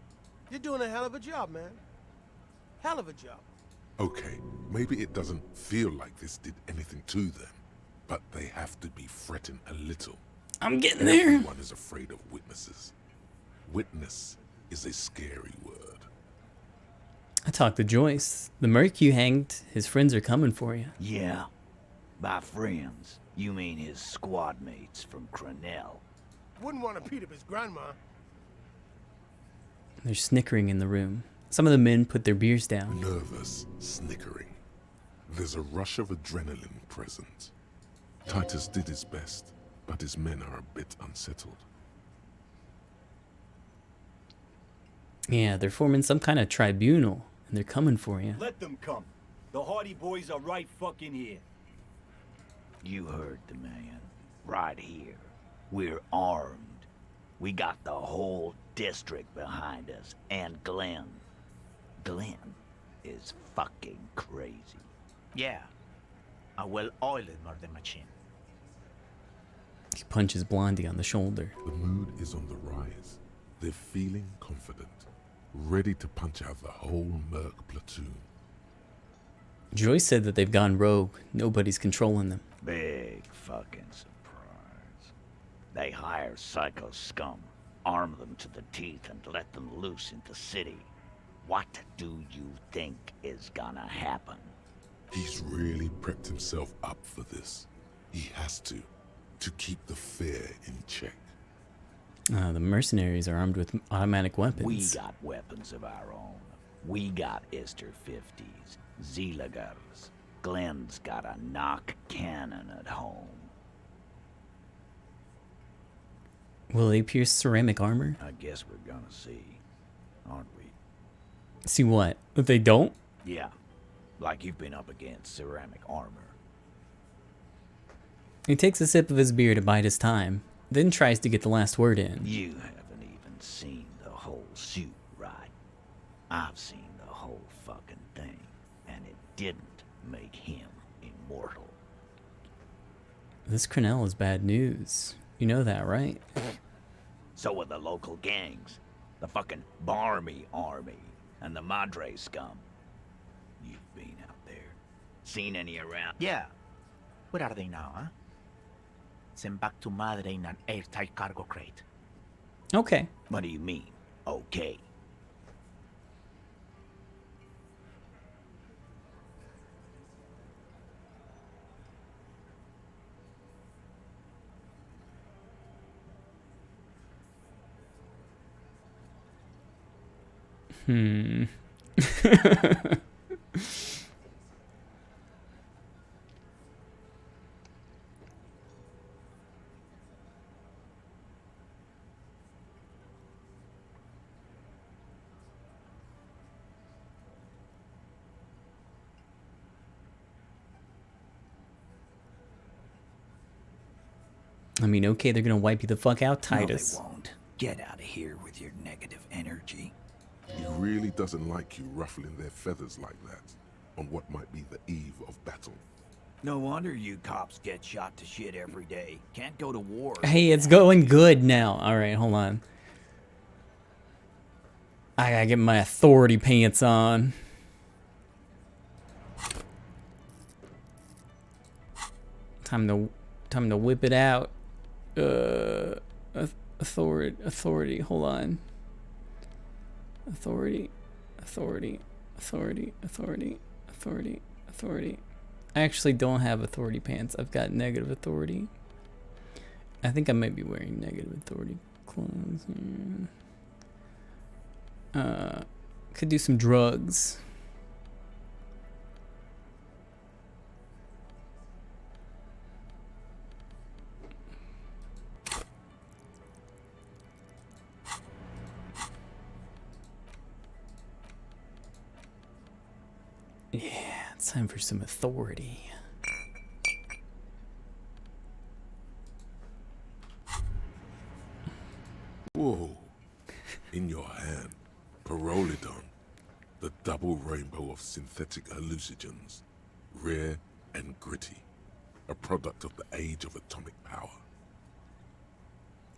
You're doing a hell of a job, man. Hell of a job. Okay, maybe it doesn't feel like this did anything to them, but they have to be fretting a little. I'm getting there. Everyone is afraid of witnesses. Witness is a scary word. I talked to Joyce. The merc you hanged, his friends are coming for you. Yeah. By friends, you mean his squad mates from Crenell. Wouldn't want to beat up his grandma. They're snickering in the room. Some of the men put their beers down. Nervous, snickering. There's a rush of adrenaline present. Titus did his best, but his men are a bit unsettled. Yeah, they're forming some kind of tribunal, and they're coming for you. Let them come. The Hardy Boys are right fucking here. You heard the man. Right here. We're armed. We got the whole district behind us, and Glenn. Glenn is fucking crazy. Yeah, a well-oiled murder machine. He punches Blondie on the shoulder. The mood is on the rise. They're feeling confident, ready to punch out the whole merc platoon. Joyce said that they've gone rogue. Nobody's controlling them. Big fucking surprise. They hire psycho scum, arm them to the teeth, and let them loose into city. What do you think is gonna happen? He's really prepped himself up for this. He has to keep the fear in check. The mercenaries are armed with automatic weapons. We got weapons of our own. We got Ester 50s, Zeelagers. Glenn's got a knock cannon at home. Will they pierce ceramic armor? I guess we're gonna see, aren't we? See what? If they don't? Yeah, like you've been up against ceramic armor. He takes a sip of his beer to bide his time, then tries to get the last word in. You haven't even seen the whole suit, right? I've seen the whole fucking thing, and it didn't make him immortal. This Crenell is bad news. You know that, right? So are the local gangs, the fucking Barmy army, and the Madre scum. You've been out there. Seen any around? Yeah. Where are they now, huh? Sent back to Madre in an airtight cargo crate. Okay. What do you mean, okay? I mean, okay, they're gonna wipe you the fuck out, Titus. No, they won't. Get out of here with your negative energy. He really doesn't like you ruffling their feathers like that on what might be the eve of battle. No wonder you cops get shot to shit every day. Can't go to war. Hey, it's going good now. Alright, hold on. I gotta get my authority pants on. Time to whip it out. Authority, hold on. Authority. I actually don't have authority pants. I've got negative authority. I think I might be wearing negative authority clothes. Could do some drugs. Yeah, it's time for some authority. Whoa. In your hand, Pyrrolidon, the double rainbow of synthetic hallucinogens, rare and gritty, a product of the age of atomic power.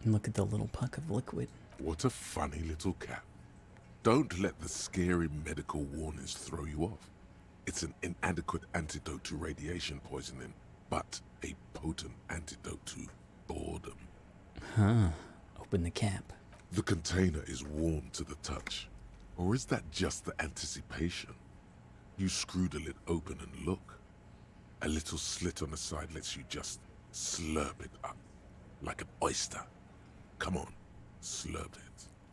And look at the little puck of liquid. What a funny little cap. Don't let the scary medical warnings throw you off. It's an inadequate antidote to radiation poisoning, but a potent antidote to boredom. Huh. Open the cap. The container is warm to the touch. Or is that just the anticipation? You screw the lid open and look. A little slit on the side lets you just slurp it up. Like an oyster. Come on, slurp it.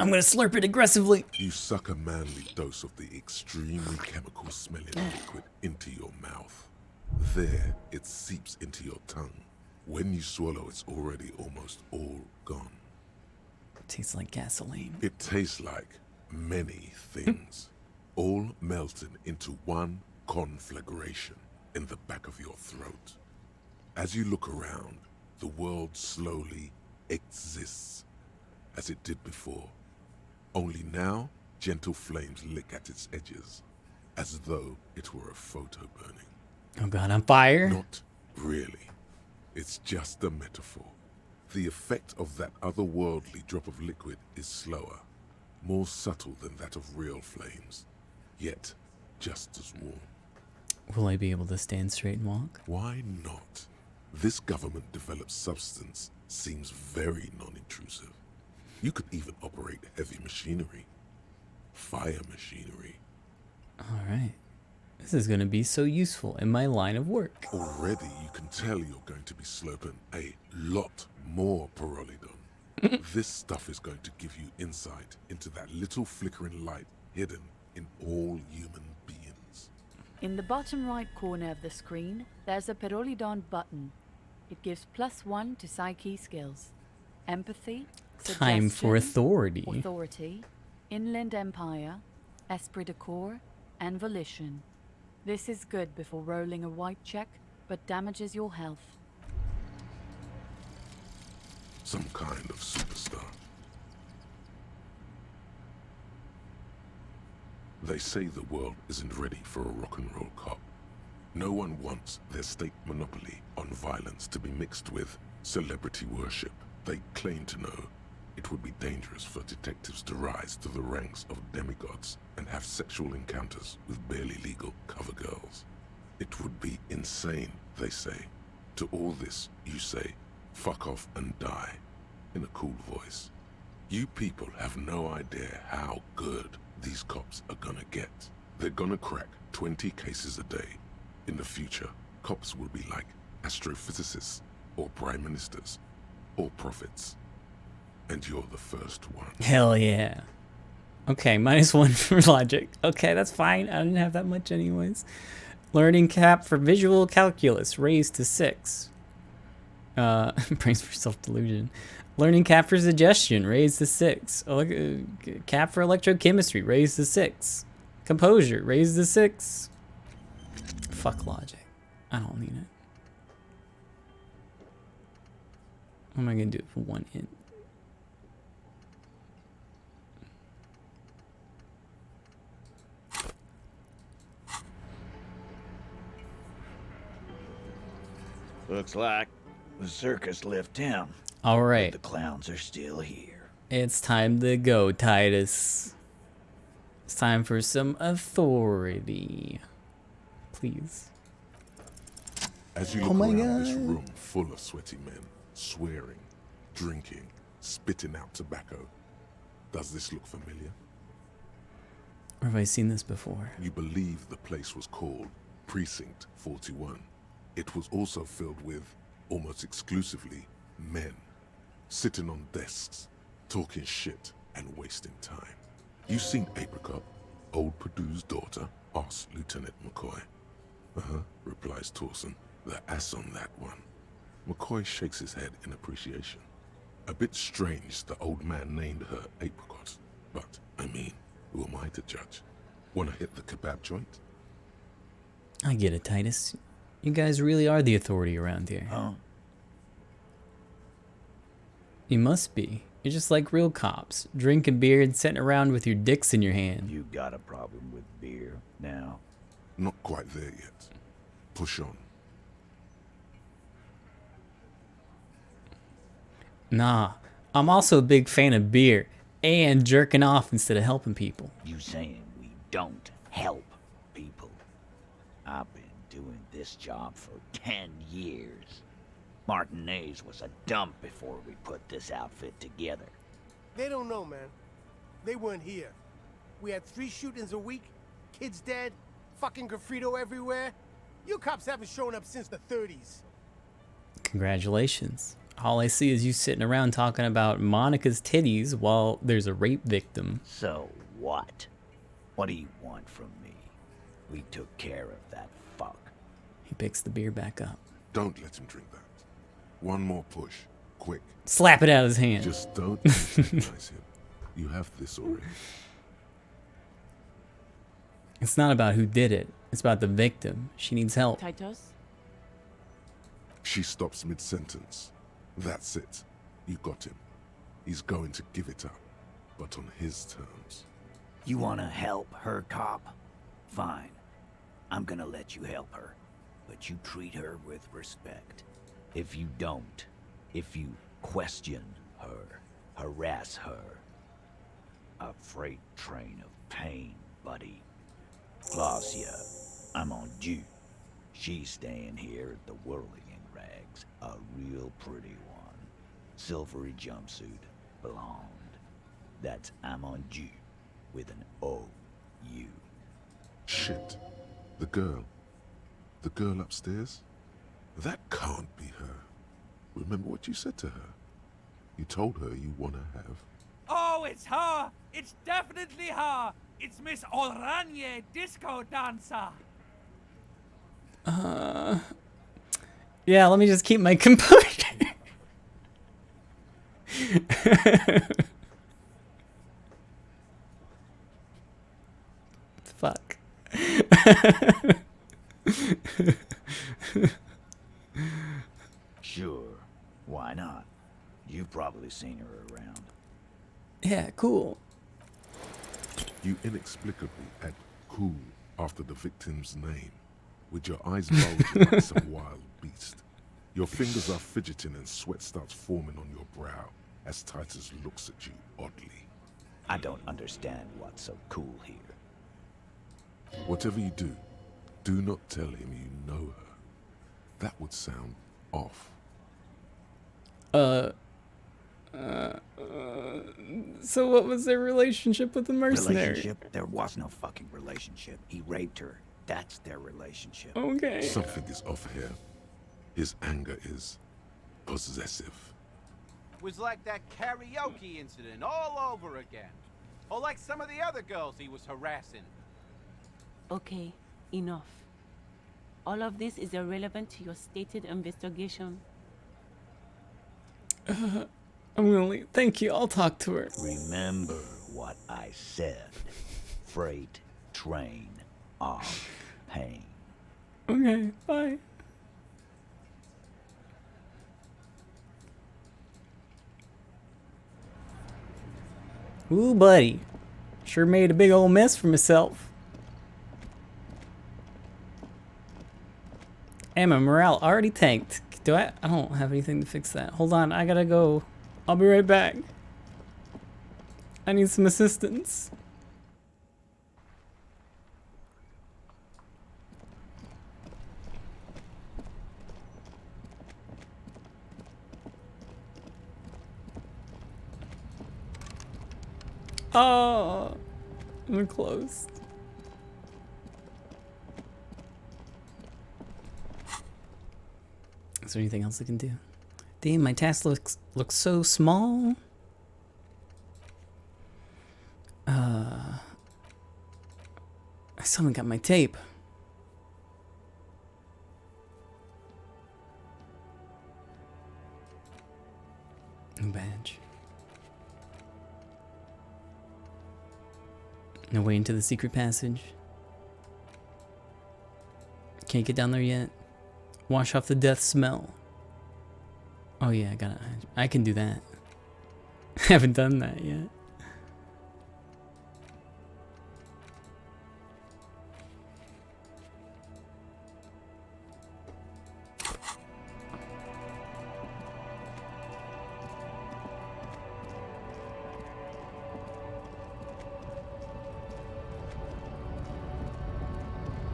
I'm gonna slurp it aggressively. You suck a manly dose of the extremely chemical smelling liquid into your mouth. There, it seeps into your tongue. When you swallow, it's already almost all gone. It tastes like gasoline. It tastes like many things, all melting into one conflagration in the back of your throat. As you look around, the world slowly exists as it did before. Only now, gentle flames lick at its edges, as though it were a photo burning. Oh god, I'm fire? Not really. It's just a metaphor. The effect of that otherworldly drop of liquid is slower, more subtle than that of real flames, yet just as warm. Will I be able to stand straight and walk? Why not? This government-developed substance seems very non-intrusive. You could even operate heavy machinery. Fire machinery. Alright. This is going to be so useful in my line of work. Already you can tell you're going to be slurping a lot more Pyrrolidon. This stuff is going to give you insight into that little flickering light hidden in all human beings. In the bottom right corner of the screen, there's a Pyrrolidon button. It gives +1 to Psyche skills. Empathy, Time for authority. Authority, Inland Empire, Esprit de Corps, and Volition. This is good before rolling a white check, but damages your health. Some kind of superstar. They say the world isn't ready for a rock and roll cop. No one wants their state monopoly on violence to be mixed with celebrity worship. They claim to know it would be dangerous for detectives to rise to the ranks of demigods and have sexual encounters with barely legal cover girls. It would be insane, they say. To all this, you say, fuck off and die, in a cool voice. You people have no idea how good these cops are gonna get. They're gonna crack 20 cases a day. In the future, cops will be like astrophysicists, or prime ministers, or prophets. And you're the first one. Hell yeah. Okay, -1 for logic. Okay, that's fine. I didn't have that much anyways. Learning cap for visual calculus raised to 6. Praise for self-delusion. Learning cap for suggestion raised to 6. Cap for electrochemistry raised to 6. Composure raised to 6. Fuck logic. I don't need it. What am I gonna do for 1 int? Looks like the circus left town. All right. But the clowns are still here. It's time to go, Titus. It's time for some authority. Please. As you look around this room full of sweaty men, swearing, drinking, spitting out tobacco, does this look familiar? Or have I seen this before? You believe the place was called Precinct 41. It was also filled with, almost exclusively, men, sitting on desks, talking shit and wasting time. You seen Apricot, old Purdue's daughter? Asks Lieutenant McCoy. Replies Torson. The ass on that one. McCoy shakes his head in appreciation. A bit strange the old man named her Apricot, but, I mean, who am I to judge? Wanna hit the kebab joint? I get it, Titus. You guys really are the authority around here. Huh? You must be. You're just like real cops, drinking beer and sitting around with your dicks in your hand. You got a problem with beer now? Not quite there yet. Push on. Nah, I'm also a big fan of beer and jerking off instead of helping people. You saying we don't help people? I've been doing this job for 10 years. Martinez was a dump before we put this outfit together. They don't know, man. They weren't here. We had 3 shootings a week, kids dead, fucking graffito everywhere. You cops haven't shown up since the 30s. Congratulations. All I see is you sitting around talking about Monica's titties while there's a rape victim. So what? What do you want from me? We took care of that fuck. He picks the beer back up. Don't let him drink that. One more push. Quick. Slap it out of his hand. Just don't recognize him. You have this already. It's not about who did it. It's about the victim. She needs help. Titus? She stops mid-sentence. That's it. You got him. He's going to give it up, but on his terms. You wanna help her, cop? Fine. I'm gonna let you help her, but you treat her with respect. If you don't, if you question her, harass her, a freight train of pain, buddy. Glacia, I'm on due. She's staying here at the Whirligig Rags, a real pretty one. Silvery jumpsuit, blonde. That's I'm on due with an O-U. Shit. The girl upstairs? That can't be her. Remember what you said to her? You told her you want to have. Oh, it's her! It's definitely her! It's Miss Oranje, disco dancer! Yeah, let me just keep my composure. Fuck. Sure, why not? You've probably seen her around. Yeah, cool. You inexplicably add cool after the victim's name, with your eyes bulging like some wild beast. Your fingers are fidgeting and sweat starts forming on your brow as Titus looks at you oddly. I don't understand what's so cool here. Whatever you do, do not tell him you know her. That would sound off. So what was their relationship with the mercenary? Relationship? There was no fucking relationship. He raped her. That's their relationship. Okay. Something is off here. His anger is possessive. Was like that karaoke incident all over again. Or like some of the other girls he was harassing. Okay, enough. All of this is irrelevant to your stated investigation. I'm gonna leave. Thank you, I'll talk to her. Remember what I said. Freight train of pain. Okay, bye. Ooh, buddy. Sure made a big old mess for myself. And my morale already tanked. Do I don't have anything to fix that. Hold on, I gotta go. I'll be right back. I need some assistance. Oh, we're closed. Is there anything else I can do? Damn, my task looks so small. I still haven't got my tape. No badge. No way into the secret passage. Can't get down there yet. Wash off the death smell. Oh yeah, I can do that. Haven't done that yet.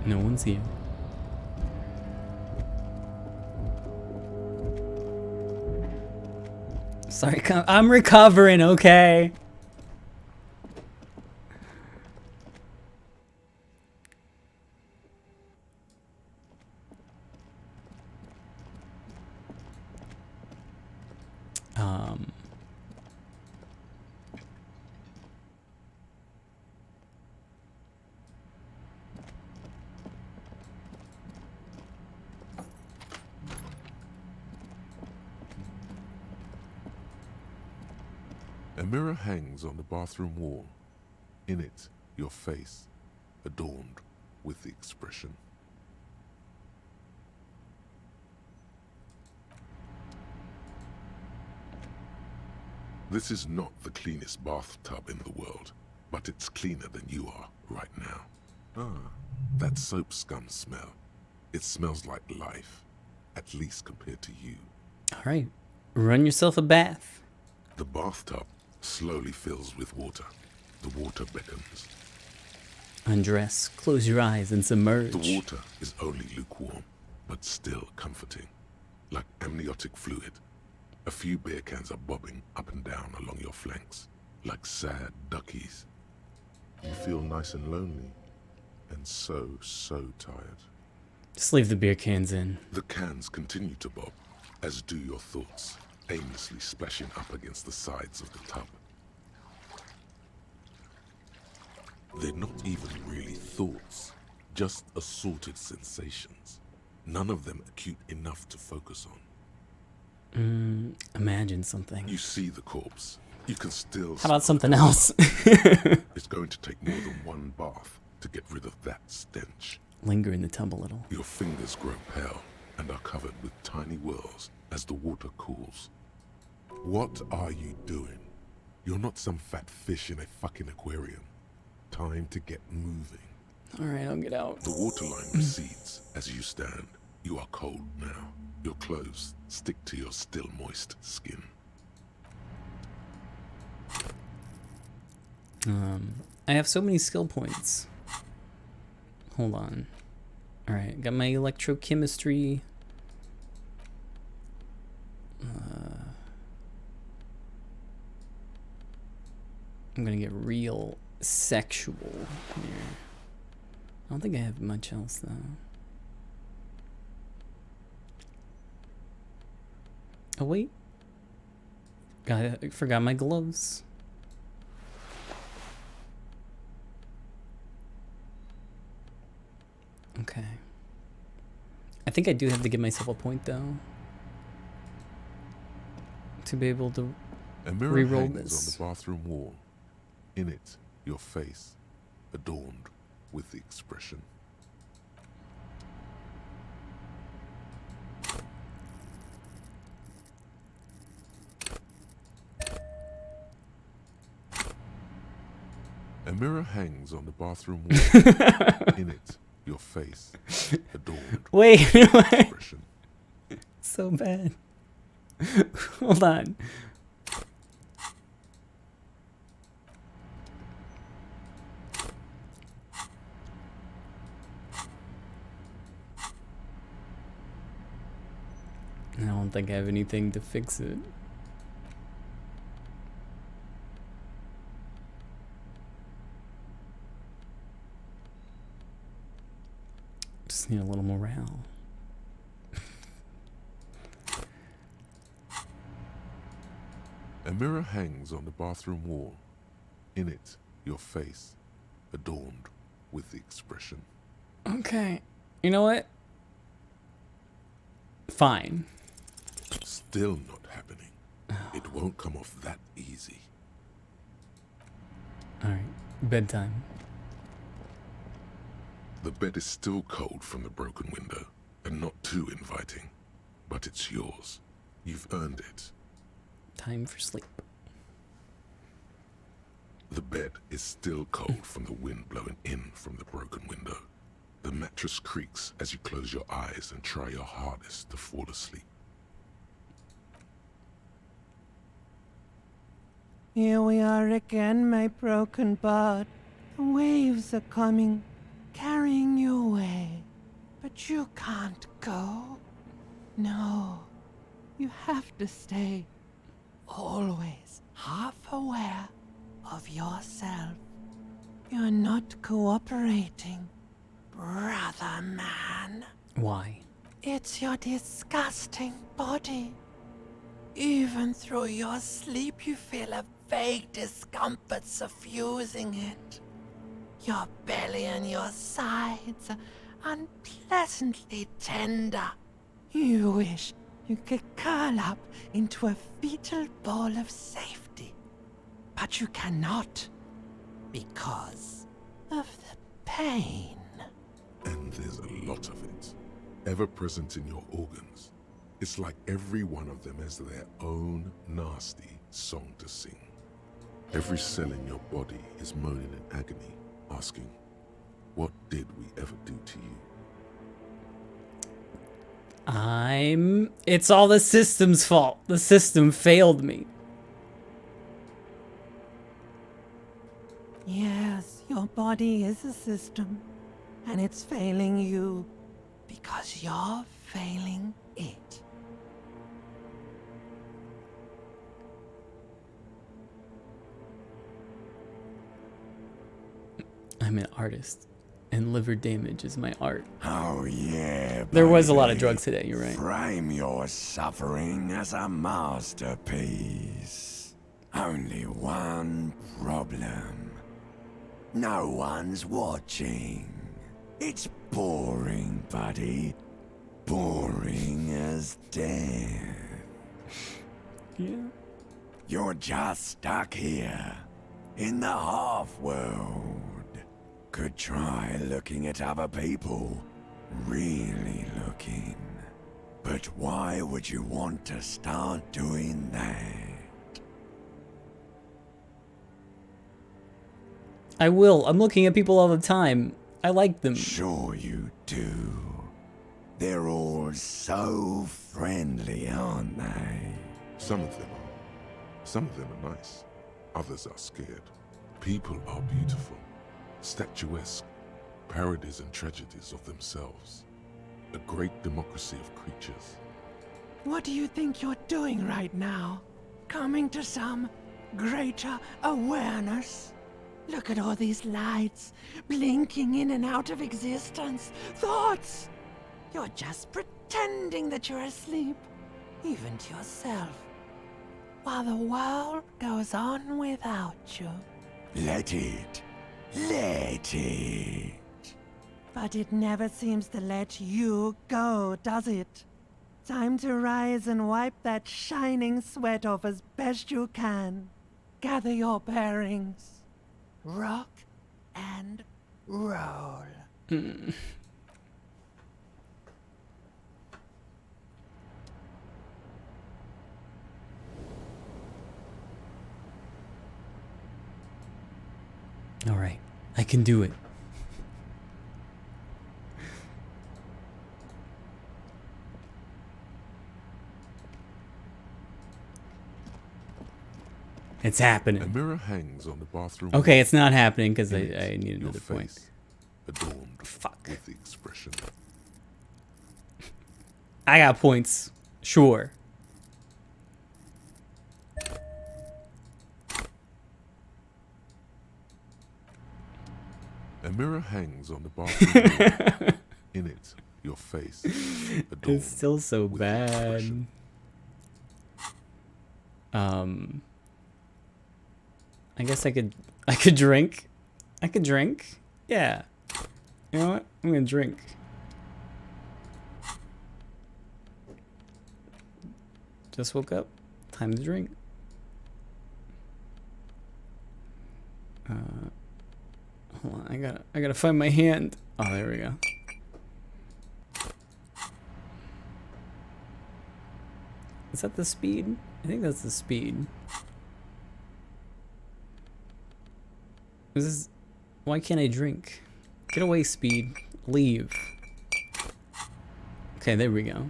No one's here. Sorry, I'm recovering, okay? A mirror hangs on the bathroom wall. In it, your face, adorned with the expression. This is not the cleanest bathtub in the world, but it's cleaner than you are right now. Ah, that soap scum smell. It smells like life, at least compared to you. All right, run yourself a bath. The bathtub slowly fills with water. The water beckons. Undress, close your eyes, and submerge. The water is only lukewarm, but still comforting, like amniotic fluid. A few beer cans are bobbing up and down along your flanks, like sad duckies. You feel nice and lonely. and so tired. Just leave the beer cans in. The cans continue to bob, as do your thoughts, aimlessly splashing up against the sides of the tub. They're not even really thoughts, just assorted sensations. None of them acute enough to focus on. Imagine something. You see the corpse. You can still... How about something else? It's going to take more than one bath to get rid of that stench. Linger in the tub a little. Your fingers grow pale and are covered with tiny whirls as the water cools. What are you doing? You're not some fat fish in a fucking aquarium. Time to get moving. Alright, I'll get out. The waterline recedes as you stand. You are cold now. Your clothes stick to your still moist skin. I have so many skill points. Hold on. Alright, got my electrochemistry. I'm gonna get real sexual here. I don't think I have much else though. Oh wait. I forgot my gloves. Okay. I think I do have to give myself a point though, to be able to A mirror re-roll hangs this. on the bathroom wall. In it, your face, adorned with the expression. A mirror hangs on the bathroom wall. In it, your face, adorned Wait, with the expression. So bad. Hold on. I don't think I have anything to fix it. Just need a little morale. A mirror hangs on the bathroom wall. In it, your face, adorned with the expression. Okay. You know what? Fine. Still not happening. It won't come off that easy. Alright. Bedtime. The bed is still cold from the broken window, and not too inviting. But it's yours. You've earned it. Time for sleep. The bed is still cold from the wind blowing in from the broken window. The mattress creaks as you close your eyes and try your hardest to fall asleep. Here we are again, my broken bud. The waves are coming, carrying you away. But you can't go. No, you have to stay. Always half aware of yourself. You're not cooperating, brother man. Why? It's your disgusting body. Even through your sleep, you feel a vague discomfort suffusing it. Your belly and your sides are unpleasantly tender. You wish you could curl up into a fetal ball of safety. But you cannot, because of the pain. And there's a lot of it, ever present in your organs. It's like every one of them has their own nasty song to sing. Every cell in your body is moaning in agony, asking, what did we ever do to you? It's all the system's fault. The system failed me. Yes, your body is a system, and it's failing you because you're failing it. I'm an artist. and liver damage is my art. Oh yeah. There was a lot of baby. drugs today, you're right. Frame your suffering as a masterpiece. Only one problem. No one's watching. It's boring, buddy. Boring as death. Yeah. You're just stuck here, in the half-world. Could try looking at other people. Really looking. But why would you want to start doing that? I will. I'm looking at people all the time. I like them. Sure you do. They're all so friendly, aren't they? Some of them are. Some of them are nice. Others are scared. People are beautiful. Statuesque. Parodies and tragedies of themselves. A great democracy of creatures. What do you think you're doing right now? Coming to some greater awareness? Look at all these lights, blinking in and out of existence. Thoughts! You're just pretending that you're asleep, even to yourself, while the world goes on without you. Let it. Let it. But it never seems to let you go, does it? Time to rise and wipe that shining sweat off as best you can. Gather your bearings. Rock and roll. All right, I can do it. It's happening. A mirror hangs on the bathroom. Okay, it's not happening because In I it, need your another point. face, adorned with the expression. I got points. Sure. A mirror hangs on the bathroom wall. In it, your face, adorned It's still so with the bad. expression. I guess I could drink. I could drink. Yeah. You know what? I'm gonna drink. Just woke up. Time to drink. Hold on. I gotta find my hand. Oh, there we go. Is that the speed? I think that's the speed. Is this... Why can't I drink? Get away, speed. Leave. Okay, there we go.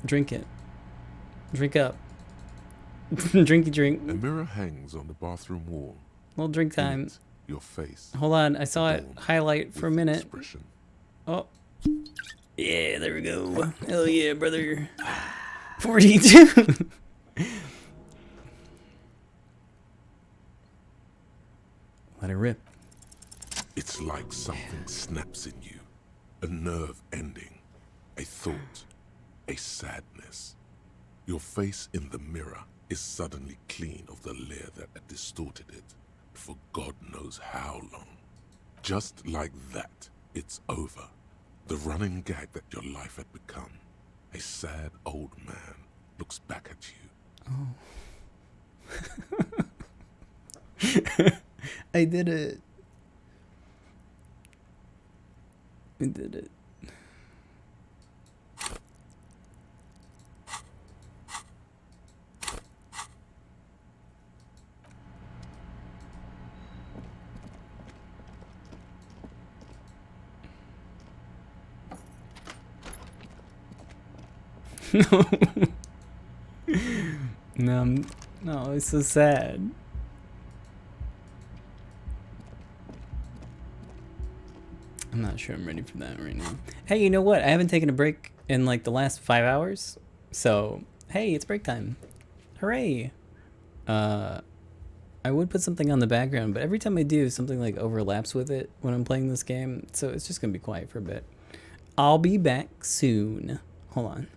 Drink it. Drink up. Drinky drink. A mirror hangs on the bathroom wall. Little drink In time. it, your face. Hold on, I saw it highlight for a minute. Expression. Oh. Yeah, there we go. Hell yeah, brother. 42. Let it rip. It's like something snaps in you. A nerve ending. A thought. A sadness. Your face in the mirror is suddenly clean of the layer that had distorted it for God knows how long. Just like that, it's over. The running gag that your life had become. A sad old man looks back at you. Oh. I did it. I did it. No. No, it's so sad. I'm not sure I'm ready for that right now. Hey, you know what? I haven't taken a break in like the last 5 hours. So, hey, it's break time. Hooray. I would put something on the background, but every time I do, something like overlaps with it when I'm playing this game, so it's just gonna be quiet for a bit. I'll be back soon. Hold on.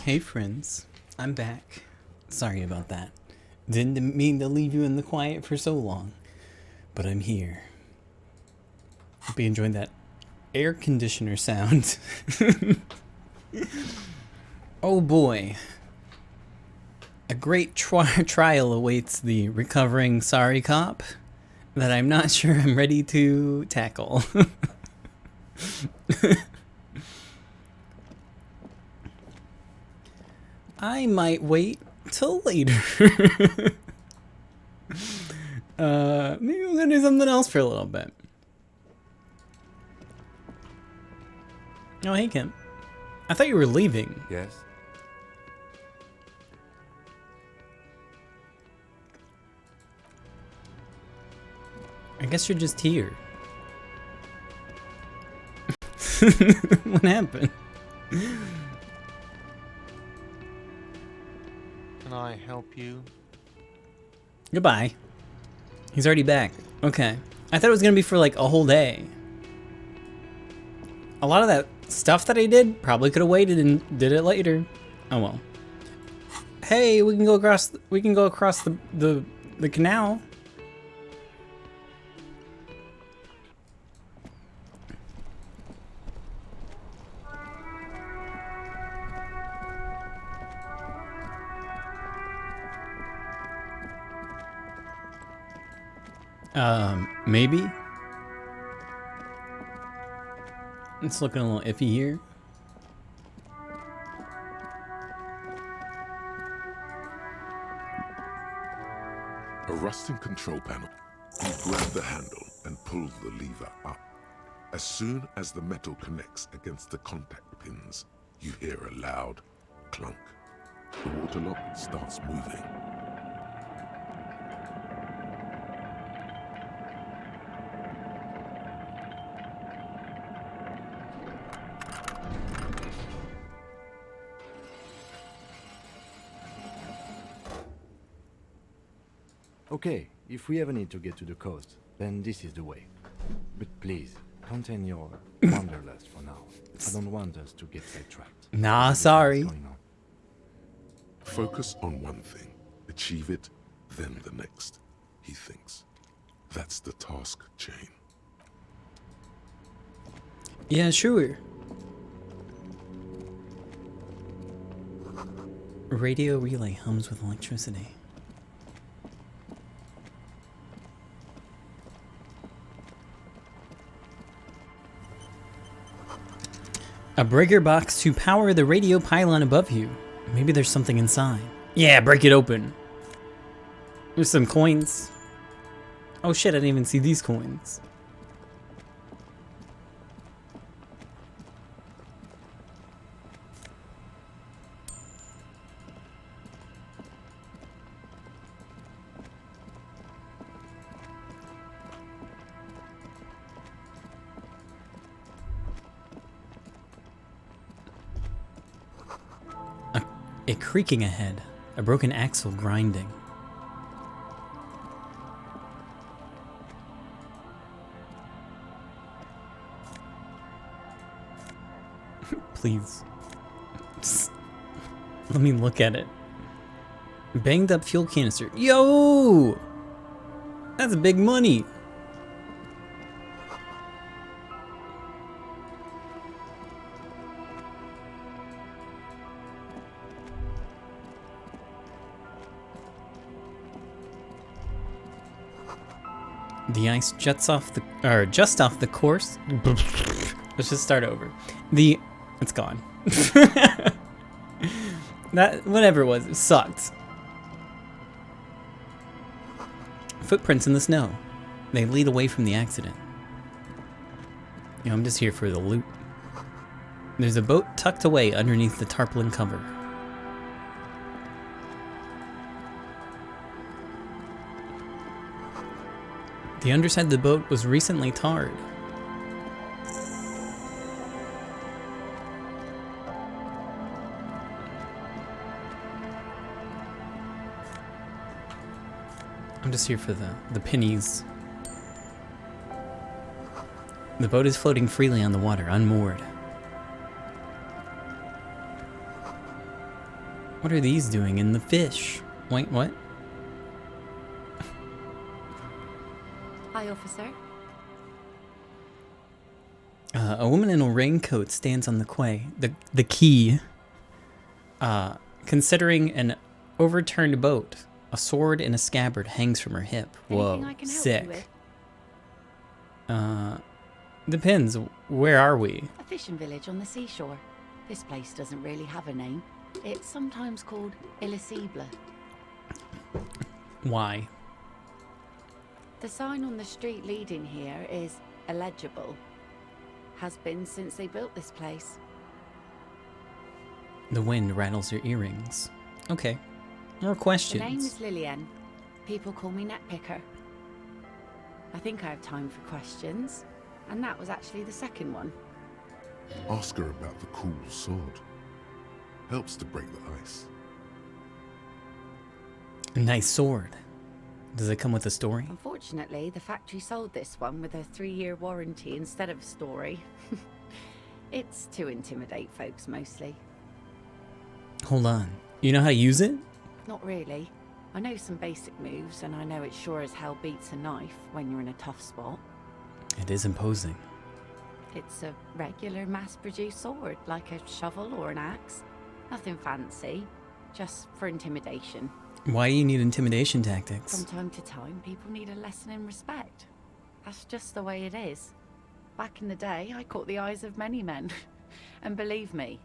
Hey friends, I'm back. Sorry about that. Didn't mean to leave you in the quiet for so long, but I'm here. Hope you enjoyed that air conditioner sound. Oh boy. A great trial awaits the recovering sorry cop that I'm not sure I'm ready to tackle. I might wait till later. Maybe we're gonna do something else for a little bit. Oh, hey, Kim. I thought you were leaving. Yes? I guess you're just here. What happened? Can I help you? Goodbye. He's already back. Okay. I thought it was gonna be for like a whole day. A lot of that stuff that I did probably could have waited and did it later. Oh well. Hey, we can go across. We can go across the canal. Maybe. It's looking a little iffy here. A rusting control panel. You grab the handle and pull the lever up. As soon as the metal connects against the contact pins, you hear a loud clunk. The water lock starts moving. Okay, if we ever need to get to the coast, then this is the way. But please, contain your wanderlust for now. I don't want us to get sidetracked. Nah, sorry. Focus on one thing. Achieve it, then the next, he thinks. That's the task chain. Yeah, sure. Radio relay hums with electricity. A breaker box to power the radio pylon above you. Maybe there's something inside. Yeah, break it open. There's some coins. Oh shit, I didn't even see these coins. A creaking ahead, a broken axle grinding. Please. Just let me look at it. Banged up fuel canister. Yo! That's big money. The ice jets off the, or just off the course. Let's just start over. It's gone. That, whatever it was, it sucked. Footprints in the snow. They lead away from the accident. You know, I'm just here for the loot. There's a boat tucked away underneath the tarpaulin cover. The underside of the boat was recently tarred. I'm just here for the pennies. The boat is floating freely on the water, unmoored. What are these doing in the fish? Wait, what? Hi, officer. A woman in a raincoat stands on the quay. The quay. Considering an overturned boat. A sword in a scabbard hangs from her hip. Whoa, Anything I can help you sick. with? Depends. Where are we? A fishing village on the seashore. This place doesn't really have a name. It's sometimes called Elysium. Why? The sign on the street leading here is illegible. Has been since they built this place. The wind rattles your earrings. Okay. More questions. The name is Lillian. People call me Netpicker. I think I have time for questions. And that was actually the second one. Ask her about the cool sword. Helps to break the ice. A nice sword. Does it come with a story? Unfortunately, the factory sold this one with a 3-year warranty instead of a story. It's to intimidate folks mostly. Hold on. You know how to use it? Not really. I know some basic moves, and I know it sure as hell beats a knife when you're in a tough spot. It is imposing. It's a regular mass-produced sword, like a shovel or an axe. Nothing fancy, just for intimidation. Why do you need intimidation tactics? From time to time, people need a lesson in respect. That's just the way it is. Back in the day, I caught the eyes of many men. And believe me,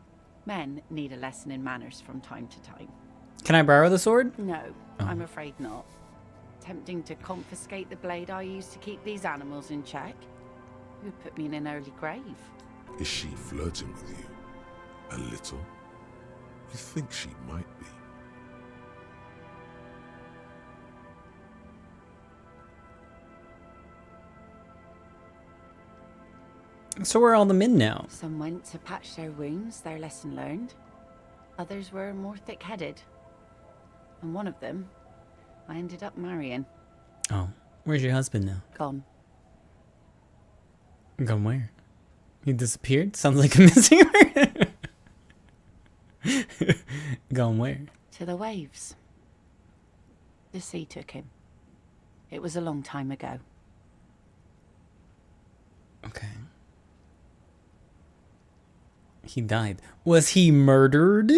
men need a lesson in manners from time to time. Can I borrow the sword? No, I'm afraid not. Tempting to confiscate the blade I used to keep these animals in check. It would put me in an early grave. Is she flirting with you? A little? You think she might be? So where are all the men now? Some went to patch their wounds, their lesson learned. Others were more thick-headed. And one of them, I ended up marrying. Oh, where's your husband now? Gone. Gone where? He disappeared? Sounds like a missing person. Gone where? To the waves. The sea took him. It was a long time ago. Okay. He died. Was he murdered?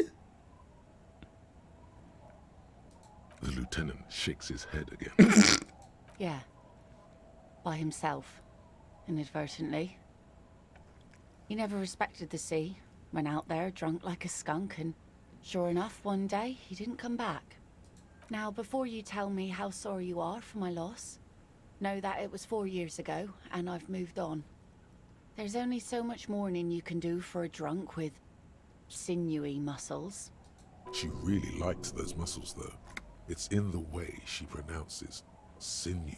The lieutenant shakes his head again. Yeah. By himself. Inadvertently. He never respected the sea. Went out there drunk like a skunk, and sure enough, one day, he didn't come back. Now, before you tell me how sorry you are for my loss, know that it was 4 years ago, and I've moved on. There's only so much mourning you can do for a drunk with sinewy muscles. She really liked those muscles, though. It's in the way she pronounces sinewy.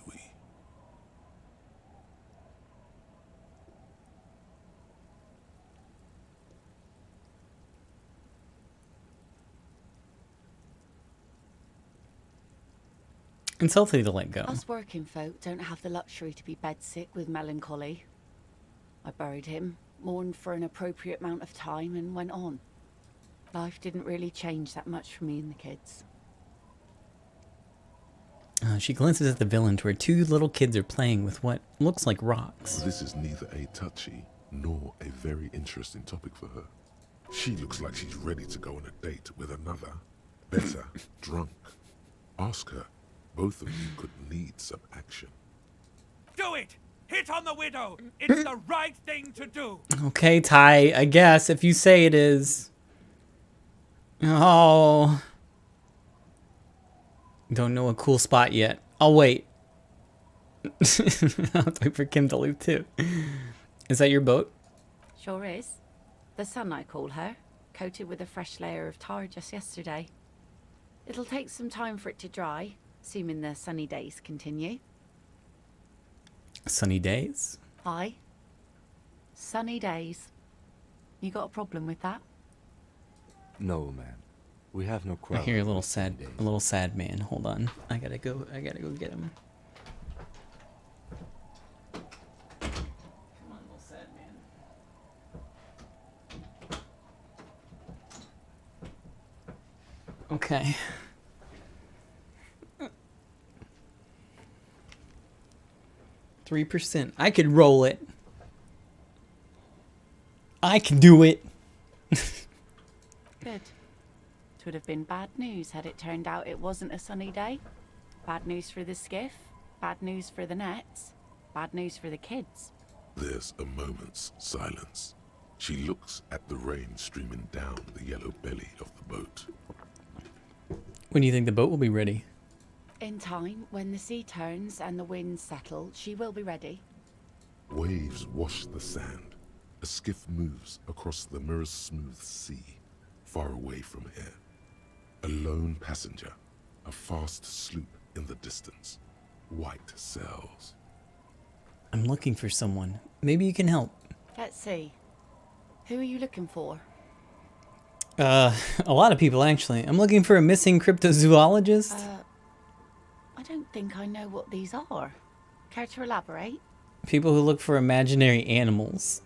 It's healthy to let go. Us working folk don't have the luxury to be bedsick with melancholy. I buried him, mourned for an appropriate amount of time, and went on. Life didn't really change that much for me and the kids. She glances at the village where 2 little kids are playing with what looks like rocks. This is neither a touchy nor a very interesting topic for her. She looks like she's ready to go on a date with another, better, drunk. Ask her. Both of you could need some action. Do it! Hit on the widow! It's the right thing to do! Okay, Ty, I guess if you say it is. Oh. Don't know a cool spot yet. I'll wait. I'll wait for Kim to leave too. Is that your boat? Sure is. The sun, I call her. Coated with a fresh layer of tar just yesterday. It'll take some time for it to dry, assuming the sunny days continue. Sunny days? Aye. Sunny days. You got a problem with that? No, man. We have no I crowd. hear a little sad man. Hold on. I gotta go get him. Come on, little sad man. 3%. I could roll it. I can do it. Good. would have been bad news had it turned out it wasn't a sunny day. Bad news for the skiff, bad news for the nets, bad news for the kids. There's a moment's silence. She looks at the rain streaming down the yellow belly of the boat. When do you think the boat will be ready? In time, when the sea turns and the winds settle, she will be ready. Waves wash the sand. A skiff moves across the mirror-smooth sea, far away from here. A lone passenger, a fast sloop in the distance. White sails. I'm looking for someone. Maybe you can help. Let's see. Who are you looking for? A lot of people, actually. I'm looking for a missing cryptozoologist. I don't think I know what these are. Care to elaborate? People who look for imaginary animals.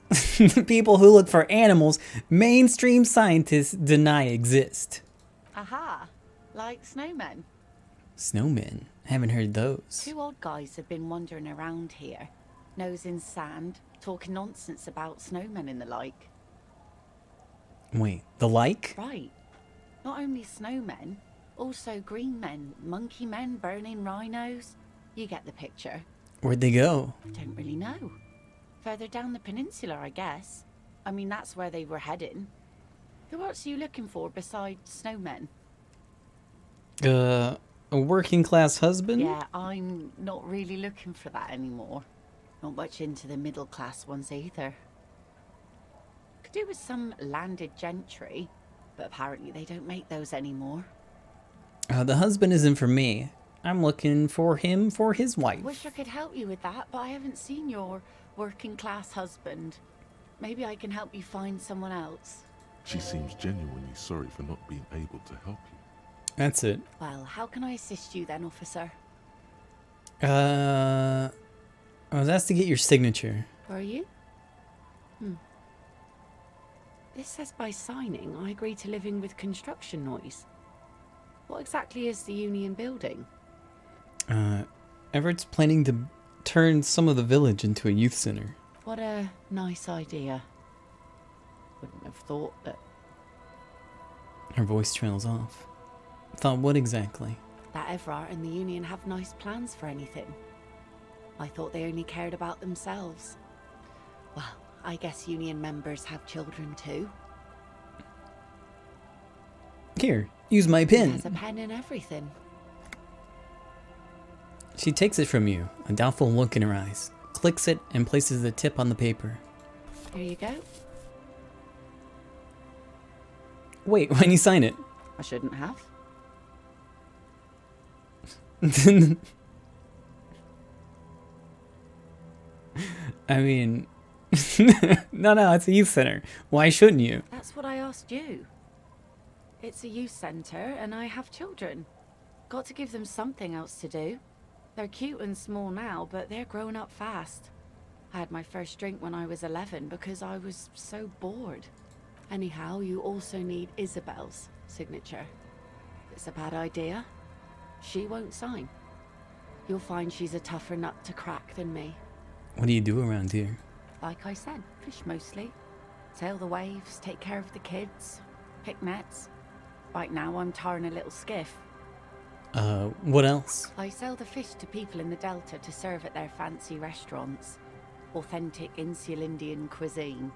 People who look for animals mainstream scientists deny exist. Aha! Like snowmen. Snowmen? Haven't heard those. Two old guys have been wandering around here, nose in sand, talking nonsense about snowmen and the like. Wait, the like? Right. Not only snowmen, also green men, monkey men burning rhinos. You get the picture. Where'd they go? I don't really know. Further down the peninsula, I guess. I mean, that's where they were heading. Who else are you looking for besides snowmen? A working class husband? Yeah, I'm not really looking for that anymore. Not much into the middle class ones either. Could do with some landed gentry, but apparently they don't make those anymore. The husband isn't for me. I'm looking for him for his wife. Wish I could help you with that, but I haven't seen your working class husband. Maybe I can help you find someone else. She seems genuinely sorry for not being able to help you. That's it. Well, how can I assist you then, officer? I was asked to get your signature. Were you? This says by signing, I agree to living with construction noise. What exactly is the Union building? Everett's planning to turn some of the village into a youth center. What a nice idea. Wouldn't have thought that. Her voice trails off. Thought what exactly? That Everard and the Union have nice plans for anything. I thought they only cared about themselves. Well, I guess Union members have children too. Here, use my He pen. has a pen and everything. She takes it from you, a doubtful look in her eyes, clicks it, and places the tip on the paper. Here you go. Wait, when you sign it? I shouldn't have. I mean, no, it's a youth center. Why shouldn't you? That's what I asked you. It's a youth center and I have children. Got to give them something else to do. They're cute and small now, but they're growing up fast. I had my first drink when I was 11 because I was so bored. Anyhow, you also need Isabel's signature. It's a bad idea. She won't sign. You'll find she's a tougher nut to crack than me. What do you do around here? Like I said, fish mostly. Sail the waves, take care of the kids, pick nets. Right now I'm tarring a little skiff. What else? I sell the fish to people in the Delta to serve at their fancy restaurants. Authentic insular Indian cuisine.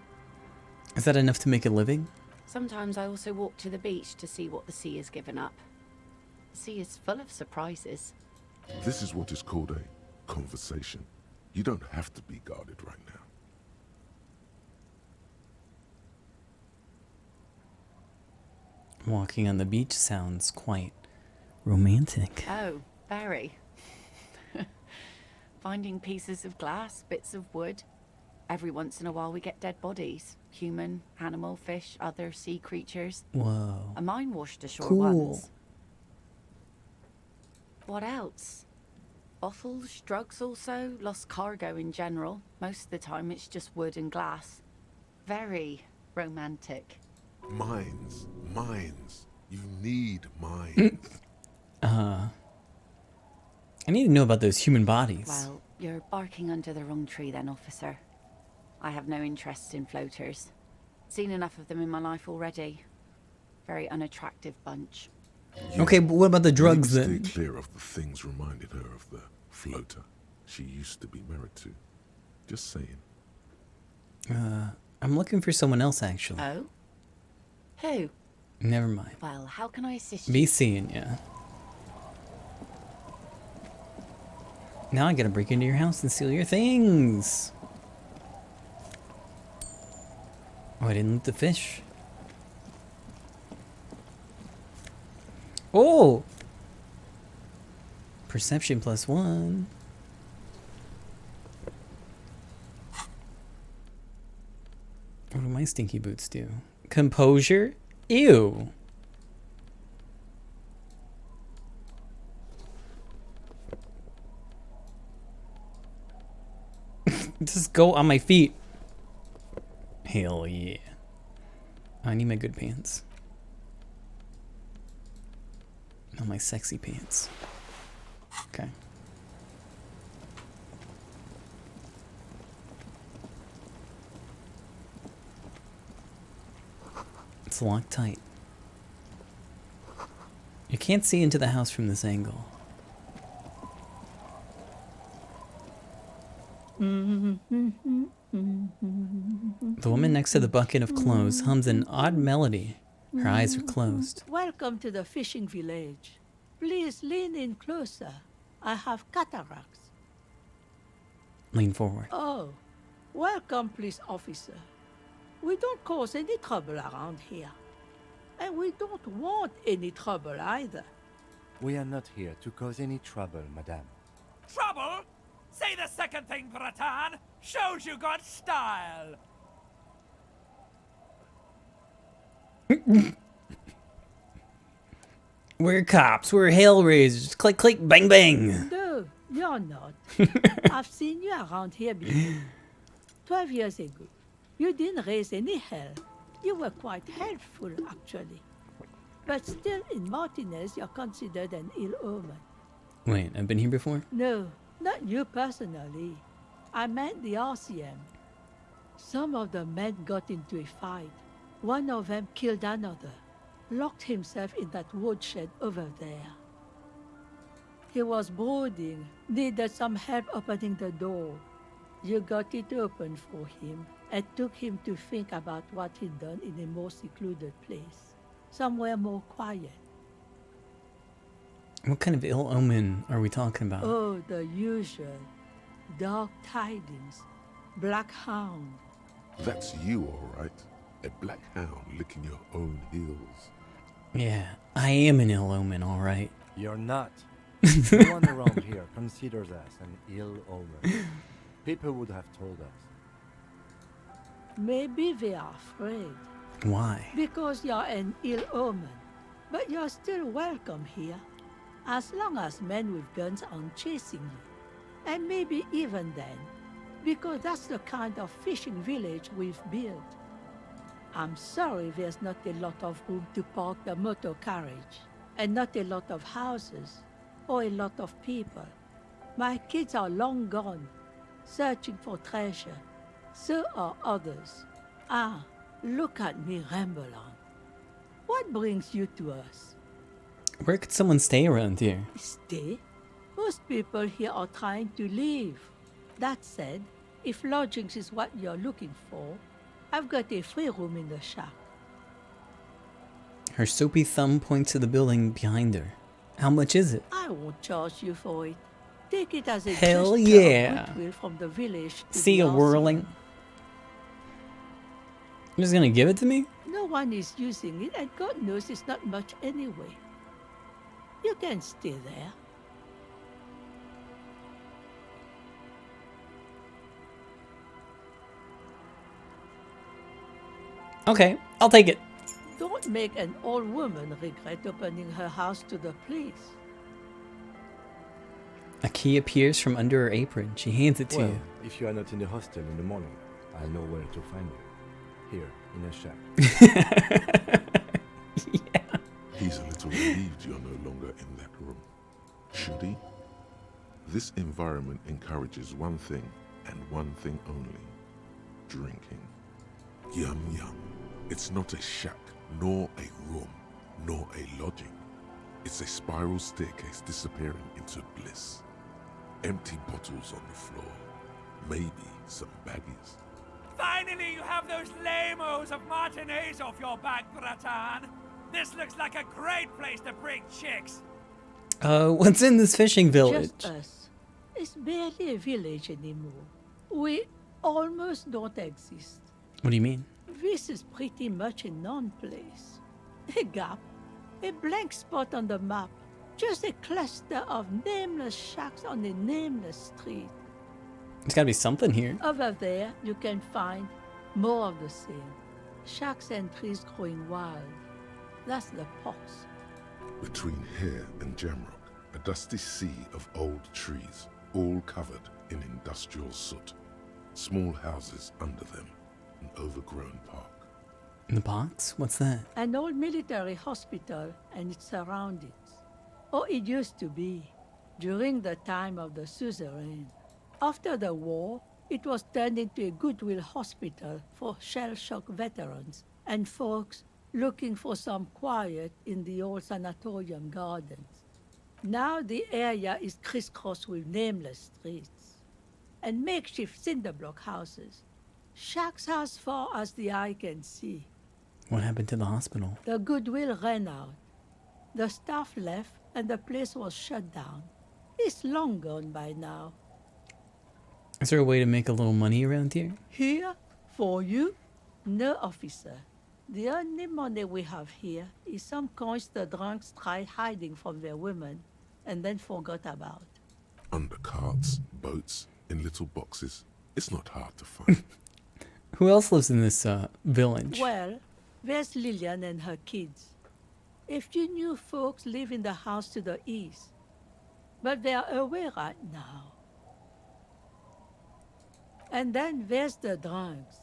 Is that enough to make a living? Sometimes I also walk to the beach to see what the sea has given up. The sea is full of surprises. This is what is called a conversation. You don't have to be guarded right now. Walking on the beach sounds quite romantic. Oh, very. Finding pieces of glass, bits of wood. Every once in a while we get dead bodies. Human, animal, fish, other sea creatures. Whoa. A mine washed ashore Cool. once. What else? Bottles, drugs also, lost cargo in general. Most of the time it's just wood and glass. Very romantic. Mines. You need mines. I need to know about those human bodies. Well, you're barking under the wrong tree then, officer. I have no interest in floaters. Seen enough of them in my life already. Very unattractive bunch. Okay, but what about the drugs Maybe then? Stay clear of the things reminded her of the floater she used to be married to. Just saying. I'm looking for someone else actually. Oh? Who? Never mind. Well, how can I assist you? Be seeing ya. Now I gotta break into your house and steal your things. Oh, I didn't loot the fish. Oh! Perception +1. What do my stinky boots do? Composure? Ew. Just go on my feet. Hell yeah. I need my good pants. Not my sexy pants. Okay. It's locked tight. You can't see into the house from this angle. The woman next to the bucket of clothes hums an odd melody. Her eyes are closed. Welcome to the fishing village. Please lean in closer. I have cataracts. Lean forward. Oh, welcome, police officer. We don't cause any trouble around here. And we don't want any trouble either. We are not here to cause any trouble, madame. Trouble? Say the second thing, Bratan. Shows you got style. We're cops. We're hellraisers. Click, click, bang, bang. No, you're not. I've seen you around here before. 12 years ago. You didn't raise any hell. You were quite helpful, actually. But still, in Martinez, you're considered an ill omen. Wait, I've been here before? No, not you personally. I meant the RCM. Some of the men got into a fight. One of them killed another. Locked himself in that woodshed over there. He was brooding, needed some help opening the door. You got it open for him and took him to think about what he'd done in a more secluded place. Somewhere more quiet. What kind of ill omen are we talking about? Oh, the usual. Dark tidings. Black hound. That's you, all right. A black hound licking your own heels. Yeah, I am an ill omen, all right. You're not. No one around here considers us an ill omen. People would have told us. Maybe they are afraid. Why? Because you're an ill omen. But you're still welcome here. As long as men with guns aren't chasing you. And maybe even then. Because that's the kind of fishing village we've built. I'm sorry there's not a lot of room to park the motor carriage. And not a lot of houses. Or a lot of people. My kids are long gone. Searching for treasure. So are others. Ah, look at me ramble on. What brings you to us? Where could someone stay around here? Stay? Most people here are trying to leave. That said, if lodgings is what you're looking for, I've got a free room in the shack. Her soapy thumb points to the building behind her. How much is it? I won't charge you for it. Take it as a Hell gesture yeah. of goodwill from the village to See the ya, RCM. whirling. You're just gonna give it to me? No one is using it, and God knows it's not much anyway. You can stay there. Okay, I'll take it. Don't make an old woman regret opening her house to the police. A key appears from under her apron. She hands it to Well, you. if you are not in the hostel in the morning, I'll know where to find you. Here, in a shack. He's a little relieved you're no longer in that room. Should he? This environment encourages one thing, and one thing only. Drinking. Yum yum. It's not a shack, nor a room, nor a lodging. It's a spiral staircase disappearing into bliss. Empty bottles on the floor. Maybe some baggies. Finally, you have those lamos of matinees off your back, Bratan. This looks like a great place to bring chicks. What's in this fishing village? Just us. It's barely a village anymore. We almost don't exist. What do you mean? This is pretty much a non-place. A gap. A blank spot on the map. Just a cluster of nameless shacks on a nameless street. There's gotta be something here. Over there, you can find more of the same. Shacks and trees growing wild. That's the pox. Between here and Jamrock, a dusty sea of old trees, all covered in industrial soot. Small houses under them, an overgrown park. The box? What's that? An old military hospital and its surroundings. Or it used to be, during the time of the suzerain. After the war, it was turned into a goodwill hospital for shell-shock veterans and folks looking for some quiet in the old sanatorium gardens. Now the area is crisscrossed with nameless streets and makeshift cinderblock houses, shacks as far as the eye can see. What happened to the hospital? The goodwill ran out. The staff left and the place was shut down. It's long gone by now. Is there a way to make a little money around here? Here? For you? No, officer. The only money we have here is some coins the drunks tried hiding from their women and then forgot about. Under carts, boats, in little boxes. It's not hard to find. Who else lives in this village? Well, there's Lillian and her kids. A few new folks live in the house to the east, but they're away right now. And then there's the drunks.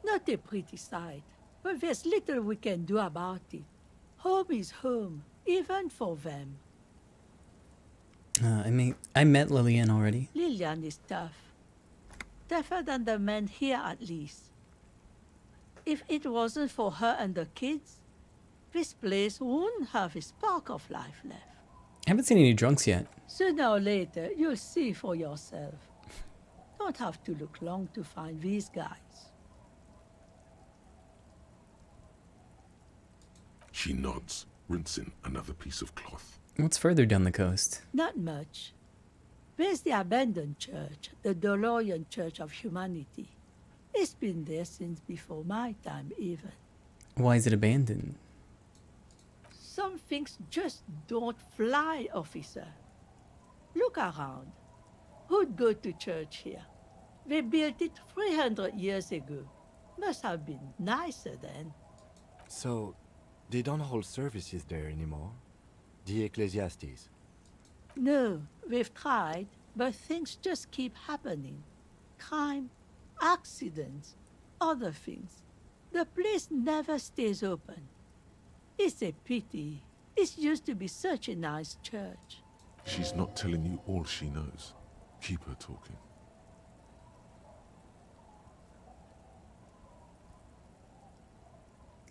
Not a pretty sight, but there's little we can do about it. Home is home, even for them. I met Lillian already. Lillian is tough. Tougher than the men here, at least. If it wasn't for her and the kids, this place wouldn't have a spark of life left. I haven't seen any drunks yet. Sooner or later, you'll see for yourself. Don't have to look long to find these guys. She nods, rinsing another piece of cloth. What's further down the coast? Not much. There's the abandoned church, the DeLorean Church of Humanity. It's been there since before my time, even. Why is it abandoned? Some things just don't fly, officer. Look around. Who'd go to church here? They built it 300 years ago. Must have been nicer then. So, they don't hold services there anymore? The Ecclesiastes? No, we've tried, but things just keep happening. Crime, accidents, other things. The place never stays open. It's a pity. It used to be such a nice church. She's not telling you all she knows. Keep her talking.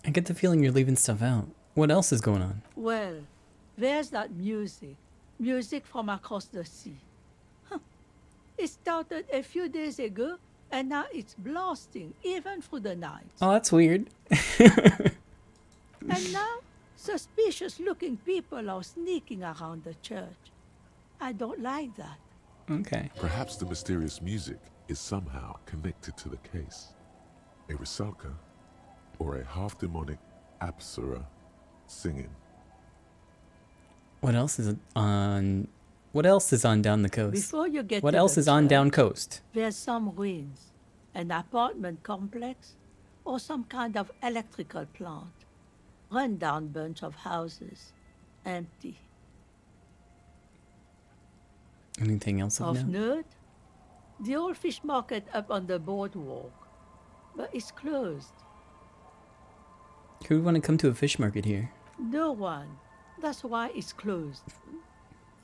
I get the feeling you're leaving stuff out. What else is going on? Well, there's that music. Music from across the sea. Huh. It started a few days ago, and now it's blasting, even through the night. Oh, that's weird. And now, suspicious-looking people are sneaking around the church. I don't like that. Okay. Perhaps the mysterious music is somehow connected to the case. A Rusalka, or a half-demonic Apsara singing. What else is on? What else is on down the coast? Before you get what to else the is on church, down coast? There's some ruins, an apartment complex, or some kind of electrical plant. Run-down bunch of houses, empty. Anything else of Of note? note, the old fish market up on the boardwalk, but it's closed. Who would want to come to a fish market here? No one. That's why it's closed.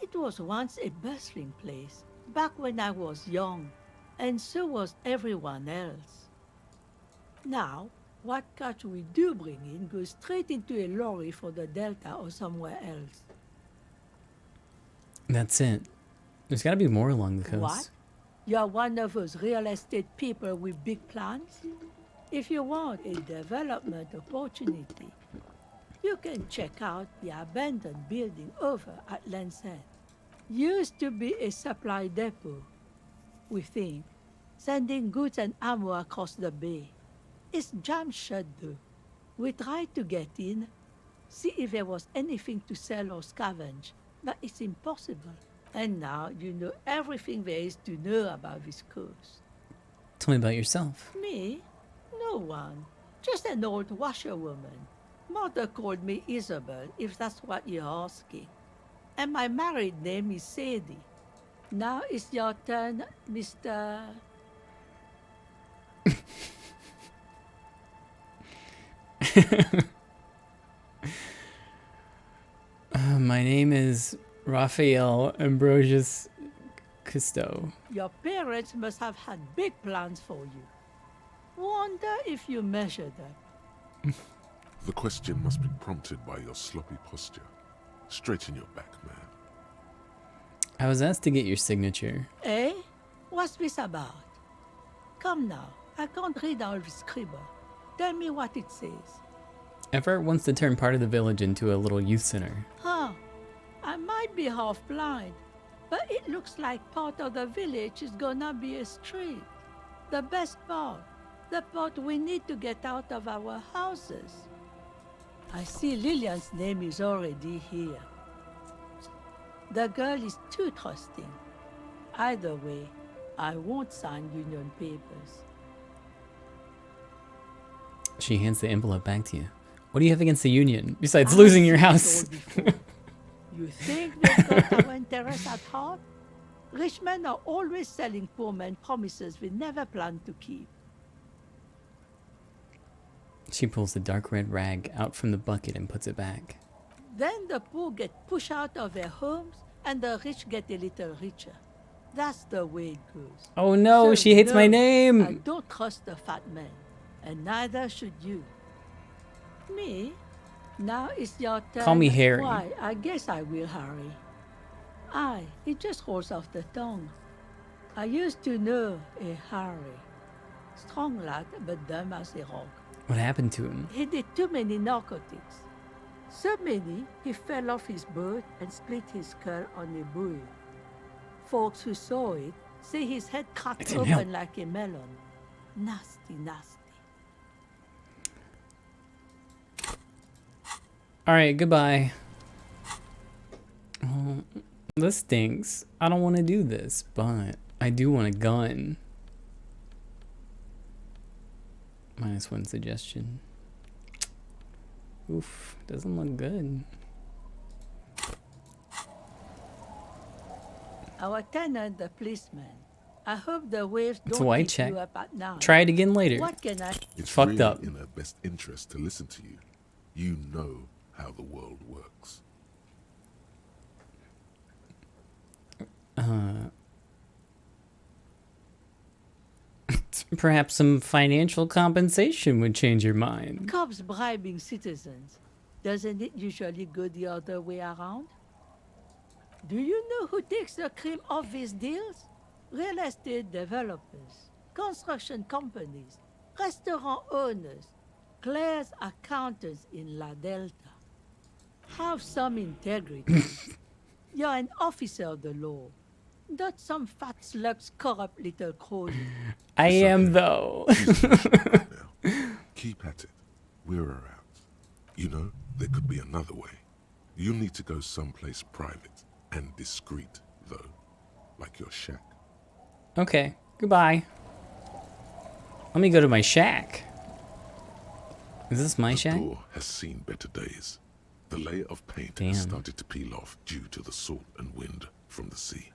It was once a bustling place, back when I was young, and so was everyone else. Now, What catch we do bring in goes straight into a lorry for the Delta or somewhere else. That's it. There's got to be more along the coast. What? You're one of those real estate people with big plans? If you want a development opportunity, you can check out the abandoned building over at Land's End. Used to be a supply depot. We think sending goods and ammo across the bay. It's jammed shut though. We tried to get in, see if there was anything to sell or scavenge, but it's impossible. And now you know everything there is to know about this coast. Tell me about yourself. Me? No one. Just an old washerwoman. Mother called me Isabel, if that's what you're asking. And my married name is Sadie. Now it's your turn, Mr. My name is Raphael Ambrosius Cousteau. Your parents must have had big plans for you. Wonder if you measured them. The question must be prompted by your sloppy posture. Straighten your back, man. I was asked to get your signature. Eh? What's this about? Come now, I can't read all this scribble. Tell me what it says. Everett wants to turn part of the village into a little youth center. Huh. I might be half blind, but it looks like part of the village is gonna be a street. The best part. The part we need to get out of our houses. I see Lillian's name is already here. The girl is too trusting. Either way, I won't sign union papers. She hands the envelope back to you. What do you have against the union, besides losing your house? You think they've got our interests at heart? Rich men are always selling poor men promises we never planned to keep. She pulls the dark red rag out from the bucket and puts it back. Then the poor get pushed out of their homes and the rich get a little richer. That's the way it goes. Oh no, she hates my name! I don't trust the fat men, and neither should you. Me? Now it's your turn. Call me Harry. Why, I guess I will, Harry. Aye, it just rolls off the tongue. I used to know a Harry. Strong lad, but dumb as a rock. What happened to him? He did too many narcotics. So many, he fell off his boat and split his skull on a buoy. Folks who saw it say his head cracked open like a melon. Nasty, nasty. Alright, goodbye. Oh, this stinks. I don't want to do this, but I do want a gun. -1 suggestion. Oof, doesn't look good. Our tenant, the policeman. I hope the waves It's a don't white keep check. you up at night. Try it again later. What can I... It's fucked really up. in her best interest to listen to you. You know how the world works. Perhaps some financial compensation would change your mind. Cops bribing citizens. Doesn't it usually go the other way around? Do you know who takes the cream off these deals? Real estate developers, construction companies, restaurant owners, Claire's accountants in La Delta. Have some integrity. You're an officer of the law, not some fat slug's corrupt little crony. I am, though. Keep at it. We're her out. You know, there could be another way. You need to go someplace private and discreet, though. Like your shack. Okay, goodbye. Let me go to my shack. Is this my shack? The door has seen better days. The layer of paint has started to peel off due to the salt and wind from the sea.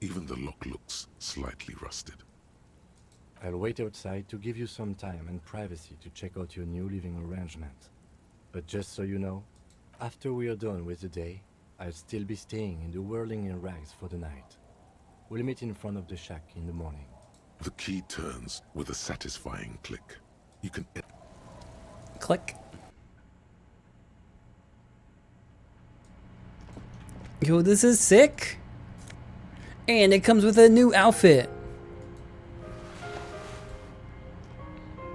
Even the lock looks slightly rusted. I'll wait outside to give you some time and privacy to check out your new living arrangement. But just so you know, after we are done with the day, I'll still be staying in the whirling in rags for the night. We'll meet in front of the shack in the morning. The key turns with a satisfying click. You can... Click. Yo, this is sick. And it comes with a new outfit.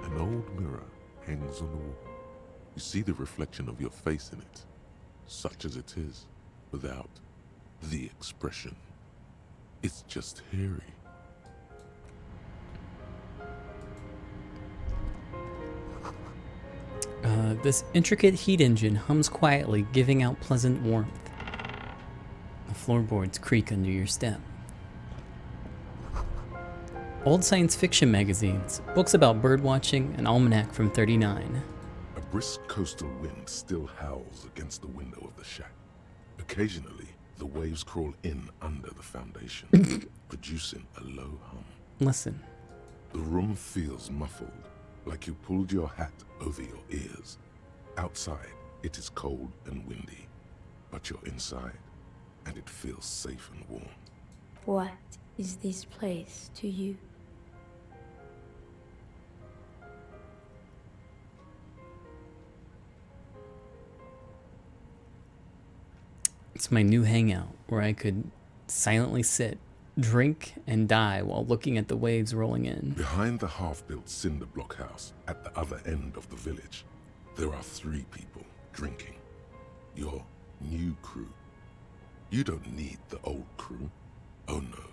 An old mirror hangs on the wall. You see the reflection of your face in it, such as it is, without the expression. It's just hairy. This intricate heat engine hums quietly, giving out pleasant warmth. The floorboards creak under your step. Old science fiction magazines, books about birdwatching, an almanac from '39. A brisk coastal wind still howls against the window of the shack. Occasionally, the waves crawl in under the foundation, producing a low hum. Listen. The room feels muffled, like you pulled your hat over your ears. Outside, it is cold and windy, but you're inside, and it feels safe and warm. What is this place to you? It's my new hangout where I could silently sit, drink, and die while looking at the waves rolling in. Behind the half-built cinder block house at the other end of the village, there are 3 people drinking. Your new crew. You don't need the old crew. Oh no,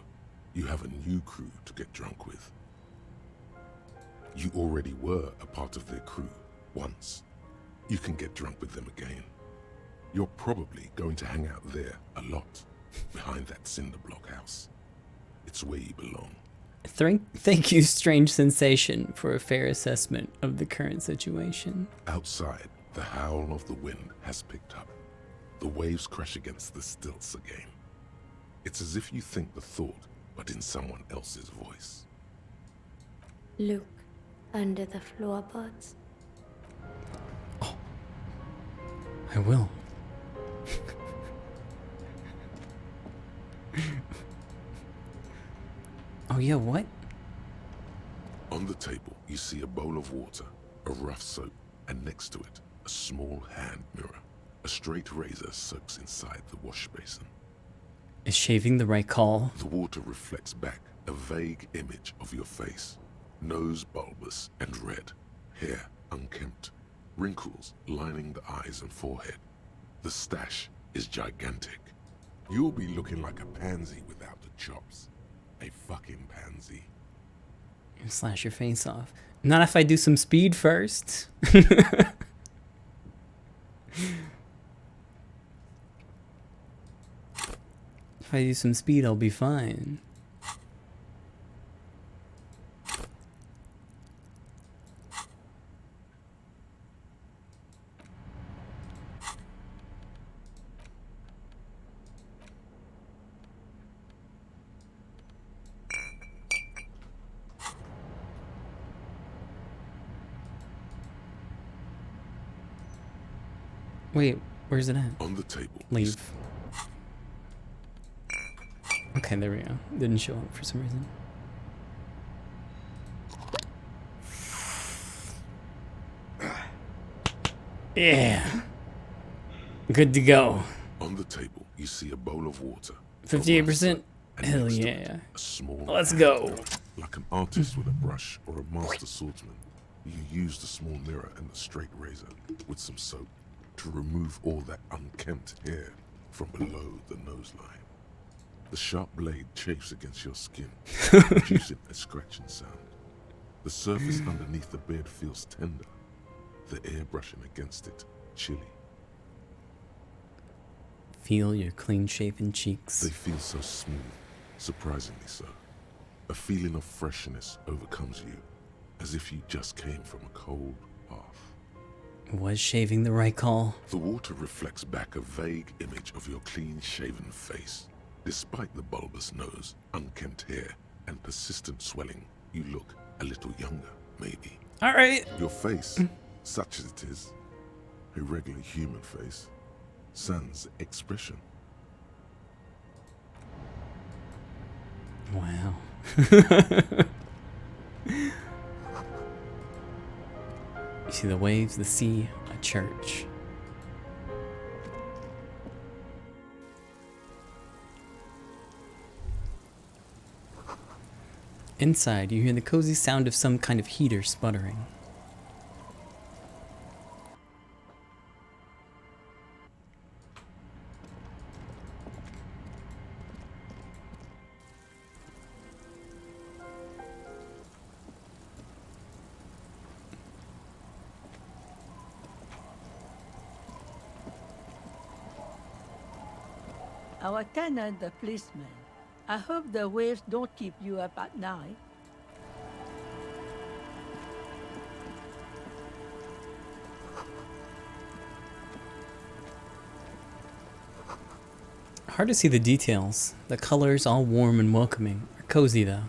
you have a new crew to get drunk with. You already were a part of their crew once. You can get drunk with them again. You're probably going to hang out there a lot, behind that cinder block house. It's where you belong. Thank you, Strange Sensation, for a fair assessment of the current situation. Outside, the howl of the wind has picked up. The waves crash against the stilts again. It's as if you think the thought, but in someone else's voice. Look under the floorboards. I will. Oh yeah, what? On the table, you see a bowl of water, a rough soap, and next to it, a small hand mirror. A straight razor soaks inside the wash basin. Is shaving the right call? The water reflects back a vague image of your face. Nose bulbous and red, hair unkempt, wrinkles lining the eyes and forehead. The stash is gigantic. You'll be looking like a pansy without the chops. A fucking pansy. Slash your face off. Not if I do some speed first. If I do some speed, I'll be fine. Wait, where's it at? On the table. Leave. Okay, there we go. Didn't show up for some reason. Yeah. Good to go. On the table, you see a bowl of water. 58%? Hell yeah. Let's go. Like an artist with a brush or a master swordsman, you use the small mirror and the straight razor with some soap to remove all that unkempt hair from below the nose line. The sharp blade chafes against your skin, producing a scratching sound. The surface underneath the beard feels tender, the air brushing against it chilly. Feel your clean-shaven cheeks. They feel so smooth, surprisingly so. A feeling of freshness overcomes you, as if you just came from a cold bath. Was shaving the right call? The water reflects back a vague image of your clean-shaven face. Despite the bulbous nose, unkempt hair, and persistent swelling, you look a little younger, maybe. All right. Your face, such as it is, a regular human face, sans expression. Wow. You see the waves, the sea, a church. Inside, you hear the cozy sound of some kind of heater sputtering. Our tenant, the policeman. I hope the waves don't keep you up at night. Hard to see the details. The colors, all warm and welcoming, are cozy though.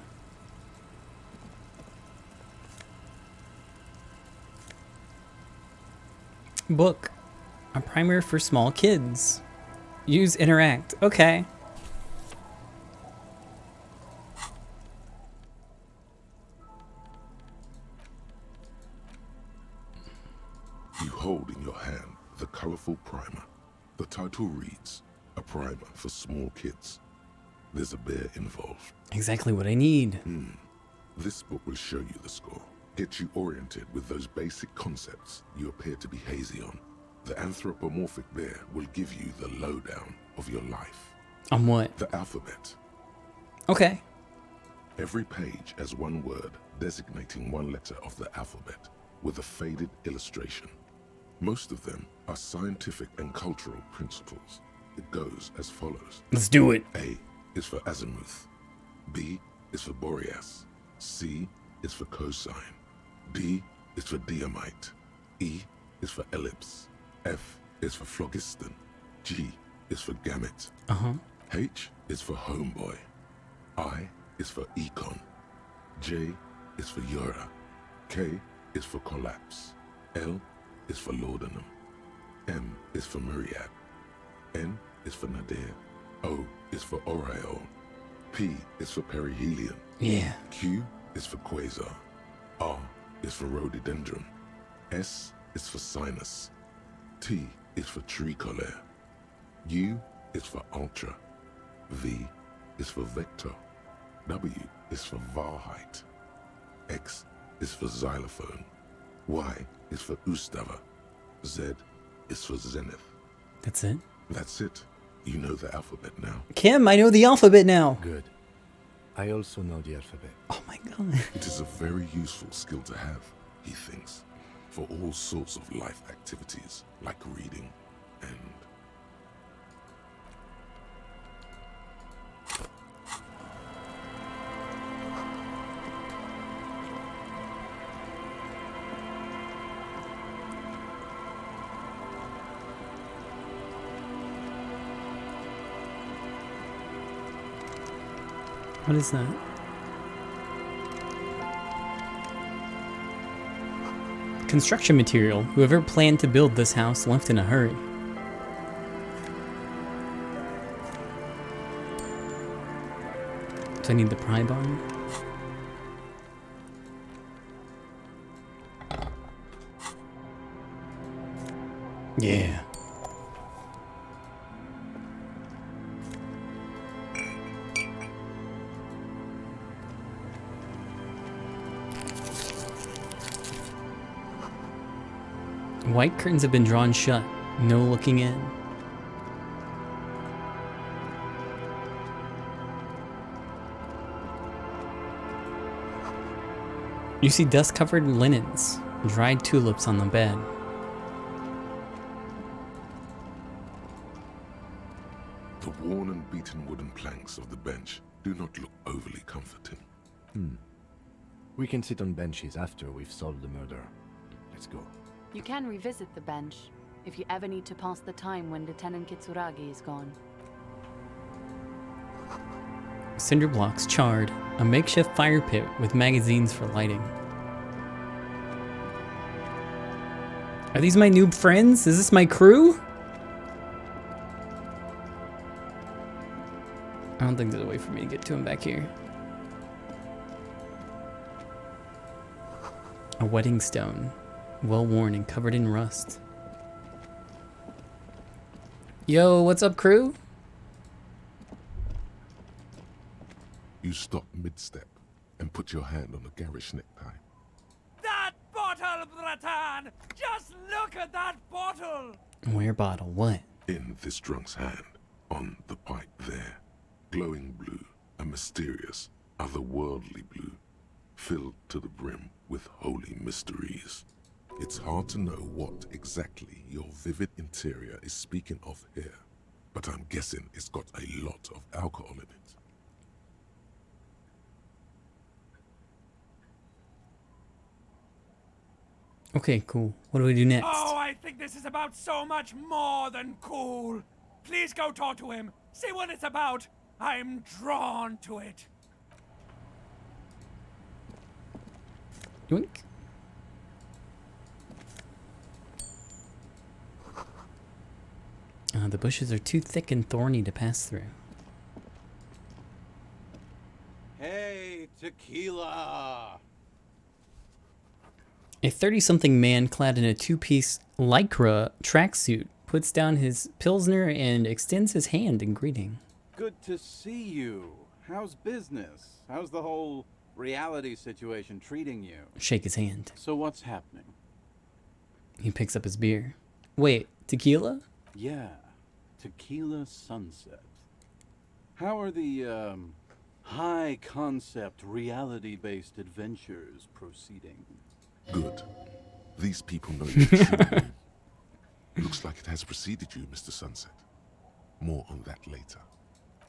Book. A primer for small kids. Use interact. Okay. You hold in your hand the colorful primer. The title reads, A Primer for Small Kids. There's a bear involved. Exactly what I need. This book will show you the score. Get you oriented with those basic concepts you appear to be hazy on. The anthropomorphic bear will give you the lowdown of your life. On what? The alphabet. Okay. Every page has one word designating one letter of the alphabet with a faded illustration. Most of them are scientific and cultural principles. It goes as follows. Let's do it. A is for azimuth. B is for Boreas. C is for cosine. D is for diamite. E is for ellipse. F is for phlogiston. G is for gamete. H is for homeboy. I is for econ. J is for Eura. K is for collapse. L is for laudanum. M is for myriad. N is for nadir. O is for aureole. P is for perihelion. Yeah. Q is for quasar. R is for rhododendron. S is for sinus. T is for tricolor. U is for ultra. V is for vector. W is for Wahrheit. X is for xylophone. Y is for Ustava. Z is for zenith. That's it? That's it. You know the alphabet now. Kim, I know the alphabet now. Good. I also know the alphabet. Oh my god. It is a very useful skill to have, he thinks, for all sorts of life activities like reading and... What is that? Construction material. Whoever planned to build this house left in a hurry. Do I need the pry bar? Yeah. White curtains have been drawn shut. No looking in. You see dust-covered linens, dried tulips on the bed. The worn and beaten wooden planks of the bench do not look overly comforting. We can sit on benches after we've solved the murder. Let's go. You can revisit the bench if you ever need to pass the time when Lieutenant Kitsuragi is gone. Cinder blocks charred, a makeshift fire pit with magazines for lighting. Are these my noob friends? Is this my crew? I don't think there's a way for me to get to him back here. A wedding stone. well worn and covered in rust. Yo, what's up, crew? You stop mid-step and put your hand on a garish necktie. That bottle, Bratan! Just look at that bottle! Where bottle? What? In this drunk's hand, on the pipe there, glowing blue, a mysterious, otherworldly blue, filled to the brim with holy mysteries. It's hard to know what exactly your vivid interior is speaking of here, but I'm guessing it's got a lot of alcohol in it. Okay, cool. What do we do next? Oh, I think this is about so much more than cool. Please go talk to him. See what it's about. I'm drawn to it. Yoink. The bushes are too thick and thorny to pass through. Hey, tequila! A 30-something man clad in a two-piece lycra tracksuit puts down his pilsner and extends his hand in greeting. Good to see you. How's business? How's the whole reality situation treating you? Shake his hand. So what's happening? He picks up his beer. Wait, tequila? Yeah, tequila sunset. How are the, high-concept, reality-based adventures proceeding? Good. These people know you truly. Looks like it has preceded you, Mr. Sunset. More on that later.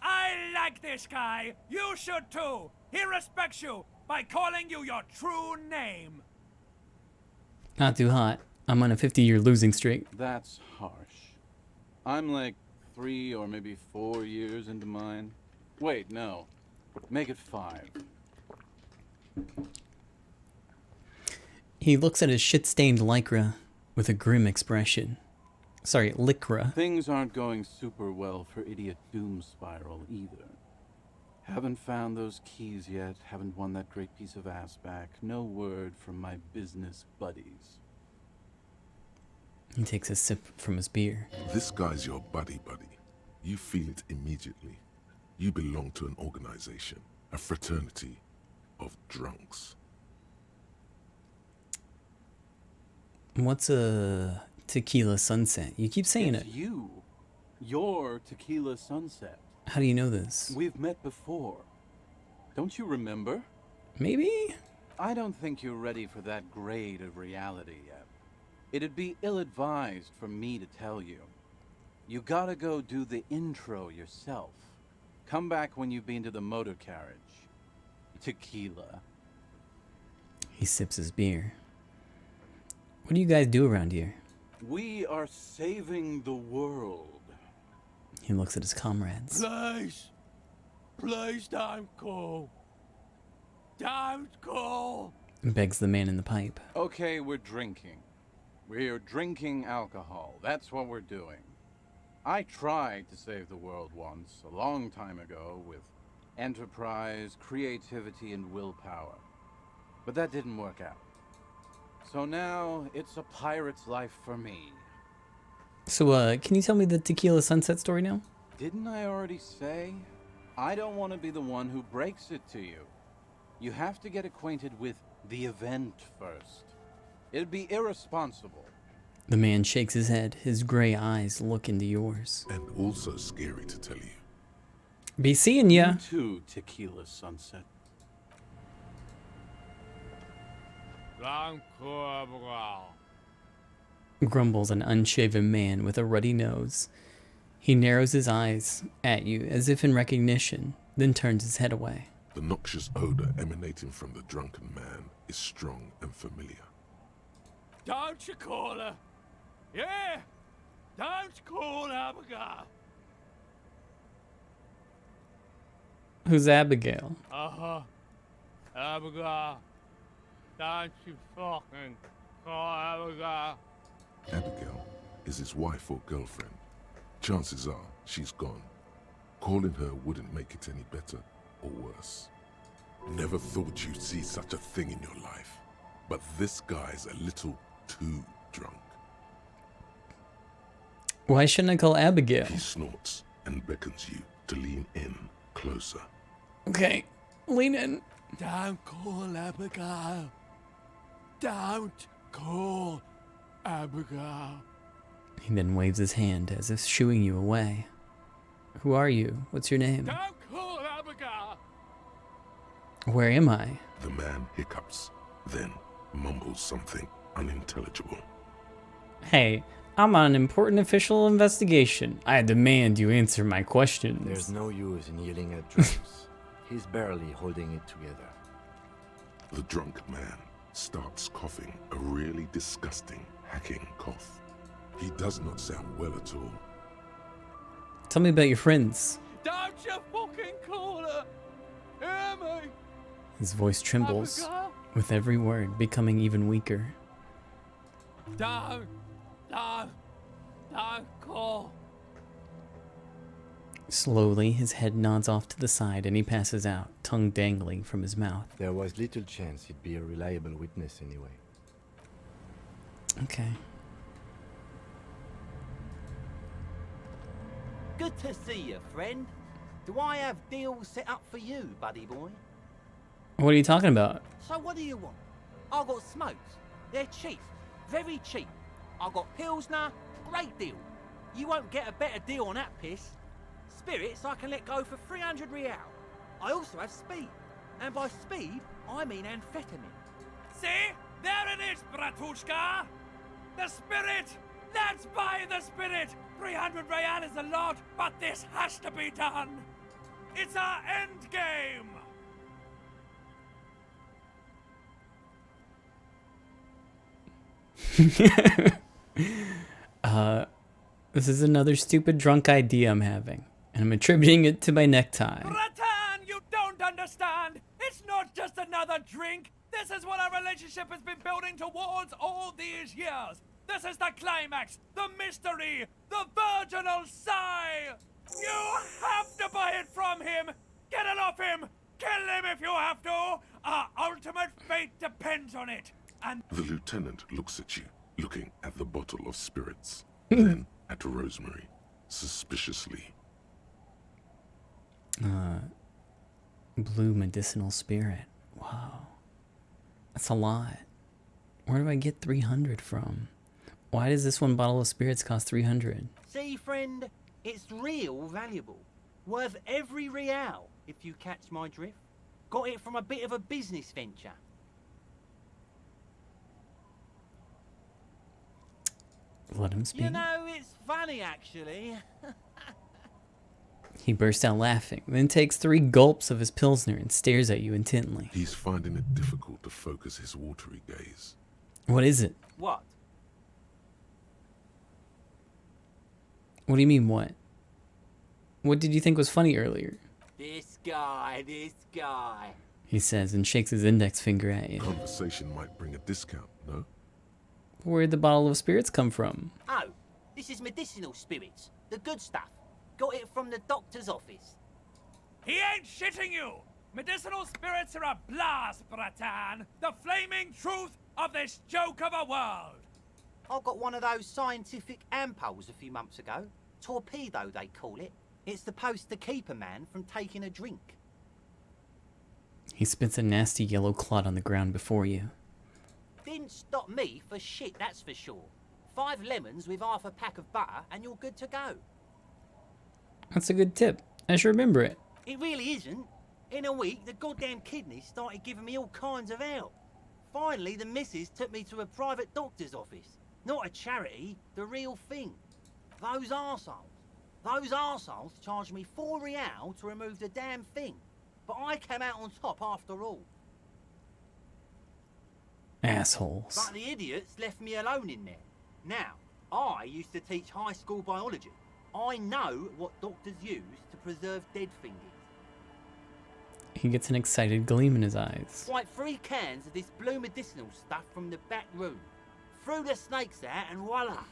I like this guy. You should too. He respects you by calling you your true name. Not too hot. I'm on a 50-year losing streak. That's harsh. I'm like 3 or maybe 4 years into mine. Wait, no. Make it 5. He looks at his shit-stained lycra with a grim expression. Sorry, lycra. Things aren't going super well for Idiot Doom Spiral either. Haven't found those keys yet, haven't won that great piece of ass back. No word from my business buddies. He takes a sip from his beer. This guy's your buddy. You feel it immediately. You belong to an organization, a fraternity of drunks. What's a tequila sunset? You keep saying It's it. you. Your tequila sunset. How do you know this? We've met before. Don't you remember? Maybe? I don't think you're ready for that grade of reality yet. It'd be ill-advised for me to tell you. You gotta go do the intro yourself. Come back when you've been to the motor carriage. Tequila. He sips his beer. What do you guys do around here? We are saving the world. He looks at his comrades. Please don't go. Don't go. Begs the man in the pipe. Okay, we're drinking. We're drinking alcohol. That's what we're doing. I tried to save the world once, a long time ago, with enterprise, creativity, and willpower. But that didn't work out. So now, it's a pirate's life for me. So, can you tell me the tequila sunset story now? Didn't I already say? I don't want to be the one who breaks it to you. You have to get acquainted with the event first. It'd be irresponsible. The man shakes his head. His gray eyes look into yours. And also scary to tell you. Be seeing ya. You too, tequila sunset. Grumbles an unshaven man with a ruddy nose. He narrows his eyes at you as if in recognition, then turns his head away. The noxious odor emanating from the drunken man is strong and familiar. Don't you call her? Yeah! Don't call Abigail! Who's Abigail? Uh-huh. Abigail. Don't you fucking call Abigail. Abigail is his wife or girlfriend. Chances are she's gone. Calling her wouldn't make it any better or worse. Never thought you'd see such a thing in your life. But this guy's a little too drunk. Why shouldn't I call Abigail? He snorts and beckons you to lean in closer. Okay, lean in. Don't call Abigail. Don't call Abigail. He then waves his hand as if shooing you away. Who are you? What's your name? Don't call Abigail. Where am I? The man hiccups, then mumbles something unintelligible. Hey, I'm on an important official investigation. I demand you answer my questions. There's no use in yelling at drums. He's barely holding it together. The drunk man starts coughing a really disgusting, hacking cough. He does not sound well at all. Tell me about your friends. Don't you fucking call her. Hear me? His voice trembles, Abigail? with every word becoming even weaker. Don't call. Slowly, his head nods off to the side and he passes out, tongue dangling from his mouth. There was little chance he'd be a reliable witness anyway. Okay. Good to see you, friend. Do I have deals set up for you, buddy boy? What are you talking about? So what do you want? I got smokes. They're cheap. Very cheap. I got Pilsner. Great deal. You won't get a better deal on that piss. Spirits I can let go for 300 real. I also have speed. And by speed, I mean amphetamine. See? There it is, Bratushka. The spirit. Let's buy the spirit. 300 real is a lot, but this has to be done. It's our end game. This is another stupid drunk idea I'm having, and I'm attributing it to my necktie. Bratan, you don't understand. It's not just another drink. This is what our relationship has been building towards all these years. This is the climax, the mystery, the virginal sigh. You have to buy it from him. Get it off him. Kill him if you have to. Our ultimate fate depends on it. And The lieutenant looks at you, looking at the bottle of spirits, then at Rosemary, suspiciously. Blue medicinal spirit. Wow. That's a lot. Where do I get 300 from? Why does this one bottle of spirits cost 300? See, friend, it's real valuable. Worth every real, if you catch my drift. Got it from a bit of a business venture. Let him speak. You know, it's funny, actually. He bursts out laughing, then takes 3 gulps of his Pilsner and stares at you intently. He's finding it difficult to focus his watery gaze. What is it? What? What do you mean, what? What did you think was funny earlier? This guy. He says and shakes his index finger at you. Conversation might bring a discount, no? Where'd the bottle of spirits come from? Oh, this is medicinal spirits. The good stuff. Got it from the doctor's office. he ain't shitting you. Medicinal spirits are a blast, Bratan. The flaming truth of this joke of a world. I got one of those scientific ampules a few months ago. Torpedo, they call it. It's supposed to keep a man from taking a drink. He spits a nasty yellow clot on the ground before you. Didn't stop me for shit, that's for sure. 5 lemons with half a pack of butter and you're good to go. That's a good tip. I should remember it. It really isn't. In a week, the goddamn kidneys started giving me all kinds of help. Finally, the missus took me to a private doctor's office. Not a charity, the real thing. Those arseholes charged me 4 real to remove the damn thing. But I came out on top after all. Assholes. But the idiots left me alone in there. Now, I used to teach high school biology. I know what doctors use to preserve dead fingers. He gets an excited gleam in his eyes. Swipe 3 cans of this blue medicinal stuff from the back room. Threw the snakes out and voila.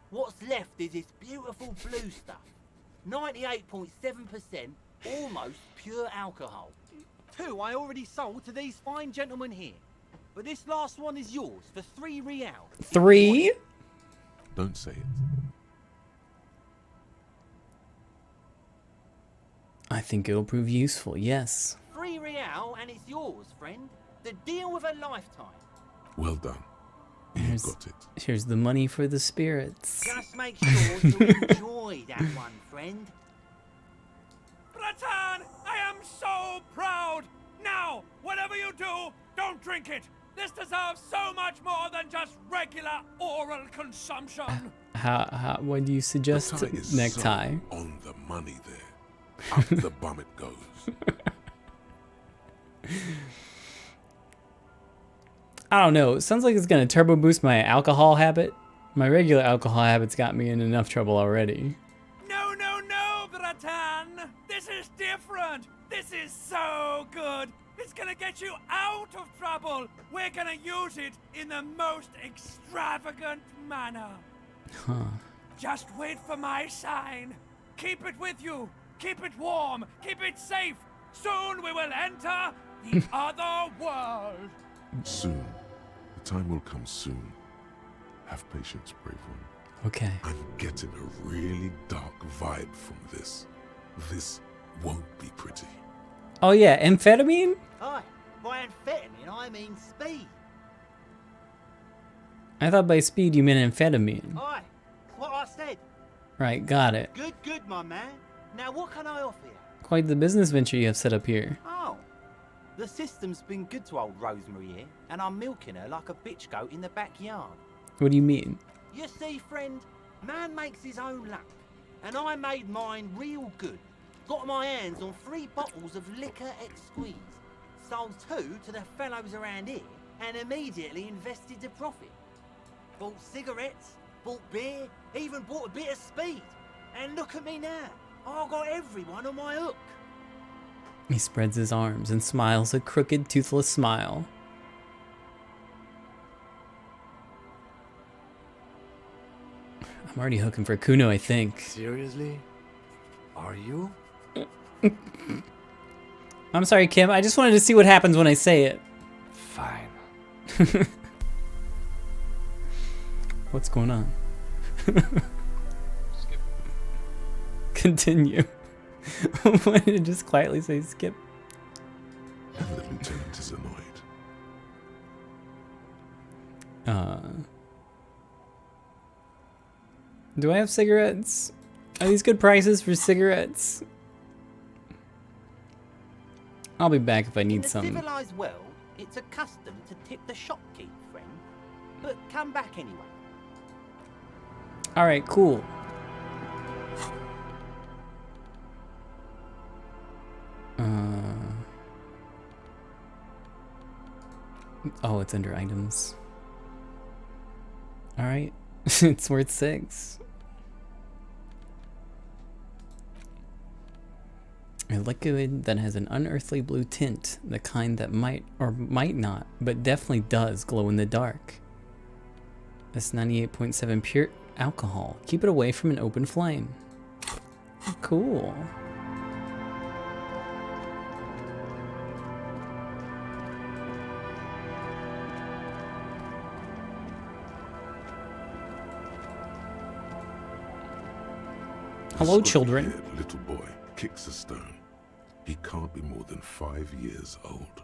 What's left is this beautiful blue stuff. 98.7%, almost pure alcohol. 2 I already sold to these fine gentlemen here. but this last one is yours for 3 real. 3? Don't say it. I think it'll prove useful, yes. 3 real and it's yours, friend. The deal of a lifetime. Well done. Here's, got it. Here's the money for the spirits. Just make sure you enjoy that one, friend. Bratan, I am so proud! Now, whatever you do, don't drink it! This deserves so much more than just regular oral consumption! What do you suggest, The tie is necktie? so on the money there. Up the bum it goes. I don't know. It sounds like it's gonna turbo boost my alcohol habit. My regular alcohol habits got me in enough trouble already. No, no, no, Bratan! This is different! This is so good! It's gonna get you out of trouble! We're gonna use it in the most extravagant manner! Huh. Just wait for my sign! Keep it with you! Keep it warm! Keep it safe! Soon we will enter the other world! Soon. The time will come soon. Have patience, brave one. Okay. I'm getting a really dark vibe from this. This won't be pretty. Oh yeah, amphetamine? Hi, by amphetamine I mean speed. I thought by speed you meant amphetamine. Hi, that's what I said. Right, got it. Good, good, my man. Now what can I offer you? Quite the business venture you have set up here. Oh, the system's been good to old Rosemary here, and I'm milking her like a bitch goat in the backyard. What do you mean? You see, friend, man makes his own luck, and I made mine real good. Got my hands on 3 bottles of liquor exquise, sold 2 to the fellows around here, and immediately invested the profit. Bought cigarettes, bought beer, even bought a bit of speed. And look at me now, I got everyone on my hook. He spreads his arms and smiles a crooked, toothless smile. I'm already hooking for Kuno, I think. Seriously? Are you? I'm sorry, Kim. I just wanted to see what happens when I say it. Fine. What's going on? Skip. Continue. Why did it just quietly say skip? The lieutenant is annoyed. Do I have cigarettes? Are these good prices for cigarettes? I'll be back if I need some. In the civilized world, it's a custom to tip the shopkeep, friend. But come back anyway. Alright, cool. Oh, it's under items. Alright. It's worth 6. A liquid that has an unearthly blue tint, the kind that might or might not, but definitely does glow in the dark. That's 98.7 pure alcohol. Keep it away from an open flame. Cool. Hello, children. Scruffy-haired little boy kicks a stone. He can't be more than 5 years old.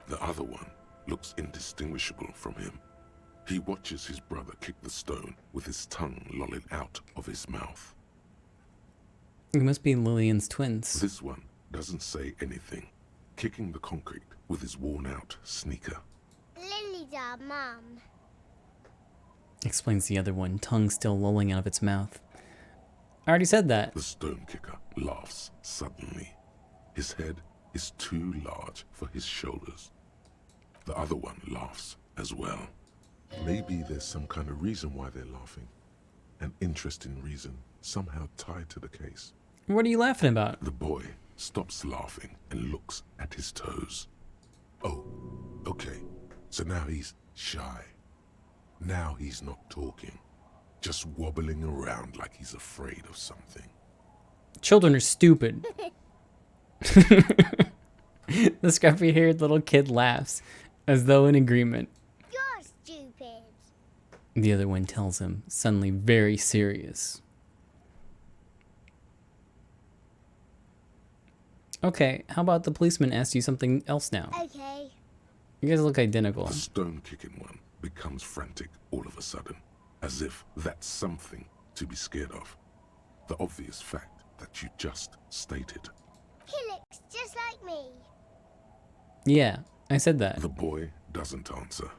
The other one looks indistinguishable from him. He watches his brother kick the stone with his tongue lolling out of his mouth. You must be Lillian's twins. This one doesn't say anything, kicking the concrete with his worn-out sneaker. Lily's our mum. Explains the other one, tongue still lolling out of its mouth. I already said that. The stone kicker laughs suddenly. His head is too large for his shoulders. The other one laughs as well. Maybe there's some kind of reason why they're laughing. An interesting reason, somehow tied to the case. What are you laughing about? The boy stops laughing and looks at his toes. Oh, okay. So now he's shy. Now he's not talking. Just wobbling around like he's afraid of something. Children are stupid. The scruffy-haired little kid laughs. as though in agreement. You're stupid. The other one tells him, suddenly very serious. Okay, how about the policeman asks you something else now? Okay. You guys look identical. The stone-kicking one becomes frantic all of a sudden, as if that's something to be scared of. The obvious fact that you just stated. He looks just like me. Yeah, I said that. The boy doesn't answer.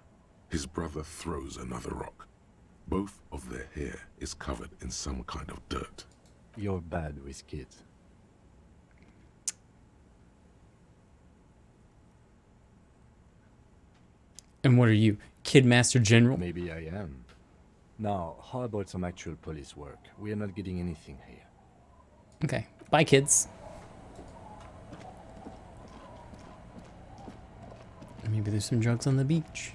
His brother throws another rock. Both of their hair is covered in some kind of dirt. You're bad with kids. And what are you, Kid Master General? Maybe I am. Now, how about some actual police work? We are not getting anything here. Okay, bye kids. Maybe there's some drugs on the beach.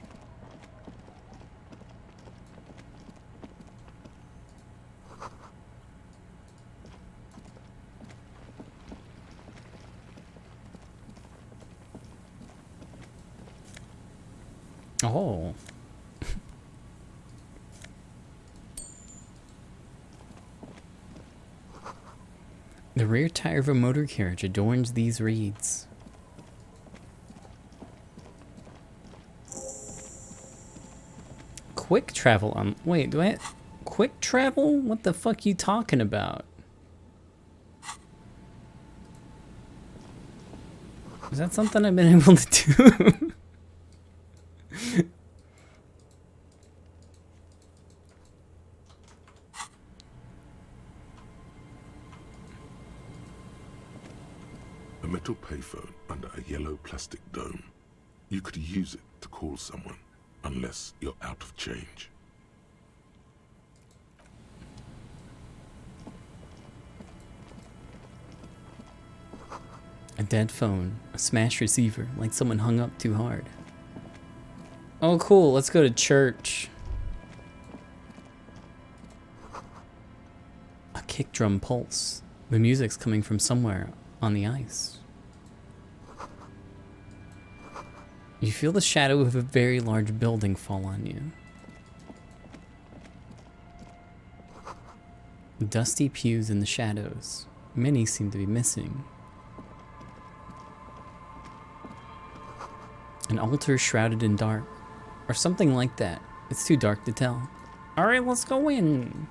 Oh. The rear tire of a motor carriage adorns these reeds. Quick travel on... Wait, do I... Quick travel? What the fuck you talking about? Is that something I've been able to do? A metal payphone under a yellow plastic dome. You could use it to call someone, unless you're out of change. A dead phone, a smashed receiver, like someone hung up too hard. Oh cool, let's go to church. A kick drum pulse. The music's coming from somewhere on the ice. You feel the shadow of a very large building fall on you. Dusty pews in the shadows. Many seem to be missing. An altar shrouded in dark. Or something like that. It's too dark to tell. Alright, let's go in.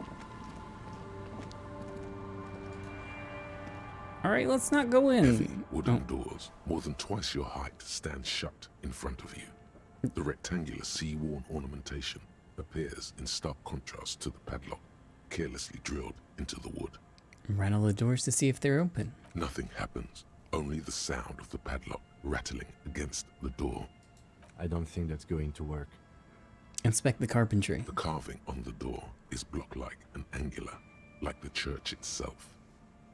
Alright, let's not go in. Heavy wooden doors, more than twice your height, stand shut in front of you. The rectangular sea-worn ornamentation appears in stark contrast to the padlock, carelessly drilled into the wood. Rattle the doors to see if they're open. Nothing happens, only the sound of the padlock rattling against the door. I don't think that's going to work. Inspect the carpentry. The carving on the door is block-like and angular, like the church itself.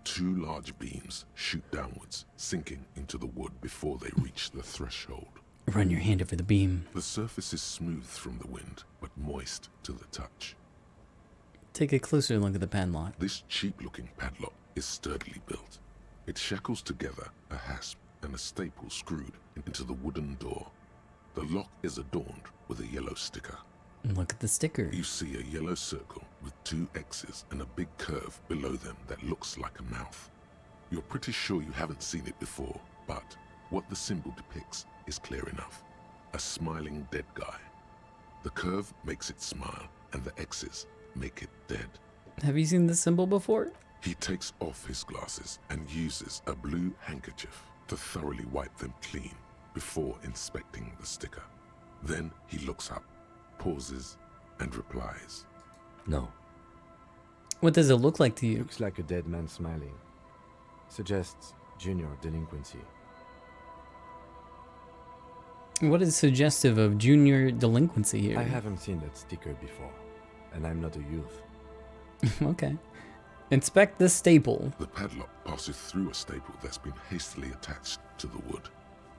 Two large beams shoot downwards, sinking into the wood before they reach the threshold. Run your hand over the beam. The surface is smooth from the wind, but moist to the touch. Take a closer look at the padlock. This cheap-looking padlock is sturdily built. It shackles together a hasp and a staple screwed into the wooden door. The lock is adorned with a yellow sticker. Look at the sticker. You see a yellow circle with two X's and a big curve below them that looks like a mouth. You're pretty sure you haven't seen it before, but what the symbol depicts is clear enough. A smiling dead guy. The curve makes it smile, and the X's make it dead. Have you seen this symbol before? He takes off his glasses and uses a blue handkerchief to thoroughly wipe them clean before inspecting the sticker. Then he looks up, pauses, and replies. No. What does it look like to you? Looks like a dead man smiling. Suggests junior delinquency. What is suggestive of junior delinquency here? I haven't seen that sticker before, and I'm not a youth. Okay. Inspect this staple. The padlock passes through a staple that's been hastily attached to the wood.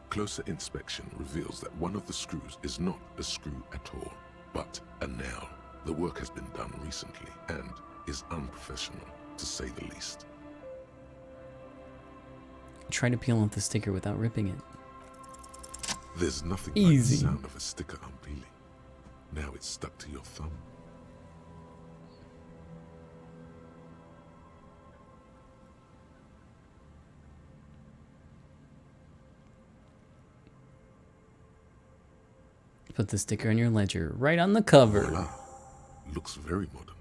Closer inspection reveals that one of the screws is not a screw at all, but a nail. The work has been done recently and is unprofessional, to say the least. Try to peel off the sticker without ripping it. There's nothing Easy. like the sound of a sticker unpeeling. Now it's stuck to your thumb. Put the sticker on your ledger, right on the cover. Voila. Looks very modern.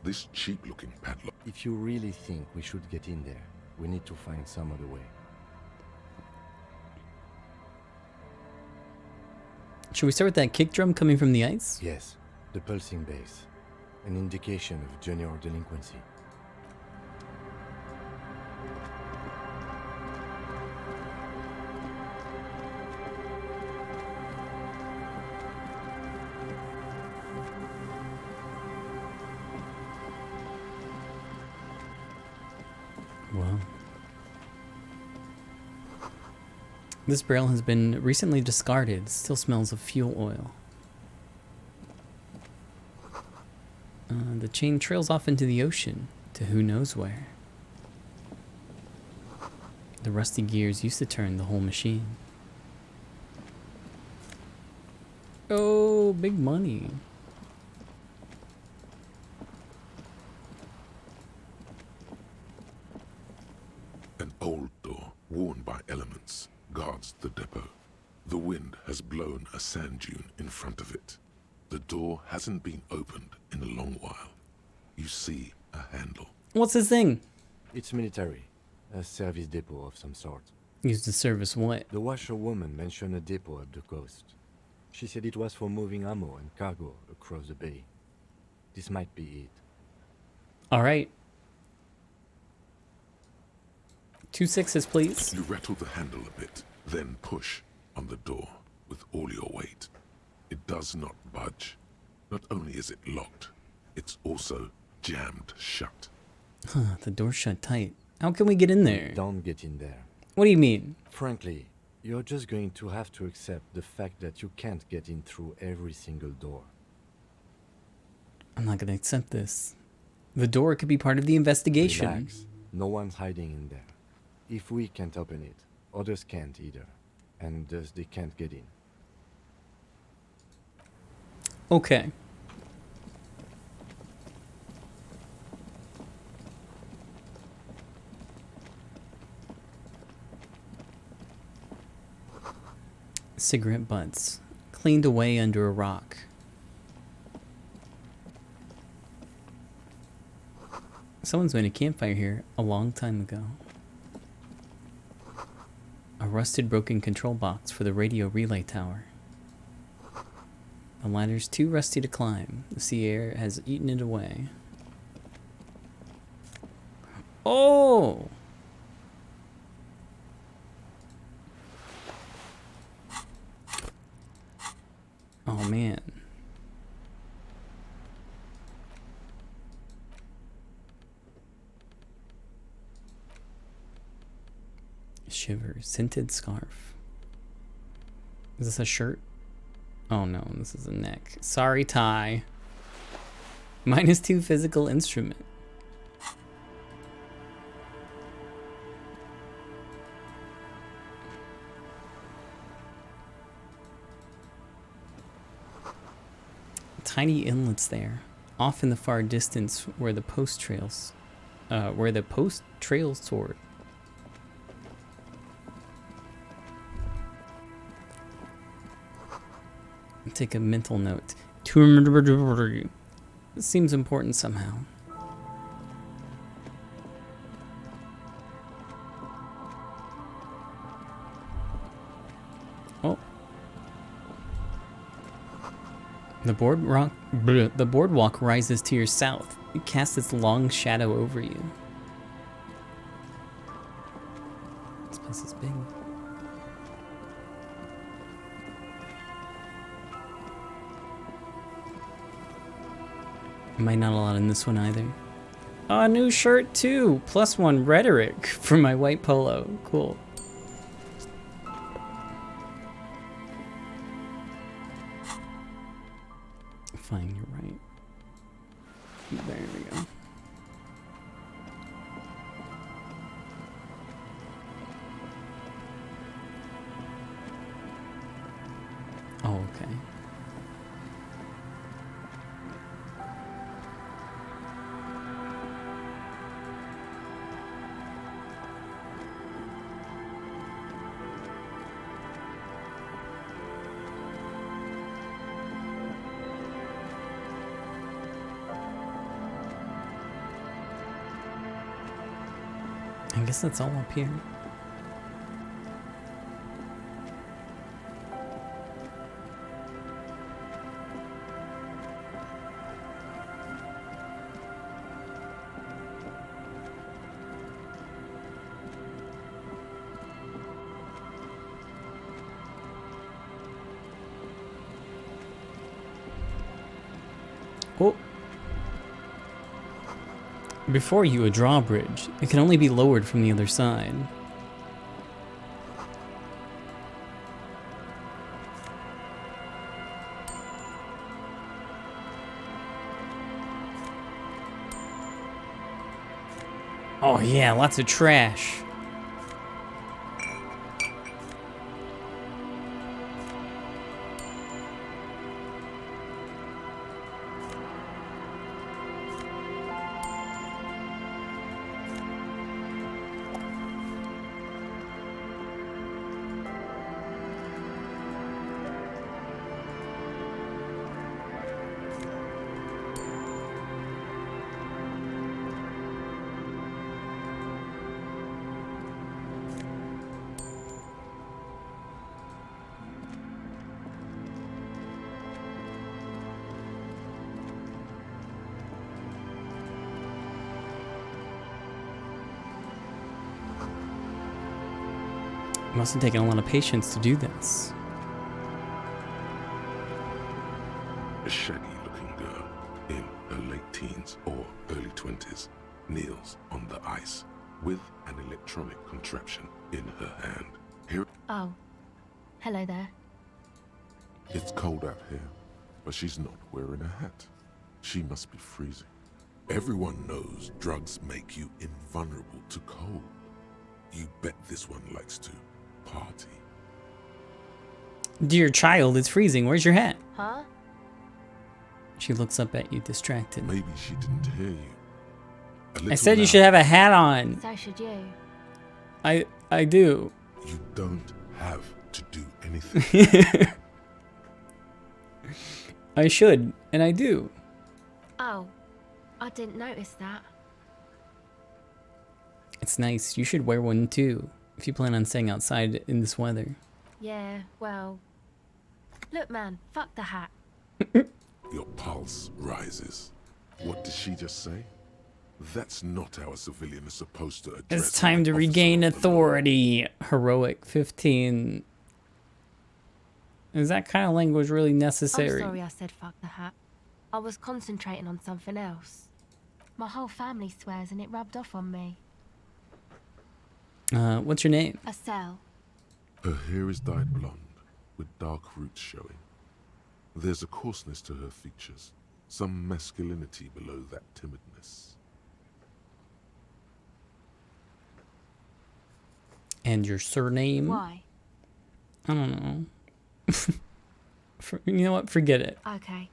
This cheap-looking padlock. If you really think we should get in there, we need to find some other way. Should we start with that kick drum coming from the ice? Yes, the pulsing bass. An indication of junior delinquency. Wow. This barrel has been recently discarded. It still smells of fuel oil. The chain trails off into the ocean, to who knows where. The rusty gears used to turn the whole machine. Oh, big money. An old door, worn by elements, guards the depot. The wind has blown a sand dune in front of it. The door hasn't been opened in a long while. You see a handle. What's this thing? It's military. A service depot of some sort. Used to service what? The washerwoman mentioned a depot up the coast. She said it was for moving ammo and cargo across the bay. This might be it. All right. 2 6s, please. You rattle the handle a bit, then push on the door with all your weight. It does not budge. Not only is it locked, it's also jammed shut. Huh, the door's shut tight. How can we get in there? Don't get in there. What do you mean? Frankly, you're just going to have to accept the fact that you can't get in through every single door. I'm not gonna accept this. The door could be part of the investigation. Relax. No one's hiding in there. If we can't open it, others can't either. And thus they can't get in. Okay. Cigarette butts, cleaned away under a rock. Someone's made a campfire here a long time ago. A rusted, broken control box for the radio relay tower. The ladder's too rusty to climb. The sea air has eaten it away. Oh! Oh, man. Shiver. Scented scarf. Is this a shirt? Oh no, this is a neck. Sorry, Ty. -2 physical instrument. Tiny inlets there, off in the far distance where the post trails toward. Take a mental note. It seems important somehow. Oh. The boardwalk rises to your south. It casts its long shadow over you. This place is big. Might not allowed in this one either. Oh, a new shirt too. +1 rhetoric for my white polo. Cool. Fine, you're right. There we go. Oh, okay. I guess that's all up here. Oh. Before you, a drawbridge. It can only be lowered from the other side. Oh yeah, lots of trash. Must have taken a lot of patience to do this. A shaggy-looking girl in her late teens or early 20s kneels on the ice with an electronic contraption in her hand. Here, Oh, hello there. it's cold out here, but she's not wearing a hat. She must be freezing. Everyone knows drugs make you invulnerable to cold. You bet this one likes to party. Dear child, it's freezing. Where's your hat? Huh? She looks up at you, distracted. Maybe she didn't hear you. I said you should have a hat on. So should you. I do. You don't have to do anything. I should, and I do. Oh, I didn't notice that. It's nice. You should wear one too, if you plan on staying outside in this weather. Yeah, well... Look, man, fuck the hat. Your pulse rises. What did she just say? That's not how a civilian is supposed to address. It's time to regain authority. Heroic 15. Is that kind of language really necessary? I'm sorry I said fuck the hat. I was concentrating on something else. My whole family swears and it rubbed off on me. What's your name? Estelle. Her hair is dyed blonde, with dark roots showing. There's a coarseness to her features, some masculinity below that timidness. And your surname? Why? I don't know. You know what? Forget it. Okay.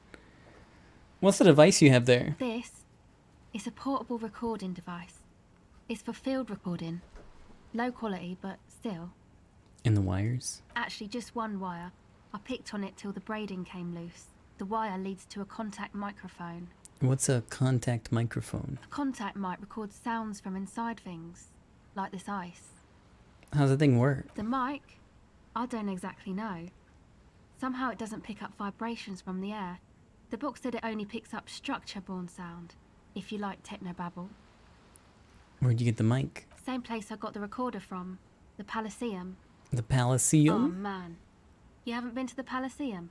What's the device you have there? This is a portable recording device. It's for field recording. Low quality, but still. In the wires? Actually, just one wire. I picked on it till the braiding came loose. The wire leads to a contact microphone. What's a contact microphone? A contact mic records sounds from inside things, like this ice. How's the thing work? The mic? I don't exactly know. Somehow it doesn't pick up vibrations from the air. The book said it only picks up structure-borne sound, if you like technobabble. Where'd you get the mic? Same place I got the recorder from, the Palaceum. The Palaceum? Oh man, you haven't been to the Palaceum?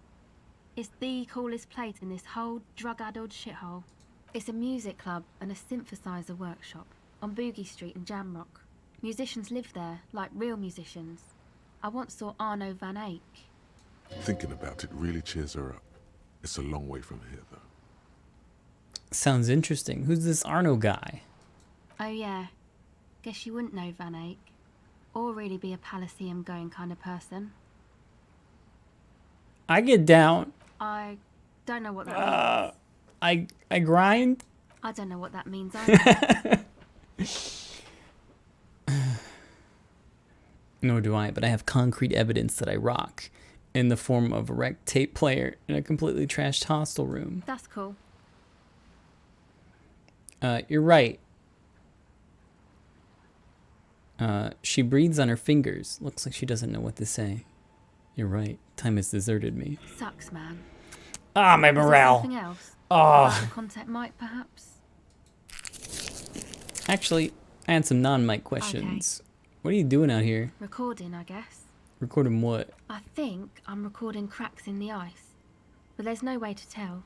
It's the coolest place in this whole drug-addled shithole. It's a music club and a synthesizer workshop on Boogie Street in Jamrock. Musicians live there, like real musicians. I once saw Arno van Eyck. Thinking about it really cheers her up. It's a long way from here, though. Sounds interesting. Who's this Arno guy? Oh yeah, guess you wouldn't know Van Eyck. Or really be a Palaceum going kind of person. I get down. I don't know what that means. I grind. I don't know what that means either. Nor do I, but I have concrete evidence that I rock in the form of a wrecked tape player in a completely trashed hostel room. That's cool. You're right. She breathes on her fingers. Looks like she doesn't know what to say. You're right. Time has deserted me. Sucks, man. Ah, my Is there morale. something else? Oh. About the contact mic, perhaps? Actually, I had some non-mic questions. What are you doing out here? Recording, I guess. Recording what? I think I'm recording cracks in the ice, but there's no way to tell.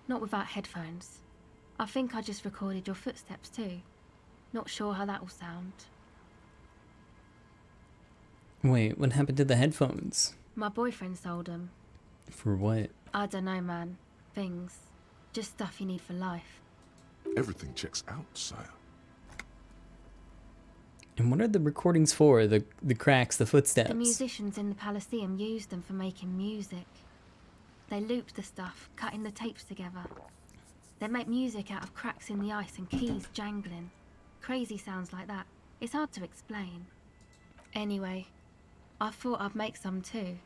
Not without headphones. I think I just recorded your footsteps too. Not sure how that will sound. Wait, what happened to the headphones? My boyfriend sold them. For what? I don't know, man. Things. Just stuff you need for life. Everything checks out, sire. And what are the recordings for? The cracks, the footsteps? The musicians in the Palaceum used them for making music. They looped the stuff, cutting the tapes together. They make music out of cracks in the ice and keys jangling. Crazy sounds like that. It's hard to explain. Anyway, I thought I'd make some too.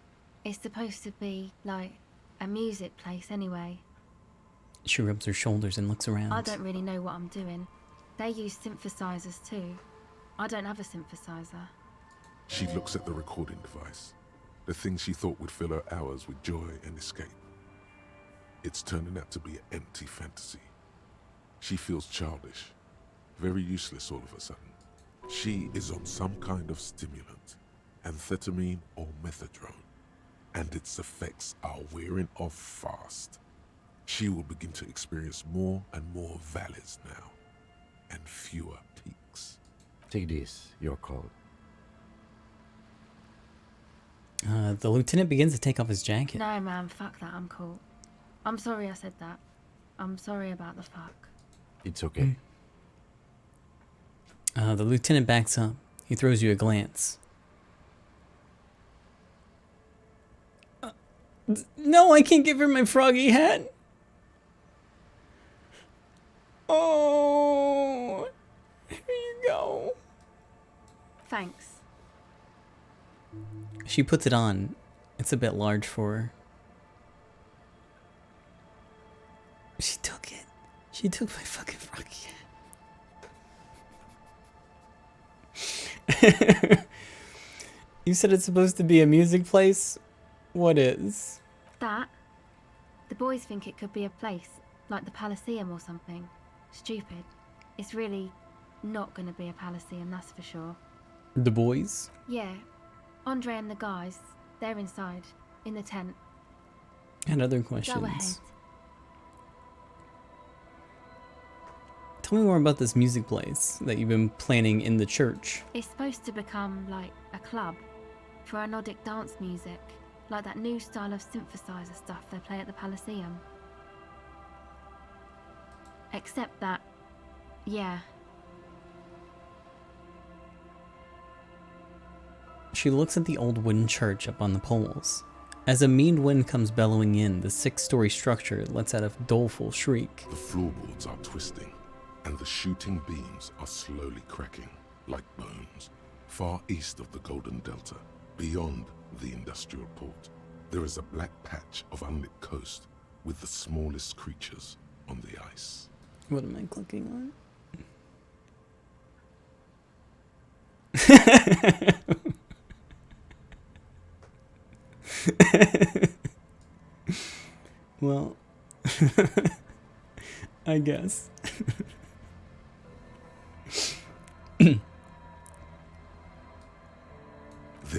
It's supposed to be, like, a music place anyway. She rubs her shoulders and looks around. I don't really know what I'm doing. They use synthesizers too. I don't have a synthesizer. She looks at the recording device, the thing she thought would fill her hours with joy and escape. It's turning out to be an empty fantasy. She feels childish, very useless all of a sudden. She is on some kind of stimulant, amphetamine or methadone, and its effects are wearing off fast. She will begin to experience more and more valleys now, and fewer peaks. Take this, your call. The lieutenant begins to take off his jacket. No, man, fuck that, I'm cool. I'm sorry I said that. I'm sorry about the fuck. It's okay. The lieutenant backs up. He throws you a glance. No, I can't give her my froggy hat. Oh, here you go. Thanks. She puts it on. It's a bit large for her. She took it. She took my fucking froggy hat. You said it's supposed to be a music place? What is? That? The boys think it could be a place, like the Palaceum or something. Stupid. It's really not gonna be a Palaceum, that's for sure. The boys? Yeah. Andre and the guys, they're inside, in the tent. And other questions. Go ahead. Tell me more about this music place that you've been planning in the church. It's supposed to become like a club for anodic dance music, like that new style of synthesizer stuff they play at the Palaceum. Except that, yeah. She looks at the old wooden church up on the poles. As a mean wind comes bellowing in, the 6-story structure lets out a doleful shriek. The floorboards are twisting, and the shooting beams are slowly cracking, like bones. Far east of the Golden Delta, beyond the industrial port, there is a black patch of unlit coast with the smallest creatures on the ice. What am I clicking on? Well, I guess. There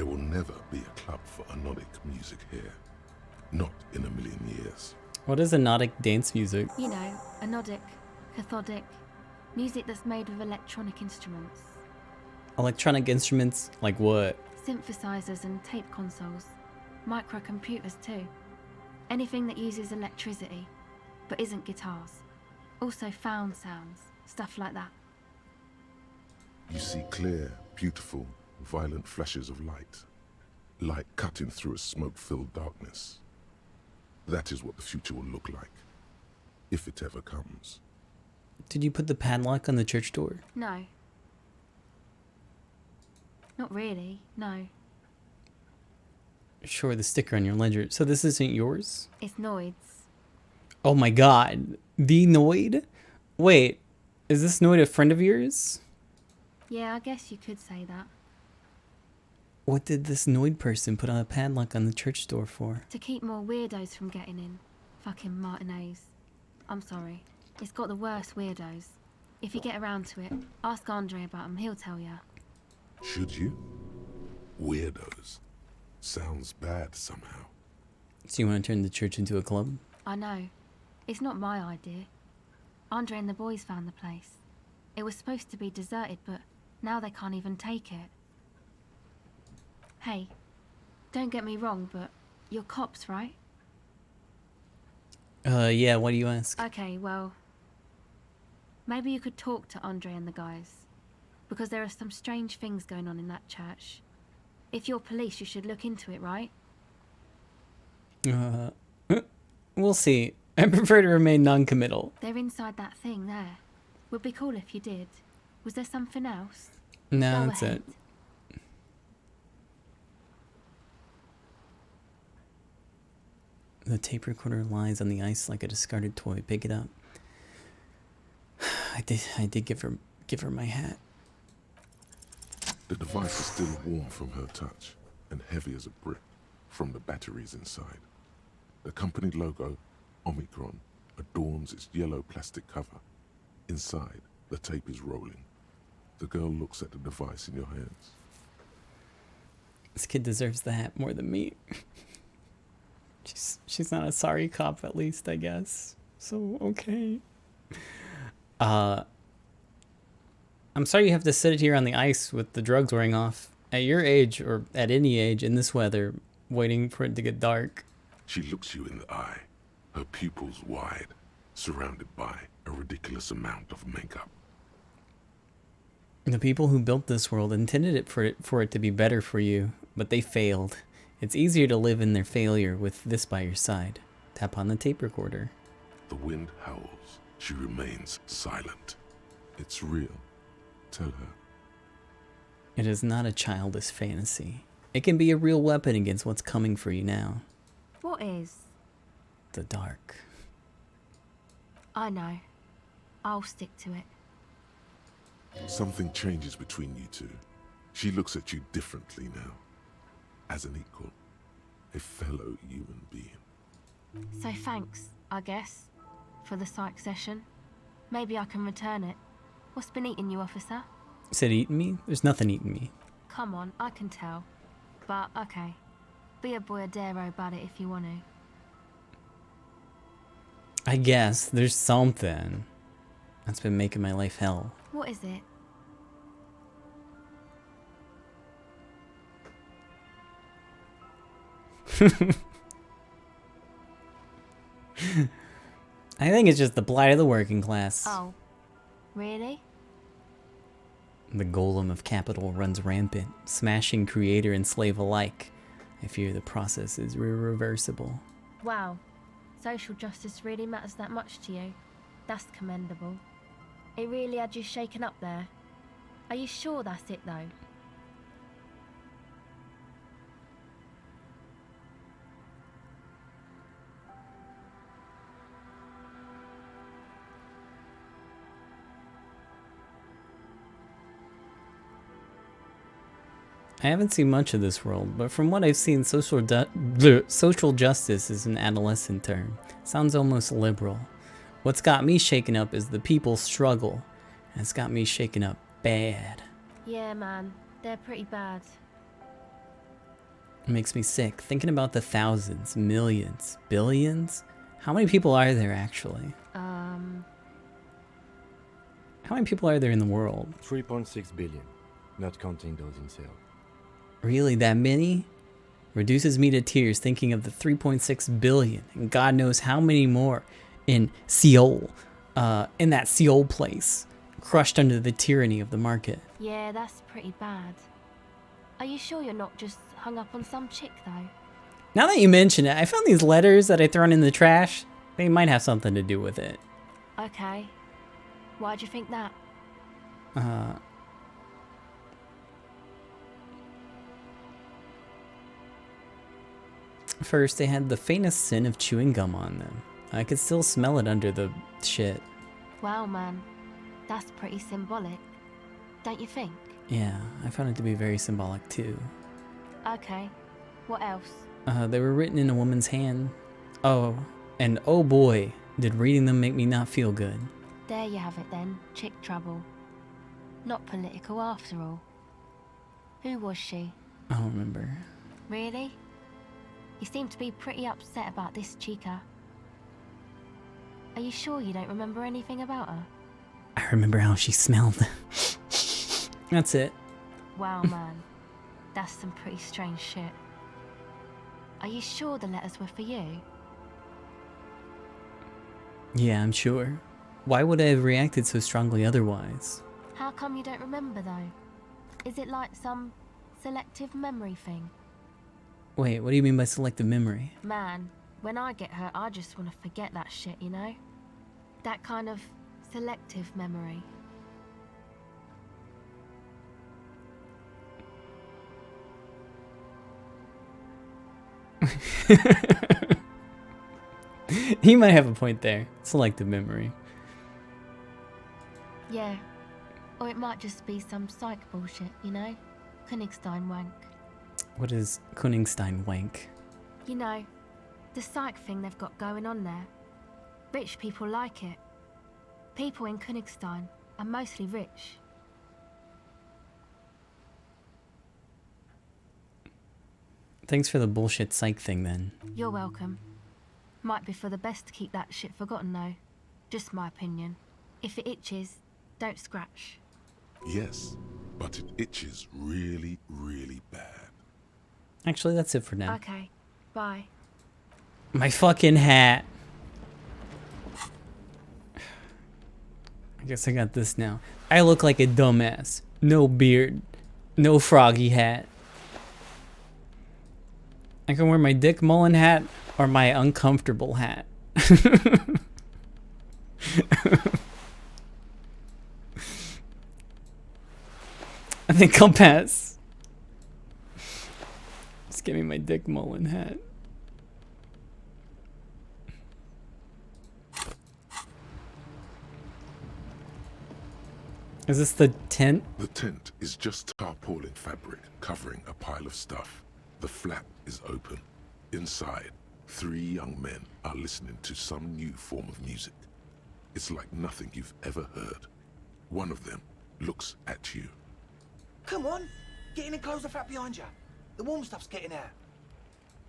will never be a club for anodic music here. Not in a million years. What is anodic dance music? You know, anodic, cathodic, music that's made with electronic instruments. Electronic instruments? Like what? Synthesizers and tape consoles. Microcomputers too. Anything that uses electricity, but isn't guitars. Also found sounds, stuff like that. You see clear, beautiful, violent flashes of light. Light cutting through a smoke-filled darkness. That is what the future will look like, if it ever comes. Did you put the padlock on the church door? No. Not really, no. Sure, the sticker on your ledger. So this isn't yours? It's Noid's. Oh my god. The Noid? Wait, is this Noid a friend of yours? Yeah, I guess you could say that. What did this Noid person put on a padlock on the church door for? To keep more weirdos from getting in. Fucking Martinez. I'm sorry. It's got the worst weirdos. If you get around to it, ask Andre about them, he'll tell ya. Should you? Weirdos. Sounds bad somehow. So you want to turn the church into a club? I know. It's not my idea. Andre and the boys found the place. It was supposed to be deserted, but now they can't even take it. Hey, don't get me wrong, but you're cops, right? Yeah, why do you ask? Okay, well, maybe you could talk to Andre and the guys. Because there are some strange things going on in that church. If you're police, you should look into it, right? We'll see. I prefer to remain non-committal. They're inside that thing there. Would be cool if you did. Was there something else? No, Go that's ahead. it. The tape recorder lies on the ice like a discarded toy. Pick it up. I did give her my hat. The device is still warm from her touch and heavy as a brick from the batteries inside. The company logo, Omicron, adorns its yellow plastic cover. Inside, the tape is rolling. The girl looks at the device in your hands. This kid deserves the hat more than me. She's not a sorry cop, at least, I guess. So, okay. I'm sorry you have to sit here on the ice with the drugs wearing off. At your age, or at any age, in this weather, waiting for it to get dark. She looks you in the eye, her pupils wide, surrounded by a ridiculous amount of makeup. The people who built this world intended it for it to be better for you, but they failed. It's easier to live in their failure with this by your side. Tap on the tape recorder. The wind howls. She remains silent. It's real. Tell her. It is not a childish fantasy. It can be a real weapon against what's coming for you now. What is? The dark. I know. I'll stick to it. Something changes between you two. She looks at you differently now. As an equal. A fellow human being. So thanks, I guess, for the psych session. Maybe I can return it. What's been eating you, officer? Said eating me? There's nothing eating me. Come on, I can tell. But, okay. Be a boyadero about it if you want to. I guess there's something that's been making my life hell. What is it? I think it's just the blight of the working class. Oh. Really? The golem of capital runs rampant, smashing creator and slave alike. I fear the process is irreversible. Wow. Social justice really matters that much to you. That's commendable. It really had you shaken up there. Are you sure that's it, though? I haven't seen much of this world, but from what I've seen, social justice is an adolescent term. Sounds almost liberal. What's got me shaken up is the people's struggle, and it's got me shaken up bad. Yeah, man. They're pretty bad. It makes me sick, thinking about the thousands, millions, billions. How many people are there, actually? How many people are there in the world? 3.6 billion, not counting those in Seoul. Really, that many? Reduces me to tears thinking of the 3.6 billion and God knows how many more in Seoul, in that Seoul place, crushed under the tyranny of the market. Yeah, that's pretty bad. Are you sure you're not just hung up on some chick, though? Now that you mention it, I found these letters that I thrown in the trash. They might have something to do with it. Okay. Why'd you think that? First, they had the faintest sin of chewing gum on them. I could still smell it under the shit. Wow, man. That's pretty symbolic. Don't you think? Yeah, I found it to be very symbolic too. Okay. What else? They were written in a woman's hand. Oh, and oh boy, did reading them make me not feel good. There you have it then. Chick trouble. Not political after all. Who was she? I don't remember. Really? You seem to be pretty upset about this chica. Are you sure you don't remember anything about her? I remember how she smelled. That's it. Wow, man. That's some pretty strange shit. Are you sure the letters were for you? Yeah, I'm sure. Why would I have reacted so strongly otherwise? How come you don't remember, though? Is it like some selective memory thing? Wait, what do you mean by selective memory? Man, when I get hurt, I just want to forget that shit, you know? That kind of selective memory. He might have a point there. Selective memory. Yeah. Or it might just be some psych bullshit, you know? Königstein wank. What is Königstein wank? You know, the psych thing they've got going on there. Rich people like it. People in Königstein are mostly rich. Thanks for the bullshit psych thing then. You're welcome. Might be for the best to keep that shit forgotten though. Just my opinion. If it itches, don't scratch. Yes, but it itches really, really bad. Actually, that's it for now. Okay, bye. My fucking hat. I guess I got this now. I look like a dumbass. No beard. No froggy hat. I can wear my Dick Mullen hat or my uncomfortable hat. I think I'll pass. Just give me my Dick Mullen hat. Is this the tent? The tent is just tarpaulin fabric covering a pile of stuff. The flap is open. Inside, 3 young men are listening to some new form of music. It's like nothing you've ever heard. One of them looks at you. Come on, get in and close the flap behind you. The warm stuff's getting out.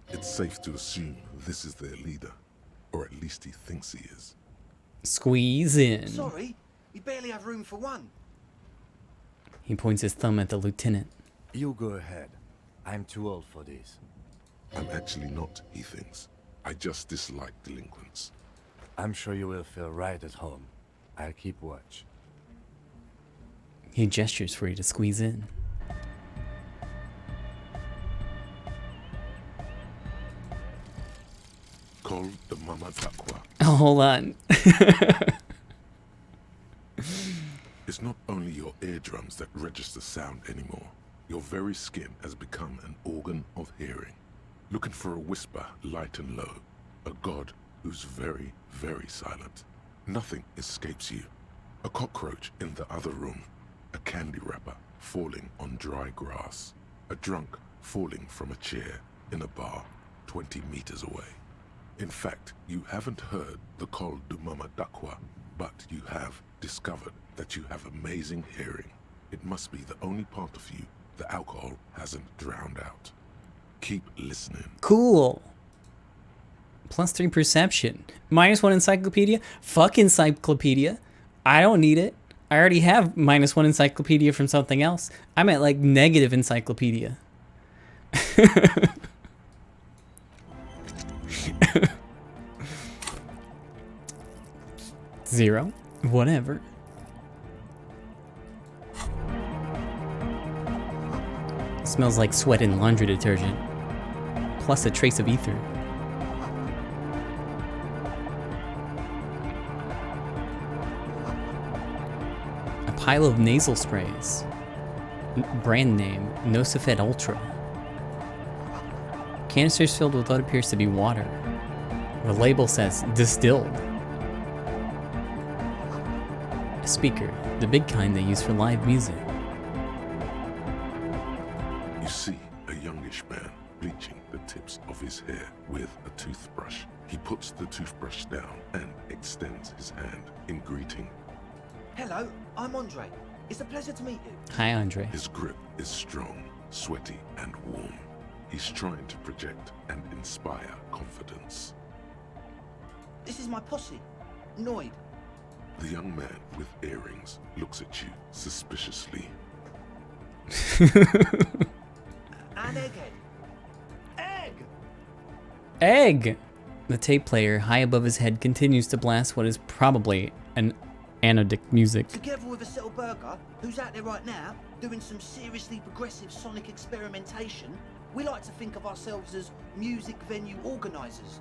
It's safe to assume this is their leader, or at least he thinks he is. Squeeze in. Sorry, we barely have room for one. He points his thumb at the lieutenant. You go ahead. I'm too old for this. I'm actually not, he thinks. I just dislike delinquents. I'm sure you will feel right at home. I'll keep watch. He gestures for you to squeeze in. Call the Mama Takwa. Oh, hold on. It's not only your eardrums that register sound anymore. Your very skin has become an organ of hearing. Looking for a whisper, light and low. A god who's very, very silent. Nothing escapes you. A cockroach in the other room. A candy wrapper falling on dry grass. A drunk falling from a chair in a bar 20 meters away. In fact, you haven't heard the Col du Mama Dakwa, but you have discovered that you have amazing hearing. It must be the only part of you the alcohol hasn't drowned out. Keep listening. Cool. +3 perception. -1 encyclopedia. Fuck encyclopedia. I don't need it. I already have -1 encyclopedia from something else. I'm at like negative encyclopedia. Zero. Whatever. Smells like sweat and laundry detergent. plus a trace of ether. A pile of nasal sprays. Brand name, Nosifed Ultra. Canisters filled with what appears to be water. The label says distilled. A speaker, the big kind they use for live music. You see a youngish man bleaching the tips of his hair with a toothbrush. He puts the toothbrush down and extends his hand in greeting. Hello, I'm Andre. It's a pleasure to meet you. Hi, Andre. His grip is strong, sweaty, and warm. He's trying to project and inspire confidence. This is my posse, Noid. The young man with earrings looks at you suspiciously. And Egghead. Egg! Egg! The tape player, high above his head, continues to blast what is probably an anodic music. Together with a Settle Burger, who's out there right now, doing some seriously progressive sonic experimentation, we like to think of ourselves as music venue organisers.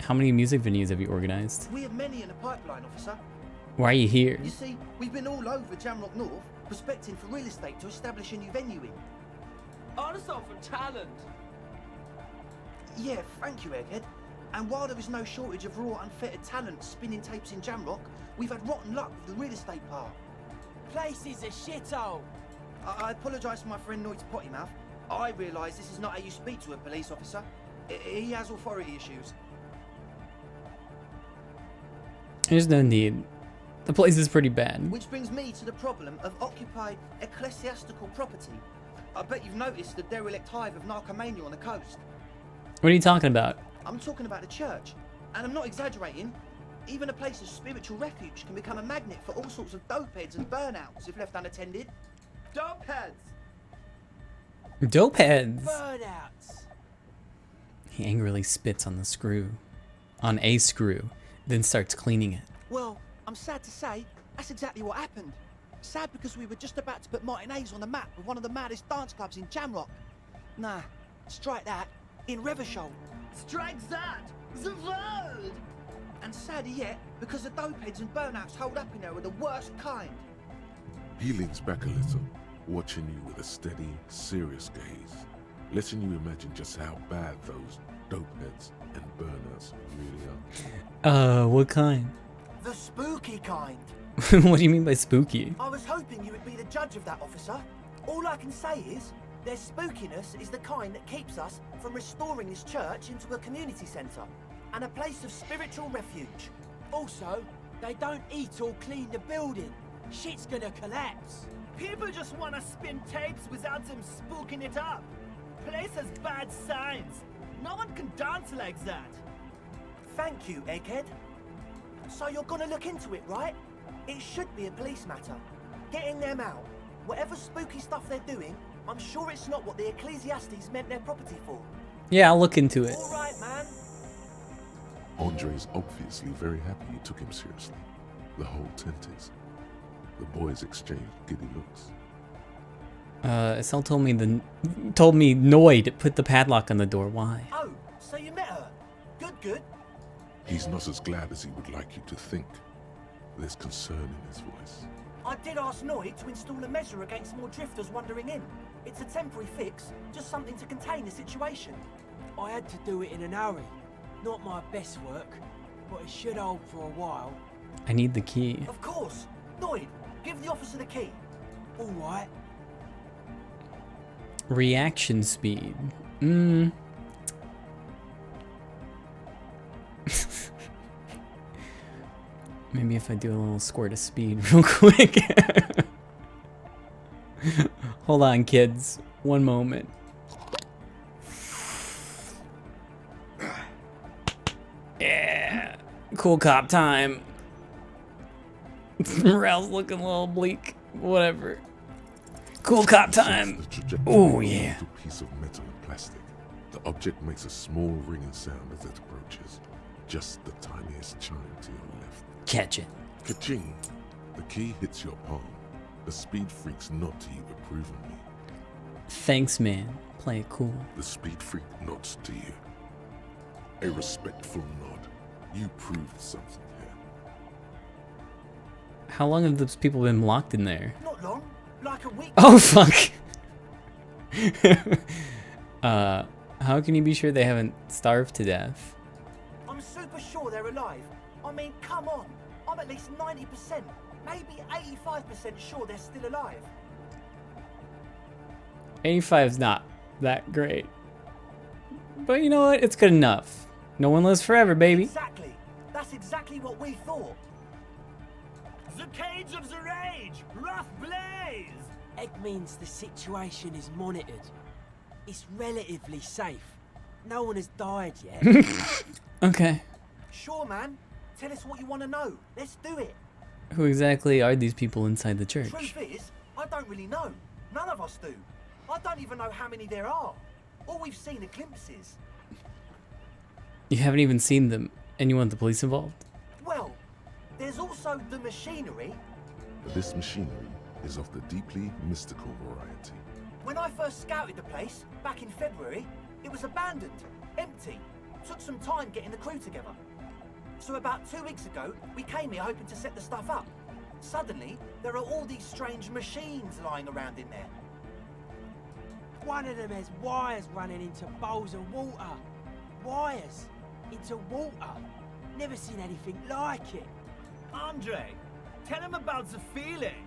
How many music venues have you organized? We have many in the pipeline, officer. Why are you here? You see, we've been all over Jamrock North, prospecting for real estate to establish a new venue in. Also for talent. Yeah, thank you, Egghead. And while there is no shortage of raw, unfettered talent spinning tapes in Jamrock, we've had rotten luck with the real estate part. Place is a shithole. I apologise for my friend Noid's potty mouth. I realise this is not how you speak to a police officer. He has authority issues. There's no need. The place is pretty bad. Which brings me to the problem of occupied ecclesiastical property. I bet you've noticed the derelict hive of narcomania on the coast. What are you talking about? I'm talking about the church. And I'm not exaggerating. Even a place of spiritual refuge can become a magnet for all sorts of dopeheads and burnouts if left unattended. Dopeheads! Dopeheads! Burnouts! He angrily spits on the screw. On a screw, then starts cleaning it. Well, I'm sad to say, that's exactly what happened. Sad because we were just about to put Martinez on the map with one of the maddest dance clubs in Jamrock. Nah, strike that. In Revachol. Strike that! The world! And sadder yet, because the dopeheads and burnouts holed up in there are the worst kind. He leans back a little, watching you with a steady, serious gaze, letting you imagine just how bad those dopeheads and burnouts really are. What kind? The spooky kind. What do you mean by spooky? I was hoping you would be the judge of that, officer. All I can say is, their spookiness is the kind that keeps us from restoring this church into a community centre and a place of spiritual refuge. Also, they don't eat or clean the building. Shit's gonna collapse. People just want to spin tapes without them spooking it up. Place has bad signs. No one can dance like that. Thank you, Egghead. So you're gonna look into it, right? It should be a police matter. Getting them out. Whatever spooky stuff they're doing, I'm sure it's not what the Ecclesiastes meant their property for. Yeah, I'll look into it. All right, man. Andre's obviously very happy you took him seriously. The whole tent is. The boys exchanged giddy looks. Estelle told me Noid put the padlock on the door. Why? Oh, so you met her. Good. He's not as glad as he would like you to think. There's concern in his voice. I did ask Noid to install a measure against more drifters wandering in. It's a temporary fix, just something to contain the situation. I had to do it in a hurry. Not my best work, but it should hold for a while. I need the key. Of course. Noid, give the officer the key. All right. Reaction speed. Maybe if I do a little squirt of speed real quick. Hold on, kids. One moment. Yeah. Cool cop time. Morale's looking a little bleak. Whatever. Cool cop time. Oh, yeah. A piece of metal and plastic. The object makes a small ringing sound as it approaches. Just the tiniest chime to your left. Catch it. Ka-ching. The key hits your palm. The speed freaks nod to you approvingly. Thanks, man. Play it cool. The speed freak nods to you. A respectful nod. You proved something here. How long have those people been locked in there? Not long. Like a week. Oh, fuck. How can you be sure they haven't starved to death? I'm super sure they're alive. I mean, come on. I'm at least 90%, maybe 85% sure they're still alive. 85's not that great. But you know what? It's good enough. No one lives forever, baby. Exactly. That's exactly what we thought. The cage of the rage! Rough blaze! Egg means the situation is monitored. It's relatively safe. No one has died yet. Okay. Sure, man. Tell us what you want to know. Let's do it. Who exactly are these people inside the church? Truth is, I don't really know. None of us do. I don't even know how many there are. All we've seen are glimpses. You haven't even seen them, and you want the police involved? Well, there's also the machinery. This machinery is of the deeply mystical variety. When I first scouted the place, back in February, it was abandoned, empty. Took some time getting the crew together. So about 2 weeks ago, we came here hoping to set the stuff up. Suddenly, there are all these strange machines lying around in there. One of them has wires running into bowls of water. Wires into water. Never seen anything like it. Andre, tell him about the feeling.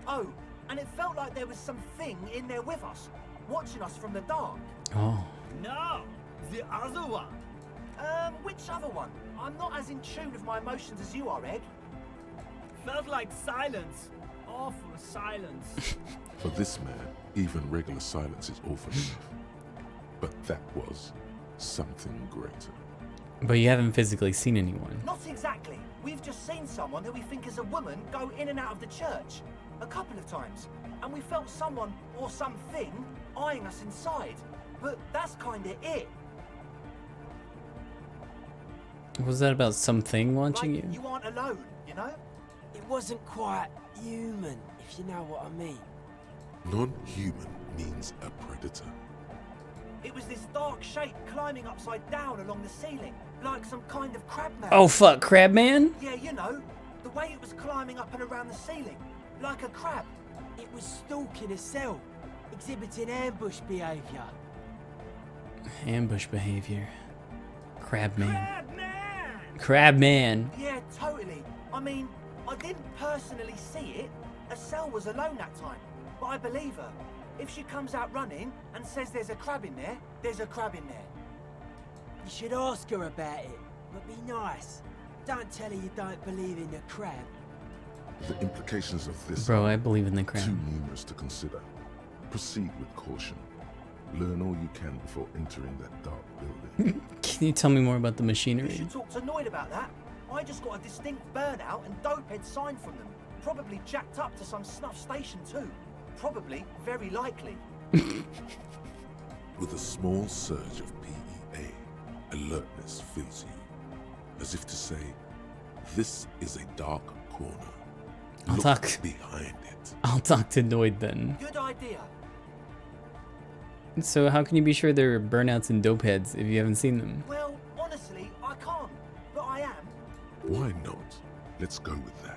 Oh, and it felt like there was something in there with us, watching us from the dark. Oh. No, the other one. Which other one? I'm not as in tune with my emotions as you are, Egg. Felt like silence. Awful silence. For this man, even regular silence is awful enough. But that was something greater. But you haven't physically seen anyone. Not exactly. We've just seen someone who we think is a woman go in and out of the church. A couple of times. And we felt someone or something eyeing us inside. But that's kinda it. Was that about something watching Like, you? you aren't alone, you know? It wasn't quite human, if you know what I mean. Non-human means a predator. It was this dark shape climbing upside down along the ceiling, like some kind of crab man. Oh fuck, Crab Man? Yeah, you know, the way it was climbing up and around the ceiling, like a crab. It was stalking a cell, exhibiting ambush behavior. Ambush behavior. Crab Man. Crab man! Crab Man. Yeah, totally. I mean, I didn't personally see it. Estelle was alone that time, but I believe her. If she comes out running and says there's a crab in there, there's a crab in there. You should ask her about it, but be nice. Don't tell her you don't believe in the crab. The implications of this Bro, are I believe in the crab. too numerous to consider. Proceed with caution. Learn all you can before entering that dark building. Can you tell me more about the You machinery? should talk to Noid about that. I just got a distinct burnout and dopehead sign from them. Probably jacked up to some snuff station too. Probably, very likely. With a small surge of PEA, alertness fills you, as if to say, this is a dark corner. I'll Look talk. behind it. I'll talk to Noid then. Good idea. So how can you be sure there are burnouts and dopeheads if you haven't seen them? Well, honestly, I can't. But I am. Why not? Let's go with that.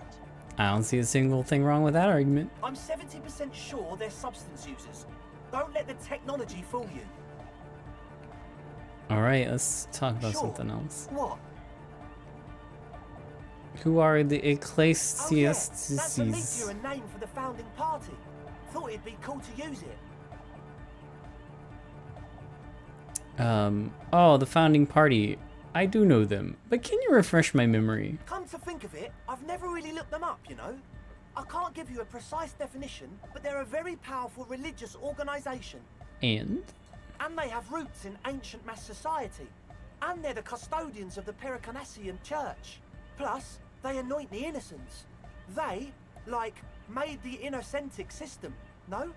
I don't see a single thing wrong with that argument. I'm 70% sure they're substance users. Don't let the technology fool you. Alright, let's talk about Sure. something else. What? Who are the Oh yeah, that's a Ecclesiastes? meteor and name for the founding party. Thought it'd be cool to use it. Oh, the founding party. I do know them, but can you refresh my memory? Come to think of it, I've never really looked them up, you know? I can't give you a precise definition, but they're a very powerful religious organization. And? And they have roots in ancient mass society. And they're the custodians of the Pericarnassian church. Plus, they anoint the innocents. They, like, made the innocentic system, no?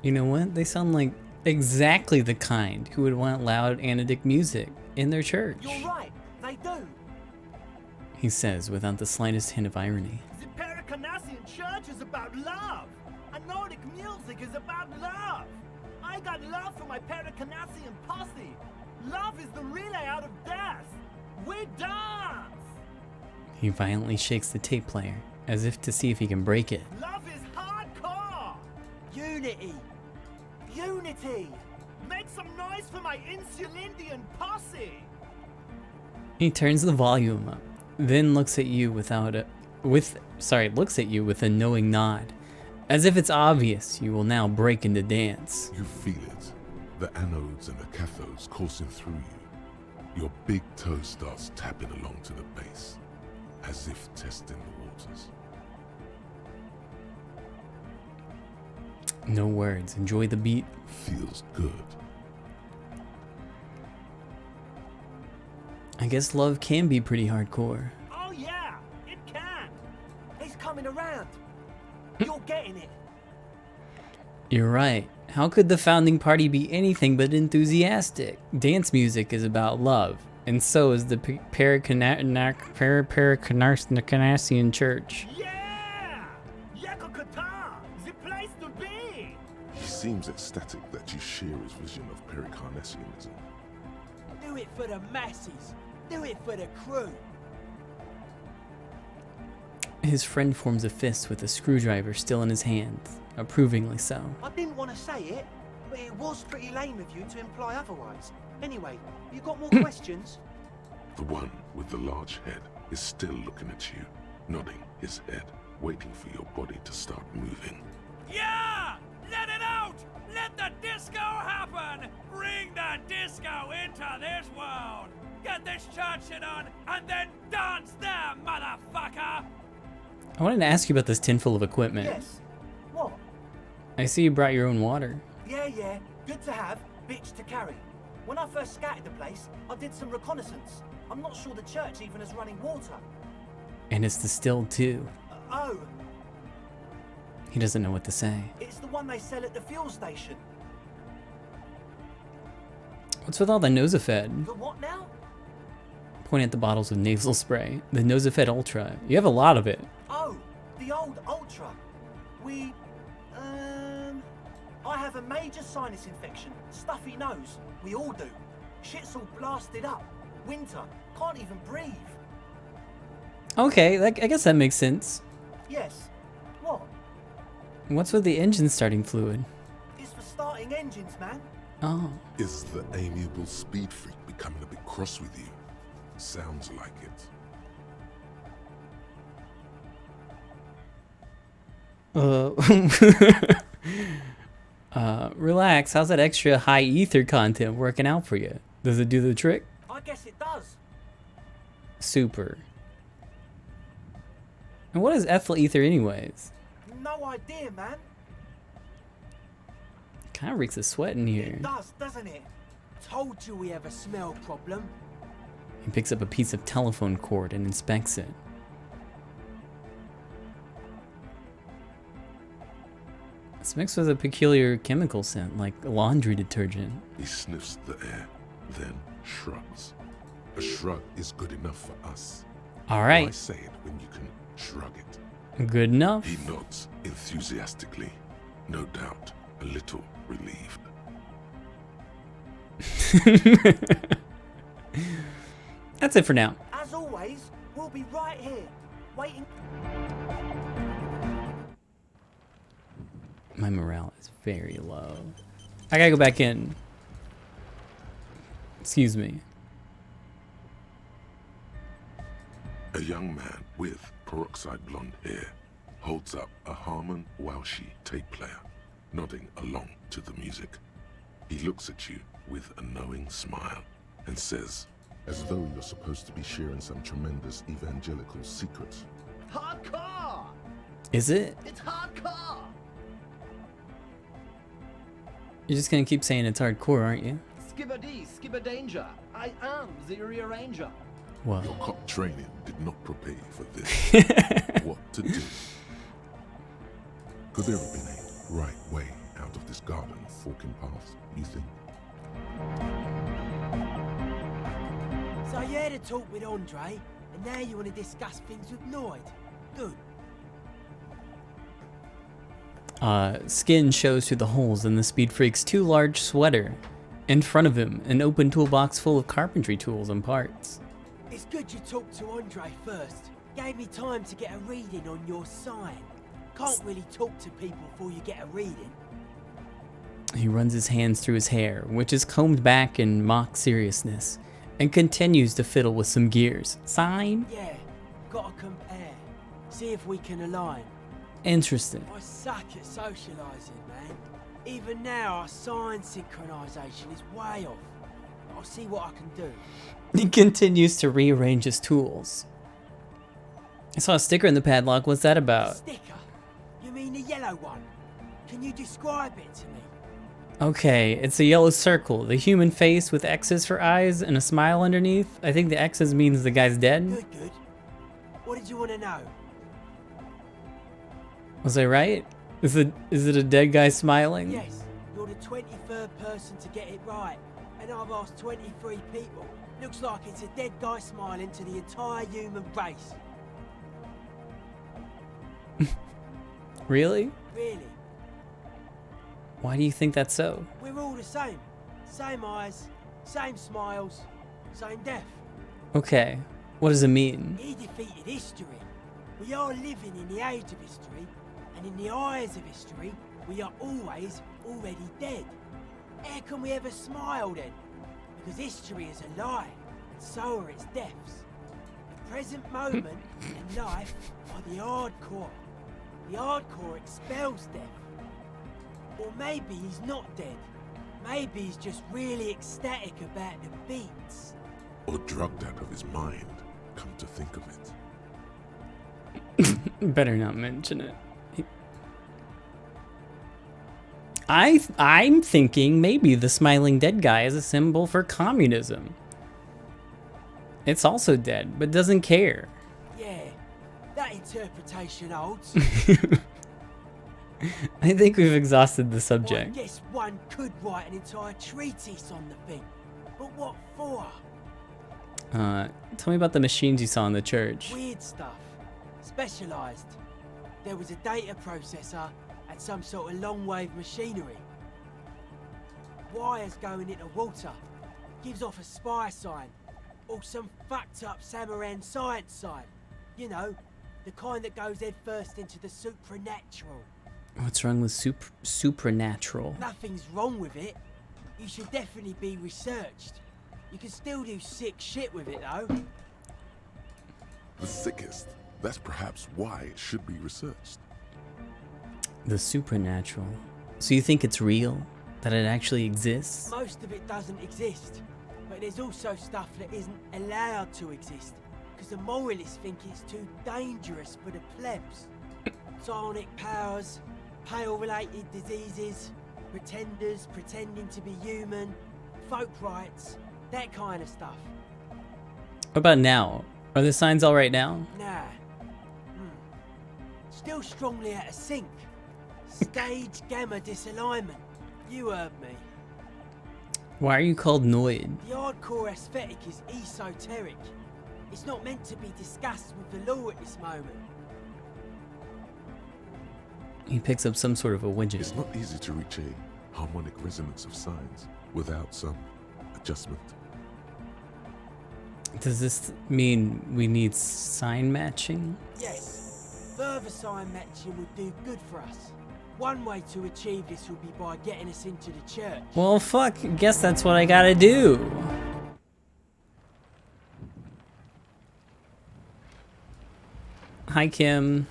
You know what? They sound like exactly the kind who would want loud anodic music in their church. You're right, they do. He says without the slightest hint of irony. The Pericarnassian church is about love. And Nordic music is about love. I got love for my Pericarnassian posse. Love is the relay out of death. We dance. He violently shakes the tape player, as if to see if he can break it. Love is hardcore. Unity. Unity. Make some noise for my Insulindian posse. He turns the volume up, then looks at you with a knowing nod, as if it's obvious you will now break into dance. You feel it. The anodes and the cathodes coursing through you. Your big toe starts tapping along to the base, as if testing the waters. No words. Enjoy the beat. Feels good. I guess love can be pretty hardcore. Oh yeah, it can. He's coming around. You're getting it. You're right. How could the founding party be anything but enthusiastic? Dance music is about love, and so is the Pericarnassian Church. Yeah! Yakokata! The place to be! He seems ecstatic that you share his vision of Pericarnassianism. Do it for the masses. Do it for the crew. His friend forms a fist with a screwdriver still in his hand, approvingly so. I didn't want to say it, but it was pretty lame of you to imply otherwise. Anyway, you got more questions? The one with the large head is still looking at you, nodding his head, waiting for your body to start moving. Yeah! Let it out! Let the disco happen! Bring the disco into this world! Get this church shit on, and then dance there, motherfucker! I wanted to ask you about this tin full of equipment. Yes. What? I see you brought your own water. Yeah. Good to have, bitch to carry. When I first scattered the place, I did some reconnaissance. I'm not sure the church even has running water. And it's distilled too. Oh, He doesn't know what to say. it's the one they sell at the fuel station. What's with all the Nosafed? The what now? Point at the bottles of nasal spray. The Nosafed Ultra. You have a lot of it. Oh, the old Ultra. I have a major sinus infection. Stuffy nose. We all do. Shit's all blasted up. Winter. Can't even breathe. Okay, I guess that makes sense. Yes. What? What's with the engine starting fluid? It's for starting engines, man. Oh. Is the amiable speed freak becoming a bit cross with you? Sounds like it. Relax. How's that extra high ether content working out for you? Does it do the trick? I guess it does. Super. And what is ethyl ether anyways? No idea, man. Kind of reeks of sweat in here. It does, doesn't it? Told you we have a smell problem. He picks up a piece of telephone cord and inspects it. It's mixed with a peculiar chemical scent, like laundry detergent. He sniffs the air, then shrugs. A shrug is good enough for us. All right. Why say it when you can shrug it? Good enough. He nods enthusiastically, no doubt a little relieved. That's it for now. As always, we'll be right here, waiting. My morale is very low. I gotta go back in. Excuse me. A young man with peroxide blonde hair holds up a Harman Walshi tape player, nodding along to the music. He looks at you with a knowing smile and says, as though you're supposed to be sharing some tremendous evangelical secret. Hardcore! Is it? It's hardcore! You're just gonna keep saying it's hardcore, aren't you? Skibbity, skibberdanger. I am the rearranger. Well. Your cop training did not prepare you for this. What to do? Could there have been a right way out of this garden of forking paths, you think? So you had a talk with Andre, and now you want to discuss things with Lloyd. Good. Skin shows through the holes in the Speed Freak's too large sweater. In front of him, an open toolbox full of carpentry tools and parts. It's good you talked to Andre first. Gave me time to get a reading on your sign. Can't really talk to people before you get a reading. He runs his hands through his hair, which is combed back in mock seriousness, and continues to fiddle with some gears. Sign? Yeah, gotta compare. See if we can align. Interesting. I suck at socialising, man. Even now, our sign synchronisation is way off. I'll see what I can do. He continues to rearrange his tools. I saw a sticker in the padlock. What's that about? Sticker? You mean the yellow one? Can you describe it to me? Okay, it's a yellow circle, the human face with X's for eyes and a smile underneath. I think the X's means the guy's dead. Good, good. What did you want to know? Was I right? Is it a dead guy smiling? Yes, you're the 23rd person to get it right. And I've asked 23 people. Looks like it's a dead guy smiling to the entire human race. Really? Really? Why do you think that's so? We're all the same. Same eyes, same smiles, same death. Okay, what does it mean? He defeated history. We are living in the age of history, and in the eyes of history, we are always already dead. How can we ever smile then? Because history is a lie, and so are its deaths. The present moment and life are the hardcore. The hardcore expels death. Or maybe he's not dead. Maybe he's just really ecstatic about the beats. Or drugged out of his mind, come to think of it. Better not mention it. I'm thinking maybe the smiling dead guy is a symbol for communism. It's also dead, but doesn't care. Yeah, that interpretation holds. I think we've exhausted the subject. I guess one could write an entire treatise on the thing. But what for? Tell me about the machines you saw in the church. Weird stuff. Specialised. There was a data processor and some sort of long-wave machinery. Wires going into water. Gives off a spy sign. Or some fucked up Samaran science sign. You know, the kind that goes head first into the supernatural. What's wrong with supernatural? Nothing's wrong with it. You should definitely be researched. You can still do sick shit with it though. The sickest. That's perhaps why it should be researched. The supernatural. So you think it's real? That it actually exists? Most of it doesn't exist. But there's also stuff that isn't allowed to exist. Because the moralists think it's too dangerous for the plebs. Psionic powers, pale-related diseases, pretenders pretending to be human, folk rights, that kind of stuff. What about now? Are the signs all right now? Nah. Still strongly out of sync. Stage gamma disalignment. You heard me. Why are you called Noid? The hardcore aesthetic is esoteric. It's not meant to be discussed with the law at this moment. He picks up some sort of a widget. It's not easy to reach a harmonic resonance of signs without some adjustment. Does this mean we need sign matching? Yes. Further sign matching would do good for us. One way to achieve this would be by getting us into the church. Well, fuck, guess that's what I gotta do. Hi, Kim.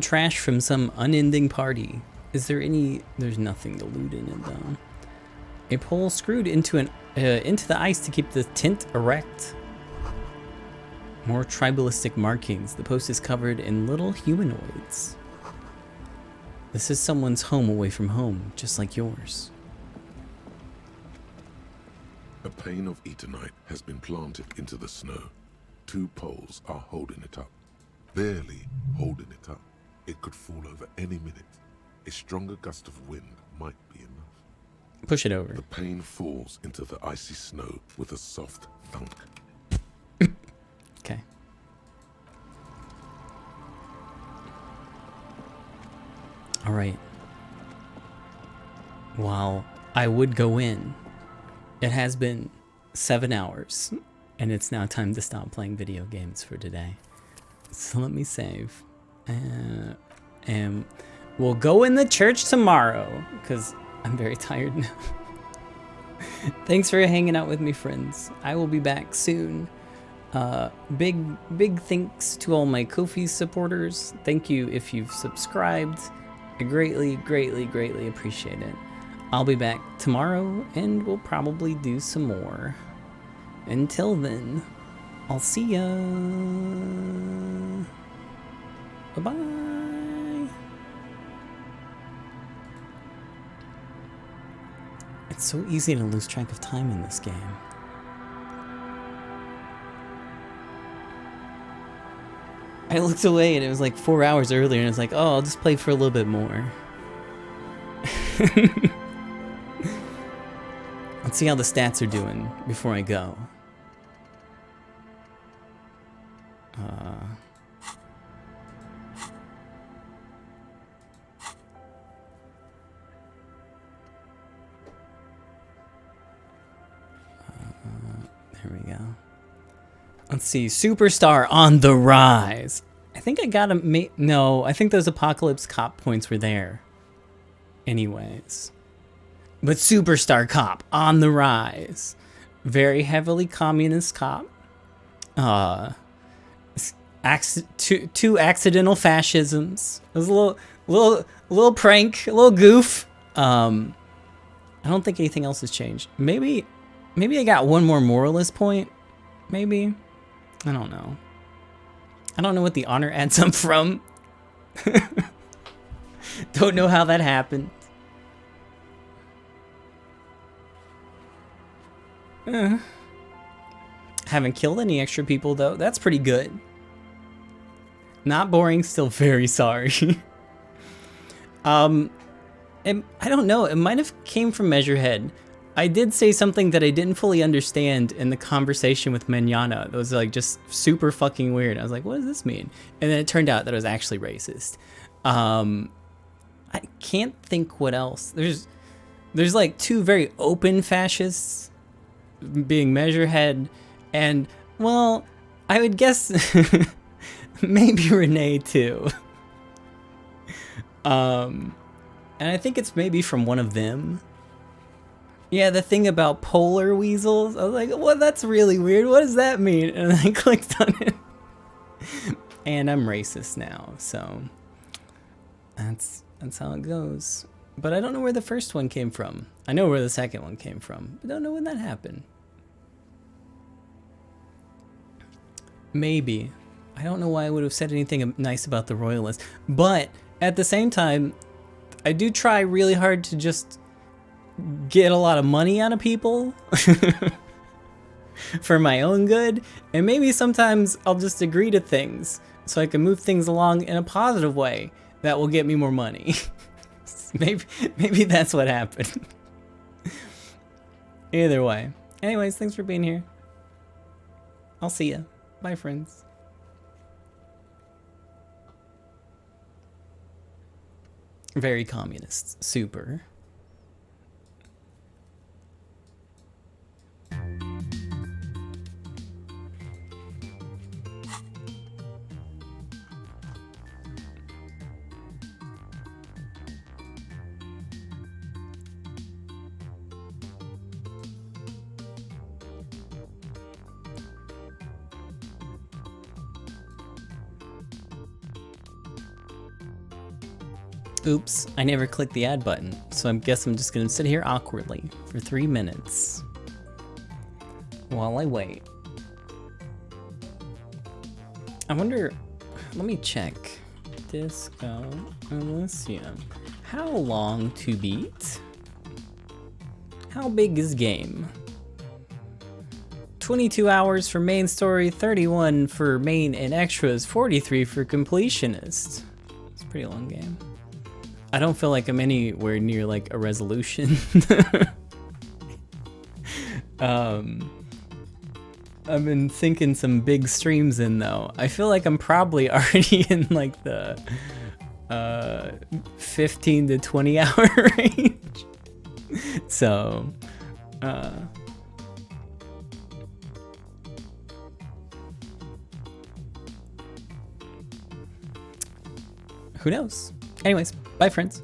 Trash from some unending party. Is there any... There's nothing to loot in it, though. A pole screwed into the ice to keep the tint erect. More tribalistic markings. The post is covered in little humanoids. This is someone's home away from home, just like yours. A pane of Eternite has been planted into the snow. 2 poles are holding it up. Barely holding it up. It could fall over any minute. A stronger gust of wind might be enough. Push it over. The pane falls into the icy snow with a soft thunk. Okay. All right. While I would go in, it has been 7 hours, and it's now time to stop playing video games for today. So let me save. And we'll go in the church tomorrow, because I'm very tired now. Thanks for hanging out with me, friends. I will be back soon. Big thanks to all my Ko-fi supporters. Thank you if you've subscribed. I greatly appreciate it. I'll be back tomorrow, and we'll probably do some more. Until then, I'll see ya. Bye-bye. It's so easy to lose track of time in this game. I looked away and it was like 4 hours earlier, and it's like, oh, I'll just play for a little bit more. Let's see how the stats are doing before I go. There we go. Let's see. Superstar on the rise. I think I got a no, I think those Apocalypse Cop points were there. Anyways. But Superstar Cop on the rise. Very heavily communist cop. Two accidental fascisms. It was a little prank, a little goof. I don't think anything else has changed. Maybe I got one more moralist point. Maybe. I don't know. I don't know what the honor adds up from. Don't know how that happened. Haven't killed any extra people though. That's pretty good. Not boring, still very sorry. I don't know. It might have came from Measurehead. I did say something that I didn't fully understand in the conversation with Manana. That was like just super fucking weird. I was like, what does this mean? And then it turned out that it was actually racist. I can't think what else. There's like two very open fascists, being Measurehead, and well, I would guess maybe Renee too. And I think it's maybe from one of them. Yeah, the thing about polar weasels. I was like, well, that's really weird. What does that mean? And I clicked on it. And I'm racist now, so that's how it goes. But I don't know where the first one came from. I know where the second one came from, but don't know when that happened. Maybe. I don't know why I would have said anything nice about the Royalists. But at the same time, I do try really hard to just get a lot of money out of people for my own good. And maybe sometimes I'll just agree to things so I can move things along in a positive way that will get me more money. Maybe that's what happened. Either way. Anyways, thanks for being here. I'll see ya. Bye, friends. Very communist. Super. Oops, I never clicked the add button, so I guess I'm just gonna sit here awkwardly for 3 minutes while I wait. I wonder, let me check. Disco Elysium. How long to beat? How big is game? 22 hours for main story, 31 for main and extras, 43 for completionist. It's a pretty long game. I don't feel like I'm anywhere near like a resolution. I've been thinking some big streams in though. I feel like I'm probably already in like the 15 to 20 hour range. So, who knows? Anyways, bye friends.